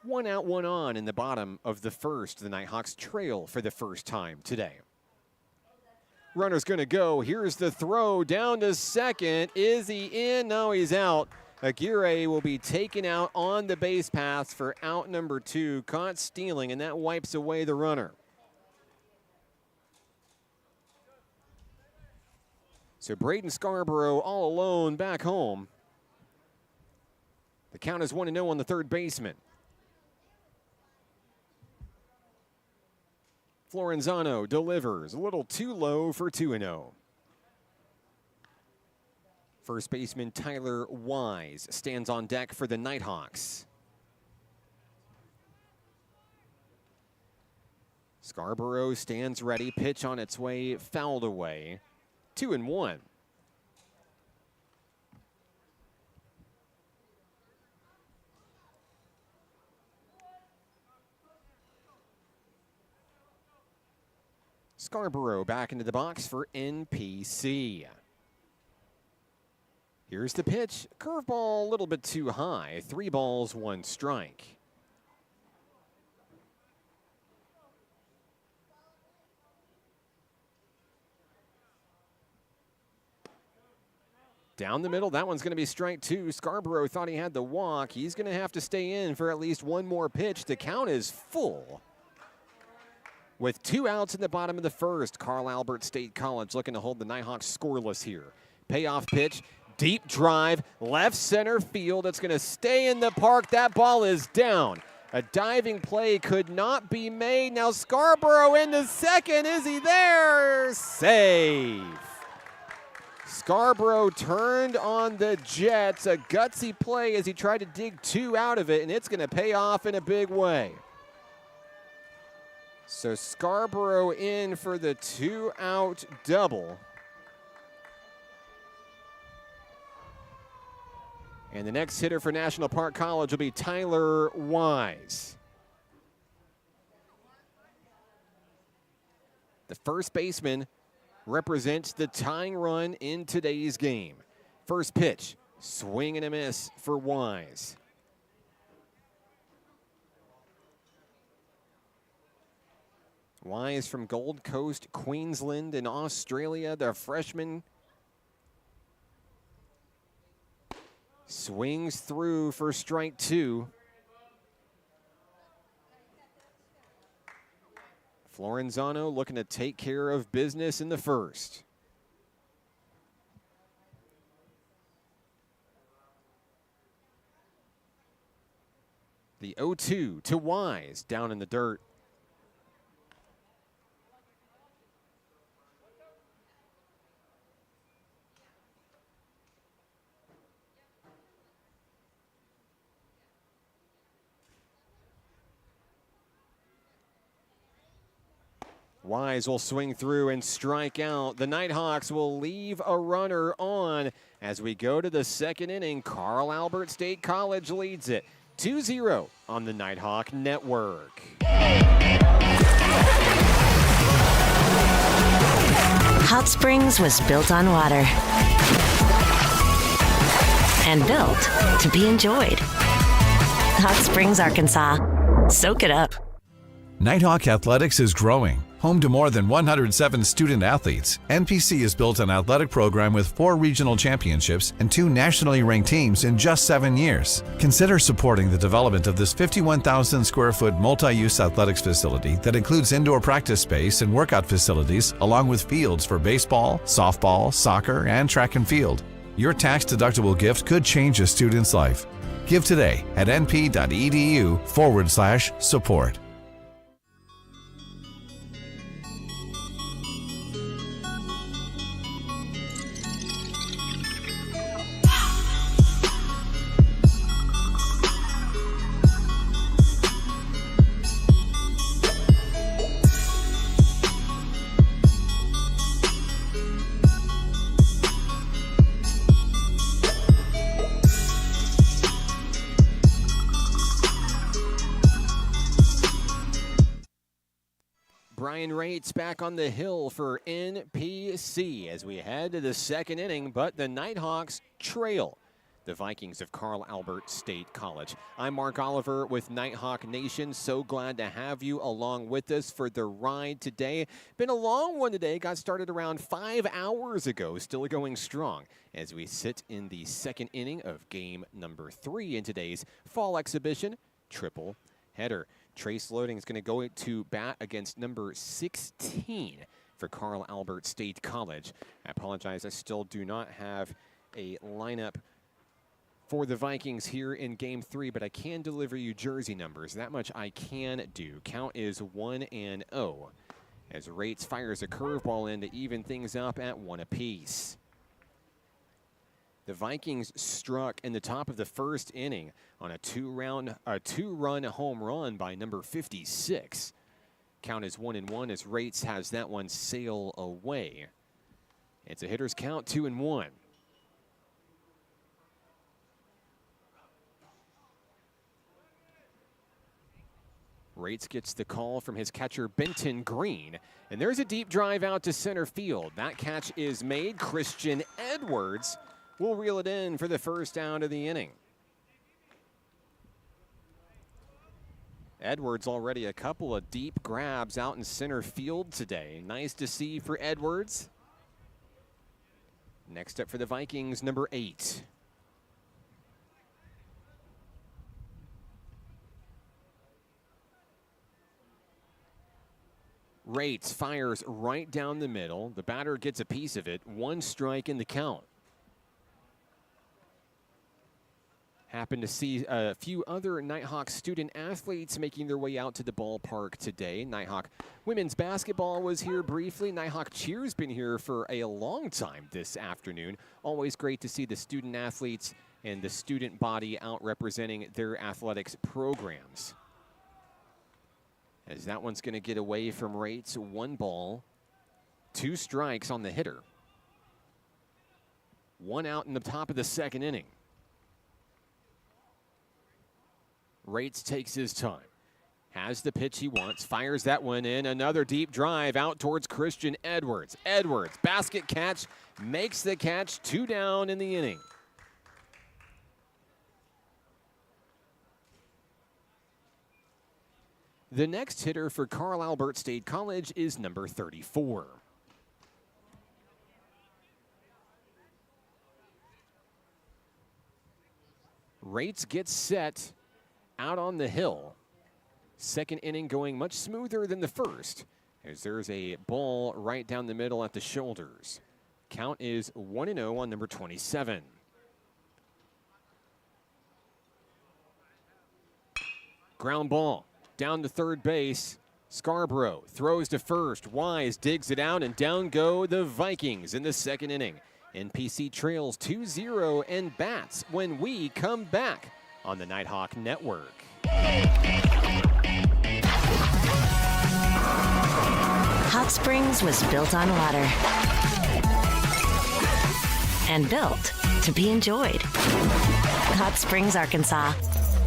One out, one on in the bottom of the first. The Nighthawks trail for the first time today. Runner's going to go. Here's the throw down to second. Is he in? No, he's out. Aguirre will be taken out on the base paths for out number 2. Caught stealing, and that wipes away the runner. So Braden Scarborough all alone back home. The count is 1-0 on the third baseman. Florenzano delivers a little too low for 2-0. First baseman Tyler Wise stands on deck for the Nighthawks. Scarborough stands ready, pitch on its way, fouled away. 2-1. Scarborough back into the box for NPC. Here's the pitch. Curveball a little bit too high. 3 balls, 1 strike. Down the middle, that one's going to be strike 2. Scarborough thought he had the walk. He's going to have to stay in for at least one more pitch. The count is full. With 2 outs in the bottom of the first, Carl Albert State College looking to hold the Nighthawks scoreless here. Payoff pitch, deep drive, left center field. It's going to stay in the park. That ball is down. A diving play could not be made. Now Scarborough into second. Is he there? Save. Scarborough turned on the Jets. A gutsy play as he tried to dig 2 out of it, and it's going to pay off in a big way. So Scarborough in for the 2-out double. And the next hitter for National Park College will be Tyler Wise. The first baseman represents the tying run in today's game. First pitch, swing and a miss for Wise. Wise from Gold Coast, Queensland in Australia, the freshman. Swings through for strike 2. Florenzano looking to take care of business in the first. The 0-2 to Wise down in the dirt. Wise will swing through and strike out. The Nighthawks will leave a runner on as we go to the second inning. Carl Albert State College leads it 2-0 on the Nighthawk Network. Hot Springs was built on water and built to be enjoyed. Hot Springs, Arkansas. Soak it up. Nighthawk Athletics is growing. Home to more than 107 student athletes, NPC has built an athletic program with 4 regional championships and 2 nationally ranked teams in just 7 years. Consider supporting the development of this 51,000 square foot multi-use athletics facility that includes indoor practice space and workout facilities, along with fields for baseball, softball, soccer, and track and field. Your tax-deductible gift could change a student's life. Give today at np.edu/support. Brian Rates back on the hill for NPC as we head to the second inning, but the Nighthawks trail the Vikings of Carl Albert State College. I'm Mark Oliver with Nighthawk Nation. So glad to have you along with us for the ride today. Been a long one today. Got started around 5 hours ago. Still going strong as we sit in the second inning of game number 3 in today's fall exhibition triple header. Trace Loading is going to go to bat against number 16 for Carl Albert State College. I apologize, I still do not have a lineup for the Vikings here in game 3, but I can deliver you jersey numbers. That much I can do. Count is 1-0 as Rates fires a curveball in to even things up at 1 apiece. The Vikings struck in the top of the first inning on a two-run home run by number 56. Count is 1-1 as Rates has that one sail away. It's a hitter's count, 2-1. Rates gets the call from his catcher, Benton Green. And there's a deep drive out to center field. That catch is made. Christian Edwards will reel it in for the first out of the inning. Edwards already a couple of deep grabs out in center field today. Nice to see for Edwards. Next up for the Vikings, number 8. Rates fires right down the middle. The batter gets a piece of it. 1 strike in the count. Happen to see a few other Nighthawk student athletes making their way out to the ballpark today. Nighthawk women's basketball was here briefly. Nighthawk cheer's been here for a long time this afternoon. Always great to see the student athletes and the student body out representing their athletics programs. As that one's going to get away from Rates. 1 ball, 2 strikes on the hitter. 1 out in the top of the second inning. Rates takes his time. Has the pitch he wants. Fires that one in. Another deep drive out towards Christian Edwards. Edwards, basket catch, makes the catch. 2 down in the inning. The next hitter for Carl Albert State College is number 34. Rates gets set out on the hill. Second inning going much smoother than the first, as there's a ball right down the middle at the shoulders. Count is 1-0 on number 27. Ground ball. Down to third base, Scarborough throws to first. Wise digs it out, and down go the Vikings in the second inning. NPC trails 2-0 and bats when we come back on the Nighthawk Network. Hot Springs was built on water and built to be enjoyed. Hot Springs, Arkansas.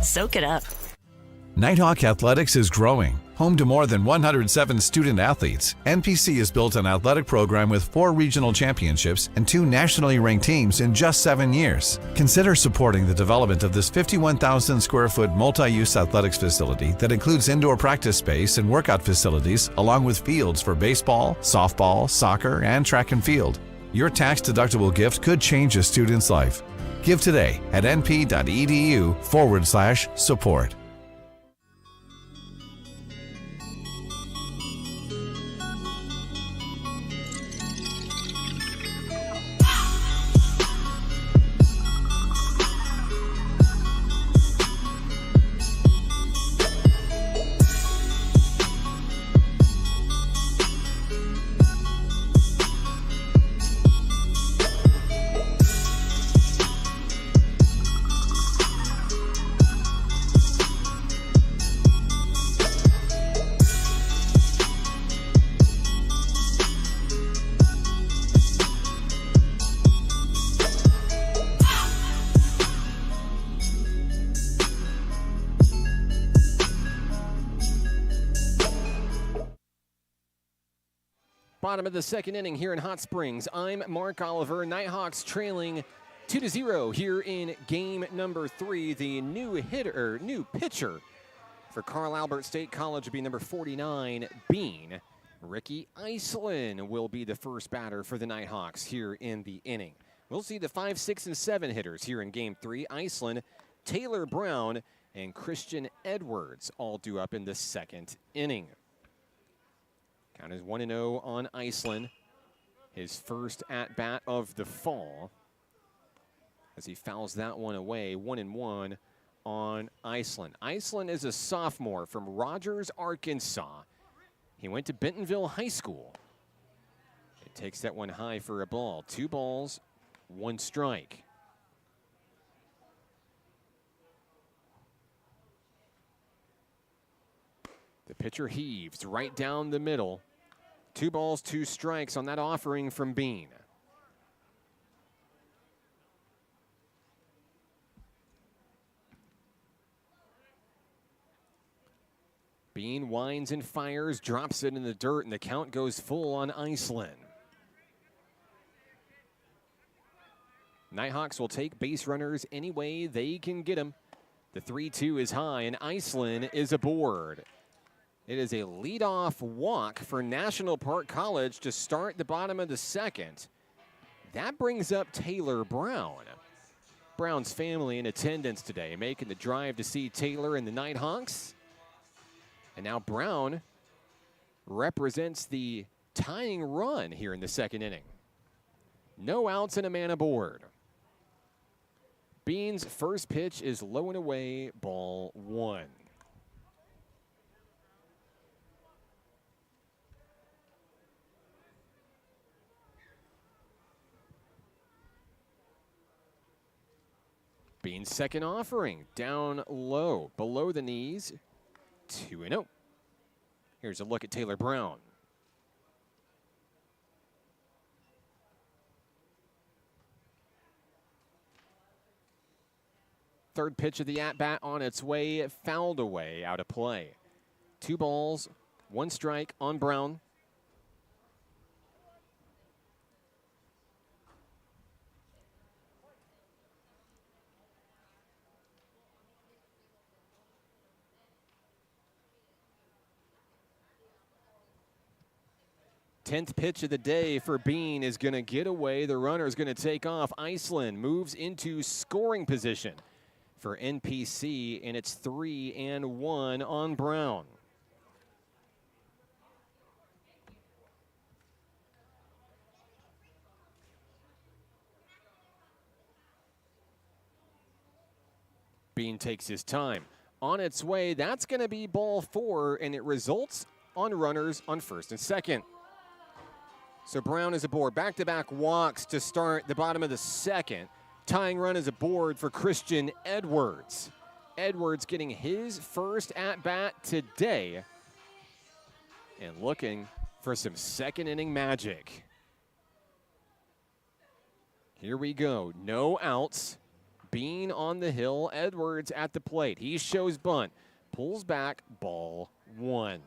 Soak it up. Nighthawk Athletics is growing. Home to more than 107 student athletes, NPC has built an athletic program with 4 regional championships and 2 nationally ranked teams in just 7 years. Consider supporting the development of this 51,000 square foot multi-use athletics facility that includes indoor practice space and workout facilities, along with fields for baseball, softball, soccer, and track and field. Your tax-deductible gift could change a student's life. Give today at np.edu/support. Bottom of the second inning here in Hot Springs. I'm Mark Oliver. Nighthawks trailing 2-0 here in game number 3. The new pitcher for Carl Albert State College will be number 49, Bean. Ricky Iceland will be the first batter for the Nighthawks here in the inning. We'll see the 5, 6, and 7 hitters here in game 3. Iceland, Taylor Brown, and Christian Edwards all due up in the second inning. Count is 1-0 on Iceland. His first at-bat of the fall as he fouls that one away. 1-1 on Iceland. Iceland is a sophomore from Rogers, Arkansas. He went to Bentonville High School. He takes that one high for a ball. 2 balls, 1 strike. The pitcher heaves right down the middle. 2 balls, 2 strikes on that offering from Bean. Bean winds and fires, drops it in the dirt, and the count goes full on Iceland. Nighthawks will take base runners any way they can get them. The 3-2 is high, and Iceland is aboard. It is a leadoff walk for National Park College to start the bottom of the second. That brings up Taylor Brown. Brown's family in attendance today, making the drive to see Taylor and the Nighthawks. And now Brown represents the tying run here in the second inning. No outs and a man aboard. Bean's first pitch is low and away, ball 1. Bean's second offering, down low, below the knees, 2-0. Here's a look at Taylor Brown. Third pitch of the at-bat on its way, fouled away, out of play. 2 balls, 1 strike on Brown. Tenth pitch of the day for Bean is going to get away. The runner is going to take off. Iceland moves into scoring position for NPC, and it's 3-1 on Brown. Bean takes his time. On its way, that's going to be ball 4, and it results on runners on first and second. So Brown is aboard. Back-to-back walks to start the bottom of the second. Tying run is aboard for Christian Edwards. Edwards getting his first at-bat today and looking for some second inning magic. Here we go. No outs. Bean on the hill. Edwards at the plate. He shows bunt. Pulls back. Ball 1.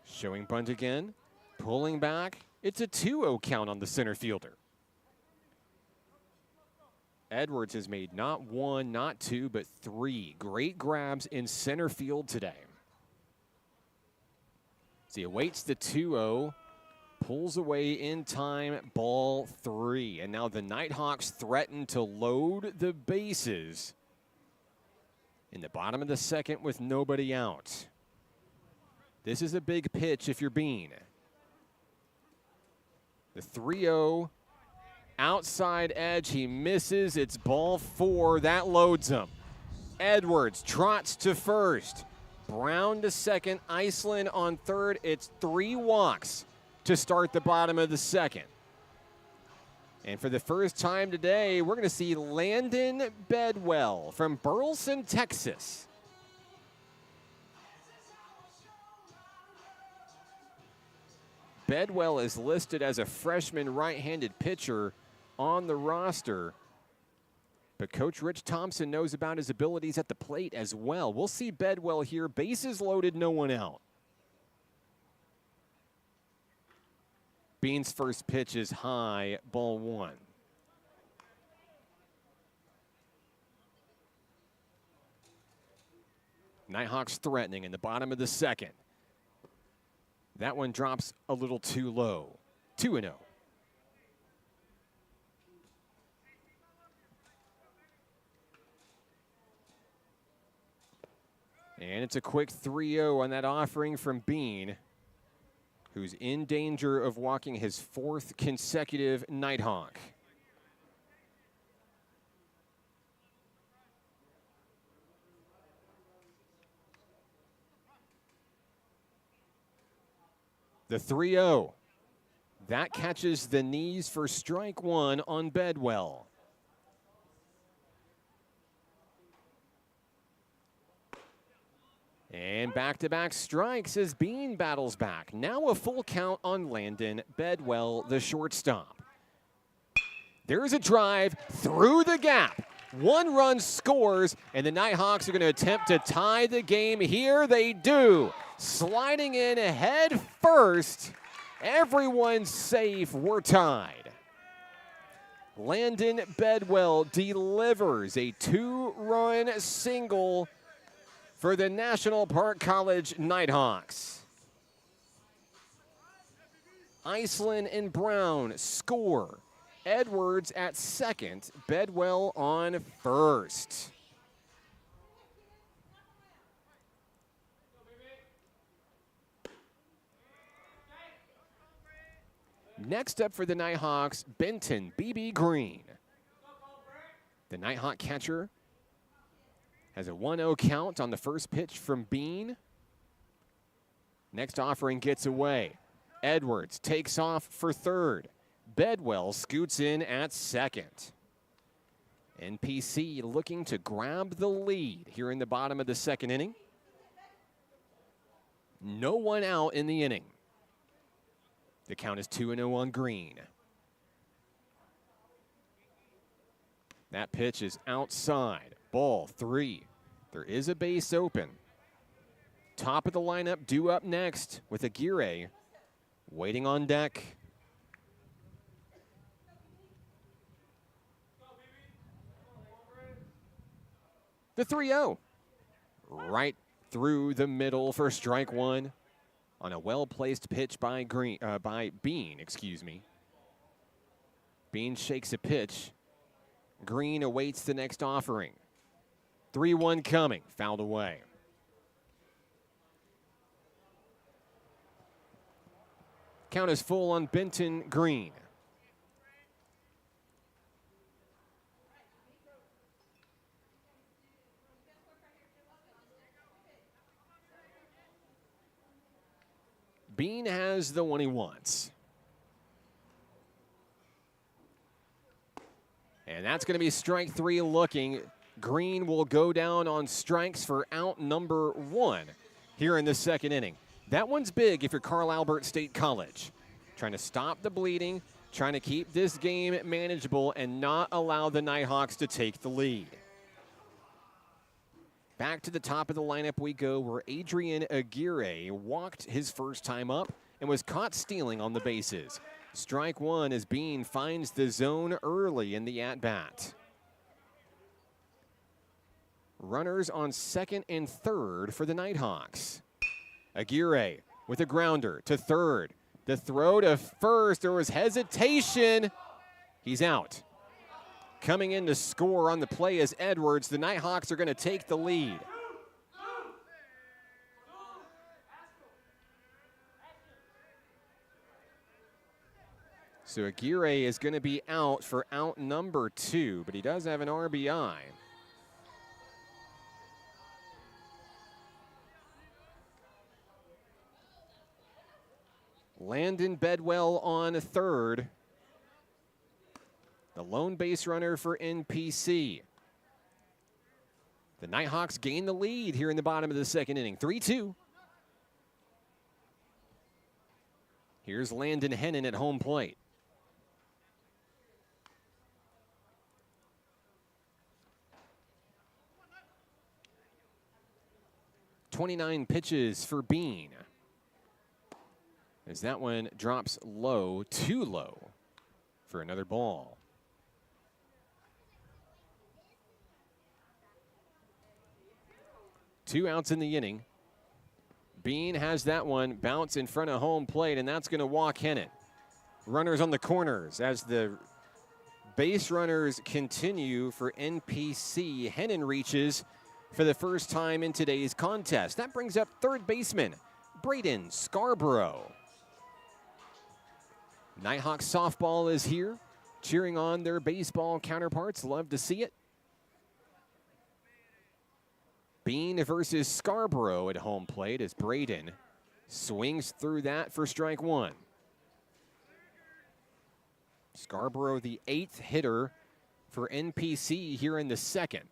Showing bunt again, pulling back. It's a 2-0 count on the center fielder. Edwards has made not 1, not 2, but 3 great grabs in center field today. So he awaits the 2-0, pulls away in time, ball 3. And now the Nighthawks threaten to load the bases in the bottom of the second with nobody out. This is a big pitch if you're Bean. The 3-0 outside edge, he misses. It's ball 4. That loads him. Edwards trots to first. Brown to second. Iceland on third. It's 3 walks to start the bottom of the second. And for the first time today, we're going to see Landon Bedwell from Burleson, Texas. Bedwell is listed as a freshman right-handed pitcher on the roster. But Coach Rich Thompson knows about his abilities at the plate as well. We'll see Bedwell here. Bases loaded, no one out. Bean's first pitch is high, ball one. Nighthawks threatening in the bottom of the second. That one drops a little too low. 2-0. And it's a quick 3-0 on that offering from Bean, who's in danger of walking his fourth consecutive Nighthawk. The 3-0. That catches the knees for strike one on Bedwell. And back-to-back strikes as Bean battles back. Now a full count on Landon Bedwell, the shortstop. There's a drive through the gap. One run scores, and the Nighthawks are going to attempt to tie the game. Here they do. Sliding in head first. Everyone's safe. We're tied. Landon Bedwell delivers a two-run single for the National Park College Nighthawks. Iceland and Brown score. Edwards at second, Bedwell on first. Next up for the Nighthawks, Benton B.B. Green. The Nighthawk catcher has a 1-0 count on the first pitch from Bean. Next offering gets away. Edwards takes off for third. Bedwell scoots in at second. NPC looking to grab the lead here in the bottom of the second inning. No one out in the inning. The count is 2-0 on Green. That pitch is outside. Ball three. There is a base open. Top of the lineup due up next with Aguirre waiting on deck. The 3-0. Right through the middle for strike one on a well-placed pitch by Bean, excuse me. Bean shakes a pitch. Green awaits the next offering. 3-1 coming, fouled away. Count is full on Benton Green. Bean has the one he wants. And that's going to be strike three looking. Green will go down on strikes for out number one here in the second inning. That one's big if you're Carl Albert State College. Trying to stop the bleeding, trying to keep this game manageable and not allow the Nighthawks to take the lead. Back to the top of the lineup we go, where Adrian Aguirre walked his first time up and was caught stealing on the bases. Strike one as Bean finds the zone early in the at-bat. Runners on second and third for the Nighthawks. Aguirre with a grounder to third. The throw to first, there was hesitation. He's out. Coming in to score on the play is Edwards. The Nighthawks are going to take the lead. So Aguirre is going to be out for out number two, but he does have an RBI. Landon Bedwell on third. The lone base runner for NPC. The Nighthawks gain the lead here in the bottom of the second inning. 3-2. Here's Landon Hennon at home plate. .29 pitches for Bean. As that one drops low, too low for another ball. Two outs in the inning. Bean has that one bounce in front of home plate, and that's going to walk Hennon. Runners on the corners as the base runners continue for NPC. Hennon reaches for the first time in today's contest. That brings up third baseman Braden Scarborough. Nighthawks softball is here, cheering on their baseball counterparts. Love to see it. Bean versus Scarborough at home plate as Braden swings through that for strike one. Scarborough, the 8th hitter for NPC here in the second.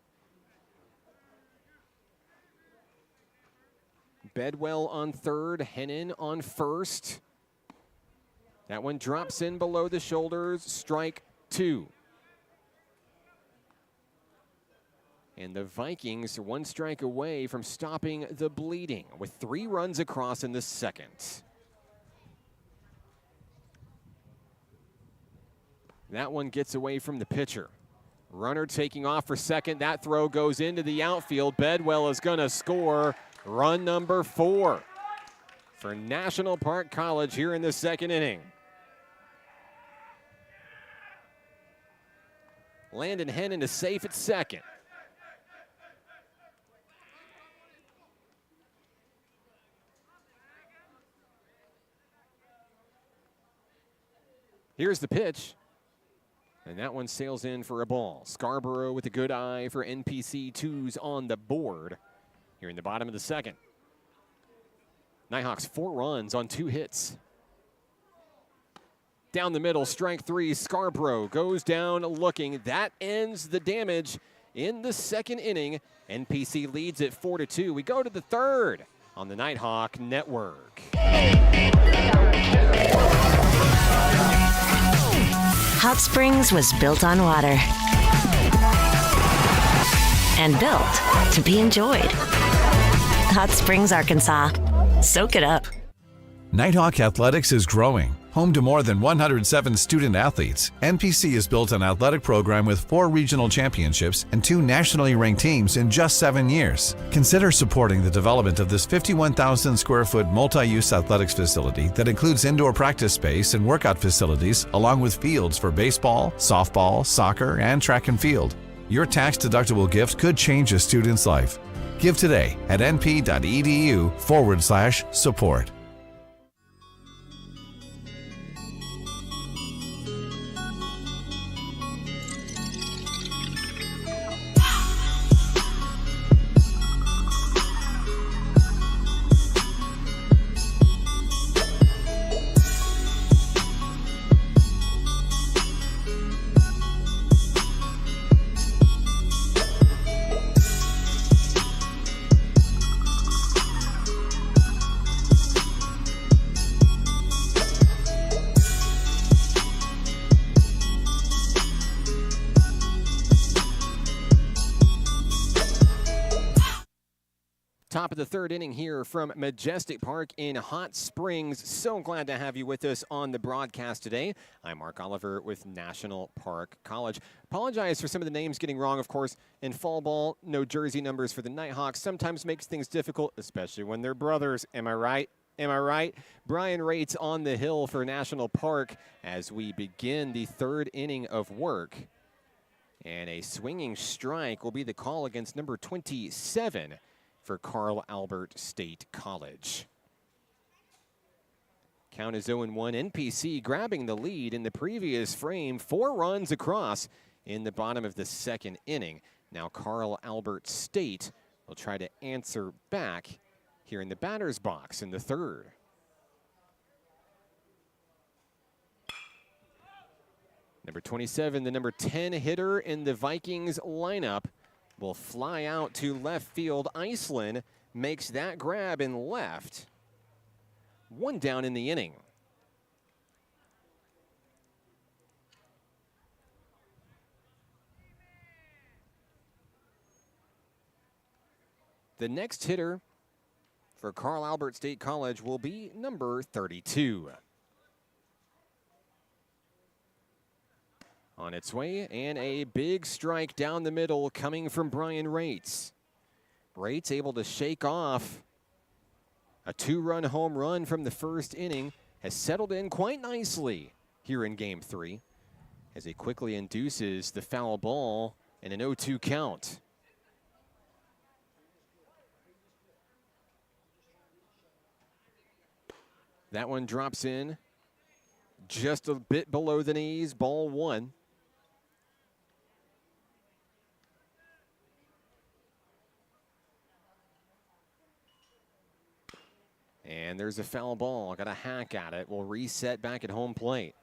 Bedwell on third, Hennon on first. That one drops in below the shoulders, strike two. And the Vikings are one strike away from stopping the bleeding with 3 runs across in the second. That one gets away from the pitcher. Runner taking off for second. That throw goes into the outfield. Bedwell is going to score run number 4 for National Park College here in the second inning. Landon Hennon is safe at second. Here's the pitch. And that one sails in for a ball. Scarborough with a good eye for NPC. 2's on the board here in the bottom of the second. Nighthawks 4 runs on 2 hits. Down the middle, strike 3. Scarborough goes down looking. That ends the damage in the second inning. NPC leads it 4-2. We go to the third on the Nighthawk Network. Hot Springs was built on water and built to be enjoyed. Hot Springs, Arkansas. Soak it up. Nighthawk Athletics is growing. Home to more than 107 student athletes, NPC has built an athletic program with 4 regional championships and 2 nationally ranked teams in just 7 years. Consider supporting the development of this 51,000 square foot multi-use athletics facility that includes indoor practice space and workout facilities, along with fields for baseball, softball, soccer, and track and field. Your tax-deductible gift could change a student's life. Give today at np.edu/support. Top of the third inning here from Majestic Park in Hot Springs. So glad to have you with us on the broadcast today. I'm Mark Oliver with National Park College. Apologize for some of the names getting wrong, of course. In fall ball, no jersey numbers for the Nighthawks sometimes makes things difficult, especially when they're brothers. Am I right? Am I right? Brian Rates on the hill for National Park as we begin the third inning of work. And a swinging strike will be the call against number 27 for Carl Albert State College. Count is 0-1. NPC grabbing the lead in the previous frame. 4 runs across in the bottom of the second inning. Now Carl Albert State will try to answer back here in the batter's box in the third. Number 27, the number 10 hitter in the Vikings lineup, will fly out to left field. Iceland makes that grab in left. 1 down in the inning. The next hitter for Carl Albert State College will be number 32. On its way, and a big strike down the middle coming from Brian Rates. Rates able to shake off a 2-run home run from the first inning, has settled in quite nicely here in Game 3 as he quickly induces the foul ball and an 0-2 count. That one drops in just a bit below the knees, ball 1. And there's a foul ball. Got a hack at it. Will reset back at home plate.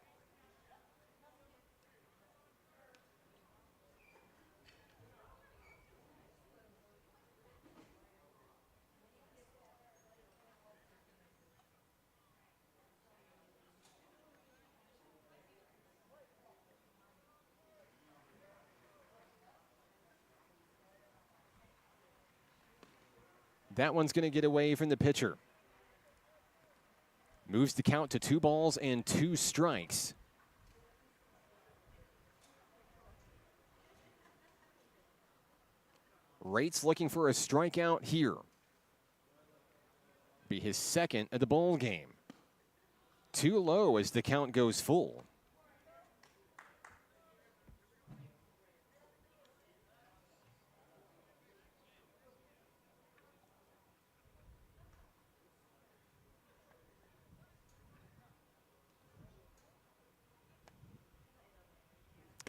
That one's going to get away from the pitcher. Moves the count to 2 balls and 2 strikes. Rates looking for a strikeout here. Be his second of the ball game. Too low as the count goes full.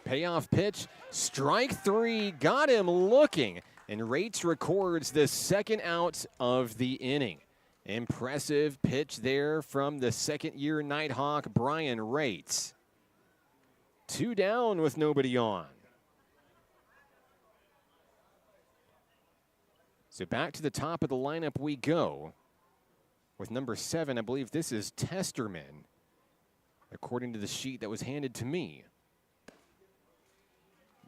Payoff pitch, strike 3, got him looking, and Rates records the second out of the inning. Impressive pitch there from the second-year Nighthawk, Brian Rates. 2 down with nobody on. So back to the top of the lineup we go with number 7. I believe this is Testerman, according to the sheet that was handed to me.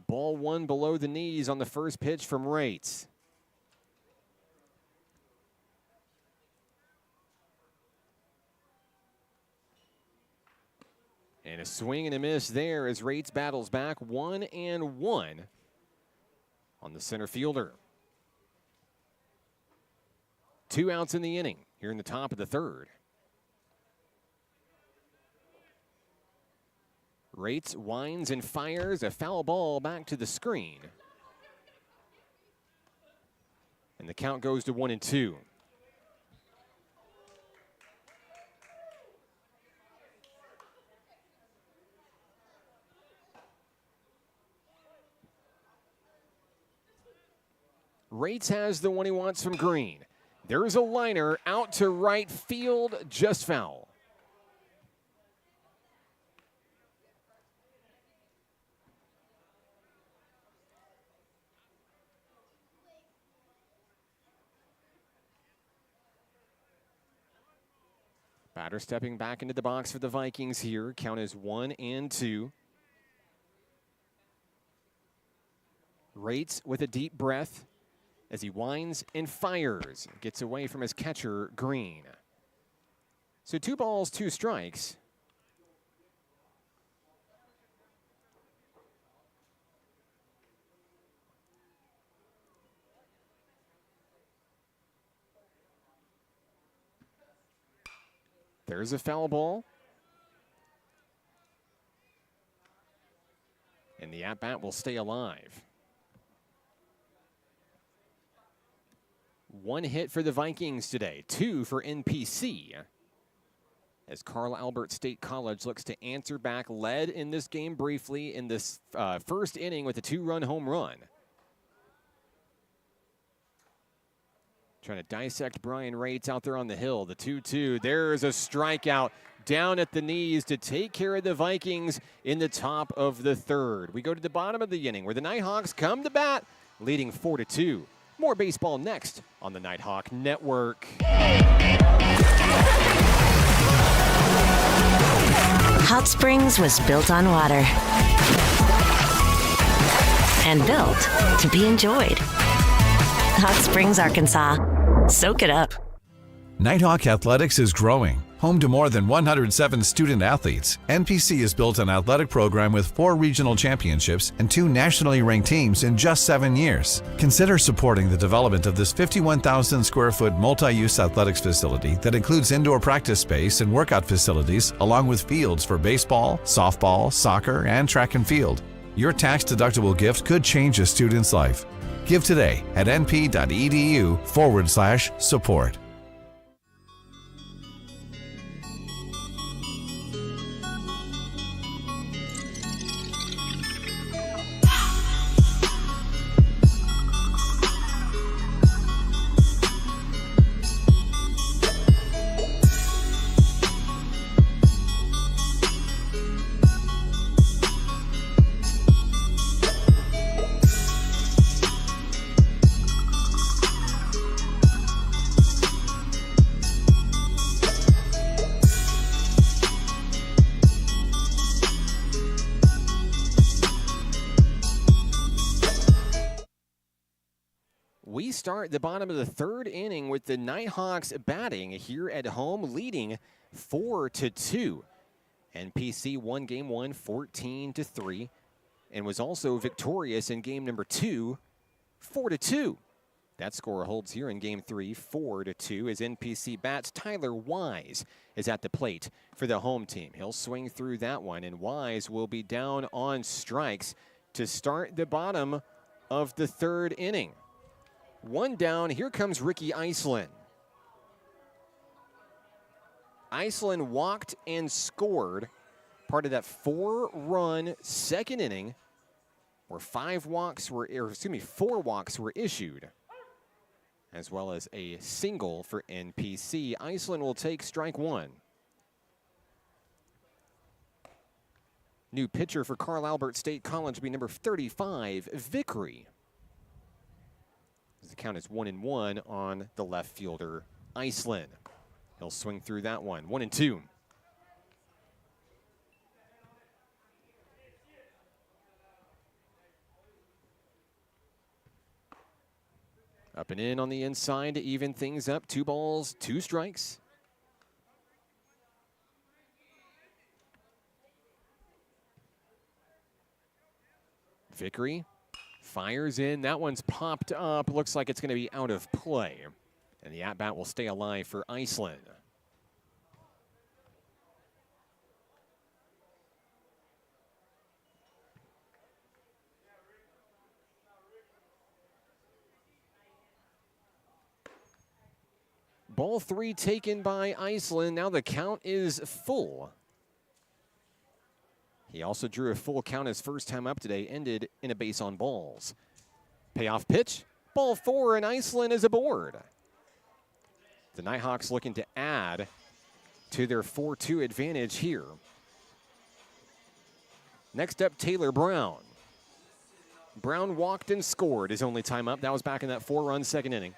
Ball 1 below the knees on the first pitch from Rates. And a swing and a miss there as Rates battles back 1-1 on the center fielder. 2 outs in the inning here in the top of the 3rd. Rates winds and fires a foul ball back to the screen. And the count goes to 1-2. Rates has the one he wants from Green. There's a liner out to right field, just foul. Batter stepping back into the box for the Vikings here. Count is 1-2. Rates with a deep breath as he winds and fires. Gets away from his catcher, Green. So 2 balls, 2 strikes. There's a foul ball. And the at-bat will stay alive. 1 hit for the Vikings today, 2 for NPC. As Carl Albert State College looks to answer back, led in this game briefly in this first inning with a 2-run home run. Trying to dissect Brian Rates out there on the hill. The 2-2. There's a strikeout down at the knees to take care of the Vikings in the top of the 3rd. We go to the bottom of the inning where the Nighthawks come to bat, leading 4-2. More baseball next on the Nighthawk Network. Hot Springs was built on water and built to be enjoyed. Hot Springs, Arkansas. Soak it up. Nighthawk Athletics is growing. Home to more than 107 student athletes, NPC has built an athletic program with 4 regional championships and 2 nationally ranked teams in just 7 years. Consider supporting the development of this 51,000 square foot multi-use athletics facility that includes indoor practice space and workout facilities, along with fields for baseball, softball, soccer, and track and field. Your tax-deductible gift could change a student's life. Give today at np.edu/support. We start the bottom of the 3rd inning with the Nighthawks batting here at home, leading 4-2. NPC won game 1 14-3 and was also victorious in game number 2 4-2. That score holds here in game 3 4-2 as NPC bats. Tyler Wise is at the plate for the home team. He'll swing through that one, and Wise will be down on strikes to start the bottom of the 3rd inning. 1 down, here comes Ricky Iceland. Iceland walked and scored, part of that 4-run 2nd inning where 4 walks were issued, as well as a single for NPC. Iceland will take strike 1. New pitcher for Carl Albert State College will be number 35, Vickery. The count is 1-1 on the left fielder, Iceland. He'll swing through that one. 1-2. Up and in on the inside to even things up. 2 balls, 2 strikes. Vickery fires in. That one's popped up. Looks like it's going to be out of play. And the at-bat will stay alive for Iceland. Ball 3 taken by Iceland. Now the count is full. He also drew a full count his first time up today, ended in a base on balls. Payoff pitch, ball 4, and Iceland is aboard. The Nighthawks looking to add to their 4-2 advantage here. Next up, Taylor Brown. Brown walked and scored his only time up. That was back in that 4-run 2nd inning.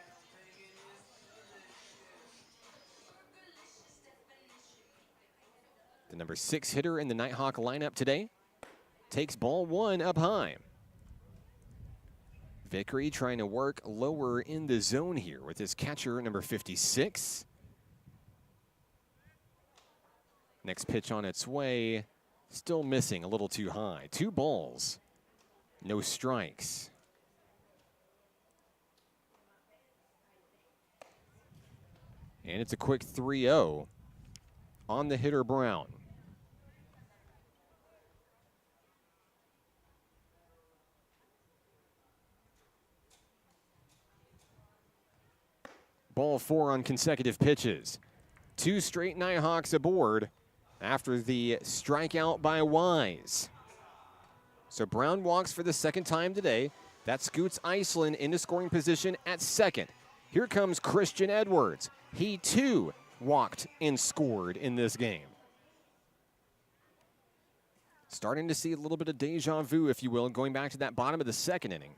The number 6 hitter in the Nighthawk lineup today takes ball 1 up high. Vickery trying to work lower in the zone here with his catcher, number 56. Next pitch on its way, still missing, a little too high. 2 balls, no strikes. And it's a quick 3-0 on the hitter Brown. Ball 4 on consecutive pitches. 2 straight Nighthawks aboard after the strikeout by Wise. So Brown walks for the 2nd time today. That scoots Iceland into scoring position at 2nd. Here comes Christian Edwards. He too walked and scored in this game. Starting to see a little bit of deja vu, if you will, going back to that bottom of the 2nd inning.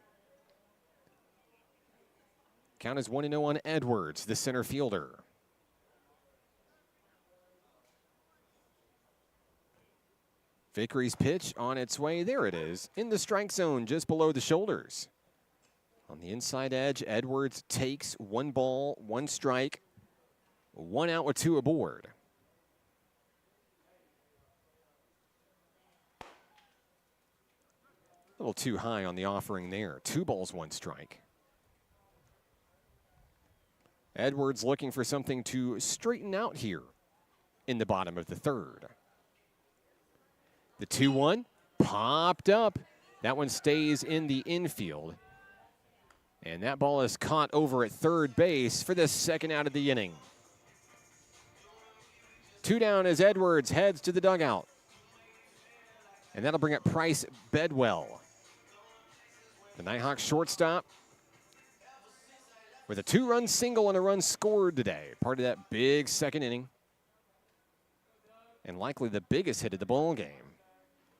Count is 1-0 on Edwards, the center fielder. Vickery's pitch on its way. There it is, in the strike zone, just below the shoulders. On the inside edge, Edwards takes 1 ball, 1 strike, 1 out with 2 aboard. A little too high on the offering there. 2 balls, 1 strike. Edwards looking for something to straighten out here in the bottom of the 3rd. The 2-1 popped up. That one stays in the infield. And that ball is caught over at 3rd base for the 2nd out of the inning. 2 down as Edwards heads to the dugout. And that'll bring up Price Bedwell. The Nighthawks shortstop with a 2-run single and a run scored today. Part of that big 2nd inning. And likely the biggest hit of the ball game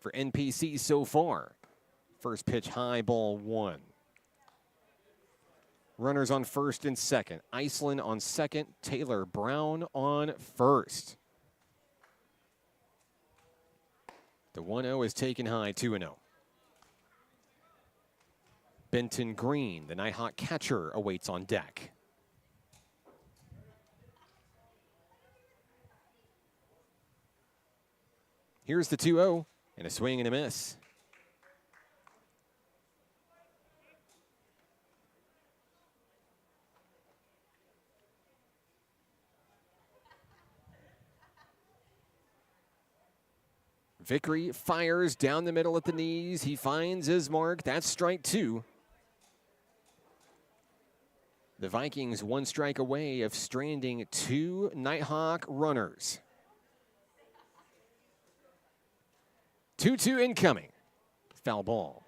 for NPC so far. First pitch high, ball 1. Runners on 1st and 2nd. Iceland on 2nd. Taylor Brown on 1st. The 1-0 is taken high, 2-0. Benton Green, the Nighthawk catcher, awaits on deck. Here's the 2-0, and a swing and a miss. Vickery fires down the middle at the knees. He finds his mark. That's strike 2. The Vikings 1 strike away of stranding 2 Nighthawk runners. 2-2 incoming. Foul ball.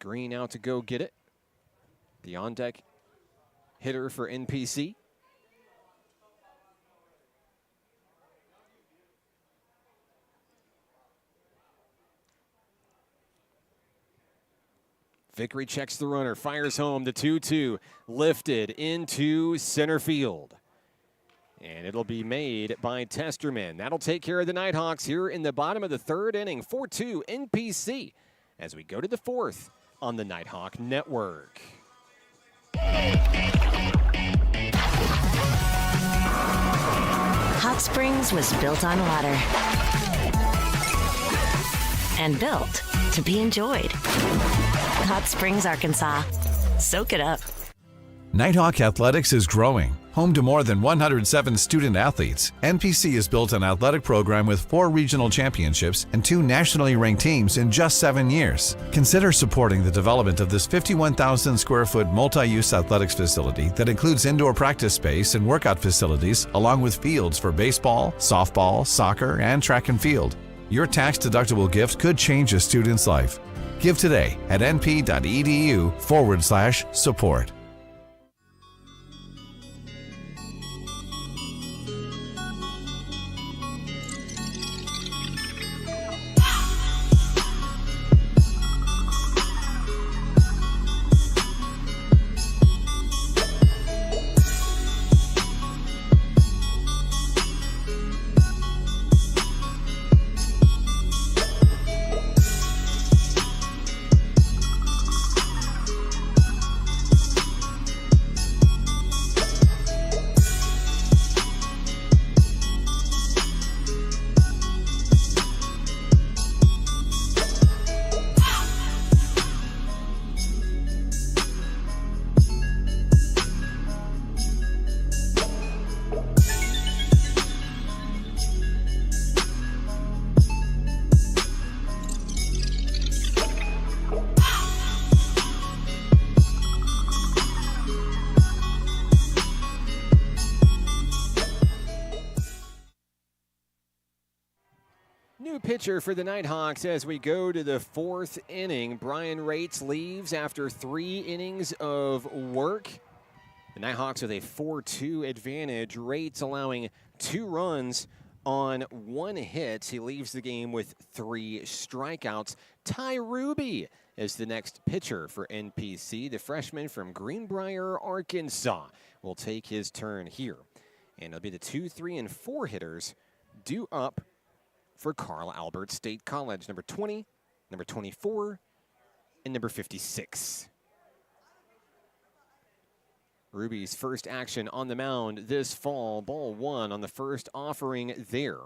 Green out to go get it. The on-deck hitter for NPC. Vickery checks the runner, fires home. The 2-2 lifted into center field. And it'll be made by Testerman. That'll take care of the Nighthawks here in the bottom of the 3rd inning. 4-2 NPC as we go to the 4th on the Nighthawk Network. Hot Springs was built on water and built to be enjoyed. Hot Springs, Arkansas. Soak it up. Nighthawk Athletics is growing. Home to more than 107 student athletes, NPC has built an athletic program with 4 regional championships and 2 nationally ranked teams in just 7 years. Consider supporting the development of this 51,000 square foot multi-use athletics facility that includes indoor practice space and workout facilities, along with fields for baseball, softball, soccer, and track and field. Your tax-deductible gift could change a student's life. Give today at np.edu/support. New pitcher for the Nighthawks as we go to the 4th inning. Brian Rates leaves after 3 innings of work. The Nighthawks with a 4-2 advantage. Rates allowing 2 runs on 1 hit. He leaves the game with 3 strikeouts. Ty Ruby is the next pitcher for NPC. The freshman from Greenbrier, Arkansas, will take his turn here. And it'll be the 2, 3, and 4 hitters due up for Carl Albert State College. Number 20, number 24, and number 56. Ruby's first action on the mound this fall. Ball one on the first offering there.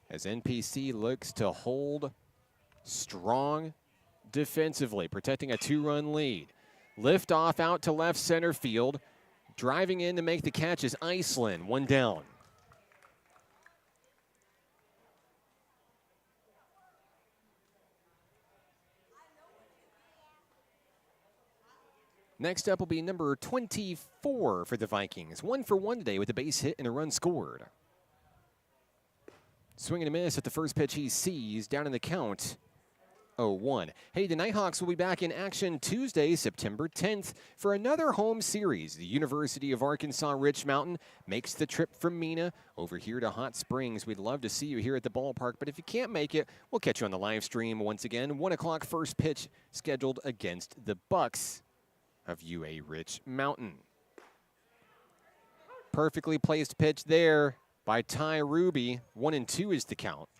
As NPC looks to hold strong defensively, protecting a 2-run lead. Lift off out to left center field. Driving in to make the catch is Iceland, 1 down. Next up will be number 24 for the Vikings. 1 for 1 today with a base hit and a run scored. Swing and a miss at the first pitch he sees, down in the count, 0-1. Hey, the Nighthawks will be back in action Tuesday, September 10th for another home series. The University of Arkansas Rich Mountain makes the trip from Mena over here to Hot Springs. We'd love to see you here at the ballpark, but if you can't make it, we'll catch you on the live stream once again. 1 o'clock first pitch scheduled against the Bucks of UA Rich Mountain. Perfectly placed pitch there by Ty Ruby. 1-2 is the count.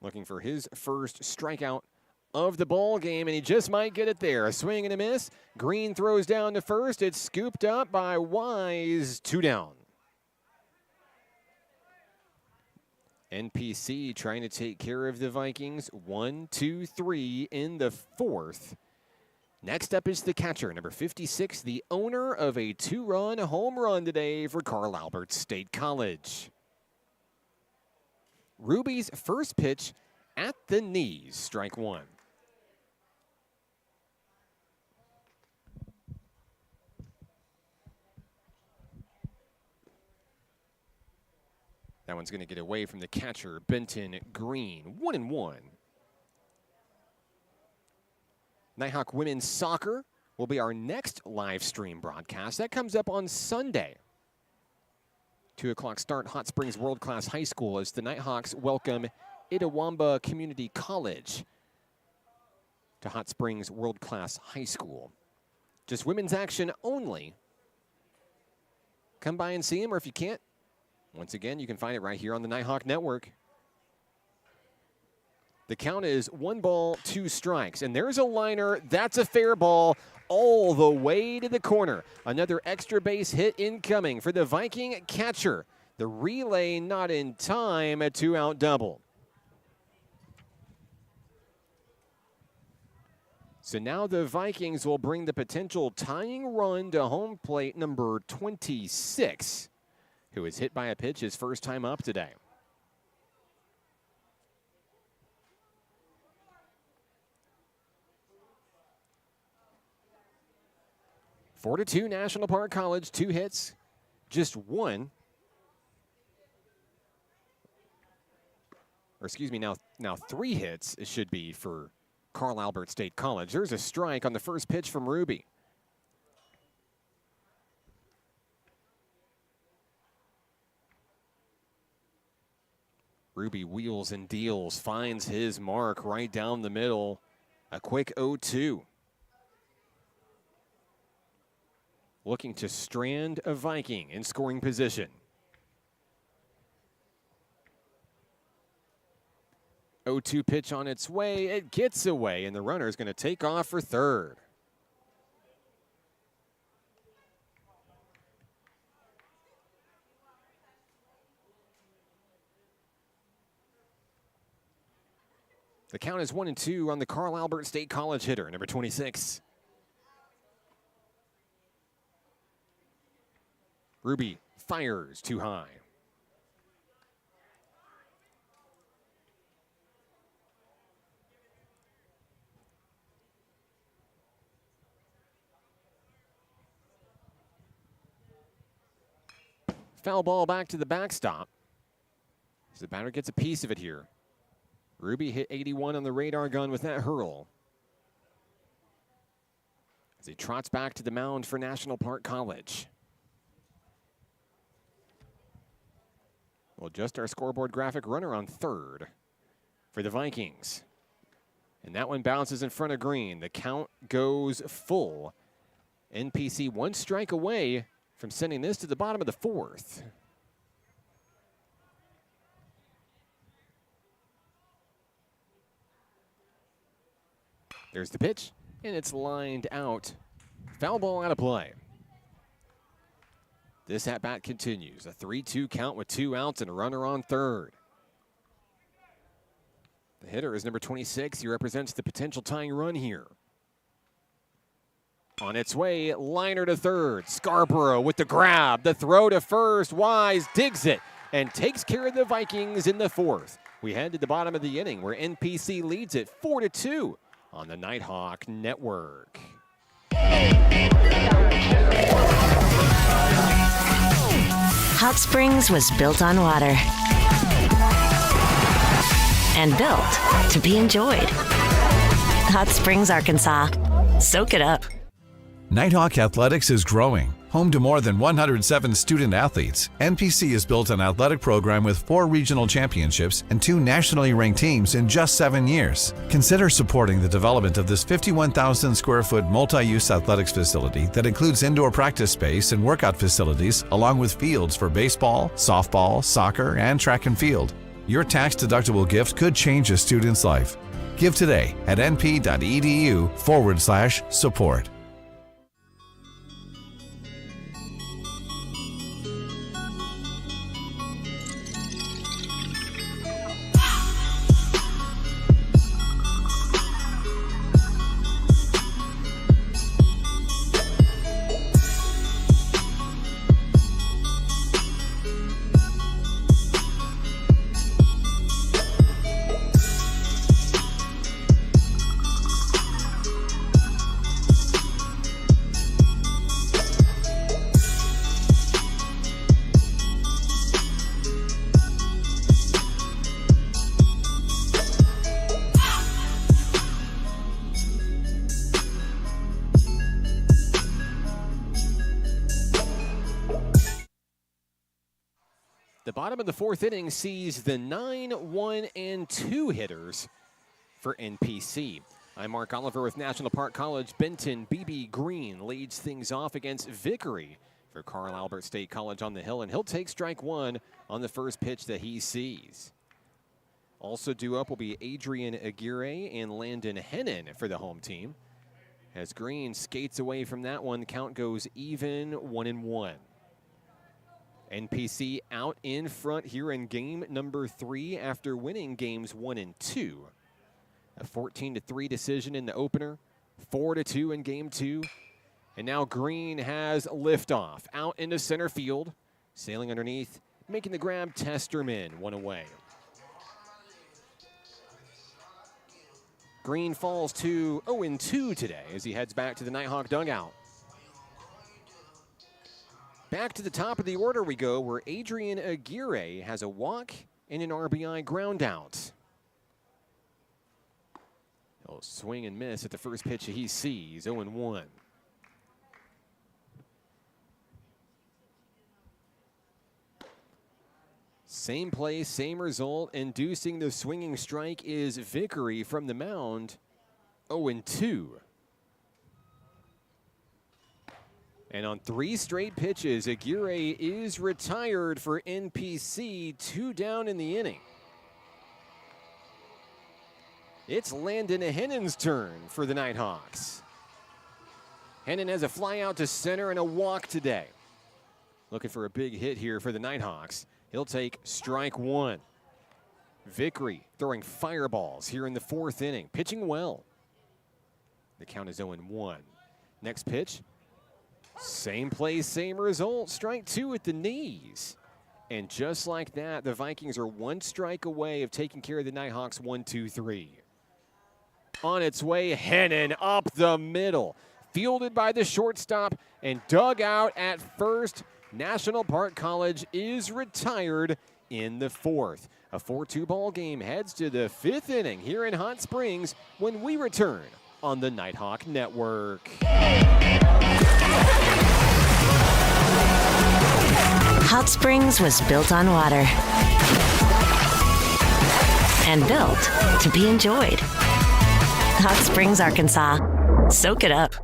Looking for his first strikeout of the ball game, and he just might get it there. A swing and a miss. Green throws down to first. It's scooped up by Wise. 2 down. NPC trying to take care of the Vikings. 1, 2, 3 in the 4th. Next up is the catcher, number 56, the owner of a 2-run home run today for Carl Albert State College. Ruby's first pitch at the knees, strike 1. That one's going to get away from the catcher, Benton Green. 1-1. Nighthawk Women's Soccer will be our next live stream broadcast. That comes up on Sunday. 2 o'clock start, Hot Springs World Class High School, as the Nighthawks welcome Itawamba Community College to Hot Springs World Class High School. Just women's action only. Come by and see them, or if you can't, once again, you can find it right here on the Nighthawk Network. The count is 1 ball, 2 strikes. And there's a liner. That's a fair ball all the way to the corner. Another extra base hit incoming for the Viking catcher. The relay not in time, a 2-out double. So now the Vikings will bring the potential tying run to home plate number 26, who was hit by a pitch his first time up today. Four to 2, National Park College, 2 hits, just 1. Or excuse me, now 3 hits it should be for Carl Albert State College. There's a strike on the first pitch from Ruby. Ruby wheels and deals, finds his mark right down the middle. A quick 0-2. Looking to strand a Viking in scoring position. 0-2 pitch on its way. It gets away, and the runner is going to take off for third. The count is 1-2 on the Carl Albert State College hitter, number 26. Ruby fires too high. Foul ball back to the backstop. So the batter gets a piece of it here. Ruby hit 81 on the radar gun with that hurl. As he trots back to the mound for National Park College. We'll adjust our scoreboard graphic. Runner on third for the Vikings. And that one bounces in front of Green. The count goes full. NPC 1 strike away from sending this to the bottom of the 4th. There's the pitch, and it's lined out. Foul ball out of play. This at-bat continues. A 3-2 count with 2 outs and a runner on third. The hitter is number 26. He represents the potential tying run here. On its way, liner to third. Scarborough with the grab. The throw to first. Wise digs it and takes care of the Vikings in the fourth. We head to the bottom of the inning where NPC leads it 4-2 on the Nighthawk Network. Hot Springs was built on water and built to be enjoyed. Hot Springs, Arkansas. Soak it up. Nighthawk Athletics is growing. Home to more than 107 student athletes, NPC has built an athletic program with 4 regional championships and 2 nationally ranked teams in just 7 years. Consider supporting the development of this 51,000 square foot multi-use athletics facility that includes indoor practice space and workout facilities, along with fields for baseball, softball, soccer, and track and field. Your tax-deductible gift could change a student's life. Give today at np.edu/support. The bottom of the fourth inning sees the 9, 1, and 2 hitters for NPC. I'm Mark Oliver with National Park College. Benton B.B. Green leads things off against Vickery for Carl Albert State College on the hill, and he'll take strike 1 on the first pitch that he sees. Also due up will be Adrian Aguirre and Landon Hennon for the home team. As Green skates away from that one, the count goes even, 1-1. NPC out in front here in game number 3 after winning games 1 and 2. A 14-3 decision in the opener, 4-2 in game 2. And now Green has liftoff out into center field, sailing underneath, making the grab. Testerman 1 away. Green falls to 0-2 today as he heads back to the Nighthawk dugout. Back to the top of the order we go, where Adrian Aguirre has a walk and an RBI ground out. He'll swing and miss at the first pitch he sees, 0-1. Same play, same result. Inducing the swinging strike is Vickery from the mound, 0-2. And on 3 straight pitches, Aguirre is retired for NPC, 2 down in the inning. It's Landon Hennon's turn for the Nighthawks. Hennon has a fly out to center and a walk today. Looking for a big hit here for the Nighthawks. He'll take strike 1. Vickery throwing fireballs here in the 4th inning, pitching well. The count is 0-1. Next pitch. Same play, same result. Strike 2 at the knees. And just like that, the Vikings are 1 strike away of taking care of the Nighthawks 1-2-3. On its way, Hennon up the middle. Fielded by the shortstop and dug out at first. National Park College is retired in the 4th. A 4-2 ball game heads to the 5th inning here in Hot Springs when we return on the Nighthawk Network. Hot Springs was built on water and built to be enjoyed. Hot Springs, Arkansas. Soak it up.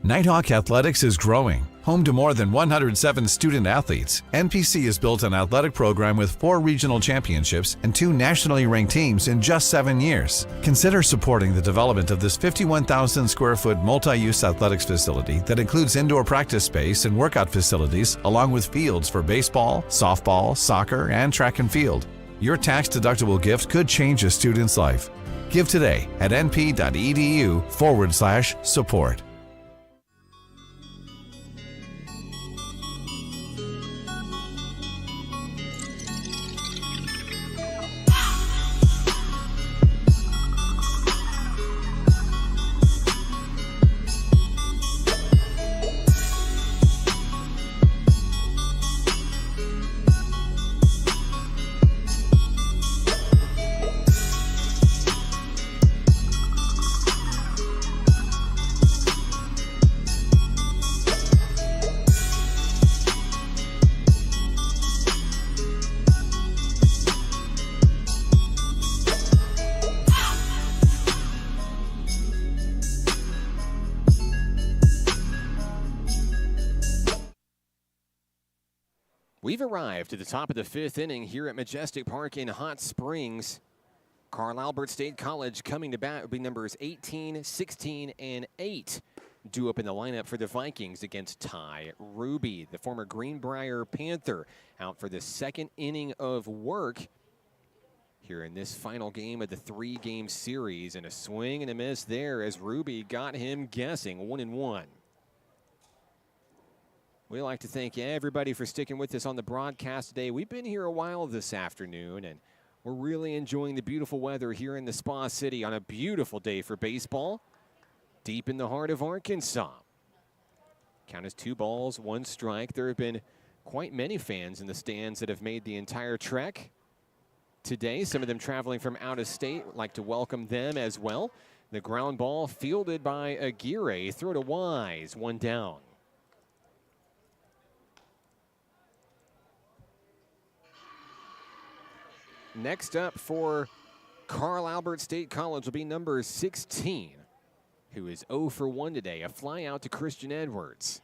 Nighthawk Athletics is growing. Home to more than 107 student athletes, NPC has built an athletic program with 4 regional championships and 2 nationally ranked teams in just 7 years. Consider supporting the development of this 51,000 square foot multi-use athletics facility that includes indoor practice space and workout facilities, along with fields for baseball, softball, soccer, and track and field. Your tax-deductible gift could change a student's life. Give today at np.edu/support. We've arrived at the top of the 5th inning here at Majestic Park in Hot Springs. Carl Albert State College coming to bat will be numbers 18, 16, and 8. Due up in the lineup for the Vikings against Ty Ruby, the former Greenbrier Panther, out for the 2nd inning of work here in this final game of the 3-game series. And a swing and a miss there as Ruby got him guessing, 1-1. We'd like to thank everybody for sticking with us on the broadcast today. We've been here a while this afternoon, and we're really enjoying the beautiful weather here in the Spa City on a beautiful day for baseball, deep in the heart of Arkansas. Count is 2 balls, 1 strike. There have been quite many fans in the stands that have made the entire trek today. Some of them traveling from out of state. We'd like to welcome them as well. The ground ball fielded by Aguirre. Throw to Wise, 1 down. Next up for Carl Albert State College will be number 16, who is 0 for 1 today. A fly out to Christian Edwards.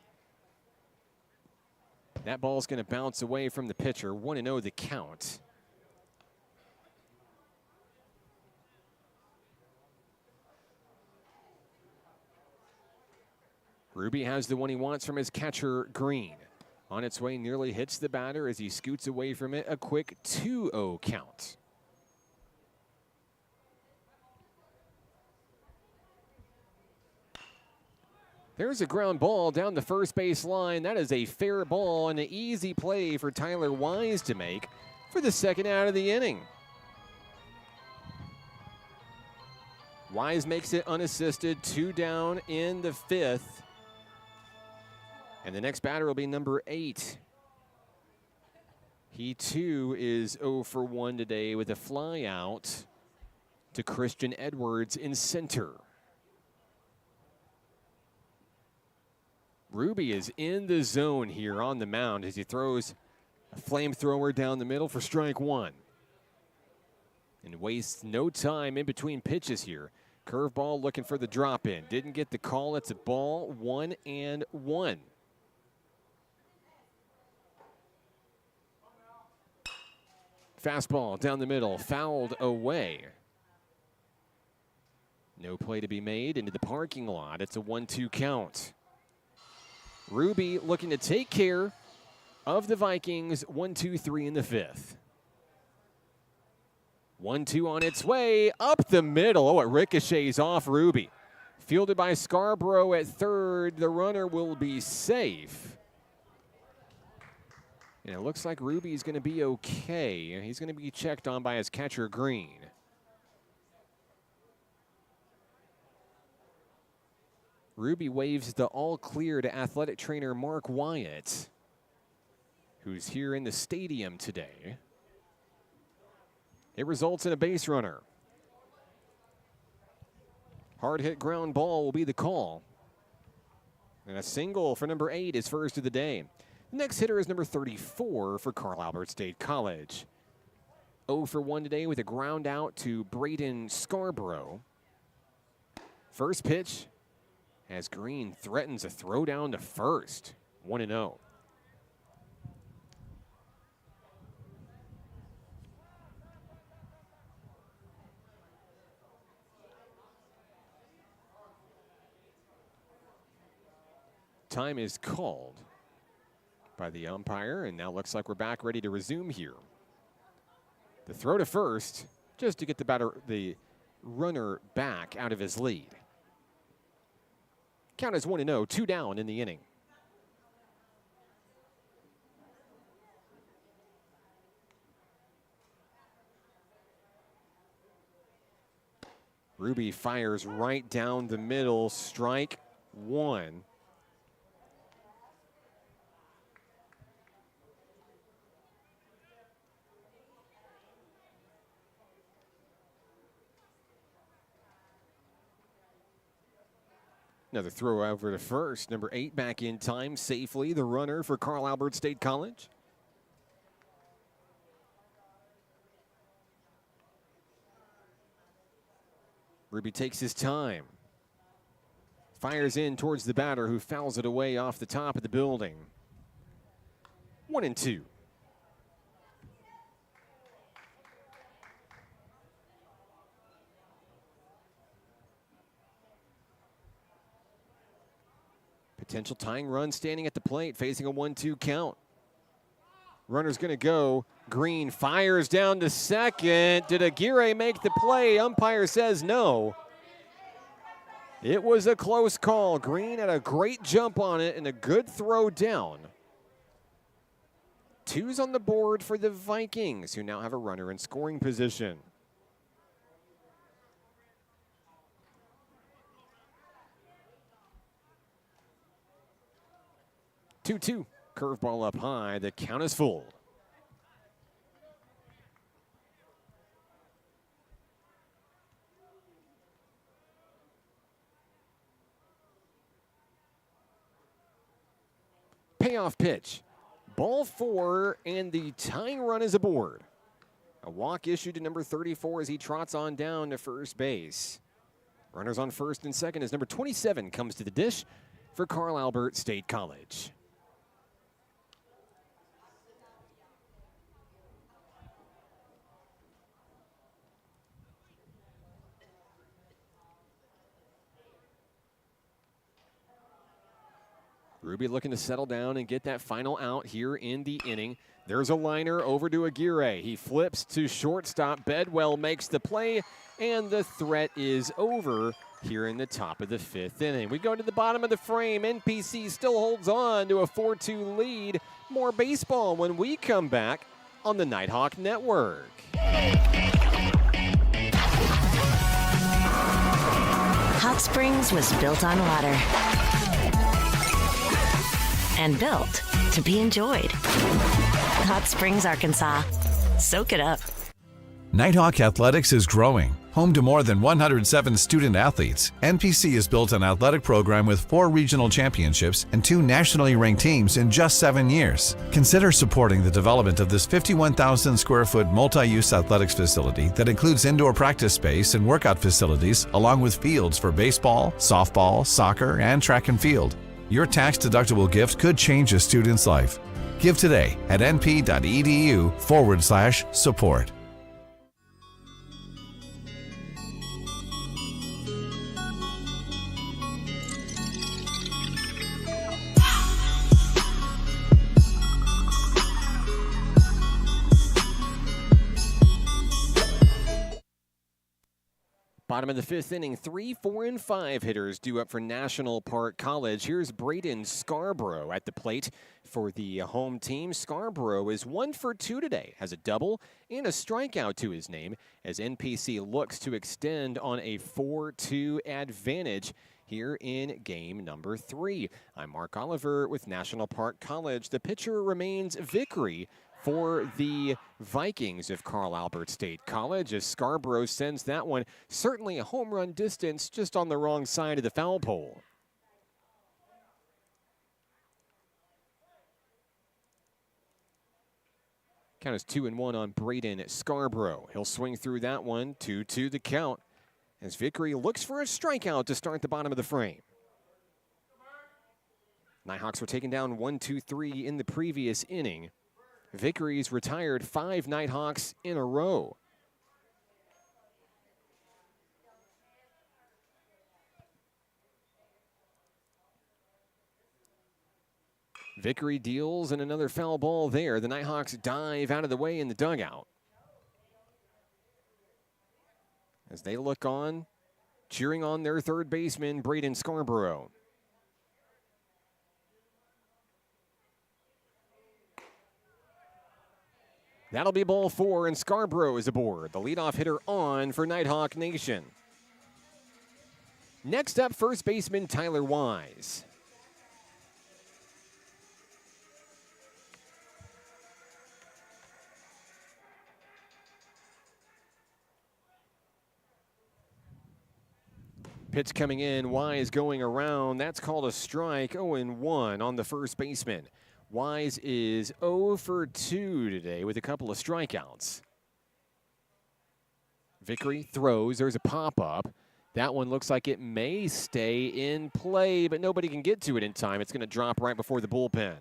That ball's going to bounce away from the pitcher. 1-0 the count. Ruby has the one he wants from his catcher, Green. On its way, nearly hits the batter as he scoots away from it. A quick 2-0 count. There's a ground ball down the first base line. That is a fair ball and an easy play for Tyler Wise to make for the 2nd out of the inning. Wise makes it unassisted, 2 down in the 5th. And the next batter will be number 8. He too is 0 for 1 today with a fly out to Christian Edwards in center. Ruby is in the zone here on the mound as he throws a flamethrower down the middle for strike 1. And wastes no time in between pitches here. Curveball looking for the drop in. Didn't get the call. It's a ball, 1-1. Fastball down the middle, fouled away. No play to be made into the parking lot. It's a 1-2 count. Ruby looking to take care of the Vikings. 1-2-3 in the 5th. 1-2 on its way up the middle. Oh, it ricochets off Ruby. Fielded by Scarborough at 3rd. The runner will be safe. And it looks like Ruby's going to be okay. He's going to be checked on by his catcher, Green. Ruby waves the all clear to athletic trainer Mark Wyatt, who's here in the stadium today. It results in a base runner. Hard hit ground ball will be the call. And a single for number 8 is first of the day. The next hitter is number 34 for Carl Albert State College. 0 for 1 today with a ground out to Braden Scarborough. First pitch as Green threatens a throw down to first. 1-0. Time is called by the umpire, and now looks like we're back ready to resume here. The throw to first, just to get the runner back out of his lead. Count is 1-0, 2 down in the inning. Ruby fires right down the middle, strike one. Another throw over to first. Number 8 back in time safely. The runner for Carl Albert State College. Ruby takes his time. Fires in towards the batter who fouls it away off the top of the building. 1-2. Potential tying run standing at the plate, facing a 1-2 count. Runner's going to go. Green fires down to second. Did Aguirre make the play? Umpire says no. It was a close call. Green had a great jump on it and a good throw down. 2's on the board for the Vikings, who now have a runner in scoring position. Two. Curveball up high. The count is full. Payoff pitch. Ball 4, and the tying run is aboard. A walk issued to number 34 as he trots on down to first base. Runners on first and second as number 27 comes to the dish for Carl Albert State College. Ruby looking to settle down and get that final out here in the inning. There's a liner over to Aguirre. He flips to shortstop. Bedwell makes the play, and the threat is over here in the top of the 5th inning. We go to the bottom of the frame. NPC still holds on to a 4-2 lead. More baseball when we come back on the Nighthawk Network. Hot Springs was built on water and built to be enjoyed. Hot Springs, Arkansas. Soak it up. Nighthawk Athletics is growing. Home to more than 107 student athletes, NPC has built an athletic program with 4 regional championships and 2 nationally ranked teams in just 7 years. Consider supporting the development of this 51,000 square foot multi-use athletics facility that includes indoor practice space and workout facilities, along with fields for baseball, softball, soccer, and track and field. Your tax-deductible gift could change a student's life. Give today at np.edu/support. Bottom of the 5th inning, 3, 4, and 5 hitters due up for National Park College. Here's Braden Scarborough at the plate for the home team. Scarborough is 1 for 2 today, has a double and a strikeout to his name as NPC looks to extend on a 4-2 advantage here in game number 3. I'm Mark Oliver with National Park College. The pitcher remains Vickery for the Vikings of Carl Albert State College as Scarborough sends that one certainly a home run distance, just on the wrong side of the foul pole. Count is 2-1 on Braden Scarborough. He'll swing through that one, 2-2 the count as Vickery looks for a strikeout to start the bottom of the frame. Nighthawks were taken down 1-2-3 in the previous inning. Vickery's retired 5 Nighthawks in a row. Vickery deals and another foul ball there. The Nighthawks dive out of the way in the dugout. As they look on, cheering on their third baseman, Braden Scarborough. That'll be ball 4, and Scarborough is aboard, the leadoff hitter on for Nighthawk Nation. Next up, first baseman Tyler Wise. Pitch coming in, Wise going around. That's called a strike. 0-1 on the first baseman. Wise is 0 for 2 today with a couple of strikeouts. Vickery throws. There's a pop-up. That one looks like it may stay in play, but nobody can get to it in time. It's going to drop right before the bullpen.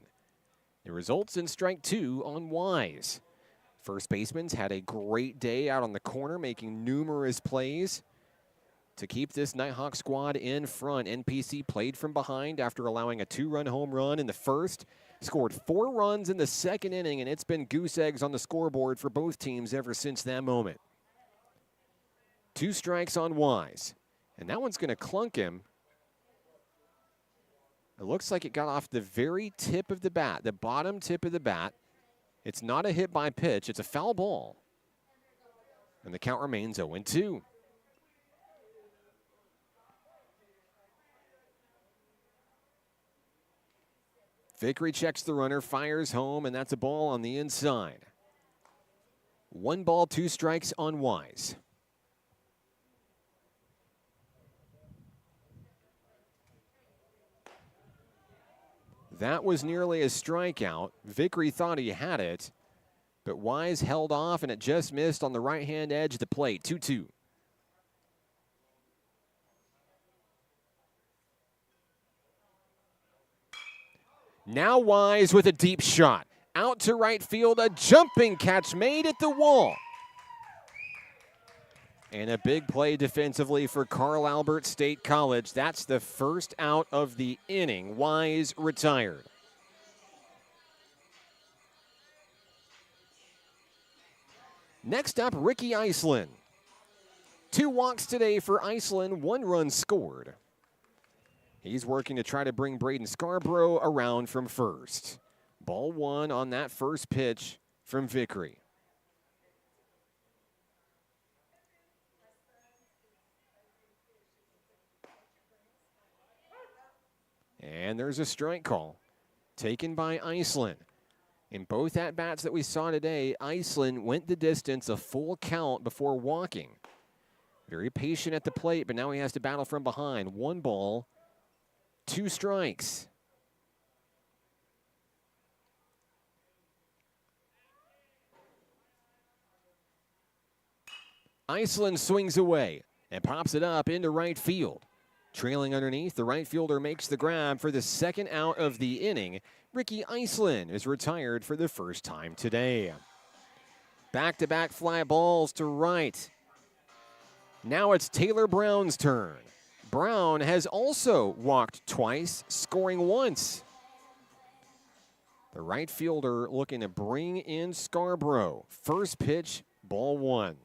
It results in strike 2 on Wise. First baseman's had a great day out on the corner, making numerous plays to keep this Nighthawk squad in front. NPC played from behind after allowing a 2-run home run in the first. Scored 4 runs in the second inning, and it's been goose eggs on the scoreboard for both teams ever since that moment. 2 strikes on Wise, and that one's going to clunk him. It looks like it got off the very tip of the bat, the bottom tip of the bat. It's not a hit by pitch, it's a foul ball. And the count remains 0-2. Vickery checks the runner, fires home, and that's a ball on the inside. 1 ball, 2 strikes on Wise. That was nearly a strikeout. Vickery thought he had it, but Wise held off, and it just missed on the right-hand edge of the plate. 2-2. Now Wise with a deep shot. Out to right field, a jumping catch made at the wall. And a big play defensively for Carl Albert State College. That's the first out of the inning. Wise retired. Next up, Ricky Iceland. 2 walks today for Iceland, 1 run scored. He's working to try to bring Braden Scarborough around from first. Ball 1 on that first pitch from Vickery. And there's a strike call taken by Iceland. In both at-bats that we saw today, Iceland went the distance, a full count before walking. Very patient at the plate, but now he has to battle from behind. 1 ball, 2 strikes. Iceland swings away and pops it up into right field. Trailing underneath, the right fielder makes the grab for the second out of the inning. Ricky Iceland is retired for the first time today. Back-to-back fly balls to right. Now it's Taylor Brown's turn. Brown has also walked twice, scoring once. The right fielder looking to bring in Scarborough. First pitch, ball 1.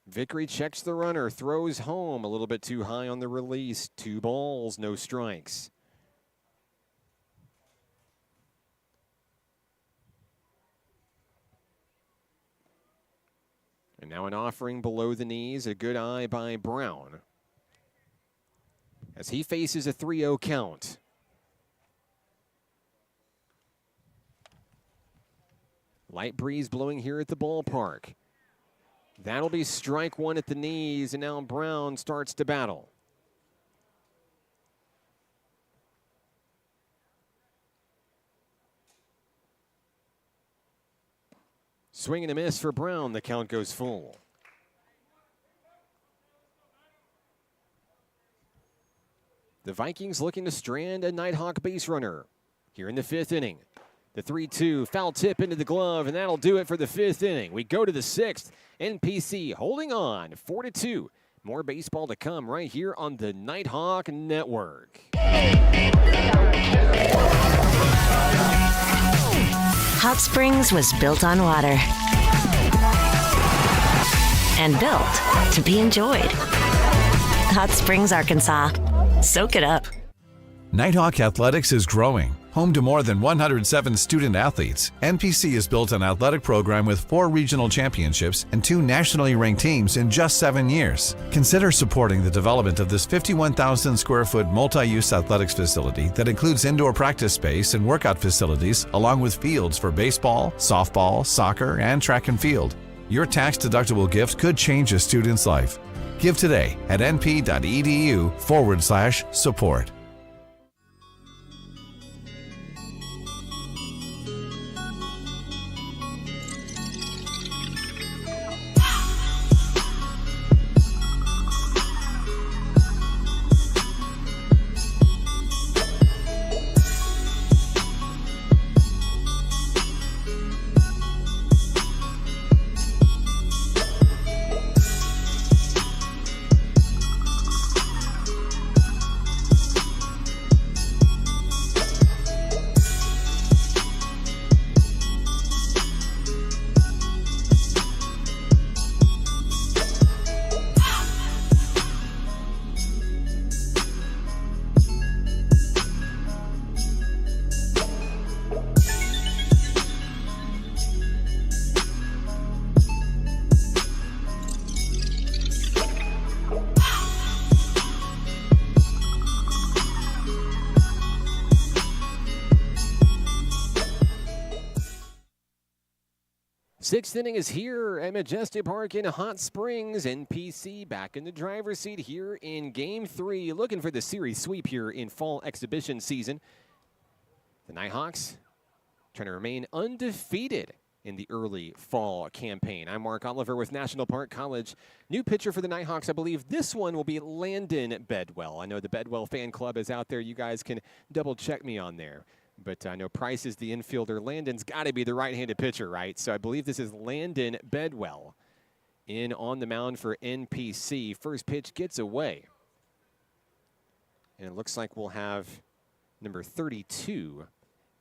Vickery checks the runner, throws home a little bit too high on the release. 2 balls, no strikes. And now an offering below the knees, a good eye by Brown as he faces a 3-0 count. Light breeze blowing here at the ballpark. That'll be strike 1 at the knees, and now Brown starts to battle. Swing and a miss for Brown. The count goes full. The Vikings looking to strand a Nighthawk base runner here in the 5th inning. The 3-2 foul tip into the glove, and that'll do it for the 5th inning. We go to the 6th. NPC holding on 4-2. More baseball to come right here on the Nighthawk Network. Hot Springs was built on water and built to be enjoyed. Hot Springs, Arkansas. Soak it up. Nighthawk Athletics is growing. Home to more than 107 student athletes, NPC has built an athletic program with 4 regional championships and 2 nationally ranked teams in just 7 years. Consider supporting the development of this 51,000 square foot multi-use athletics facility that includes indoor practice space and workout facilities, along with fields for baseball, softball, soccer, and track and field. Your tax-deductible gift could change a student's life. Give today at np.edu/support. Sixth inning is here at Majestic Park in Hot Springs. NPC back in the driver's seat here in Game 3, looking for the series sweep here in fall exhibition season. The Nighthawks trying to remain undefeated in the early fall campaign. I'm Mark Oliver with National Park College. New pitcher for the Nighthawks, I believe this one will be Landon Bedwell. I know the Bedwell fan club is out there. You guys can double check me on there. But I know Price is the infielder. Landon's got to be the right-handed pitcher, right? So I believe this is Landon Bedwell in on the mound for NPC. First pitch gets away. And it looks like we'll have number 32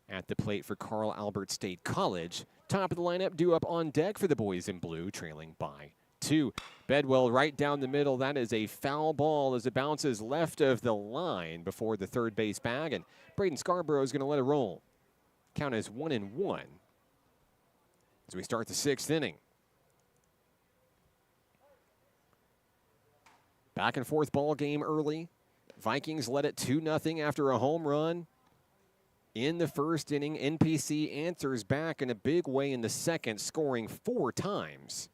at the plate for Carl Albert State College. Top of the lineup, due up on deck for the boys in blue, trailing by 2. Bedwell right down the middle. That is a foul ball as it bounces left of the line before the third base bag, and Braden Scarborough is going to let it roll. Count is 1-1 as we start the 6th inning. Back and forth ball game early. Vikings led it 2-0 after a home run in the first inning. NPC answers back in a big way in the second, scoring 4 times.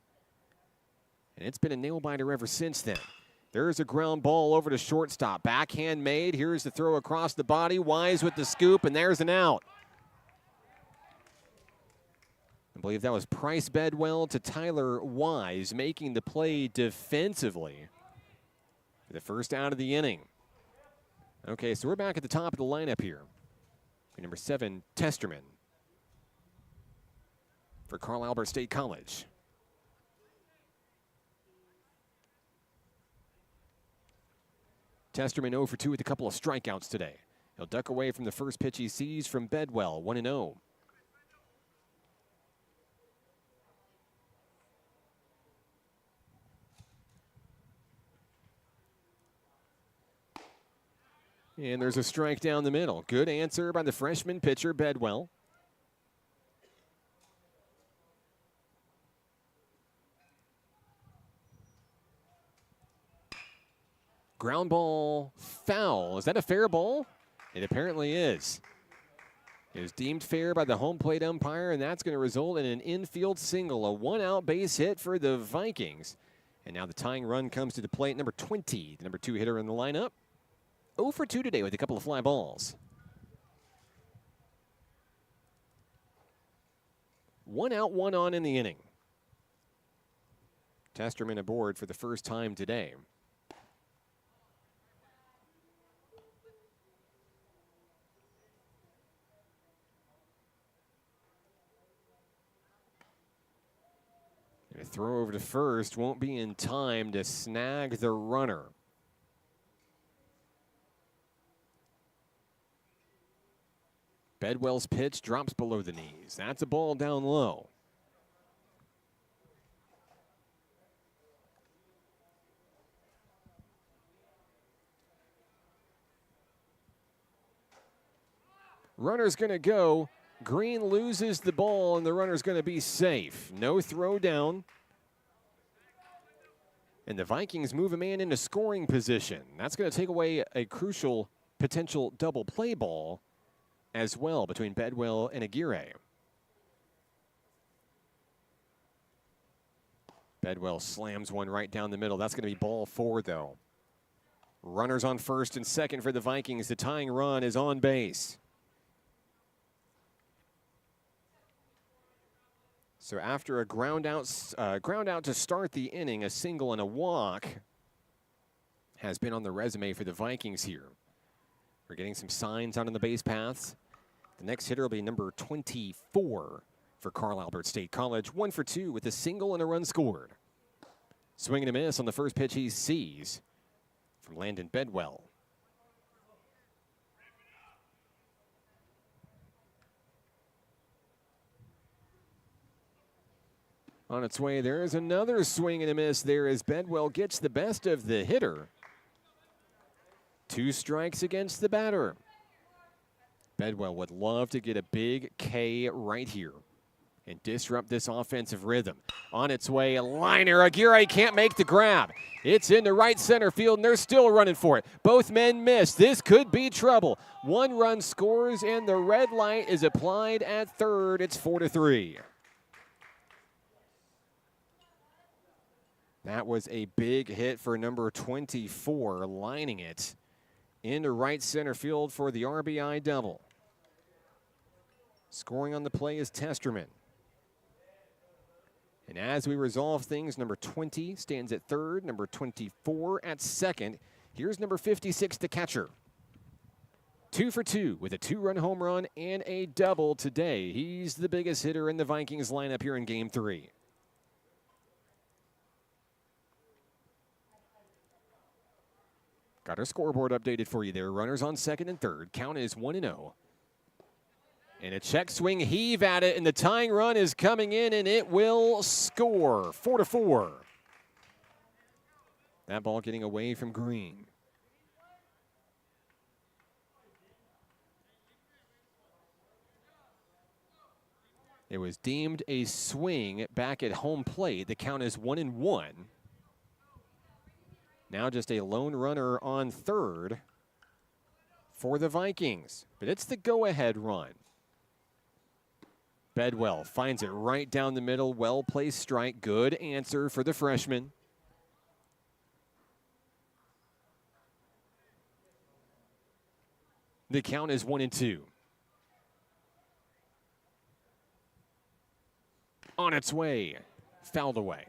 And it's been a nail-biter ever since then. There's a ground ball over to shortstop. Backhand made. Here's the throw across the body. Wise with the scoop, and there's an out. I believe that was Price Bedwell to Tyler Wise, making the play defensively for the first out of the inning. Okay, so we're back at the top of the lineup here. Number 7, Testerman for Carl Albert State College. Testerman 0 for 2 with a couple of strikeouts today. He'll duck away from the first pitch he sees from Bedwell, 1-0. And there's a strike down the middle. Good answer by the freshman pitcher, Bedwell. Ground ball foul. Is that a fair ball? It apparently is. It was deemed fair by the home plate umpire, and that's going to result in an infield single, a one-out base hit for the Vikings. And now the tying run comes to the plate, number 20, the number 2 hitter in the lineup. 0 for 2 today with a couple of fly balls. 1 out, 1 on in the inning. Testerman aboard for the first time today. A throw over to first won't be in time to snag the runner. Bedwell's pitch drops below the knees. That's a ball down low. Runner's going to go. Green loses the ball, and the runner's going to be safe. No throw down. And the Vikings move a man into scoring position. That's going to take away a crucial potential double play ball as well between Bedwell and Aguirre. Bedwell slams one right down the middle. That's going to be ball 4, though. Runners on first and second for the Vikings. The tying run is on base. So after a ground out to start the inning, a single and a walk has been on the resume for the Vikings here. We're getting some signs out on the base paths. The next hitter will be number 24 for Carl Albert State College. 1 for 2 with a single and a run scored. Swing and a miss on the first pitch he sees from Landon Bedwell. On its way, there is another swing and a miss there as Bedwell gets the best of the hitter. 2 strikes against the batter. Bedwell would love to get a big K right here and disrupt this offensive rhythm. On its way, a liner. Aguirre can't make the grab. It's into right center field, and they're still running for it. Both men miss. This could be trouble. 1 run scores, and the red light is applied at third. It's 4-3. That was a big hit for number 24, lining it into right center field for the RBI double. Scoring on the play is Testerman. And as we resolve things, number 20 stands at third, number 24 at second. Here's number 56, the catcher. 2 for 2 with a 2-run home run and a double today. He's the biggest hitter in the Vikings lineup here in Game 3. Got our scoreboard updated for you there. Runners on second and third. Count is 1-0. And a check swing heave at it, and the tying run is coming in, and it will score. 4-4. That ball getting away from Green. It was deemed a swing back at home plate. The count is 1-1. Now just a lone runner on third for the Vikings. But it's the go-ahead run. Bedwell finds it right down the middle. Well-placed strike. Good answer for the freshman. The count is 1-2. On its way. Fouled away.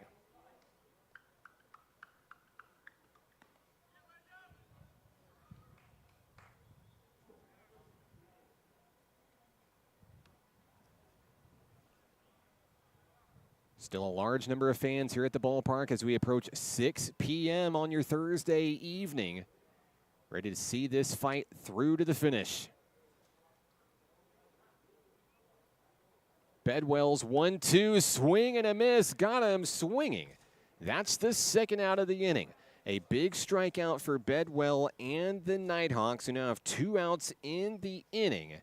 Still a large number of fans here at the ballpark as we approach 6 p.m. on your Thursday evening. Ready to see this fight through to the finish. Bedwell's 1-2 swing and a miss. Got him swinging. That's the second out of the inning. A big strikeout for Bedwell and the Nighthawks, who now have 2 outs in the inning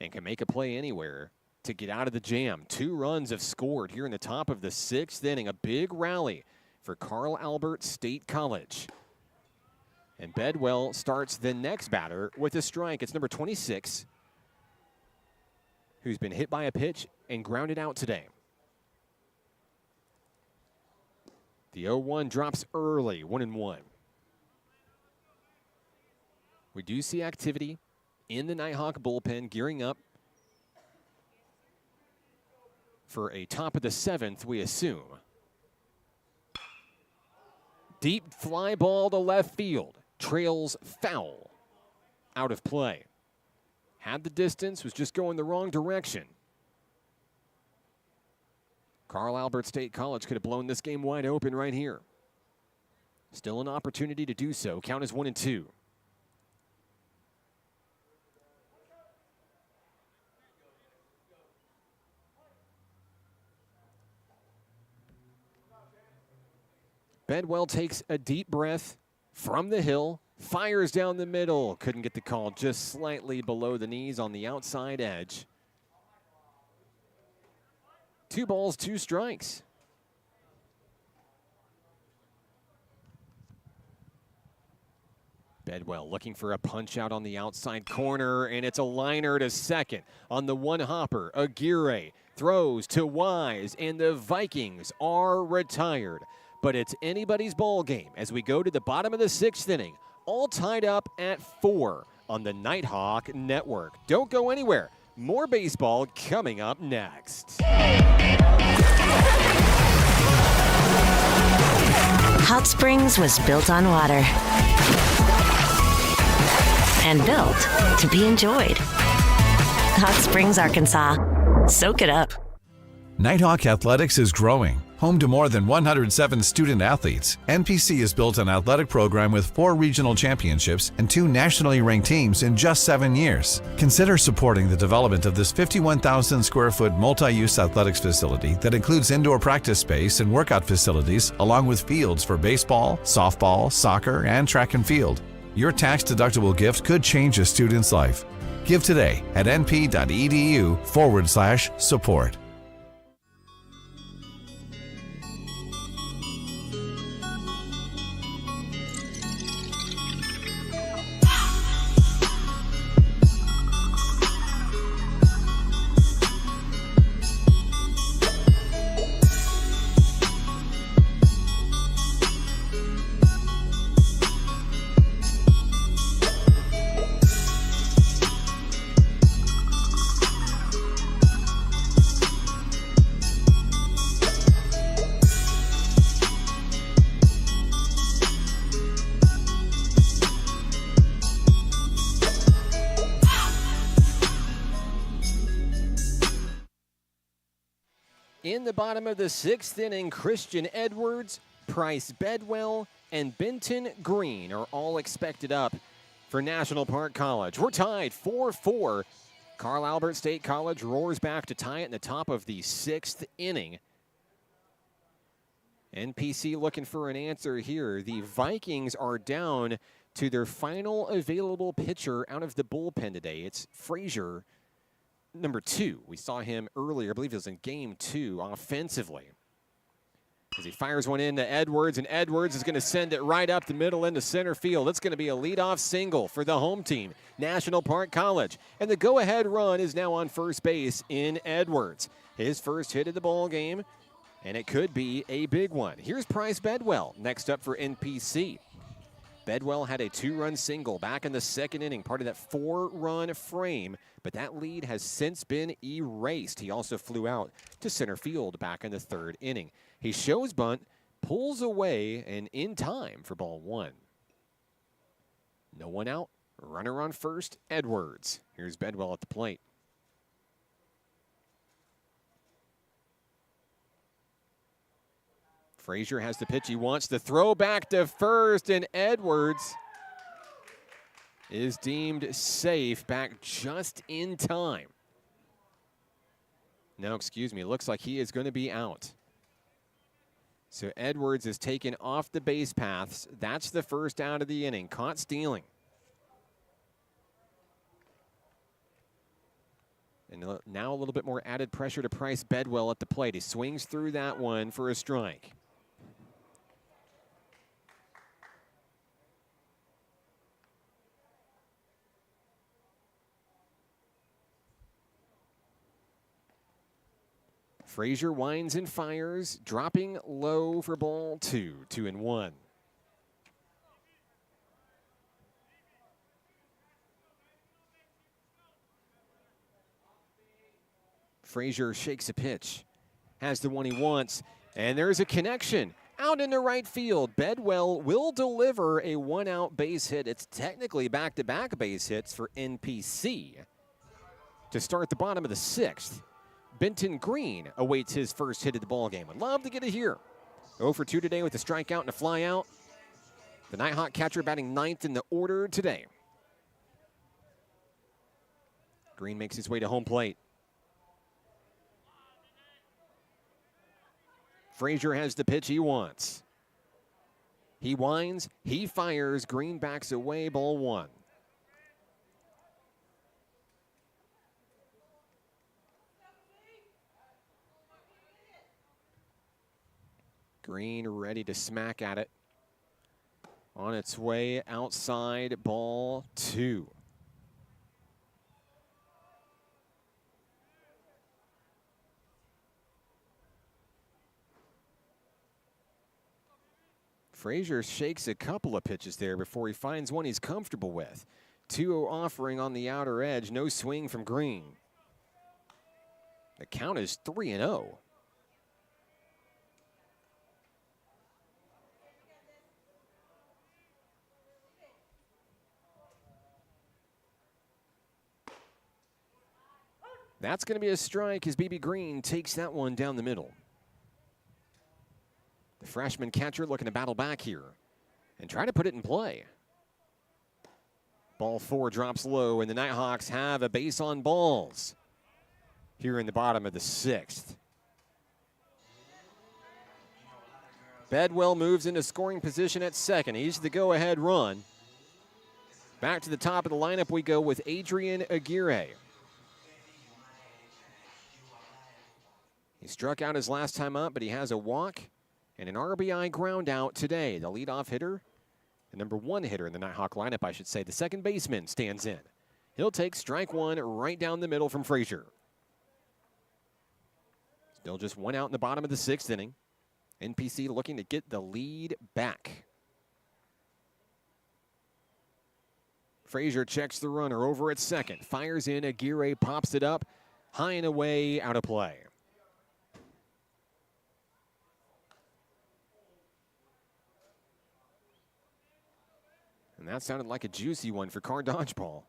and can make a play anywhere to get out of the jam. 2 runs have scored here in the top of the 6th inning. A big rally for Carl Albert State College. And Bedwell starts the next batter with a strike. It's number 26, who's been hit by a pitch and grounded out today. The 0-1 drops early, 1-1. We do see activity in the Nighthawk bullpen gearing up for a top of the 7th, we assume. Deep fly ball to left field. Trails foul. Out of play. Had the distance, was just going the wrong direction. Carl Albert State College could have blown this game wide open right here. Still an opportunity to do so. Count is 1-2. Bedwell takes a deep breath from the hill, fires down the middle. Couldn't get the call, just slightly below the knees on the outside edge. 2 balls, 2 strikes. Bedwell looking for a punch out on the outside corner, and it's a liner to second on the one hopper. Aguirre throws to Wise, and the Vikings are retired. But it's anybody's ball game as we go to the bottom of the 6th inning, all tied up at 4 on the Nighthawk Network. Don't go anywhere. More baseball coming up next. Hot Springs was built on water and built to be enjoyed. Hot Springs, Arkansas. Soak it up. Nighthawk Athletics is growing. Home to more than 107 student athletes, NPC has built an athletic program with 4 regional championships and 2 nationally ranked teams in just 7 years. Consider supporting the development of this 51,000 square foot multi-use athletics facility that includes indoor practice space and workout facilities, along with fields for baseball, softball, soccer, and track and field. Your tax-deductible gift could change a student's life. Give today at np.edu/support. In the bottom of the 6th inning, Christian Edwards, Price Bedwell, and Benton Green are all expected up for National Park College. We're tied 4-4. Carl Albert State College roars back to tie it in the top of the 6th inning. NPC looking for an answer here. The Vikings are down to their final available pitcher out of the bullpen today. It's Frazier, number 2. We saw him earlier. I believe it was in game 2 offensively. As he fires one into Edwards, and Edwards is going to send it right up the middle into center field. It's going to be a leadoff single for the home team, National Park College. And the go-ahead run is now on first base in Edwards. His first hit of the ball game, and it could be a big one. Here's Price Bedwell next up for NPC. Bedwell had a 2-run single back in the 2nd inning, part of that 4-run frame, but that lead has since been erased. He also flew out to center field back in the 3rd inning. He shows bunt, pulls away, and in time for ball 1. No one out, runner on first, Edwards. Here's Bedwell at the plate. Frazier has the pitch he wants. The throw back to first, and Edwards is deemed safe, back just in time. No, excuse me, looks like he is going to be out. So Edwards is taken off the base paths. That's the first out of the inning, caught stealing. And now a little bit more added pressure to Price Bedwell at the plate. He swings through that one for a strike. Frazier winds and fires, dropping low for ball 2, 2-1. Frazier shakes a pitch. has the one he wants. And there's a connection out in the right field. Bedwell will deliver a one-out base hit. It's technically back-to-back base hits for NPC to start the bottom of the 6th. Benton Green awaits his first hit of the ballgame. Would love to get it here. 0 for 2 today with a strikeout and a flyout. The Nighthawk catcher batting 9th in the order today. Green makes his way to home plate. Frazier has the pitch he wants. He winds, he fires, Green backs away, ball 1. Green ready to smack at it. On its way outside, ball 2. Frazier shakes a couple of pitches there before he finds one he's comfortable with. 2-0 offering on the outer edge. No swing from Green. The count is 3-0. That's going to be a strike as BB Green takes that one down the middle. The freshman catcher looking to battle back here and try to put it in play. Ball 4 drops low, and the Nighthawks have a base on balls here in the bottom of the 6th. Bedwell moves into scoring position at second. He's the go-ahead run. Back to the top of the lineup we go with Adrian Aguirre. He struck out his last time up, but he has a walk and an RBI ground out today. The leadoff hitter, the number 1 hitter in the Nighthawk lineup, I should say, the second baseman stands in. He'll take strike 1 right down the middle from Frazier. Still just 1 out in the bottom of the 6th inning. NPC looking to get the lead back. Frazier checks the runner over at second. Fires in, Aguirre pops it up. High and away, out of play. And that sounded like a juicy one for Car Dodgeball,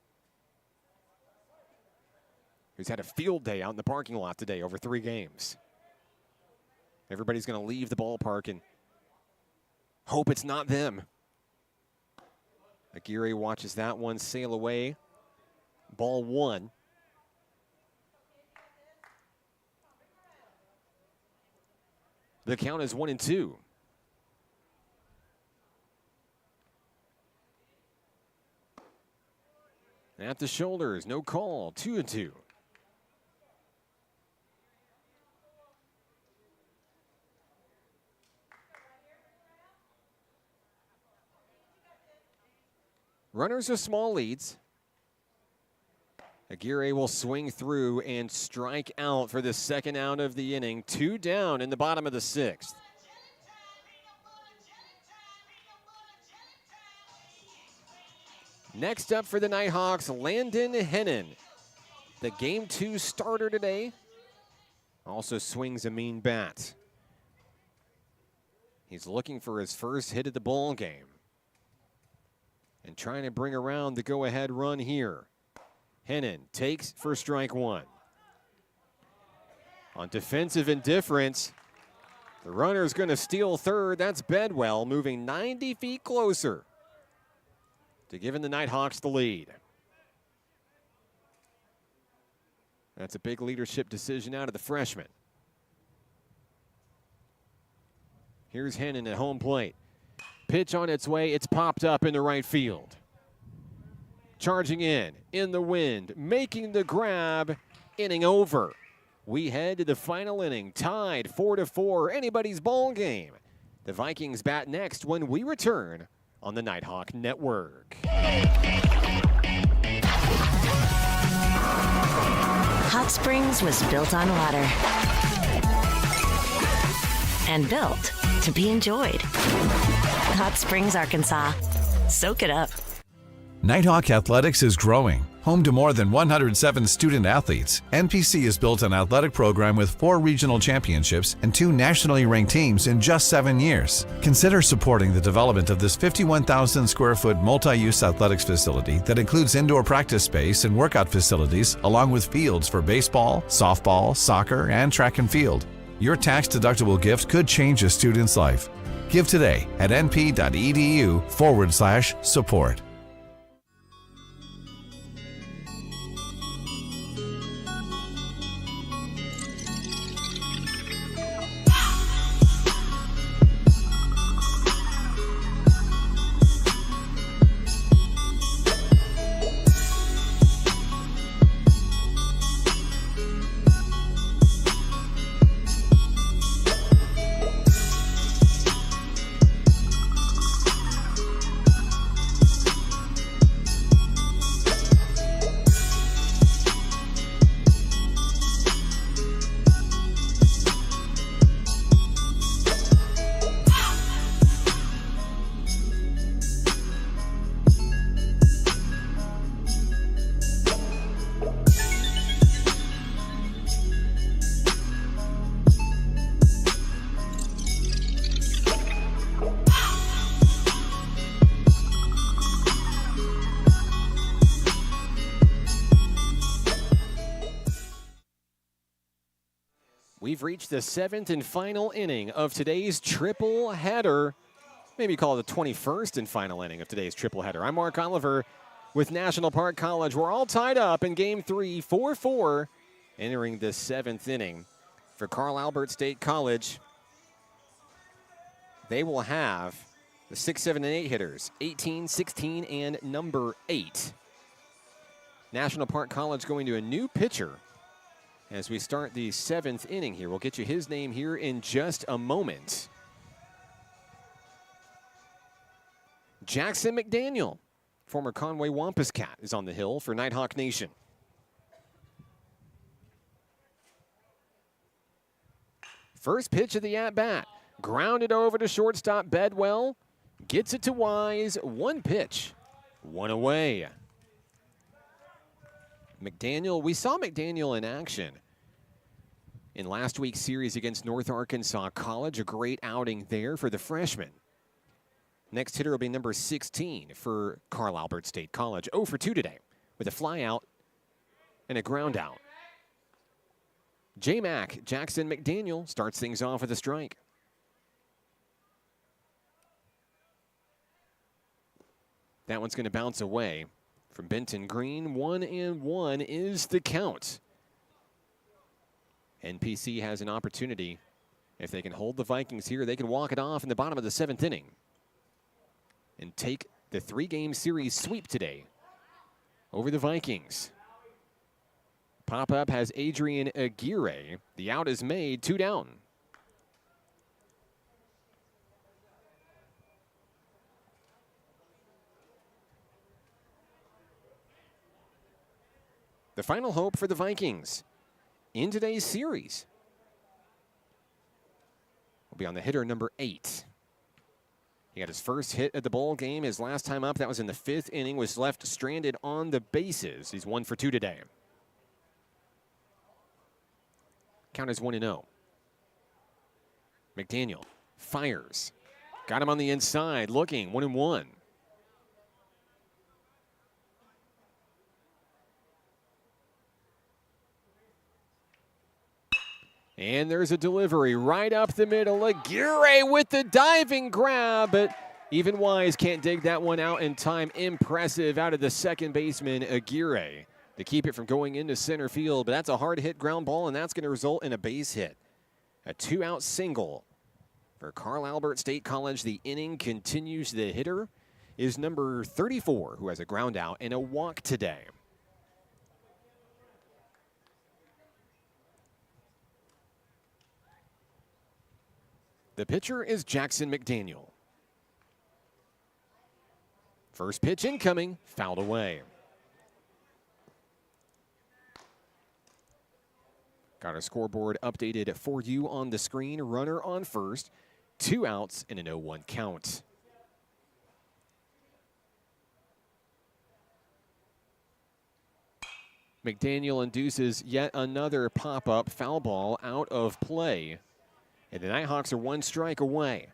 who's had a field day out in the parking lot today over 3 games. Everybody's going to leave the ballpark and hope it's not them. Aguirre watches that one sail away. Ball 1. The count is 1-2. At the shoulders, no call, 2-2. Runners are small leads. Aguirre will swing through and strike out for the second out of the inning. 2 down in the bottom of the 6th. Next up for the Nighthawks, Landon Hennon. The Game 2 starter today. Also swings a mean bat. He's looking for his first hit of the ball game and trying to bring around the go-ahead run here. Hennon takes for strike 1. On defensive indifference, the runner's going to steal third. That's Bedwell moving 90 feet closer to giving the Nighthawks the lead. That's a big leadership decision out of the freshman. Here's Hennon at home plate. Pitch on its way. It's popped up in the right field. Charging in the wind, making the grab, inning over. We head to the final inning, tied 4-4, anybody's ball game. The Vikings bat next when we return on the Nighthawk Network. Hot Springs was built on water and built to be enjoyed. Hot Springs, Arkansas. Soak it up. Nighthawk Athletics is growing. Home to more than 107 student athletes, NPC has built an athletic program with 4 regional championships and 2 nationally ranked teams in just 7 years. Consider supporting the development of this 51,000 square foot multi-use athletics facility that includes indoor practice space and workout facilities, along with fields for baseball, softball, soccer, and track and field. Your tax-deductible gift could change a student's life. Give today at np.edu/support. We've reached the 7th and final inning of today's triple header. Maybe call it the 21st and final inning of today's triple header. I'm Mark Oliver with National Park College. We're all tied up in game 3, 4-4, entering the 7th inning. For Carl Albert State College, they will have the 6, 7, and 8 hitters, 18, 16, and number 8. National Park College going to a new pitcher as we start the 7th inning here. We'll get you his name here in just a moment. Jackson McDaniel, former Conway Wampus Cat, is on the hill for Nighthawk Nation. First pitch of the at-bat. Grounded over to shortstop Bedwell. Gets it to Wise. 1 pitch. 1 away. McDaniel, we saw McDaniel in action in last week's series against North Arkansas College. A great outing there for the freshman. Next hitter will be number 16 for Carl Albert State College. 0 for 2 today with a fly out and a ground out. J-Mac, Jackson McDaniel, starts things off with a strike. That one's going to bounce away from Benton Green. 1-1 is the count. NPC has an opportunity. If they can hold the Vikings here, they can walk it off in the bottom of the 7th inning and take the 3-game series sweep today over the Vikings. Pop-up has Adrian Aguirre. The out is made, 2 down. The final hope for the Vikings in today's series will be on the hitter number 8. He got his first hit at the ball game. His last time up, that was in the 5th inning, was left stranded on the bases. He's 1 for 2 today. Count is 1-0. McDaniel fires. Got him on the inside, looking, 1-1. And there's a delivery right up the middle. Aguirre with the diving grab, but even Wise can't dig that one out in time. Impressive out of the second baseman, Aguirre, to keep it from going into center field. But that's a hard hit ground ball, and that's going to result in a base hit. A 2-out single for Carl Albert State College. The inning continues. The hitter is number 34, who has a ground out and a walk today. The pitcher is Jackson McDaniel. First pitch incoming, fouled away. Got our scoreboard updated for you on the screen. Runner on first, 2 outs and an 0-1 count. McDaniel induces yet another pop-up foul ball out of play. And the Nighthawks are one strike away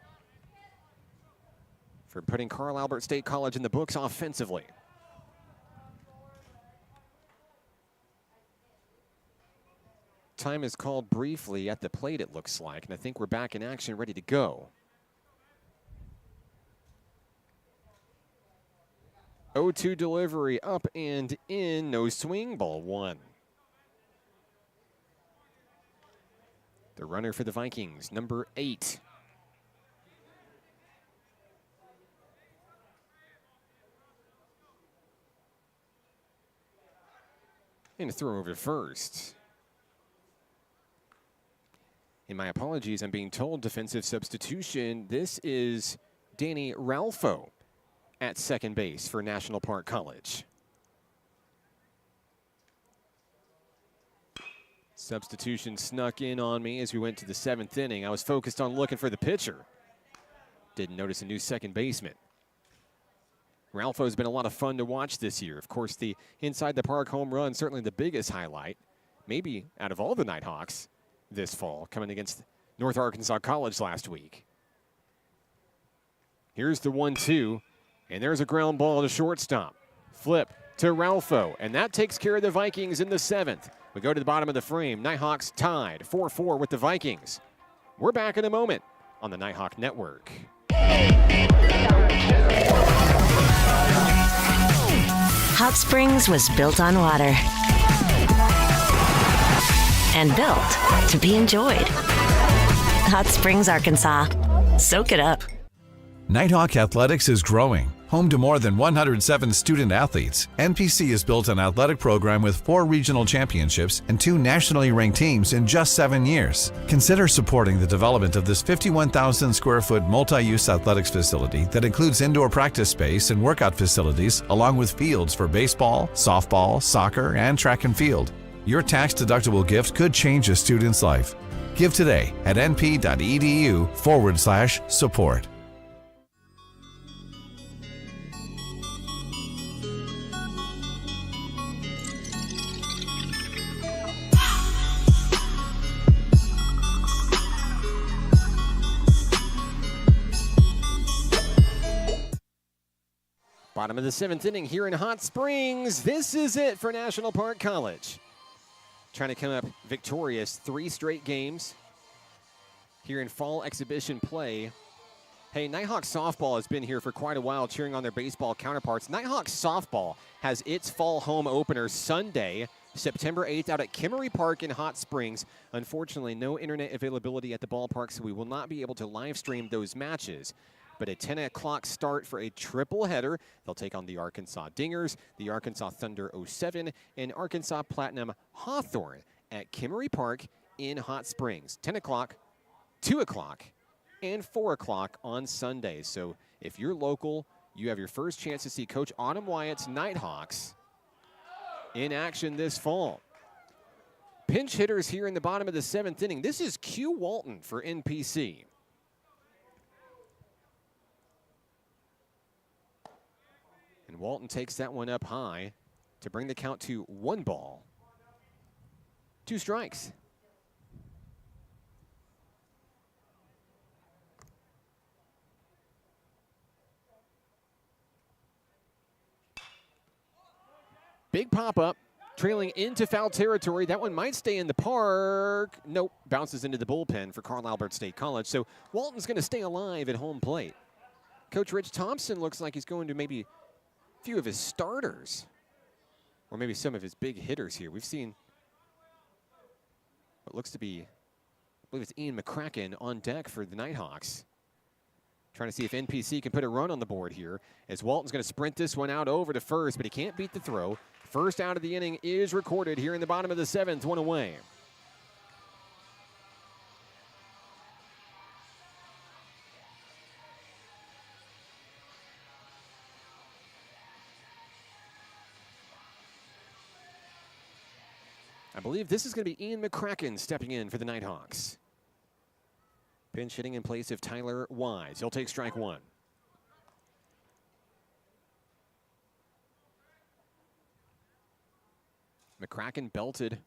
from putting Carl Albert State College in the books offensively. Time is called briefly at the plate, it looks like, and I think we're back in action, ready to go. 0-2 delivery, up and in, no swing, ball one. The runner for the Vikings, number 8. And a throw over to first. And my apologies, I'm being told defensive substitution. This is Danny Ralfo at second base for National Park College. Substitution snuck in on me as we went to the 7th inning. I was focused on looking for the pitcher. Didn't notice a new second baseman. Ralfo's been a lot of fun to watch this year. Of course, the inside the park home run, certainly the biggest highlight, maybe out of all the Nighthawks this fall, coming against North Arkansas College last week. Here's the 1-2, and there's a ground ball to shortstop. Flip to Ralfo, and that takes care of the Vikings in the 7th. We go to the bottom of the frame. Nighthawks tied 4-4 with the Vikings. We're back in a moment on the Nighthawk Network. Hot Springs was built on water and built to be enjoyed. Hot Springs, Arkansas. Soak it up. Nighthawk Athletics is growing. Home to more than 107 student athletes, NPC has built an athletic program with 4 regional championships and 2 nationally ranked teams in just 7 years. Consider supporting the development of this 51,000 square foot multi-use athletics facility that includes indoor practice space and workout facilities, along with fields for baseball, softball, soccer, and track and field. Your tax-deductible gift could change a student's life. Give today at np.edu/support. Bottom of the 7th inning here in Hot Springs. This is it for National Park College. Trying to come up victorious 3 straight games here in fall exhibition play. Hey, Nighthawk softball has been here for quite a while, cheering on their baseball counterparts. Nighthawk softball has its fall home opener Sunday, September 8th, out at Kimmery Park in Hot Springs. Unfortunately, no internet availability at the ballpark, so we will not be able to live stream those matches. But a 10 o'clock start for a triple header. They'll take on the Arkansas Dingers, the Arkansas Thunder 07, and Arkansas Platinum Hawthorne at Kimmery Park in Hot Springs. 10 o'clock, 2 o'clock, and 4 o'clock on Sundays. So if you're local, you have your first chance to see Coach Autumn Wyatt's Nighthawks in action this fall. Pinch hitters here in the bottom of the 7th inning. This is Q Walton for NPC. And Walton takes that one up high to bring the count to 1 ball, 2 strikes. Big pop-up, trailing into foul territory. That one might stay in the park. Nope, bounces into the bullpen for Carl Albert State College. So Walton's going to stay alive at home plate. Coach Rich Thompson looks like he's going to maybe few of his starters, or maybe some of his big hitters here. We've seen what looks to be, I believe it's Ian McCracken on deck for the Nighthawks. Trying to see if NPC can put a run on the board here, as Walton's going to sprint this one out over to first, but he can't beat the throw. First out of the inning is recorded here in the bottom of the 7th, 1 away. I believe this is going to be Ian McCracken stepping in for the Nighthawks. Pinch hitting in place of Tyler Wise. He'll take strike 1. McCracken belted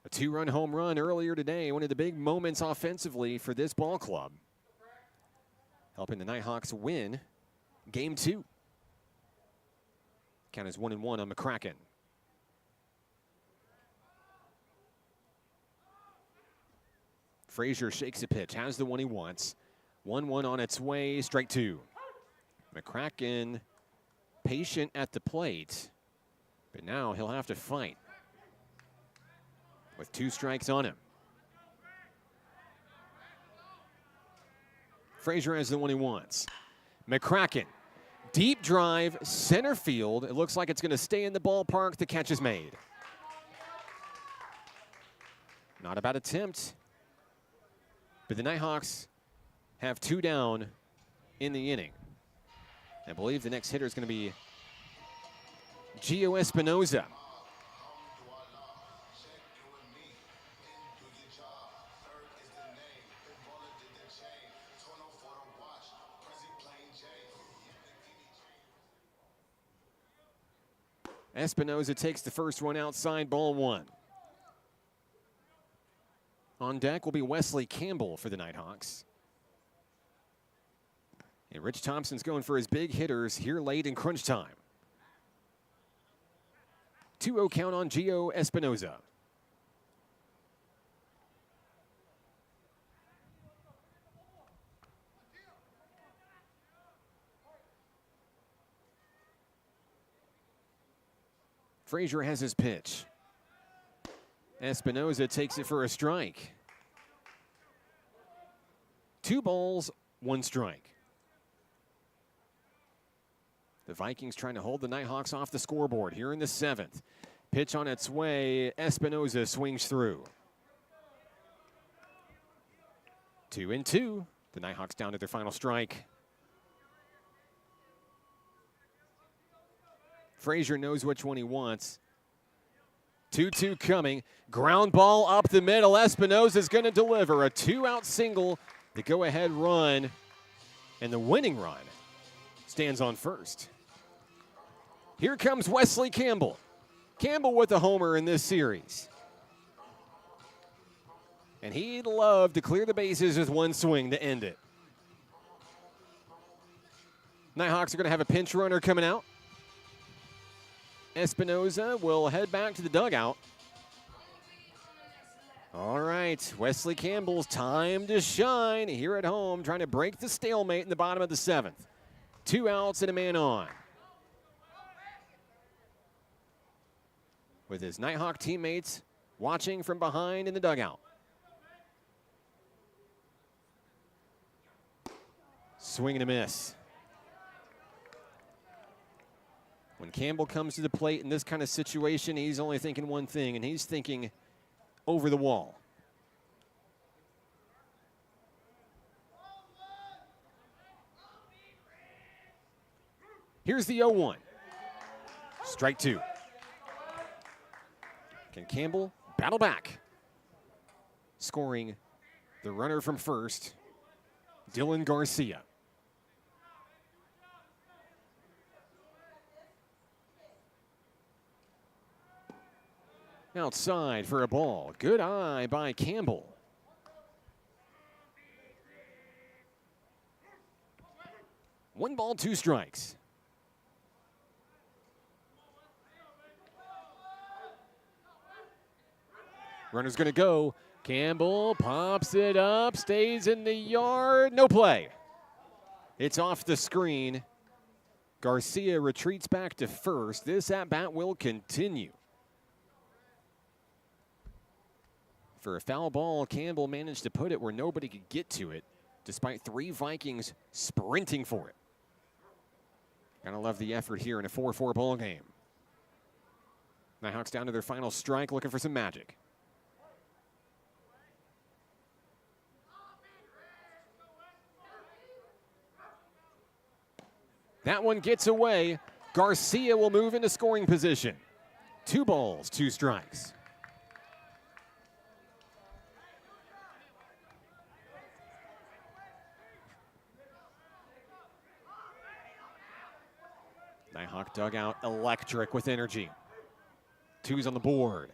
a 2-run home run earlier today, one of the big moments offensively for this ball club, helping the Nighthawks win Game 2. Count is 1-1 on McCracken. Frazier shakes a pitch, has the one he wants. 1-1 on its way, strike 2. McCracken patient at the plate, but now he'll have to fight with 2 strikes on him. Frazier has the one he wants. McCracken, deep drive, center field. It looks like it's going to stay in the ballpark. The catch is made. Not a bad attempt, but the Nighthawks have 2 down in the inning. I believe the next hitter is going to be Gio Espinoza. Espinoza takes the first one outside, ball 1. On deck will be Wesley Campbell for the Nighthawks. And Rich Thompson's going for his big hitters here late in crunch time. 2-0 count on Gio Espinoza. Frazier has his pitch. Espinoza takes it for a strike. 2 balls, 1 strike. The Vikings trying to hold the Nighthawks off the scoreboard here in the 7th. Pitch on its way. Espinoza swings through. 2-2. The Nighthawks down to their final strike. Frazier knows which one he wants. 2-2 coming. Ground ball up the middle. Espinoza's going to deliver a 2-out single. The go-ahead run and the winning run stands on first. Here comes Wesley Campbell. Campbell with a homer in this series. And he'd love to clear the bases with 1 swing to end it. Nighthawks are going to have a pinch runner coming out. Espinoza will head back to the dugout. All right, Wesley Campbell's time to shine here at home, trying to break the stalemate in the bottom of the 7th. 2 outs and a man on. With his Nighthawk teammates watching from behind in the dugout. Swing and a miss. When Campbell comes to the plate in this kind of situation, he's only thinking one thing, and he's thinking over the wall. Here's the 0-1. Strike 2. Can Campbell battle back? Scoring the runner from first, Dylan Garcia. Outside for a ball. Good eye by Campbell. One ball, 2 strikes. Runner's going to go. Campbell pops it up, stays in the yard. No play. It's off the screen. Garcia retreats back to first. This at-bat will continue. For a foul ball, Campbell managed to put it where nobody could get to it, despite 3 Vikings sprinting for it. Gotta love the effort here in a 4-4 ball game. Nighthawks down to their final strike, looking for some magic. That one gets away. Garcia will move into scoring position. 2 balls, 2 strikes. Nighthawk dugout electric with energy. Two's on the board.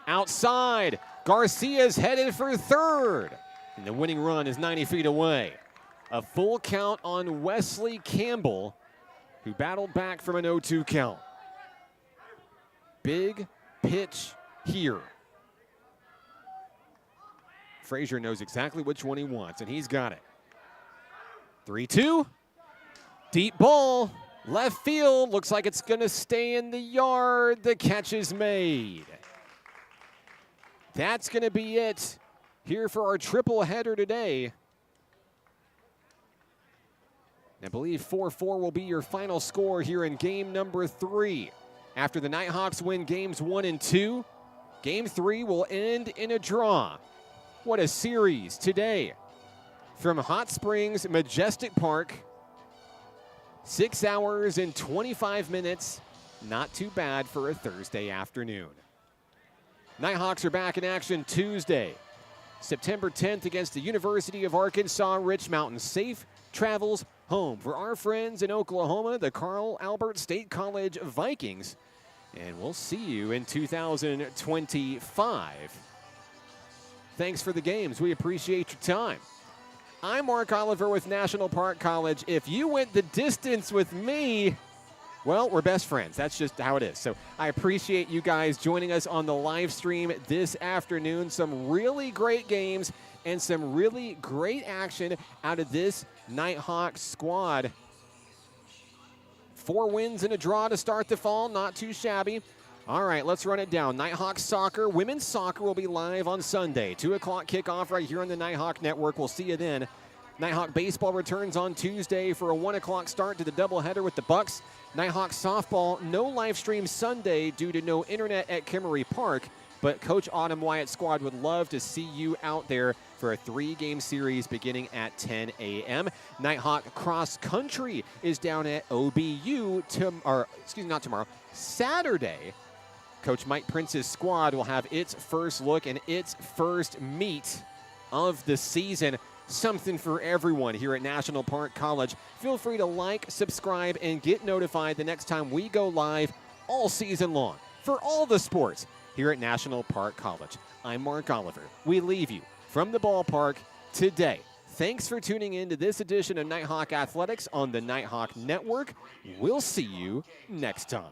Outside, Garcia's headed for third. And the winning run is 90 feet away. A full count on Wesley Campbell, who battled back from an 0-2 count. Big pitch here. Frazier knows exactly which one he wants, and he's got it. 3-2. Deep ball. Left field. Looks like it's going to stay in the yard. The catch is made. That's going to be it here for our triple header today. I believe 4-4 will be your final score here in game number 3. After the Nighthawks win games 1 and 2, game 3 will end in a draw. What a series today. From Hot Springs, Majestic Park, 6 hours and 25 minutes. Not too bad for a Thursday afternoon. Nighthawks are back in action Tuesday, September 10th against the University of Arkansas Rich Mountain. Safe travels home for our friends in Oklahoma, the Carl Albert State College Vikings. And we'll see you in 2025. Thanks for the games. We appreciate your time. I'm Mark Oliver with National Park College. If you went the distance with me, well, we're best friends. That's just how it is. So I appreciate you guys joining us on the live stream this afternoon. Some really great games and some really great action out of this Nighthawks squad. 4 wins and a draw to start the fall. Not too shabby. All right, let's run it down. Nighthawks soccer, women's soccer will be live on Sunday. 2 o'clock kickoff right here on the Nighthawk Network. We'll see you then. Nighthawk baseball returns on Tuesday for a 1 o'clock start to the doubleheader with the Bucks. Nighthawk softball, no live stream Sunday due to no internet at Kimmery Park, but Coach Autumn Wyatt's squad would love to see you out there for a 3-game series beginning at 10 a.m. Nighthawk cross country is down at OBU Saturday. Coach Mike Prince's squad will have its first look and its first meet of the season. Something for everyone here at National Park College. Feel free to like, subscribe, and get notified the next time we go live all season long for all the sports here at National Park College. I'm Mark Oliver. We leave you from the ballpark today. Thanks for tuning in to this edition of Nighthawk Athletics on the Nighthawk Network. We'll see you next time.